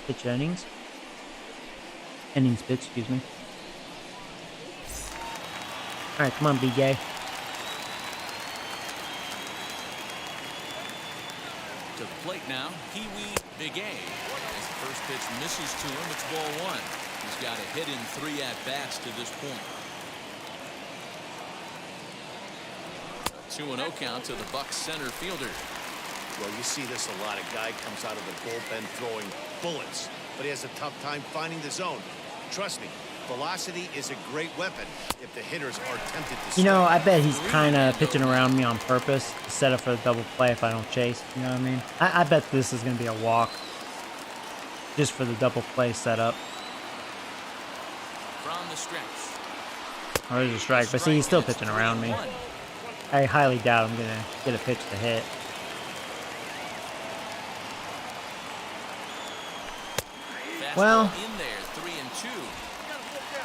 pitch innings. Innings pitch, excuse me. All right, come on, BJ. To the plate now, Kiwi Big A. As the first pitch misses to him, it's ball 1. He's got a hit in 3 at-bats to this point. A 2-0 count to the Bucs center fielder. Well, you see this a lot. A guy comes out of the bullpen throwing bullets, but he has a tough time finding the zone. Trust me, velocity is a great weapon if the hitters are tempted to. You know, I bet he's kind of pitching around me on purpose to set up for the double play if I don't chase. You know what I mean? I bet this is going to be a walk just for the double play setup. From the stretch. Or there's a strike, but see, he's still pitching around me. I highly doubt I'm going to get a pitch to hit. Well, in there, 3-2.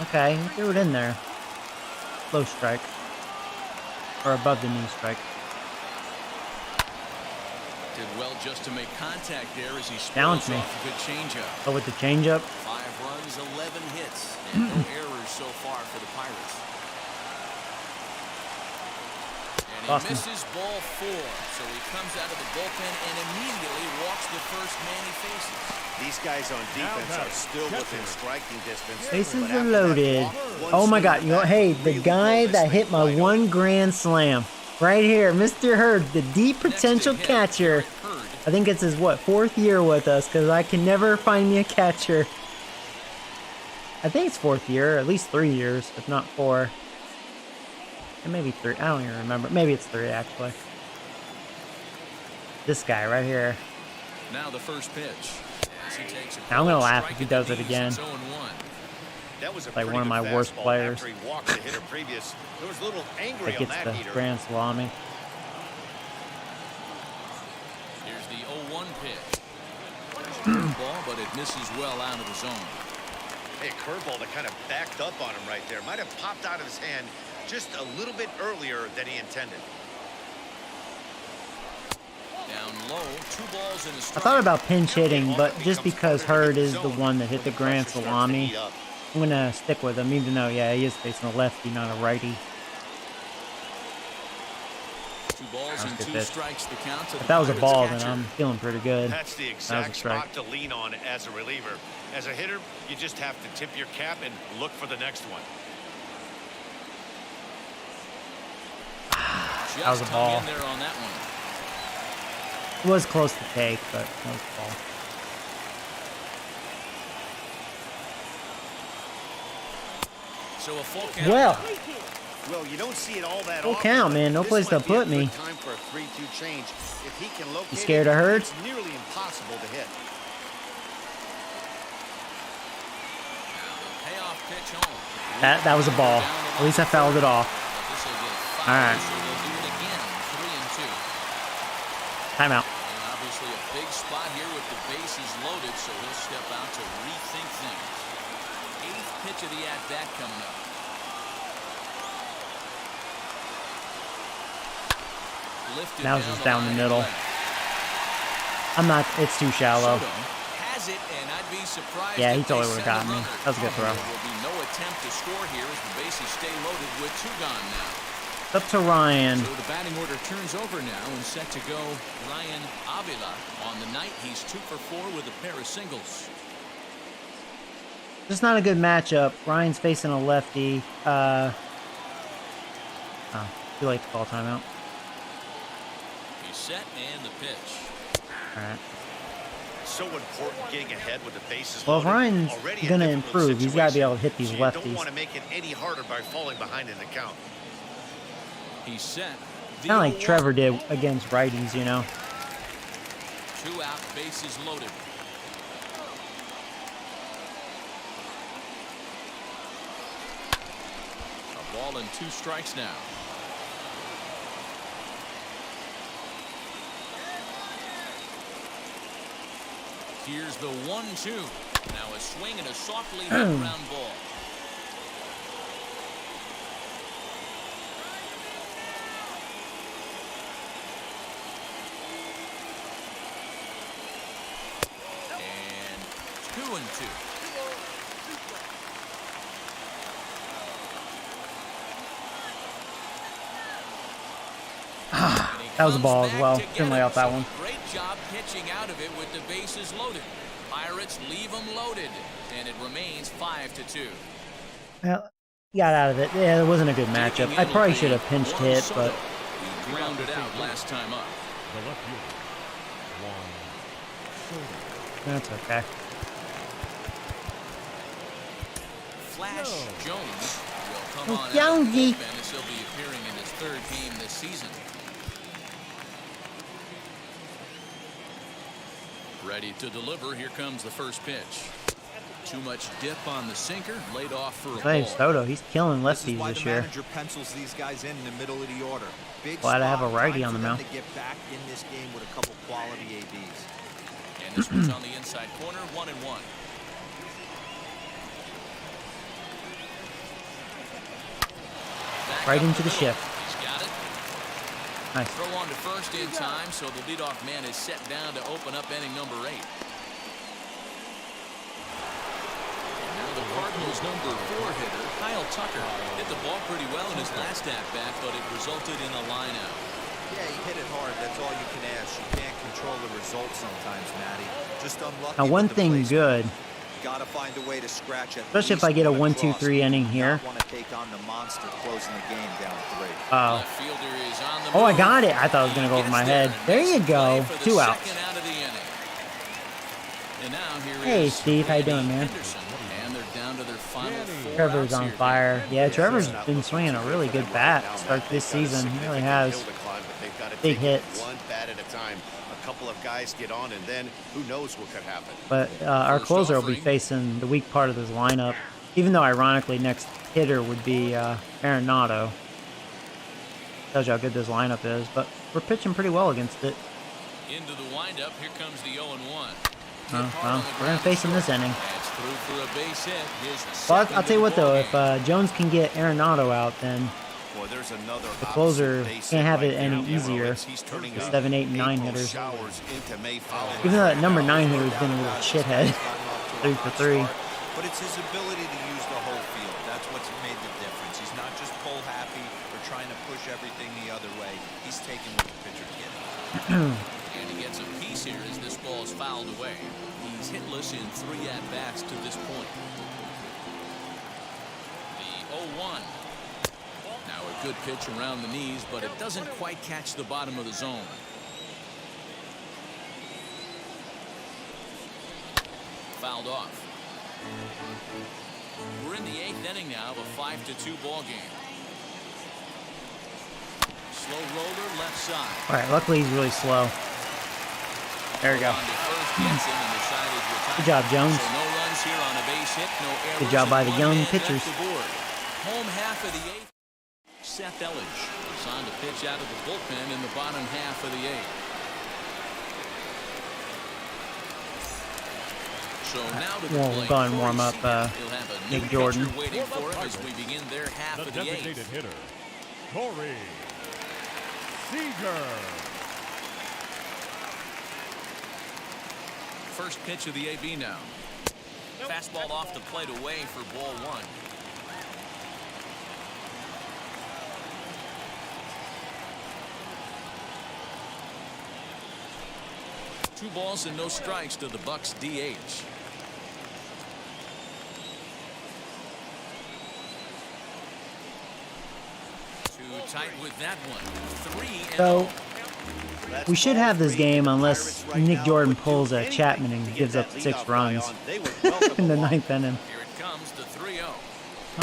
Okay, he threw it in there. Low strike. Or above the knee strike. Did well just to make contact there as he Downs spoils me. off a good changeup. Oh, with the changeup? 5 runs, 11 hits, and no errors so far for the Pirates. And he Awesome. misses ball 4, so he comes out of the bullpen and immediately walks the first man he faces. These guys on defense are still within striking distance. Bases but are after that loaded. walk, one Oh my swing god, you know, back hey, can the really guy put this that hit thing my right 1 over. grand slam. Right here, Mr. Hurd, the deep potential Next to hit, catcher. Garrett Hurd. I think it's his, what, 4th year with us, because I can never find me a catcher. I think it's 4th year, at least 3 years, if not 4. And maybe 3, I don't even remember. Maybe it's 3, actually. This guy right here. Now the first pitch. As he takes a Now I'm gonna called laugh strike if he at the does it knees, again. it's 0-1. That was a Like pretty one of good my worst fastball players. after he walked the hitter previous. There was a little angry That on gets that the heater. grand salami. Here's the 0-1 pitch. Ball, but it misses well out of the zone. Hey, curveball that kind of backed up on him right there. Might have popped out of his hand just a little bit earlier than he intended. Down low, 2 balls and a I strike. thought about pinch hitting, but just because Hurd is the one that hit the grand salami, I'm gonna stick with him, even though, yeah, he is facing a lefty, not a righty. 2 balls and good 2 pitch. strikes the count to the If that was a Pirates ball, catcher. then I'm feeling pretty good. That's the That exact was a strike. spot to lean on as a reliever. As a hitter, you just have to tip your cap and look for the next one. Just That was a hung ball. in there on that one. It was close to take, but that was a ball. So a full count. Well, Well, you don't see it all that full often, count, but man. No this place to might be a put me. good time for a 3-2 change. If he can locate You scared of Hurd? it's nearly impossible to hit. Payoff pitch home. that was a ball. At least I fouled it off. This will get 5, All right. so they'll do it again. 3-2. Timeout. And obviously a big spot here with the bases loaded, so he'll step out to rethink things. 8th pitch of the at-bat coming up. Lifted Now it's just down the line middle. left. I'm not, it's too shallow. Soto has it, and I'd be surprised Yeah, he if totally they would've send gotten me. runner. That was a good throw. There will be no attempt to score here as the bases stay loaded with 2 gone now. It's up to Ryan. So the batting order turns over now and set to go Ryan Avila. On the night, he's 2 for 4 with a pair of singles. Just not a good matchup. Ryan's facing a lefty. Too late to call timeout. He's set and the pitch. All right. So important getting ahead with the bases Well, if loaded. Ryan's Already a gonna difficult improve, he's got to be situation, able to hit these so you don't lefties. want to make it any harder by falling behind in the count. He's set. Kind of like Trevor did against righties, you know. 2 out, bases loaded. A ball and 2 strikes now. Here's the 1-2. Now a swing and a softly hit ground ball. And 2-2. That was a ball as well. Couldn't lay off that one. Great job pitching out of it with the bases loaded. Pirates leave them loaded, and it remains 5-2. Well, he got out of it. Yeah, it wasn't a good matchup. I probably should have pinched hit, but he grounded out last time up. The left fielder, Juan Soto. that's okay. Flash Jones will come on out of Jonesy. the bullpen as he'll be appearing in his third game this season. Ready to deliver. Here comes the first pitch. Too much dip on the sinker. Laid off for a Hey, ball. Soto, he's killing This is lefties why this the year. manager pencils these guys in the middle of the order. Big Glad I have a spot, righty time on the for them mound. to get back in this game with a couple quality ABs. And this one's on the inside corner, 1-1. Back Right up into the middle. shift. He's got it. Nice. Throw on to first in time, so the leadoff man is set down to open up inning number 8. And now the Cardinals' number 4 hitter, Kyle Tucker, hit the ball pretty well in his last at-bat, but it resulted in a line-out. Yeah, he hit it hard. That's all you can ask. You can't control the results sometimes, Matty. Just unlucky. Now, one with the thing placement. good, Gotta find a way to scratch at especially if least I get a one 1-2-3 across. inning here. Not want to take on the monster closing the game down 3. Left fielder is on the Oh, I move. got it. I thought it was going to go over my head. There you go. 2 outs. Second out of the inning. And now here Hey, is Steve. How you doing, Randy man? Henderson, and they're down to their final 4 Trevor's outs on here. fire. Yeah, Trevor's been swinging a really good bat to start this season. He really has. Big hits. One bat at a time. A couple of guys get on, and then who knows what could happen. But our First closer will be offering. facing the weak part of this lineup. Even though, ironically, next hitter would be Arenado. Tells you how good this lineup is. But we're pitching pretty well against it. Into the windup. Here comes the 0-1. Well, we're going to face him this inning. That's through for a base hit. His But second I'll tell you of what, the though. ballgame. If Jones can get Arenado out, then Boy, there's another the closer opposite base can't have hit it right any now. easier. He's turning The up 7, 8, and 9 April hitters. showers into May following. Even though that number 9 hitter has been a little shithead. 3 for 3. But it's his ability to use the whole field. That's what's made the difference. He's not just pull happy or trying to push everything the other way. He's taking what the pitcher gives. And he gets a piece here as this ball is fouled away. He's hitless in 3 at-bats to this point. The 0-1. Now a good pitch around the knees, but it doesn't quite catch the bottom of the zone. Fouled off. We're in the 8th inning now of a 5-2 ball game. Slow roller left side. All right, luckily he's really slow. There we go. On to first, gets in, and the side is retired. Good job, Jones. So no runs here on a base hit, no errors. Good job by and the one young man pitchers. left aboard. Home half of the 8th. Seth Elledge is on to pitch out of the bullpen in the bottom half of the 8th. So now to the We'll plate, go and Corey warm up, Seager. He'll have a new Nick Jordan. pitcher waiting for him as we begin their half The of the 8th. designated hitter, Corey Seager. First pitch of the AB now. Fastball off the plate away for ball 1. Two balls and no strikes to the Bucks DH. Too tight with that one. 3-0. So we should have this game unless Nick Jordan pulls a Chapman and gives up 6 runs in the 9th inning. Here it comes, the 3-0.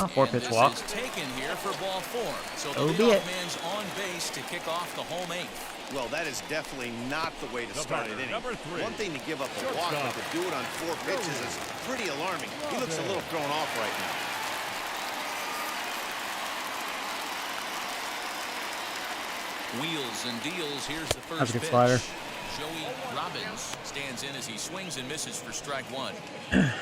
Oh, 4-pitch And walk. this is taken here for ball 4. So So the be it. leadoff man's on base to kick off the home 8th. Well, that is definitely not the way to The start batter, an inning. number 3. One thing to give up a walk, but to do it on 4 pitches is pretty alarming. He looks a little thrown off right now. Wheels and deals. Here's the first That's a good pitch. slider. Joey Robbins stands in as he swings and misses for strike one.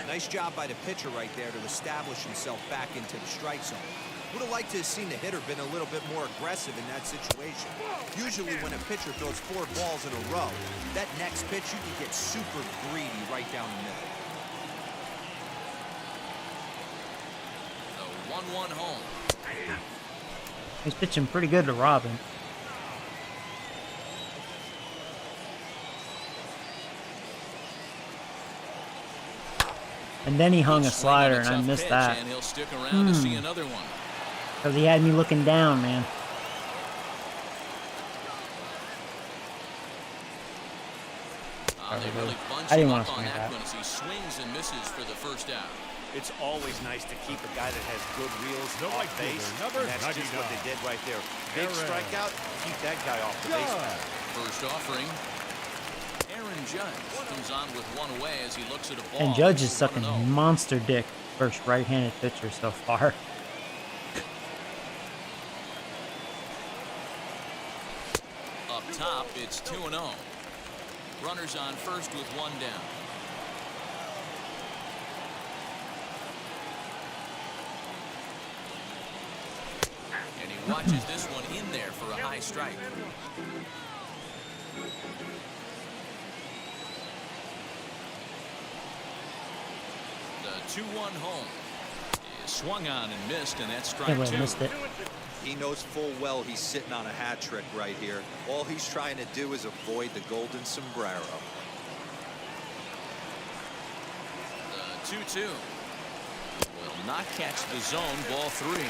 Nice job by the pitcher right there to establish himself back into the strike zone. Would have liked to have seen the hitter been a little bit more aggressive in that situation. Usually when a pitcher throws 4 balls in a row, that next pitch you can get super greedy right down the middle. The 1-1 home. He's pitching pretty good to Robin. And then he hung a slider, and I missed that. And he'll stick around to see another one. Because he had me looking down, man. They really bunch I didn't him want up to on swing that that. one as he swings and misses for the first out. It's always nice to keep a guy that has good reels No off right base. fielder, number And that's just what 99. they did right there. Big strikeout, keep that guy off the base. First offering. Aaron Judge comes on with one away as he looks at a ball. And Judge is It's sucking 1-0. monster dick. First right-handed pitcher so far. Up top, it's 2-0. Runners on first with one down. And he watches this one in there for a high strike. The 2-1 home is swung on and missed, and that's strike Can't believe I two. missed it. He knows full well he's sitting on a hat trick right here. All he's trying to do is avoid the golden sombrero. The 2-2 will not catch the zone. Ball 3.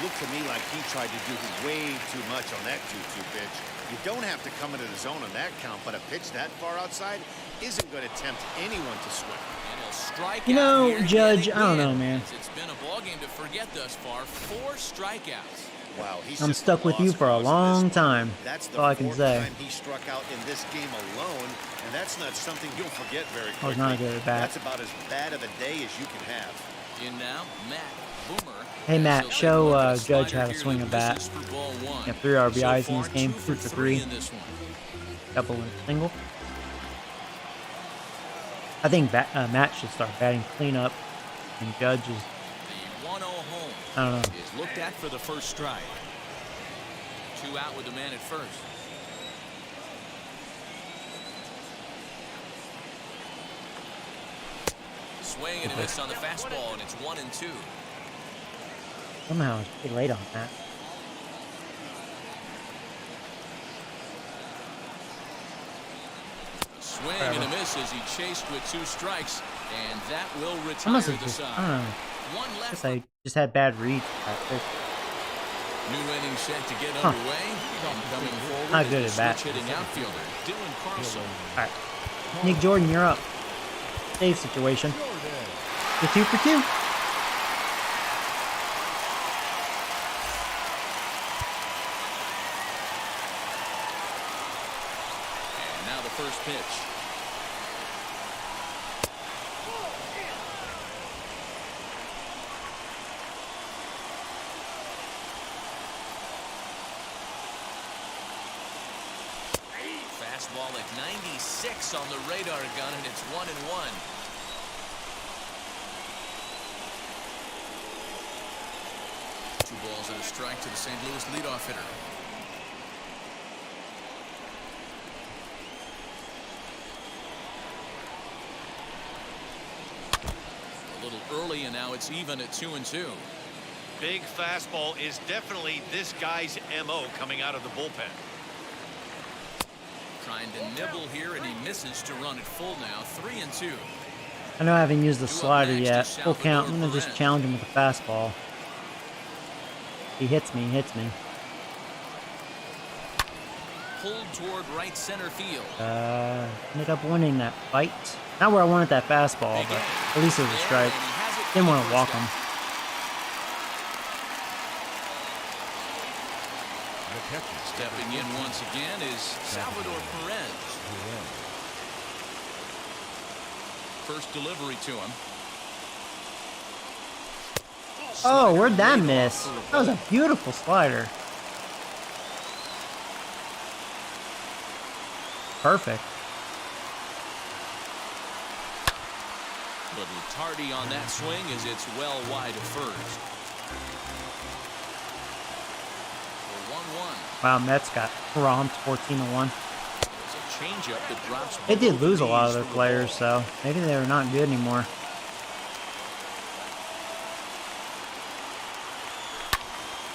Looked to me like he tried to do way too much on that 2-2 pitch. You don't have to come into the zone on that count, but a pitch that far outside isn't going to tempt anyone to swing. And he'll strike You out know, here Judge, yet I don't know, again. man. It's been a ball game to forget thus far. 4 strikeouts. Wow, he's I'm just stuck with you lost for a cause in this long one. time. That's the all I can 4th say. time he struck out in this game alone, and that's not something you'll forget very I was quickly. not good at bat. That's about as bad of a day as you can have. In now, Matt Boomer. Hey, Matt, He'll show, take a look at a Judge slider how to here swing that a bat. misses for ball 1. Got 3 RBIs So in this far, game, 2 2 for for 3 3. in this one. Double and single. I think Matt should start batting cleanup, and Judge is, The 1-0 home I don't know. is looked at for the first strike. 2 out with the man at first. Swing and a miss on the fastball, and it's 1-2. Somehow it's pretty late on that. Swing and a miss as he chased with 2 strikes, and that will I retire must the have just, side. I don't know. One I left. guess I just had bad reads. New inning set to get Huh. underway. And coming forward Not is good the at bat. switch hitting outfielder Dylan Carlson. Alright. Nick Jordan, you're up. Save situation. You're 2 for 2. And now the first pitch. Fastball at 96 on the radar gun, and it's 1-1. Two balls and a strike to the St. Louis leadoff hitter. A little early, and now it's even at 2-2. Big fastball is definitely this guy's MO coming out of the bullpen. Trying to nibble here, and he misses to run it full now. 3-2. I know I haven't used the Due up slider next yet. is Full count. I'm Salvador gonna just Perez. challenge him with a fastball. He hits me, he hits me. Pulled toward right center field. Ended up winning that fight. Not where I wanted that fastball, but at least it was a strike. And he has it for Didn't the want to first walk him. out. Stepping in once again is Salvador Perez. First delivery to him. Oh, where'd that Slider laid miss? off for a That was a ball. beautiful slider. perfect. Little tardy on that swing as it's well wide of first. For 1-1. Wow, Mets got romped 14-1. It's a changeup that drops. They did lose a lot of their players, so maybe they're not good anymore.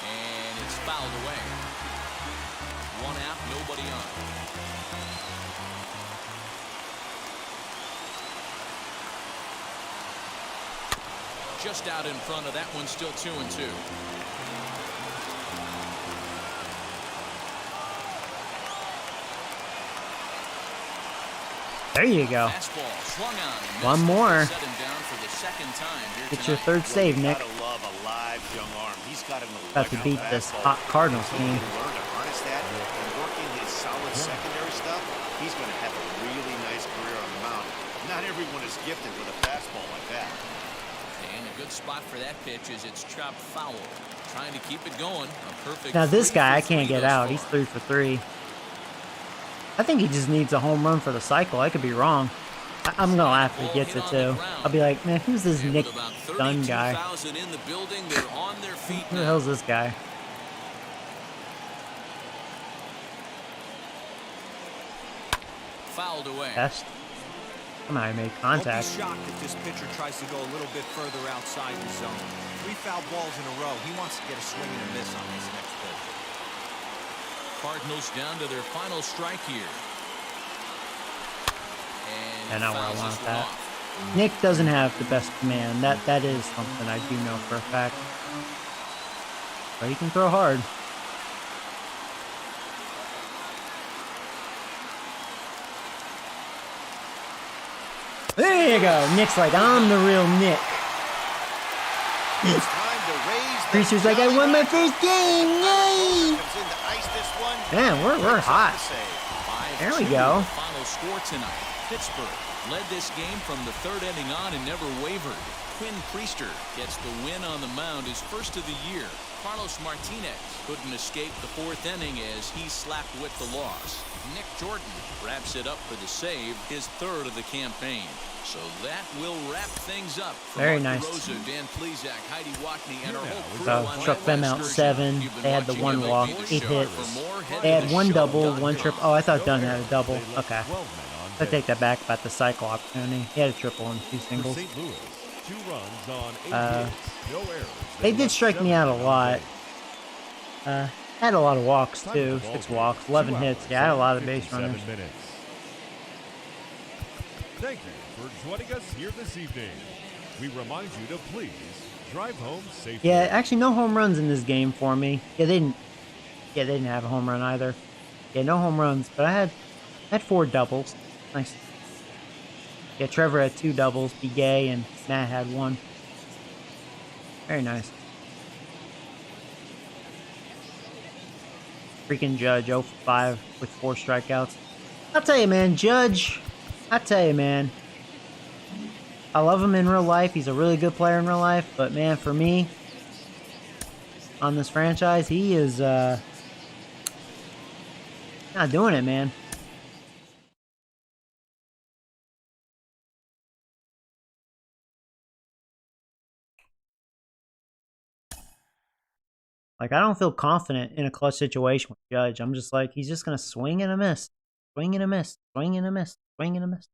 And it's fouled away. One out, nobody on. Just out in front of that one, still 2-2. There you go. Fastball swung on. One more. Set him down for the second time here Get your tonight. third save, Nick. Gotta love a live young arm. He's got an About to beat this hot Cardinals team. Learn to harness that and working his solid secondary stuff. He's going to have a really nice career on the mound. Not everyone is gifted with a fastball like that. And a good spot for that pitch is it's chopped foul. Trying to keep it going. A perfect. Now this 3 guy, I for 3 can't get thus out. far. He's 3 for 3. I think he just needs a home run for the cycle. I could be wrong. I'm gonna laugh if he gets it too. I'll be like, man, who's this And Nick with about Dunn guy? 32,000 in the building, they're on their feet Who the now. hell's this guy? Fouled away. Best. Somehow he made Don't be contact. shocked if this pitcher tries to go a little bit further outside the zone. 3 foul balls in a row. He wants to get a swing and a miss on this next pitch. Cardinals down to their final strike here. I know where I fouls want this one that. off. Nick doesn't have the best command. That is something I do know for a fact. But he can throw hard. There you go. Nick's like, I'm the real Nick. It's time to raise the Preacher's like, I won my first game. Yay! comes in to ice this one. Man, we're hot. There we 5-2, go. the final score tonight. Pittsburgh led this game from the third inning on and never wavered. Quinn Priester gets the win on the mound, his first of the year. Carlos Martinez couldn't escape the fourth inning as he slapped with the loss. Nick Jordan wraps it up for the save, his third of the campaign. So that will wrap things up. For Very Mark nice. DeRosa, Dan Plezak, Heidi Watney, and our whole crew So on struck that them out excursion. 7. You've been They had the watching 1 walk, MLB 8 The Show. hits. For more, head They to had 1 double, 1 theshow.com. triple. Oh, I thought Dunn had a double. Okay. 12 men on I base. take that back about the cycle opportunity. He had a triple and 2 For singles. St. Louis, 2 runs on 8 Uh, hits, no errors. They did left strike me 7 out a men on lot. base. Had a lot of walks Time too. of the 6 ball game, walks, 2 11 hits. hours Yeah, I had a and lot of base 57 runners. minutes. Thank you for joining us here this evening. We remind you to please drive home safely. Yeah, actually no home runs in this game for me. Yeah, they didn't have a home run either. Yeah, no home runs, but I had 4 doubles. Nice. Yeah, Trevor had 2 doubles, B. Gay, and Matt had 1. Very nice. Freaking Judge, 0 for 5 with 4 strikeouts. I'll tell you, man, Judge, I tell you, man, I love him in real life. He's a really good player in real life, but man, for me, on this franchise, he is not doing it, man. Like, I don't feel confident in a clutch situation with Judge. I'm just like, he's just going to swing and a miss. Swing and a miss. Swing and a miss. Swing and a miss.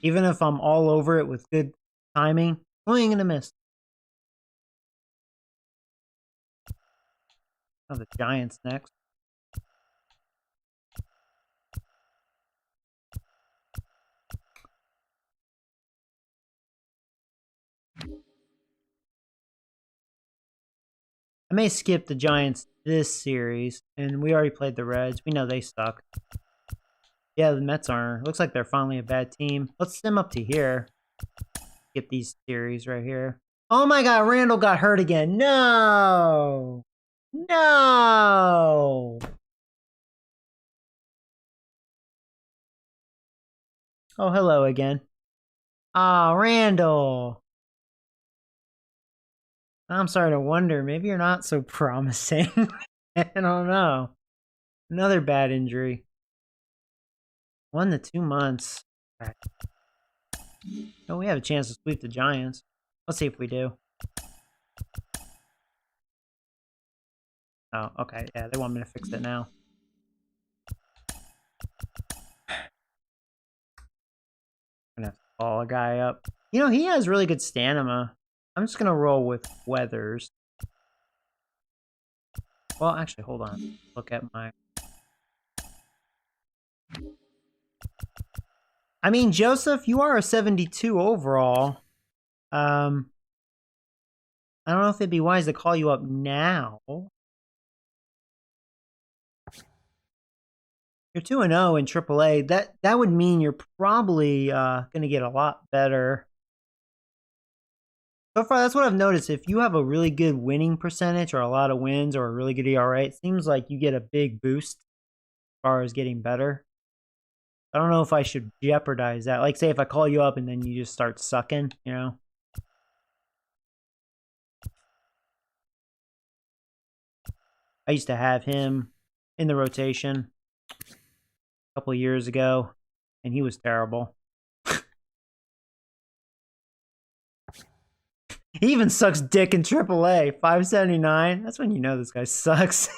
Even if I'm all over it with good timing, swing and a miss. Oh, the Giants next. I may skip the Giants this series, and we already played the Reds. We know they suck. Yeah, the Mets are. Looks like they're finally a bad team. Let's stem up to here. Skip these series right here. Oh my God, Randall got hurt again. No! No! Oh, hello again. Ah, Randall. I'm starting to wonder, maybe you're not so promising. I don't know. Another bad injury. 1 to 2 months. All right. Oh, we have a chance to sweep the Giants. Let's see if we do. Oh, okay. Yeah, they want me to fix it now. I'm gonna have to call a guy up. You know, he has really good stamina. I'm just gonna roll with Weathers. Well, actually, hold on. Look at my... I mean, Joseph, you are a 72 overall. I don't know if it'd be wise to call you up now. You're 2-0 in AAA. That would mean you're probably going to get a lot better. So far, that's what I've noticed. If you have a really good winning percentage or a lot of wins or a really good ERA, it seems like you get a big boost as far as getting better. I don't know if I should jeopardize that. Like, say if I call you up and then you just start sucking, you know? I used to have him in the rotation a couple of years ago, and he was terrible. He even sucks dick in AAA. 579. That's when you know this guy sucks.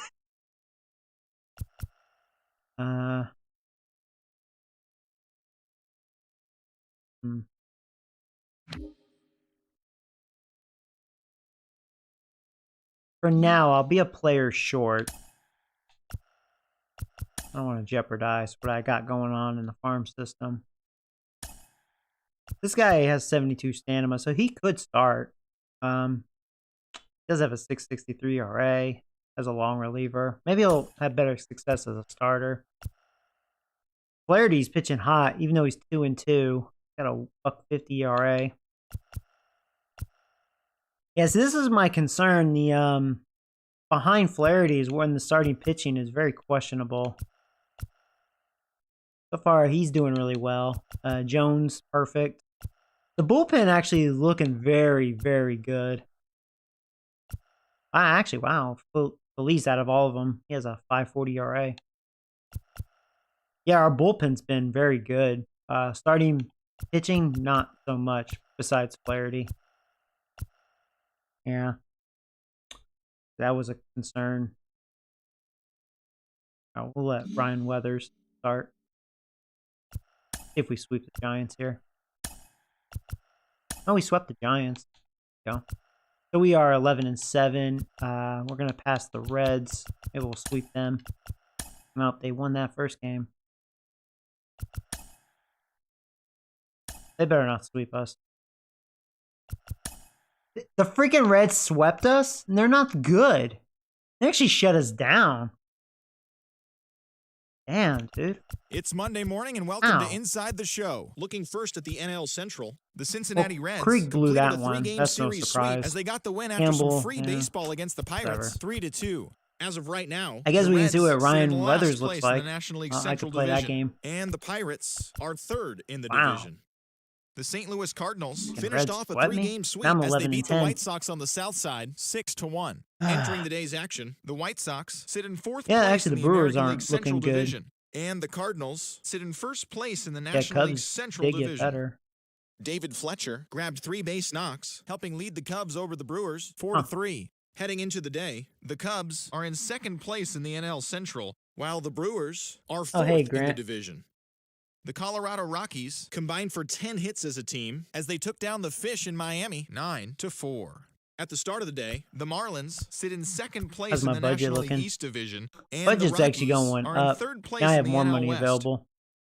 For now, I'll be a player short. I don't want to jeopardize what I got going on in the farm system. This guy has 72 stamina, so he could start. Does have a 6.63 ERA. As a long reliever. Maybe he'll have better success as a starter. Flaherty's pitching hot, even though he's 2-2. Got a $1.50 ERA. Yes, this is my concern. The behind Flaherty is when the starting pitching is very questionable. So far, he's doing really well. Jones, perfect. The bullpen actually is looking very, very good. Actually, wow. Feliz out of all of them. He has a 5.40 ERA. Yeah, our bullpen's been very good. Starting pitching, not so much, besides Flaherty. Yeah. That was a concern. We'll let Ryan Weathers start. If we sweep the Giants here. Oh, we swept the Giants. There we go. So we are 11-7. We're going to pass the Reds. Maybe we'll sweep them. Nope, they won that first game. They better not sweep us. The freaking Reds swept us? And they're not good. They actually shut us down. Damn, dude. It's Monday morning, and welcome to Inside the Show. Looking first at the NL Central, the Cincinnati Reds Krieg blew completed that a one. three-game That's no series surprise. sweep as they got the win after Campbell, some free baseball against the Pirates, 3-2. As of right now, I guess the we can Reds see what sit in Ryan last Weathers place looks in like. the National League I Central could play Division, that game. and the Pirates are third in the Wow. division. The St. Louis Cardinals Can finished Reds off a sweat me? three-game sweep I'm as they beat the 11-10. White Sox on the south side 6-1. Entering the day's action, the White Sox sit in fourth Yeah, place actually, in the the Brewers American aren't League Central looking good. Division, and the Cardinals sit in first place in the Yeah, National League Cubs Central did get Division. better. David Fletcher grabbed 3 base knocks, helping lead the Cubs over the Brewers 4-3. Heading into the day, the Cubs are in second place in the NL Central, while the Brewers are fourth in the division. The Colorado Rockies combined for 10 hits as a team as they took down the Fish in Miami 9-4. At the start of the day, the Marlins sit in second place in the National League East Division, and Budget's the actually Rockies going are up. in third place Now I in have the more NL money West. available.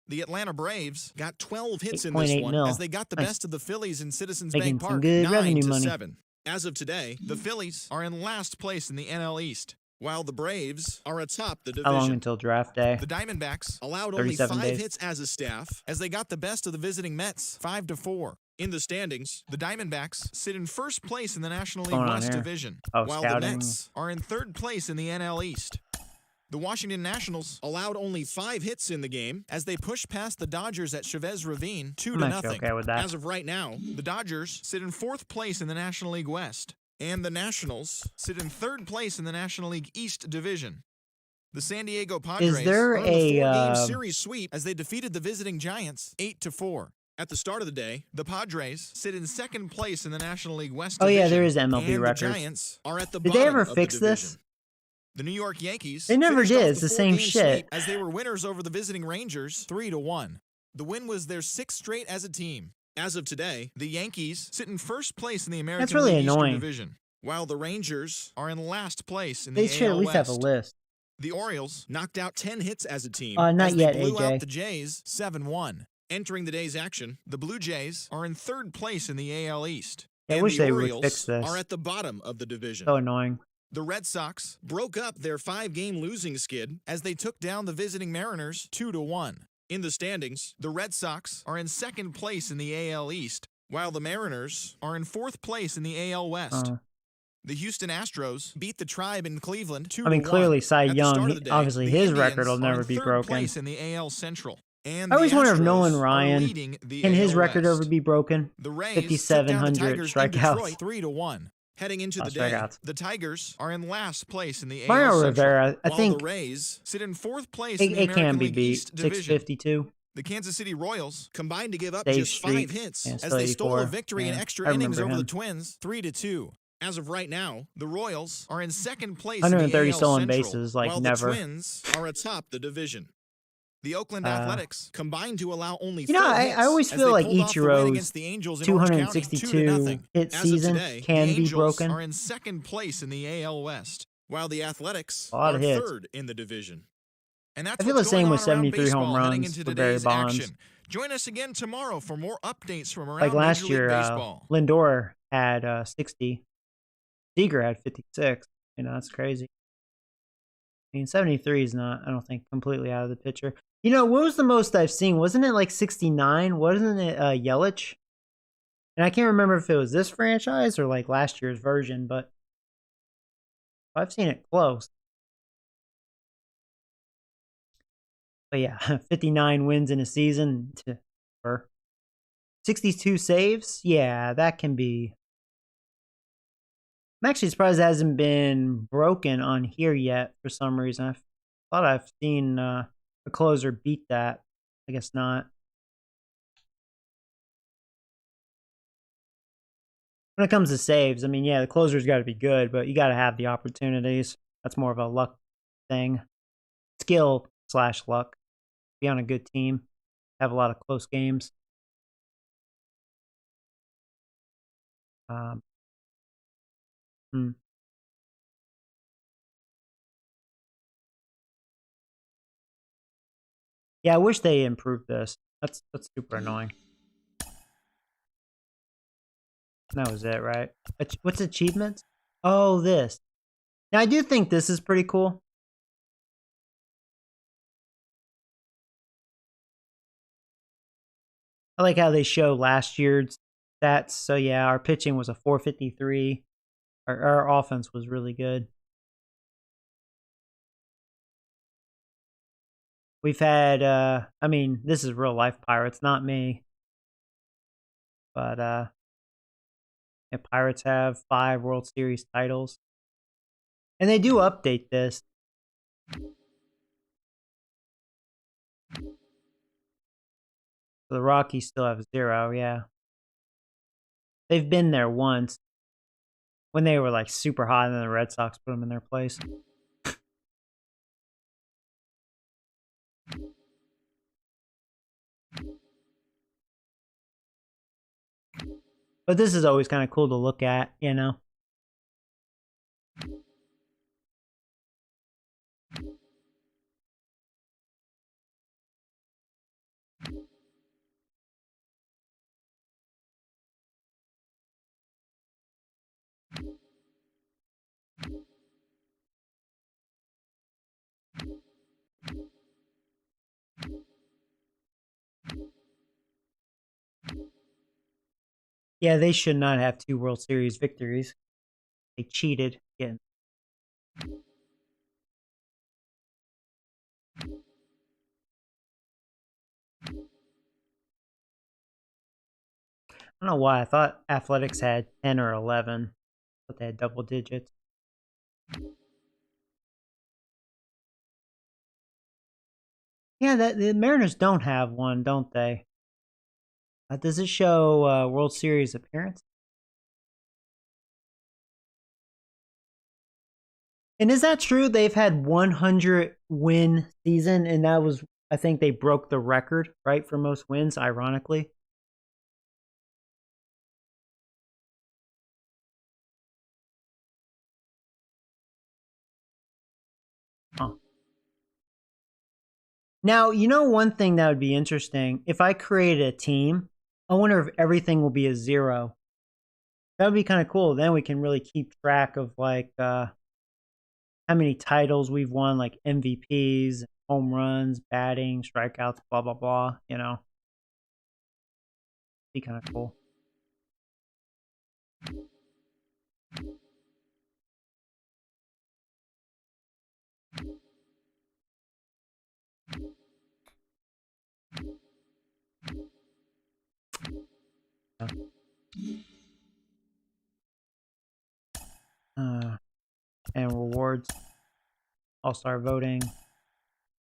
The Atlanta Braves got 12 hits in 8.8 this one mil. as they got the Nice. best of the Phillies in Citizens Making Bank some Park good revenue money. 9-7. As of today, the Phillies are in last place in the NL East, while the Braves are atop the division. How long until draft day? The Diamondbacks allowed only 5 days. hits as a staff as they got the best of the visiting Mets 5-4. In the standings, the Diamondbacks sit in first place in the National League West Division, while scouting. the Mets are in third place in the NL East. The Washington Nationals allowed only 5 hits in the game as they pushed past the Dodgers at Chavez Ravine 2-0. Okay with that. As of right now, the Dodgers sit in fourth place in the National League West, and the Nationals sit in third place in the National League East Division. The San Diego Padres there earned the a, 4-game series sweep as they defeated the visiting Giants 8-4. At the start of the day, the Padres sit in second place in the National League West Oh division. yeah, there is MLB and records. The Giants are at the Did bottom they ever of fix the division. this? The New York Yankees They never finished did. off It's the same 4-game shit. sweep as they were winners over the visiting Rangers 3-1. The win was their 6th straight as a team. As of today, the Yankees sit in first place in the American really League Eastern annoying. Division, while the Rangers are in last place in They the should at AL least have a West. list. The Orioles knocked out 10 hits as a team Not as they yet, blew AJ. out the Jays 7-1. Entering the day's action, the Blue Jays are in third place in the AL East. I and wish the they would Orioles fix this. are at the bottom of the division. So annoying. The Red Sox broke up their 5-game losing skid as they took down the visiting Mariners 2-1. In the standings, the Red Sox are in second place in the AL East, while the Mariners are in fourth place in the AL West. The Houston Astros beat the Tribe in Cleveland 2-1. I mean, clearly Cy At the Young, start of the day, obviously the his Indians record will are never in be third broken. place in the AL Central. And I always the wonder if Astros Nolan are Ryan, leading the can his AL record West. ever be broken? The Rays took down the 5,700 Tigers in strikeouts. Detroit 3-1. Heading into the day, Strikeouts. the Tigers are in last place in the AL Mario Central, Rivera, I while think the Rays sit in fourth place in the it can American be League beat. East Division. 652. The Kansas City Royals combined to give up Dave just Street. 5 hits Yeah, as still they stole a 84. victory in Yeah, extra I innings remember over the him. Twins 3-2. As of right now, the Royals are in second place 130 in the AL stolen Central, bases, like while never. the Twins are atop the division. The Oakland Athletics combined to allow only You know, 4 I hits always as feel they like pulled off the win Ichiro's against the Angels in Orange County 262 hit As of season today, can the be Angels broken. are in second place in the AL West, while the Athletics A lot are of hits. third in the division. And that's I feel what's the same going with on around 73 home baseball heading runs into for Barry today's Bonds. action. Join us again tomorrow for more updates from around Like last Major League year, Baseball. Lindor had 60. Seager had 56. You know, that's crazy. I mean, 73 is not, I don't think, completely out of the picture. You know, what was the most I've seen? Wasn't it like 69? Wasn't it Yelich? And I can't remember if it was this franchise or like last year's version, but I've seen it close. But yeah, 59 wins in a season. 62 saves? Yeah, that can be. I'm actually surprised it hasn't been broken on here yet for some reason. I thought I've seen a closer beat that. I guess not. When it comes to saves, I mean, yeah, the closer's got to be good, but you got to have the opportunities. That's more of a luck thing. Skill/luck. Be on a good team. Have a lot of close games. Yeah, I wish they improved this. That's super annoying. That was it, right? What's achievements? Oh, this. Now, I do think this is pretty cool. I like how they show last year's stats. So, yeah, our pitching was a 453. Our offense was really good. We've had, I mean, this is real life Pirates, not me. But, yeah, Pirates have 5 World Series titles. And they do update this. So the Rockies still have 0, yeah. They've been there once. When they were, like, super hot, and then the Red Sox put them in their place. But this is always kind of cool to look at, you know? Yeah, they should not have 2 World Series victories. They cheated again. I don't know why. I thought Athletics had 10 or 11. But they had double digits. Yeah, the Mariners don't have one, don't they? Does it show World Series appearance? And is that true? They've had 100 win season, and that was, I think they broke the record, right, for most wins, ironically. Huh. Now, you know one thing that would be interesting? If I created a team, I wonder if everything will be a 0. That would be kind of cool. Then we can really keep track of like how many titles we've won, like MVPs, home runs, batting, strikeouts, blah blah blah. You know, be kind of cool. And rewards, all-star voting.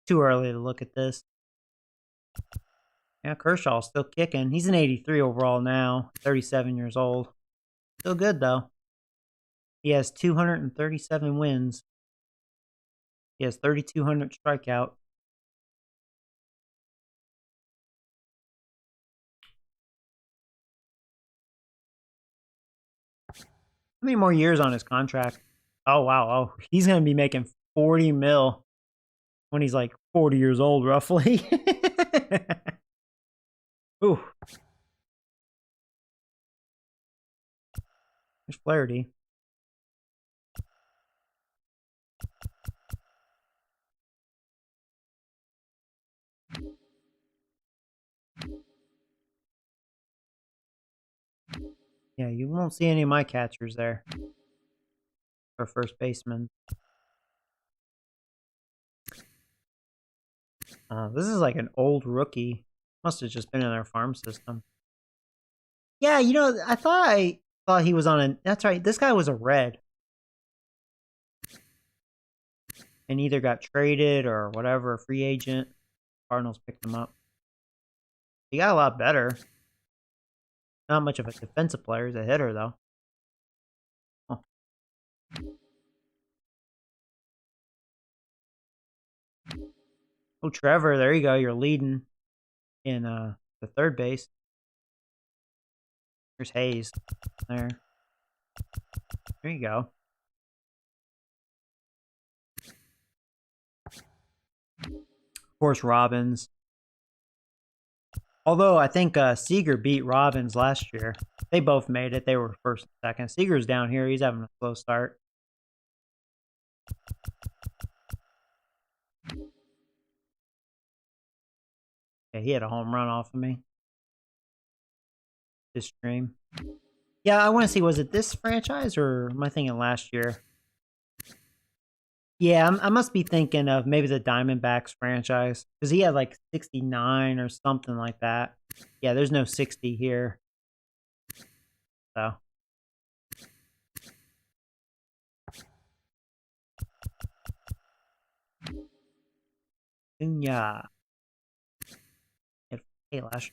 Too early to look at this. Yeah, Kershaw's still kicking. He's an 83 overall now, 37 years old. Still good though. He has 237 wins. He has 3,200 strikeout. How many more years on his contract? Oh, wow. Oh, he's going to be making 40 mil when he's like 40 years old, roughly. Ooh. There's Flaherty. Yeah, you won't see any of my catchers there. For first baseman. This is like an old rookie. Must have just been in their farm system. Yeah, you know, I thought he was on a. That's right. This guy was a red, and either got traded or whatever, free agent. Cardinals picked him up. He got a lot better. Not much of a defensive player. He's a hitter though. Oh, oh Trevor, there you go. You're leading in the third base. There's Hayes. There. There you go. Of course, Robbins. Although I think Seager beat Robbins last year. They both made it. They were first and second. Seager's down here. He's having a slow start. Yeah, he had a home run off of me. This stream. Yeah, I want to see, was it this franchise or am I thinking last year? Yeah, I must be thinking of maybe the Diamondbacks franchise because he had like 69 or something like that. Yeah, there's no 60 here. So. Yeah. Hey, last.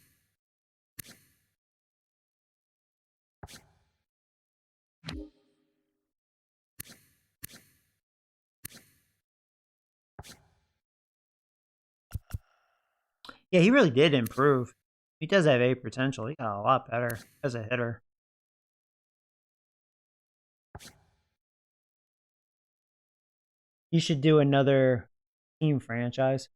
Yeah, he really did improve. He does have a potential. He got a lot better as a hitter. You should do another team franchise.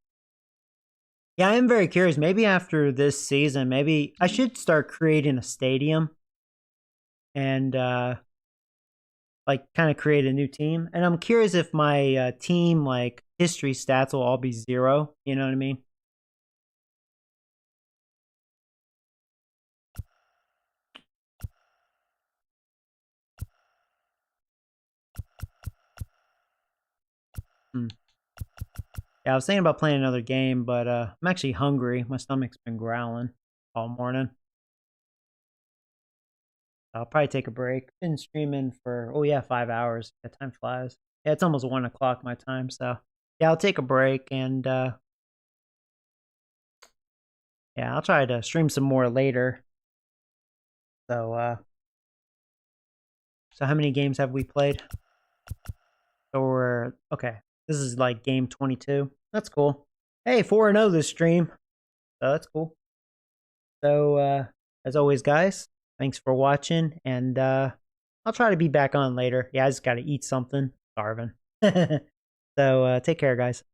Yeah, I am very curious. Maybe after this season, maybe I should start creating a stadium and like kind of create a new team. And I'm curious if my team like history stats will all be 0. You know what I mean? Hmm. Yeah, I was thinking about playing another game, but I'm actually hungry. My stomach's been growling all morning. I'll probably take a break. Been streaming for, oh yeah, 5 hours. Yeah, time flies. Yeah, it's almost 1 o'clock my time, so yeah, I'll take a break and Yeah, I'll try to stream some more later. So, so how many games have we played? So we're okay. This is like game 22. That's cool. Hey, 4-0 this stream. So that's cool. So, as always, guys, thanks for watching, and I'll try to be back on later. Yeah, I just got to eat something. Starving. So, take care, guys.